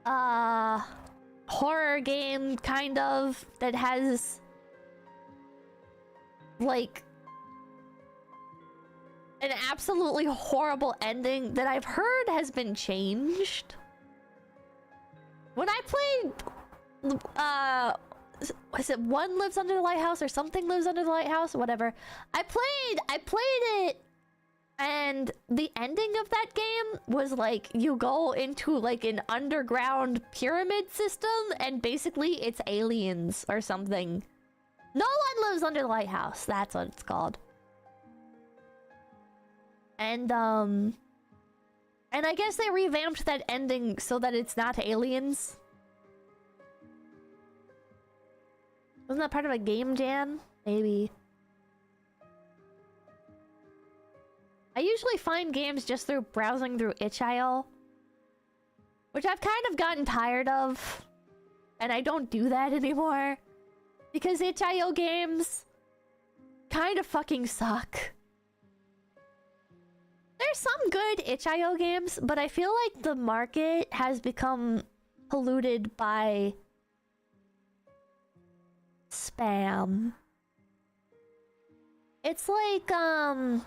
horror game, kind of, that has, like, an absolutely horrible ending that I've heard has been changed. When I played, was it One Lives Under the Lighthouse or Something Lives Under the Lighthouse? Whatever. I played it, and the ending of that game was like you go into like an underground pyramid system, and basically it's aliens or something. No One Lives Under the Lighthouse. That's what it's called. And I guess they revamped that ending so that it's not aliens. Wasn't that part of a game jam? Maybe. I usually find games just through browsing through itch.io, which I've kind of gotten tired of. And I don't do that anymore. Because itch.io games kind of fucking suck. There's some good itch.io games, but I feel like the market has become polluted by spam. It's like, how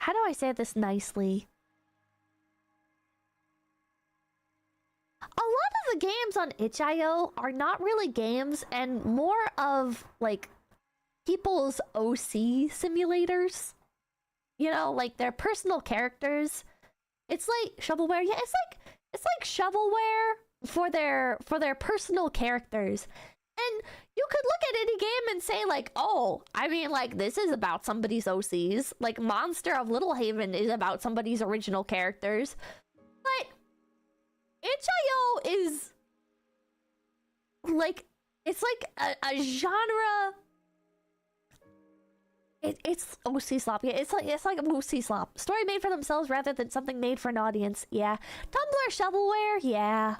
do I say this nicely? A lot of the games on itch.io are not really games and more of, like, people's OC simulators. You know, like their personal characters. It's like shovelware. Yeah, it's like shovelware for their personal characters. And you could look at any game and say like, oh, I mean, like, this is about somebody's OCs. Like Monster of Little Haven is about somebody's original characters. But itch.io is like, it's like a genre. It's OC slop. Yeah, it's like OC slop. Story made for themselves rather than something made for an audience. Yeah. Tumblr shovelware. Yeah.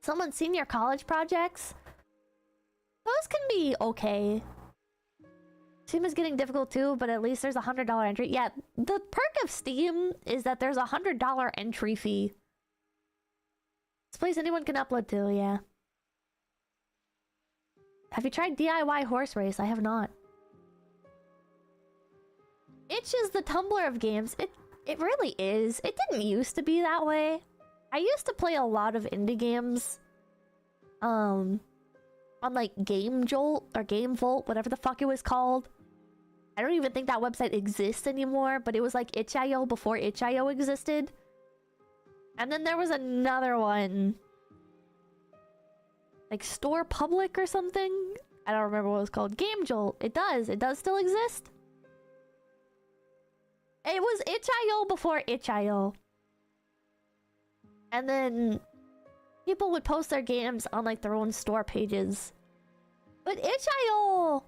Someone's senior college projects. Those can be okay. Steam is getting difficult too, but at least there's a $100 entry. Yeah, the perk of Steam is that there's a $100 entry fee. This place anyone can upload to. Yeah. Have you tried DIY horse race? I have not. Itch is the Tumblr of games. It really is. It didn't used to be that way. I used to play a lot of indie games. On like Game Jolt or Game Volt, whatever the fuck it was called. I don't even think that website exists anymore, but it was like itch.io before itch.io existed. And then there was another one. Like Store Public or something? I don't remember what it was called. Game Jolt. It does still exist. It was itch.io before itch.io. And then people would post their games on like their own store pages. But itch.io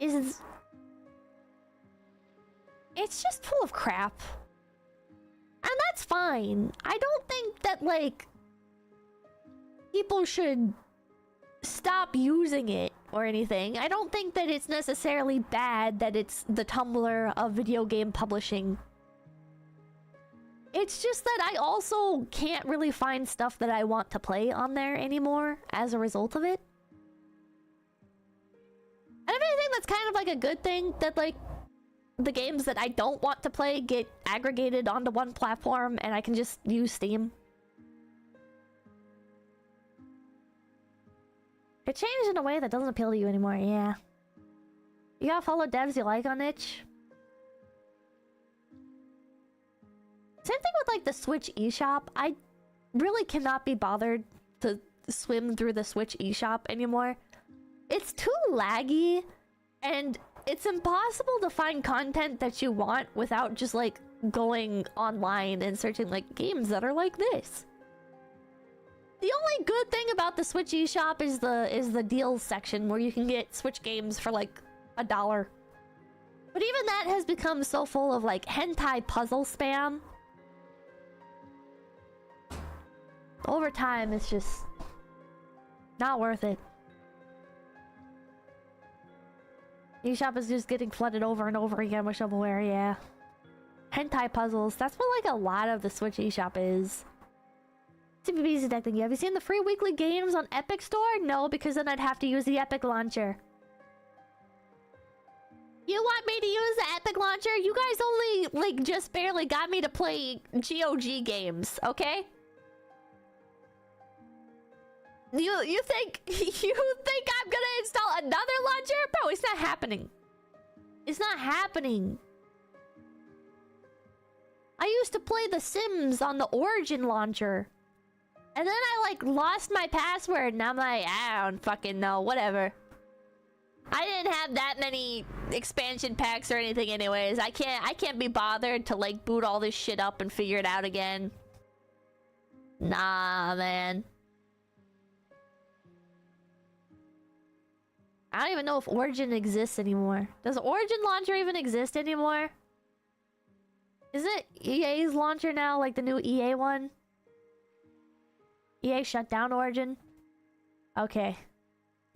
is... it's just full of crap. And that's fine. I don't think that, like, people should stop using it or anything. I don't think that it's necessarily bad that it's the Tumblr of video game publishing. It's just that I also can't really find stuff that I want to play on there anymore as a result of it. And if anything, that's kind of like a good thing that, like, the games that I don't want to play get aggregated onto one platform and I can just use Steam. It changed in a way that doesn't appeal to you anymore, yeah. You gotta follow devs you like on itch. Same thing with, like, the Switch eShop. I really cannot be bothered to swim through the Switch eShop anymore. It's too laggy, and it's impossible to find content that you want without just, like, going online and searching, like, games that are like this. The only good thing about the Switch eShop is the deals section where you can get Switch games for, like, $1. But even that has become so full of, like, hentai puzzle spam. Over time, it's just not worth it. eShop is just getting flooded over and over again with shovelware, yeah. Hentai puzzles, that's what, like, a lot of the Switch eShop is. CPB's detecting you. Have you seen the free weekly games on Epic Store? No, because then I'd have to use the Epic Launcher. You want me to use the Epic Launcher? You guys only, like, just barely got me to play GOG games, okay? You think I'm gonna install another launcher? Bro, it's not happening. It's not happening. I used to play The Sims on the Origin launcher. And then I, like, lost my password and I'm like, I don't fucking know, whatever. I didn't have that many expansion packs or anything anyways. I can't be bothered to, like, boot all this shit up and figure it out again. Nah, man. I don't even know if Origin exists anymore. Does Origin launcher even exist anymore? Is it EA's launcher now, like the new EA one? EA shut down Origin? Okay.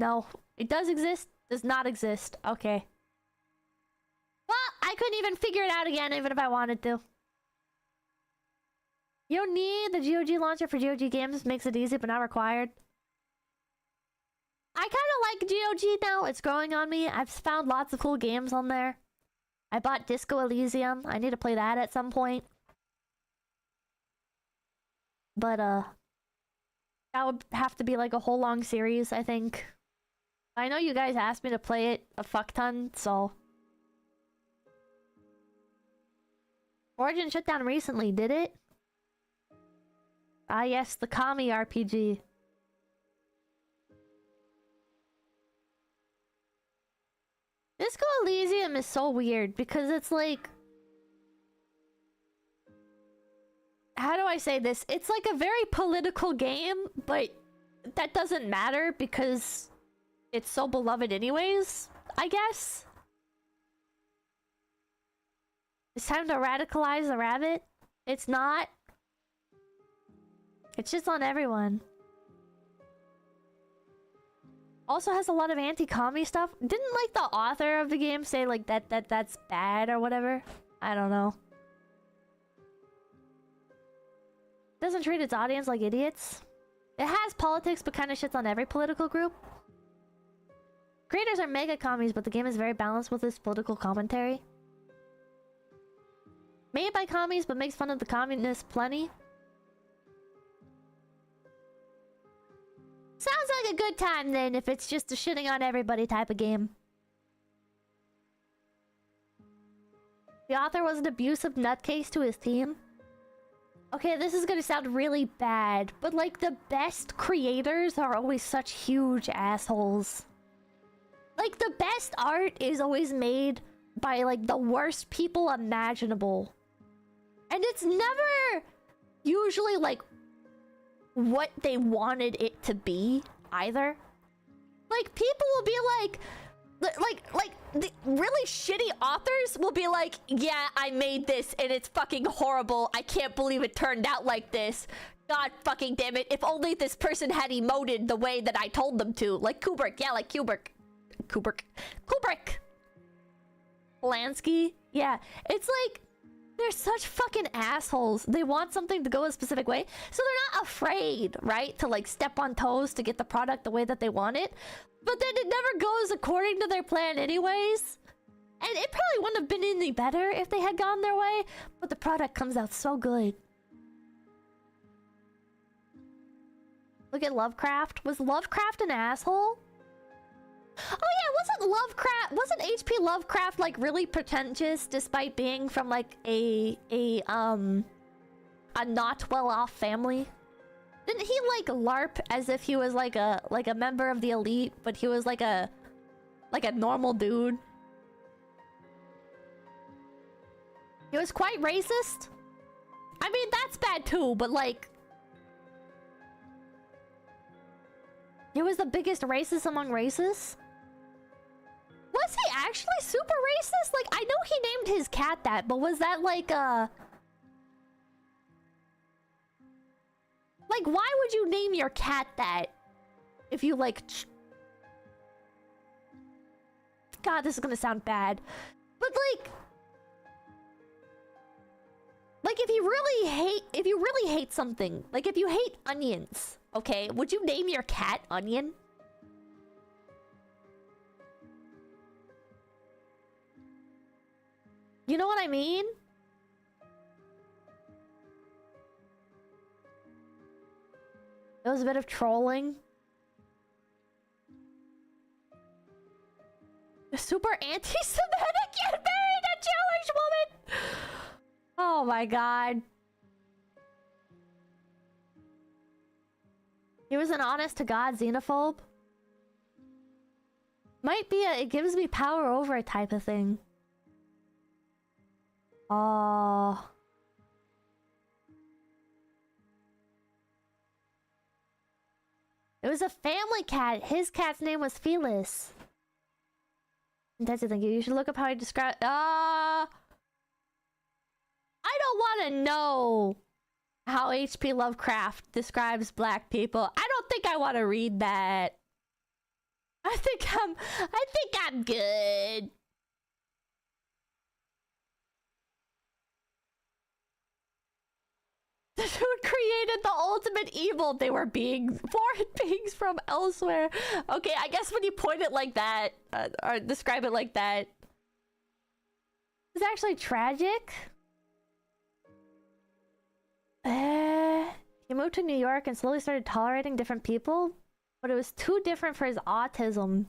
No, it does exist, does not exist. Okay. Well, I couldn't even figure it out again, even if I wanted to. You don't need the GOG launcher for GOG games. Makes it easy, but not required. I kind of like GOG now. It's growing on me. I've found lots of cool games on there. I bought Disco Elysium. I need to play that at some point. But, that would have to be like a whole long series, I think. I know you guys asked me to play it a fuck ton, so... Origin shut down recently, did it? Ah yes, the Kami RPG. Disco Elysium is so weird because it's like... How do I say this? It's like a very political game, but that doesn't matter because it's so beloved anyways, I guess. It's time to radicalize the rabbit. It's not. It's just on everyone. Also has a lot of anti-commie stuff. Didn't, like, the author of the game say, like, that's bad or whatever? I don't know. Doesn't treat its audience like idiots. It has politics, but kind of shits on every political group. Creators are mega commies, but the game is very balanced with its political commentary. Made by commies, but makes fun of the communists plenty. Sounds like a good time then, if it's just a shitting on everybody type of game. The author was an abusive nutcase to his team. Okay, this is gonna sound really bad, but like the best creators are always such huge assholes. Like the best art is always made by like the worst people imaginable. And it's never usually like what they wanted it to be either. Like people will be like, like the really shitty authors will be like, yeah, I made this and it's fucking horrible. I can't believe it turned out like this. God fucking damn it. If only this person had emoted the way that I told them to. Like Kubrick. Yeah, like Kubrick. Kubrick. Polanski. Yeah. It's like, they're such fucking assholes. They want something to go a specific way, so they're not afraid, right? To like step on toes to get the product the way that they want it. But then it never goes according to their plan anyways. And it probably wouldn't have been any better if they had gone their way, but the product comes out so good. Look at Lovecraft. Was Lovecraft an asshole? Oh yeah, wasn't HP Lovecraft like really pretentious despite being from like a not well-off family? Didn't he like LARP as if he was like a member of the elite, but he was like a normal dude? He was quite racist. I mean, that's bad too, but like he was the biggest racist among racists? Was he actually super racist? Like, I know he named his cat that, but was that like like, why would you name your cat that? If you like... God, this is gonna sound bad. But like, if you really hate something, like if you hate onions, okay, would you name your cat Onion? You know what I mean? It was a bit of trolling. Super anti-Semitic yet married a Jewish woman! Oh my god. He was an honest-to-God xenophobe. Might be a it gives me power over it type of thing. Oh. It was a family cat. His cat's name was Felis. That's the thing. You should look up how he described... I don't want to know how H.P. Lovecraft describes black people. I don't think I want to read that. I think I'm good. The dude created the ultimate evil. They were foreign beings from elsewhere. Okay, I guess when you point it like that, or describe it like that, it's actually tragic. He moved to New York and slowly started tolerating different people, but it was too different for his autism.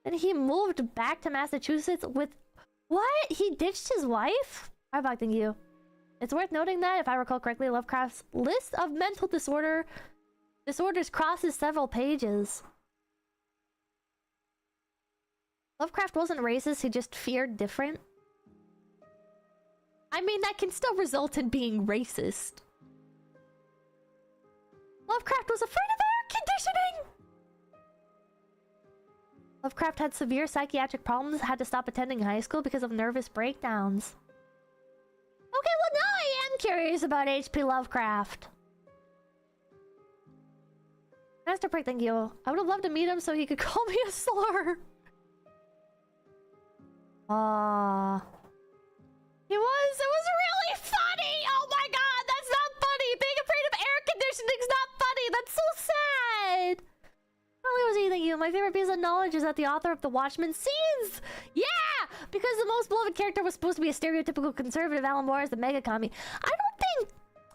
Then he moved back to Massachusetts with... What? He ditched his wife? I'm thank you. It's worth noting that, if I recall correctly, Lovecraft's list of mental disorders crosses several pages. Lovecraft wasn't racist, he just feared different. I mean, that can still result in being racist. Lovecraft was afraid of air conditioning! Lovecraft had severe psychiatric problems, had to stop attending high school because of nervous breakdowns. Okay, well now I am curious about H.P. Lovecraft. Master Prick, thank you. I would have loved to meet him so he could call me a slur. It was really funny! Oh my god, that's not funny! Being afraid of air conditioning's not funny! That's so sad! Thank you. My favorite piece of knowledge is that the author of The Watchmen scenes! Yeah! Because the most beloved character was supposed to be a stereotypical conservative. Alan Moore is the mega commie. I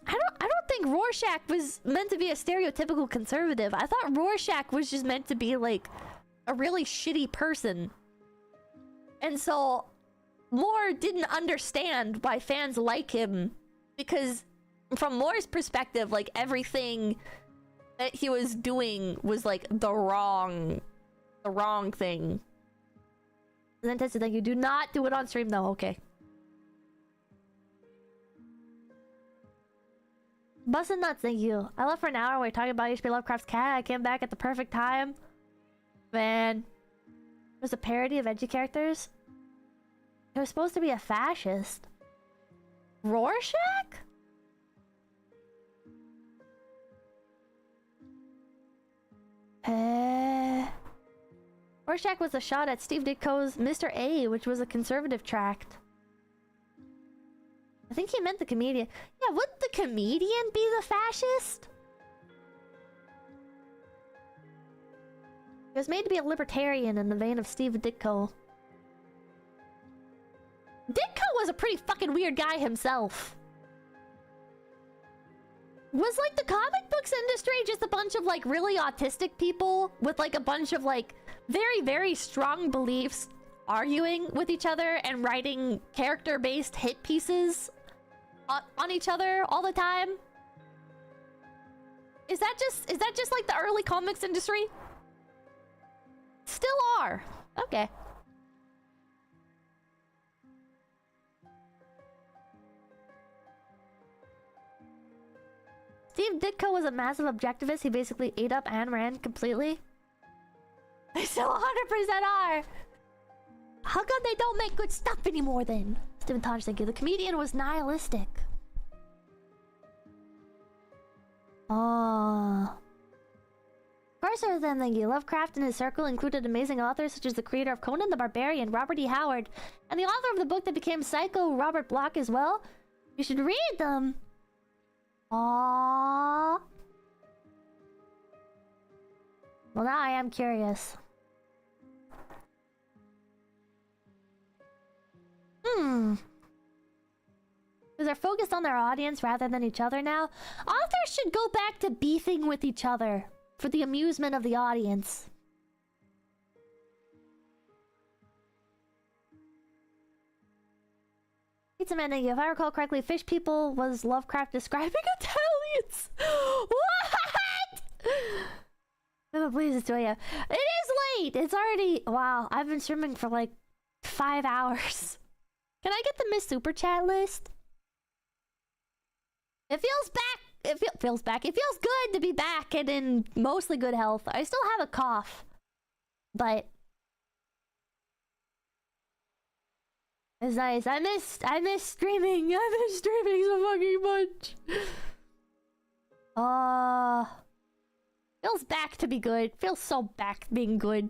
don't think Rorschach was meant to be a stereotypical conservative. I thought Rorschach was just meant to be like a really shitty person. And so Moore didn't understand why fans like him, because from Moore's perspective, like everything that he was doing was like the wrong thing. And then Tetsu, thank you. Do not do it on stream though. Okay. Bustin' nuts, thank you. I left for an hour. We're talking about H.P. Lovecraft's cat. I came back at the perfect time. Man, was a parody of edgy characters. It was supposed to be a fascist. Rorschach? Rorschach was a shot at Steve Ditko's Mr. A, which was a conservative tract. I think he meant the comedian. Yeah, wouldn't the comedian be the fascist? He was made to be a libertarian in the vein of Steve Ditko. Ditko was a pretty fucking weird guy himself. Was like the comic books industry just a bunch of like really autistic people with like a bunch of like very, very strong beliefs arguing with each other and writing character-based hit pieces on each other all the time? Is that just like the early comics industry? Still are. Okay. Steve Ditko was a massive objectivist. He basically ate up Ayn Rand completely. They still 100% are. How come they don't make good stuff anymore then? Stephen Taj, thank you. The comedian was nihilistic. Oh. First, then, thank you. Lovecraft and his circle included amazing authors such as the creator of Conan the Barbarian, Robert E. Howard, and the author of the book that became Psycho, Robert Bloch, as well. You should read them. Aww. Well, now I am curious. Because they're focused on their audience rather than each other now. Authors should go back to beefing with each other for the amusement of the audience. Pizza Man, if I recall correctly, Fish People was Lovecraft describing Italians. What? Please, it's 2 a.m. It is late. It's already... Wow, I've been streaming for like 5 hours. Can I get the Miss Super Chat list? It feels back. It feels back. It feels good to be back and in mostly good health. I still have a cough, but it's nice. I miss streaming. I miss streaming so fucking much. Feels back to be good. Feels so back being good.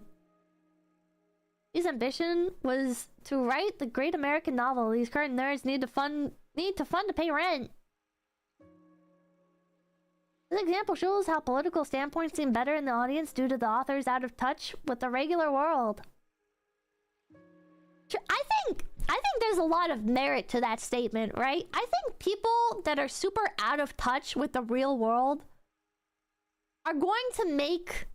His ambition was to write the great American novel. These current nerds need to fund to pay rent. This example shows how political standpoints seem better in the audience due to the authors out of touch with the regular world. I think there's a lot of merit to that statement, right? I think people that are super out of touch with the real world are going to make,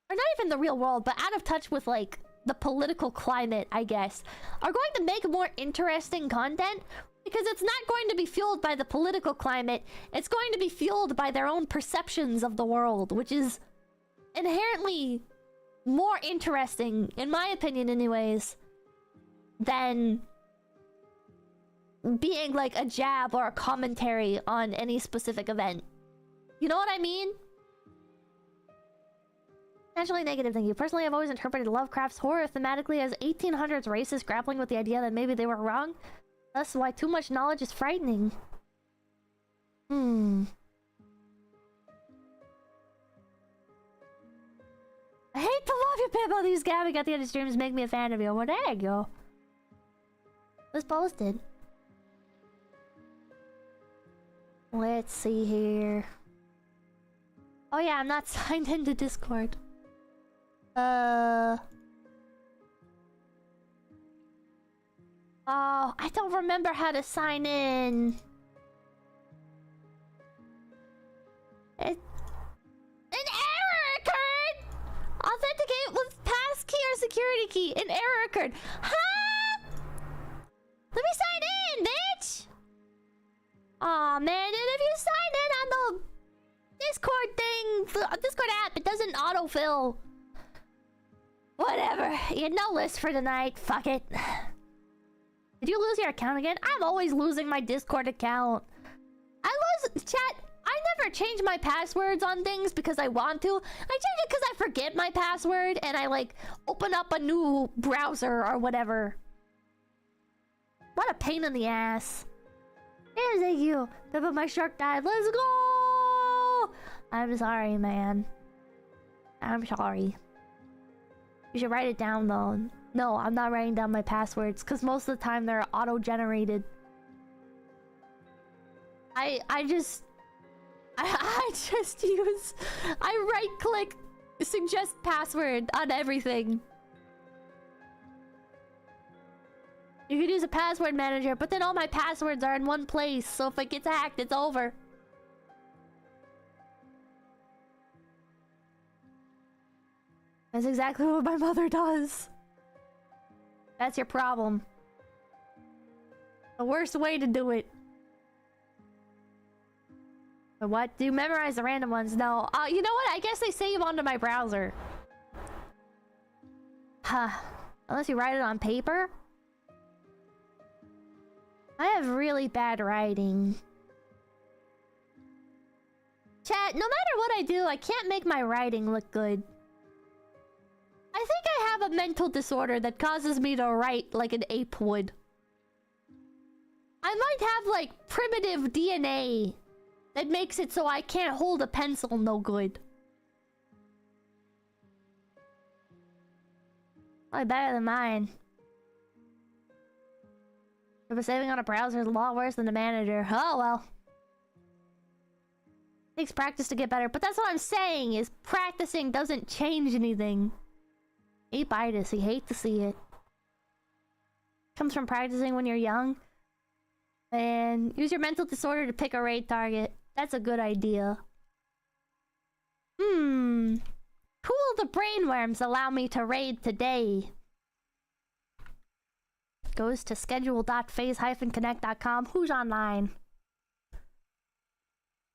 or not even the real world, but out of touch with like the political climate, I guess, are going to make more interesting content because it's not going to be fueled by the political climate. It's going to be fueled by their own perceptions of the world, which is inherently more interesting, in my opinion anyways, than being like a jab or a commentary on any specific event. You know what I mean? Naturally negative, thank you. Personally, I've always interpreted Lovecraft's horror thematically as 1800s racists grappling with the idea that maybe they were wrong. That's why too much knowledge is frightening. I hate to love you, Pippo. These gabbing at the end of streams make me a fan of you. Well, there you go. It was posted. Let's see here. Oh yeah, I'm not signed into Discord. Oh, I don't remember how to sign in. An error occurred! Authenticate with passkey or security key. An error occurred. Huh? Let me sign in, bitch! Aw, man, and if you sign in on the Discord thing, Discord app, it doesn't autofill. Whatever. You had no list for tonight. Fuck it. Did you lose your account again? I'm always losing my Discord account. I never change my passwords on things because I want to. I change it because I forget my password and I like open up a new browser or whatever. What a pain in the ass. Hey, thank you. But my shark died. Let's go! I'm sorry, man. I'm sorry. You should write it down, though. No, I'm not writing down my passwords, because most of the time they're auto-generated. I just use... I right-click suggest password on everything. You could use a password manager, but then all my passwords are in one place, so if it gets hacked, it's over. That's exactly what my mother does. That's your problem. The worst way to do it. But what? Do you memorize the random ones? No. You know what? I guess they save onto my browser. Huh. Unless you write it on paper? I have really bad writing. Chat, no matter what I do, I can't make my writing look good. I think I have a mental disorder that causes me to write like an ape would. I might have like primitive DNA that makes it so I can't hold a pencil no good. Probably better than mine. But saving on a browser is a lot worse than the manager. Oh well. Takes practice to get better, but that's what I'm saying is practicing doesn't change anything. 𝐒𝐴𝐵𝗽𝗶𝗽𝗏, you hate to see it. Comes from practicing when you're young. And use your mental disorder to pick a raid target. That's a good idea. Who will the brainworms allow me to raid today? Goes to schedule.phase-connect.com. Who's online?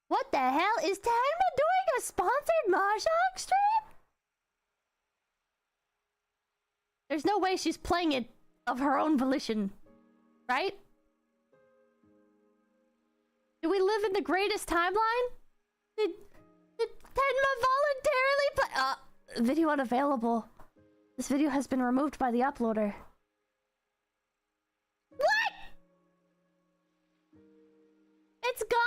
What the hell? Is Tenma doing a sponsored Mahjong stream? There's no way she's playing it of her own volition. Right? Do we live in the greatest timeline? Did Tenma voluntarily play? Video unavailable. This video has been removed by the uploader. What? It's gone?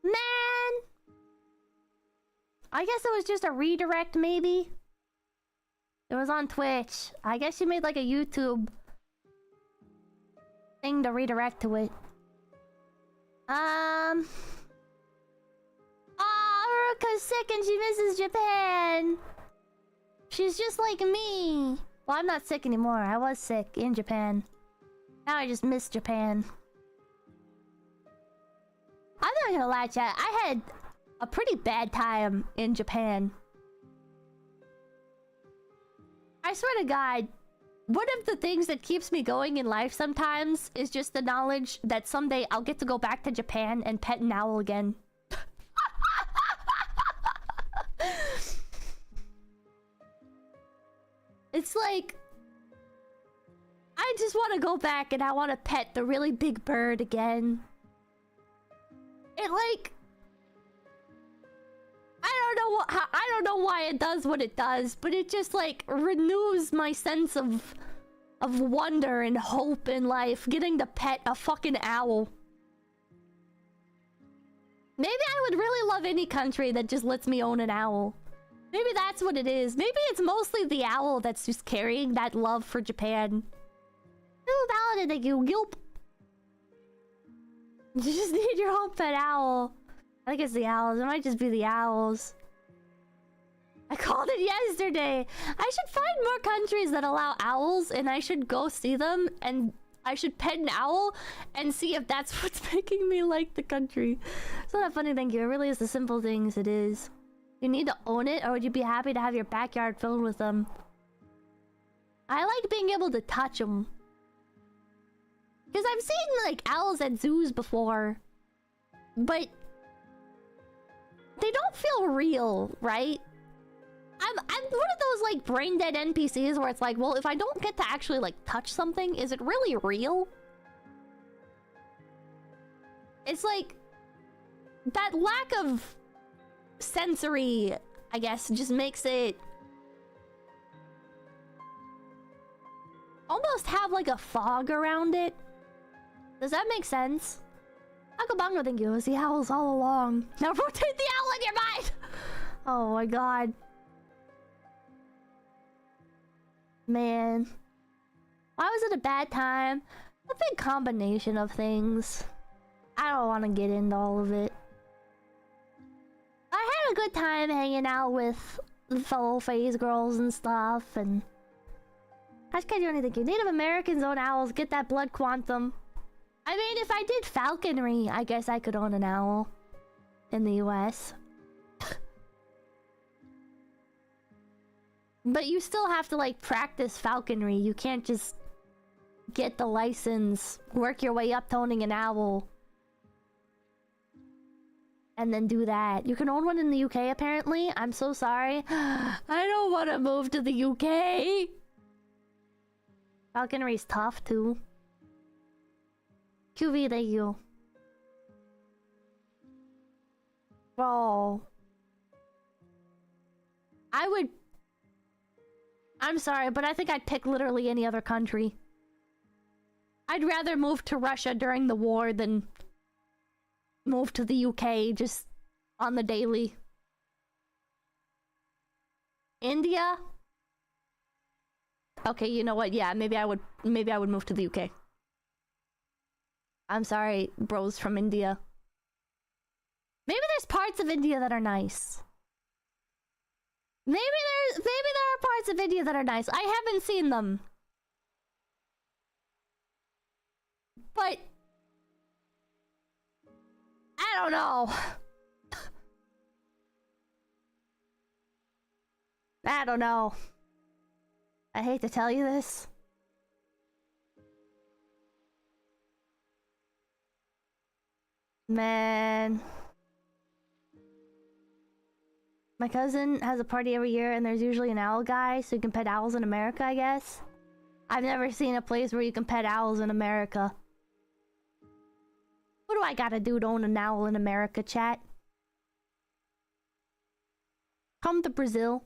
Man. I guess it was just a redirect, maybe? It was on Twitch. I guess she made like a YouTube thing to redirect to it. Uruka's sick and she misses Japan. She's just like me. Well, I'm not sick anymore. I was sick in Japan. Now I just miss Japan. I'm not gonna lie, chat. I had a pretty bad time in Japan. I swear to God, one of the things that keeps me going in life sometimes is just the knowledge that someday I'll get to go back to Japan and pet an owl again. It's like... I just want to go back and I want to pet the really big bird again. It like... I don't know why it does what it does, but it just like renews my sense of wonder and hope in life, getting to pet a fucking owl. Maybe I would really love any country that just lets me own an owl. Maybe that's what it is. Maybe it's mostly the owl that's just carrying that love for Japan. Who validated you? Gulp. You just need your own pet owl. I think it's the owls. It might just be the owls. I called it yesterday. I should find more countries that allow owls, and I should go see them, and I should pet an owl and see if that's what's making me like the country. It's not that funny, thank you. It really is the simple things it is. You need to own it, or would you be happy to have your backyard filled with them? I like being able to touch them. Because I've seen, like, owls at zoos before. But... they don't feel real, right? I'm one of those like brain dead NPCs where it's like, well, if I don't get to actually like touch something, is it really real? It's like that lack of sensory, I guess, just makes it almost have like a fog around it. Does that make sense? Akabanga, thank you. It's the owls all along. Now rotate the owl in your mind! Oh my god. Man. Why was it a bad time? A big combination of things. I don't want to get into all of it. I had a good time hanging out with fellow phase girls and stuff, and... I just can't do anything. Native Americans own owls. Get that blood quantum. I mean, if I did falconry, I guess I could own an owl. In the US. But you still have to, like, practice falconry. You can't just get the license, work your way up to owning an owl, and then do that. You can own one in the UK, apparently. I'm so sorry. I don't want to move to the UK. Falconry's tough, too. QV, thank you. Bro. I'm sorry, but I think I'd pick literally any other country. I'd rather move to Russia during the war than move to the UK just on the daily. India? Okay, you know what? Yeah, maybe I would move to the UK. I'm sorry, bros from India. Maybe there's parts of India that are nice. Maybe there are parts of India that are nice. I haven't seen them. But I don't know. I don't know. I hate to tell you this. Man. My cousin has a party every year and there's usually an owl guy, so you can pet owls in America, I guess. I've never seen a place where you can pet owls in America. What do I gotta do to own an owl in America, chat? Come to Brazil.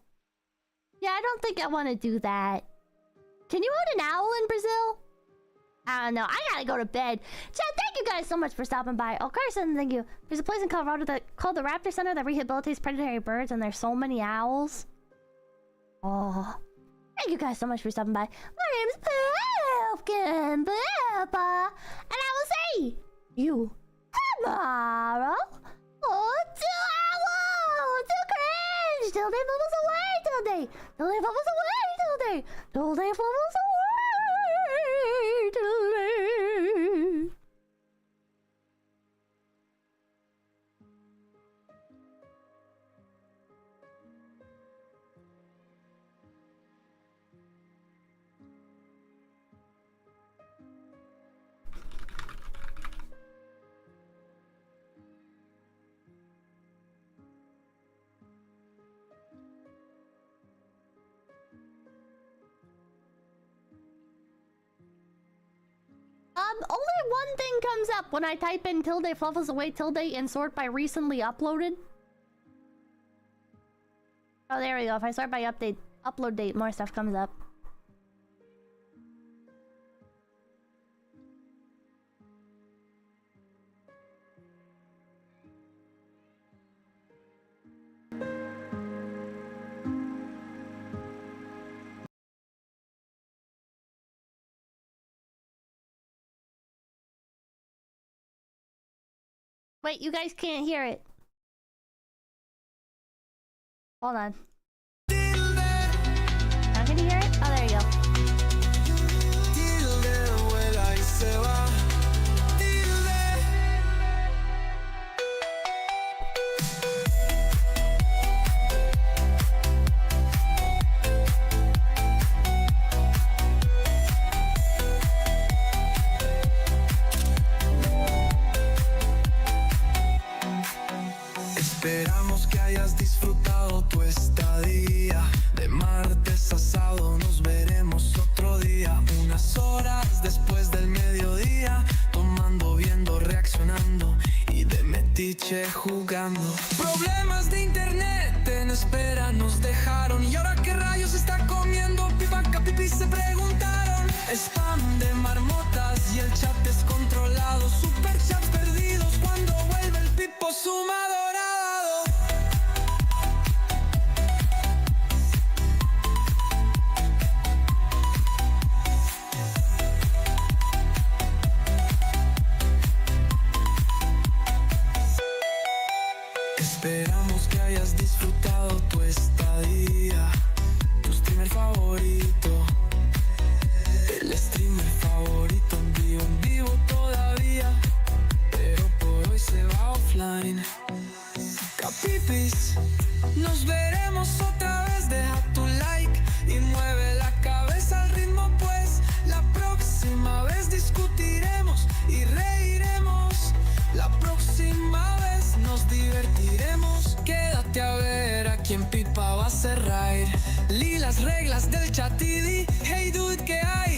Yeah, I don't think I want to do that. Can you own an owl in Brazil? I don't know. I gotta go to bed. Chat, thank you guys so much for stopping by. Oh, Carson, thank you. There's a place in Colorado called the Raptor Center that rehabilitates predatory birds, and there's so many owls. Oh. Thank you guys so much for stopping by. My name's Pumpkin Peppa, and I will see you tomorrow. Oh, to owl! To cringe! Till they bubbles away! Till they bubbles away! Till they bubbles away! Only one thing comes up when I type in tilde fluffles away tilde and sort by recently uploaded. Oh, there we go. If I sort by upload date, more stuff comes up. Wait, you guys can't hear it. Hold on. Now can you hear it? Oh, there you go. Esperamos que hayas disfrutado tu estadía. De martes a sábado nos veremos otro día. Unas horas después del mediodía, tomando, viendo, reaccionando y de metiche jugando. Problemas de internet en espera nos dejaron. ¿Y ahora qué rayos está comiendo? Pipa Capipi se preguntaron. Spam de marmotas y el chat descontrolado. Superchats perdidos cuando vuelve el pipo sumadorado. Esperamos que hayas disfrutado tu estadía. Tu streamer favorito, el streamer favorito en vivo todavía, pero por hoy se va offline. Capipis, nos veremos otra vez. Deja tu like y mueve la cabeza al ritmo, pues la próxima vez discutiremos y reiremos. La próxima vez nos divertiremos. Quédate a ver a quién Pipa va a cerrar. Li las reglas del chat y di, hey dude, ¿qué hay?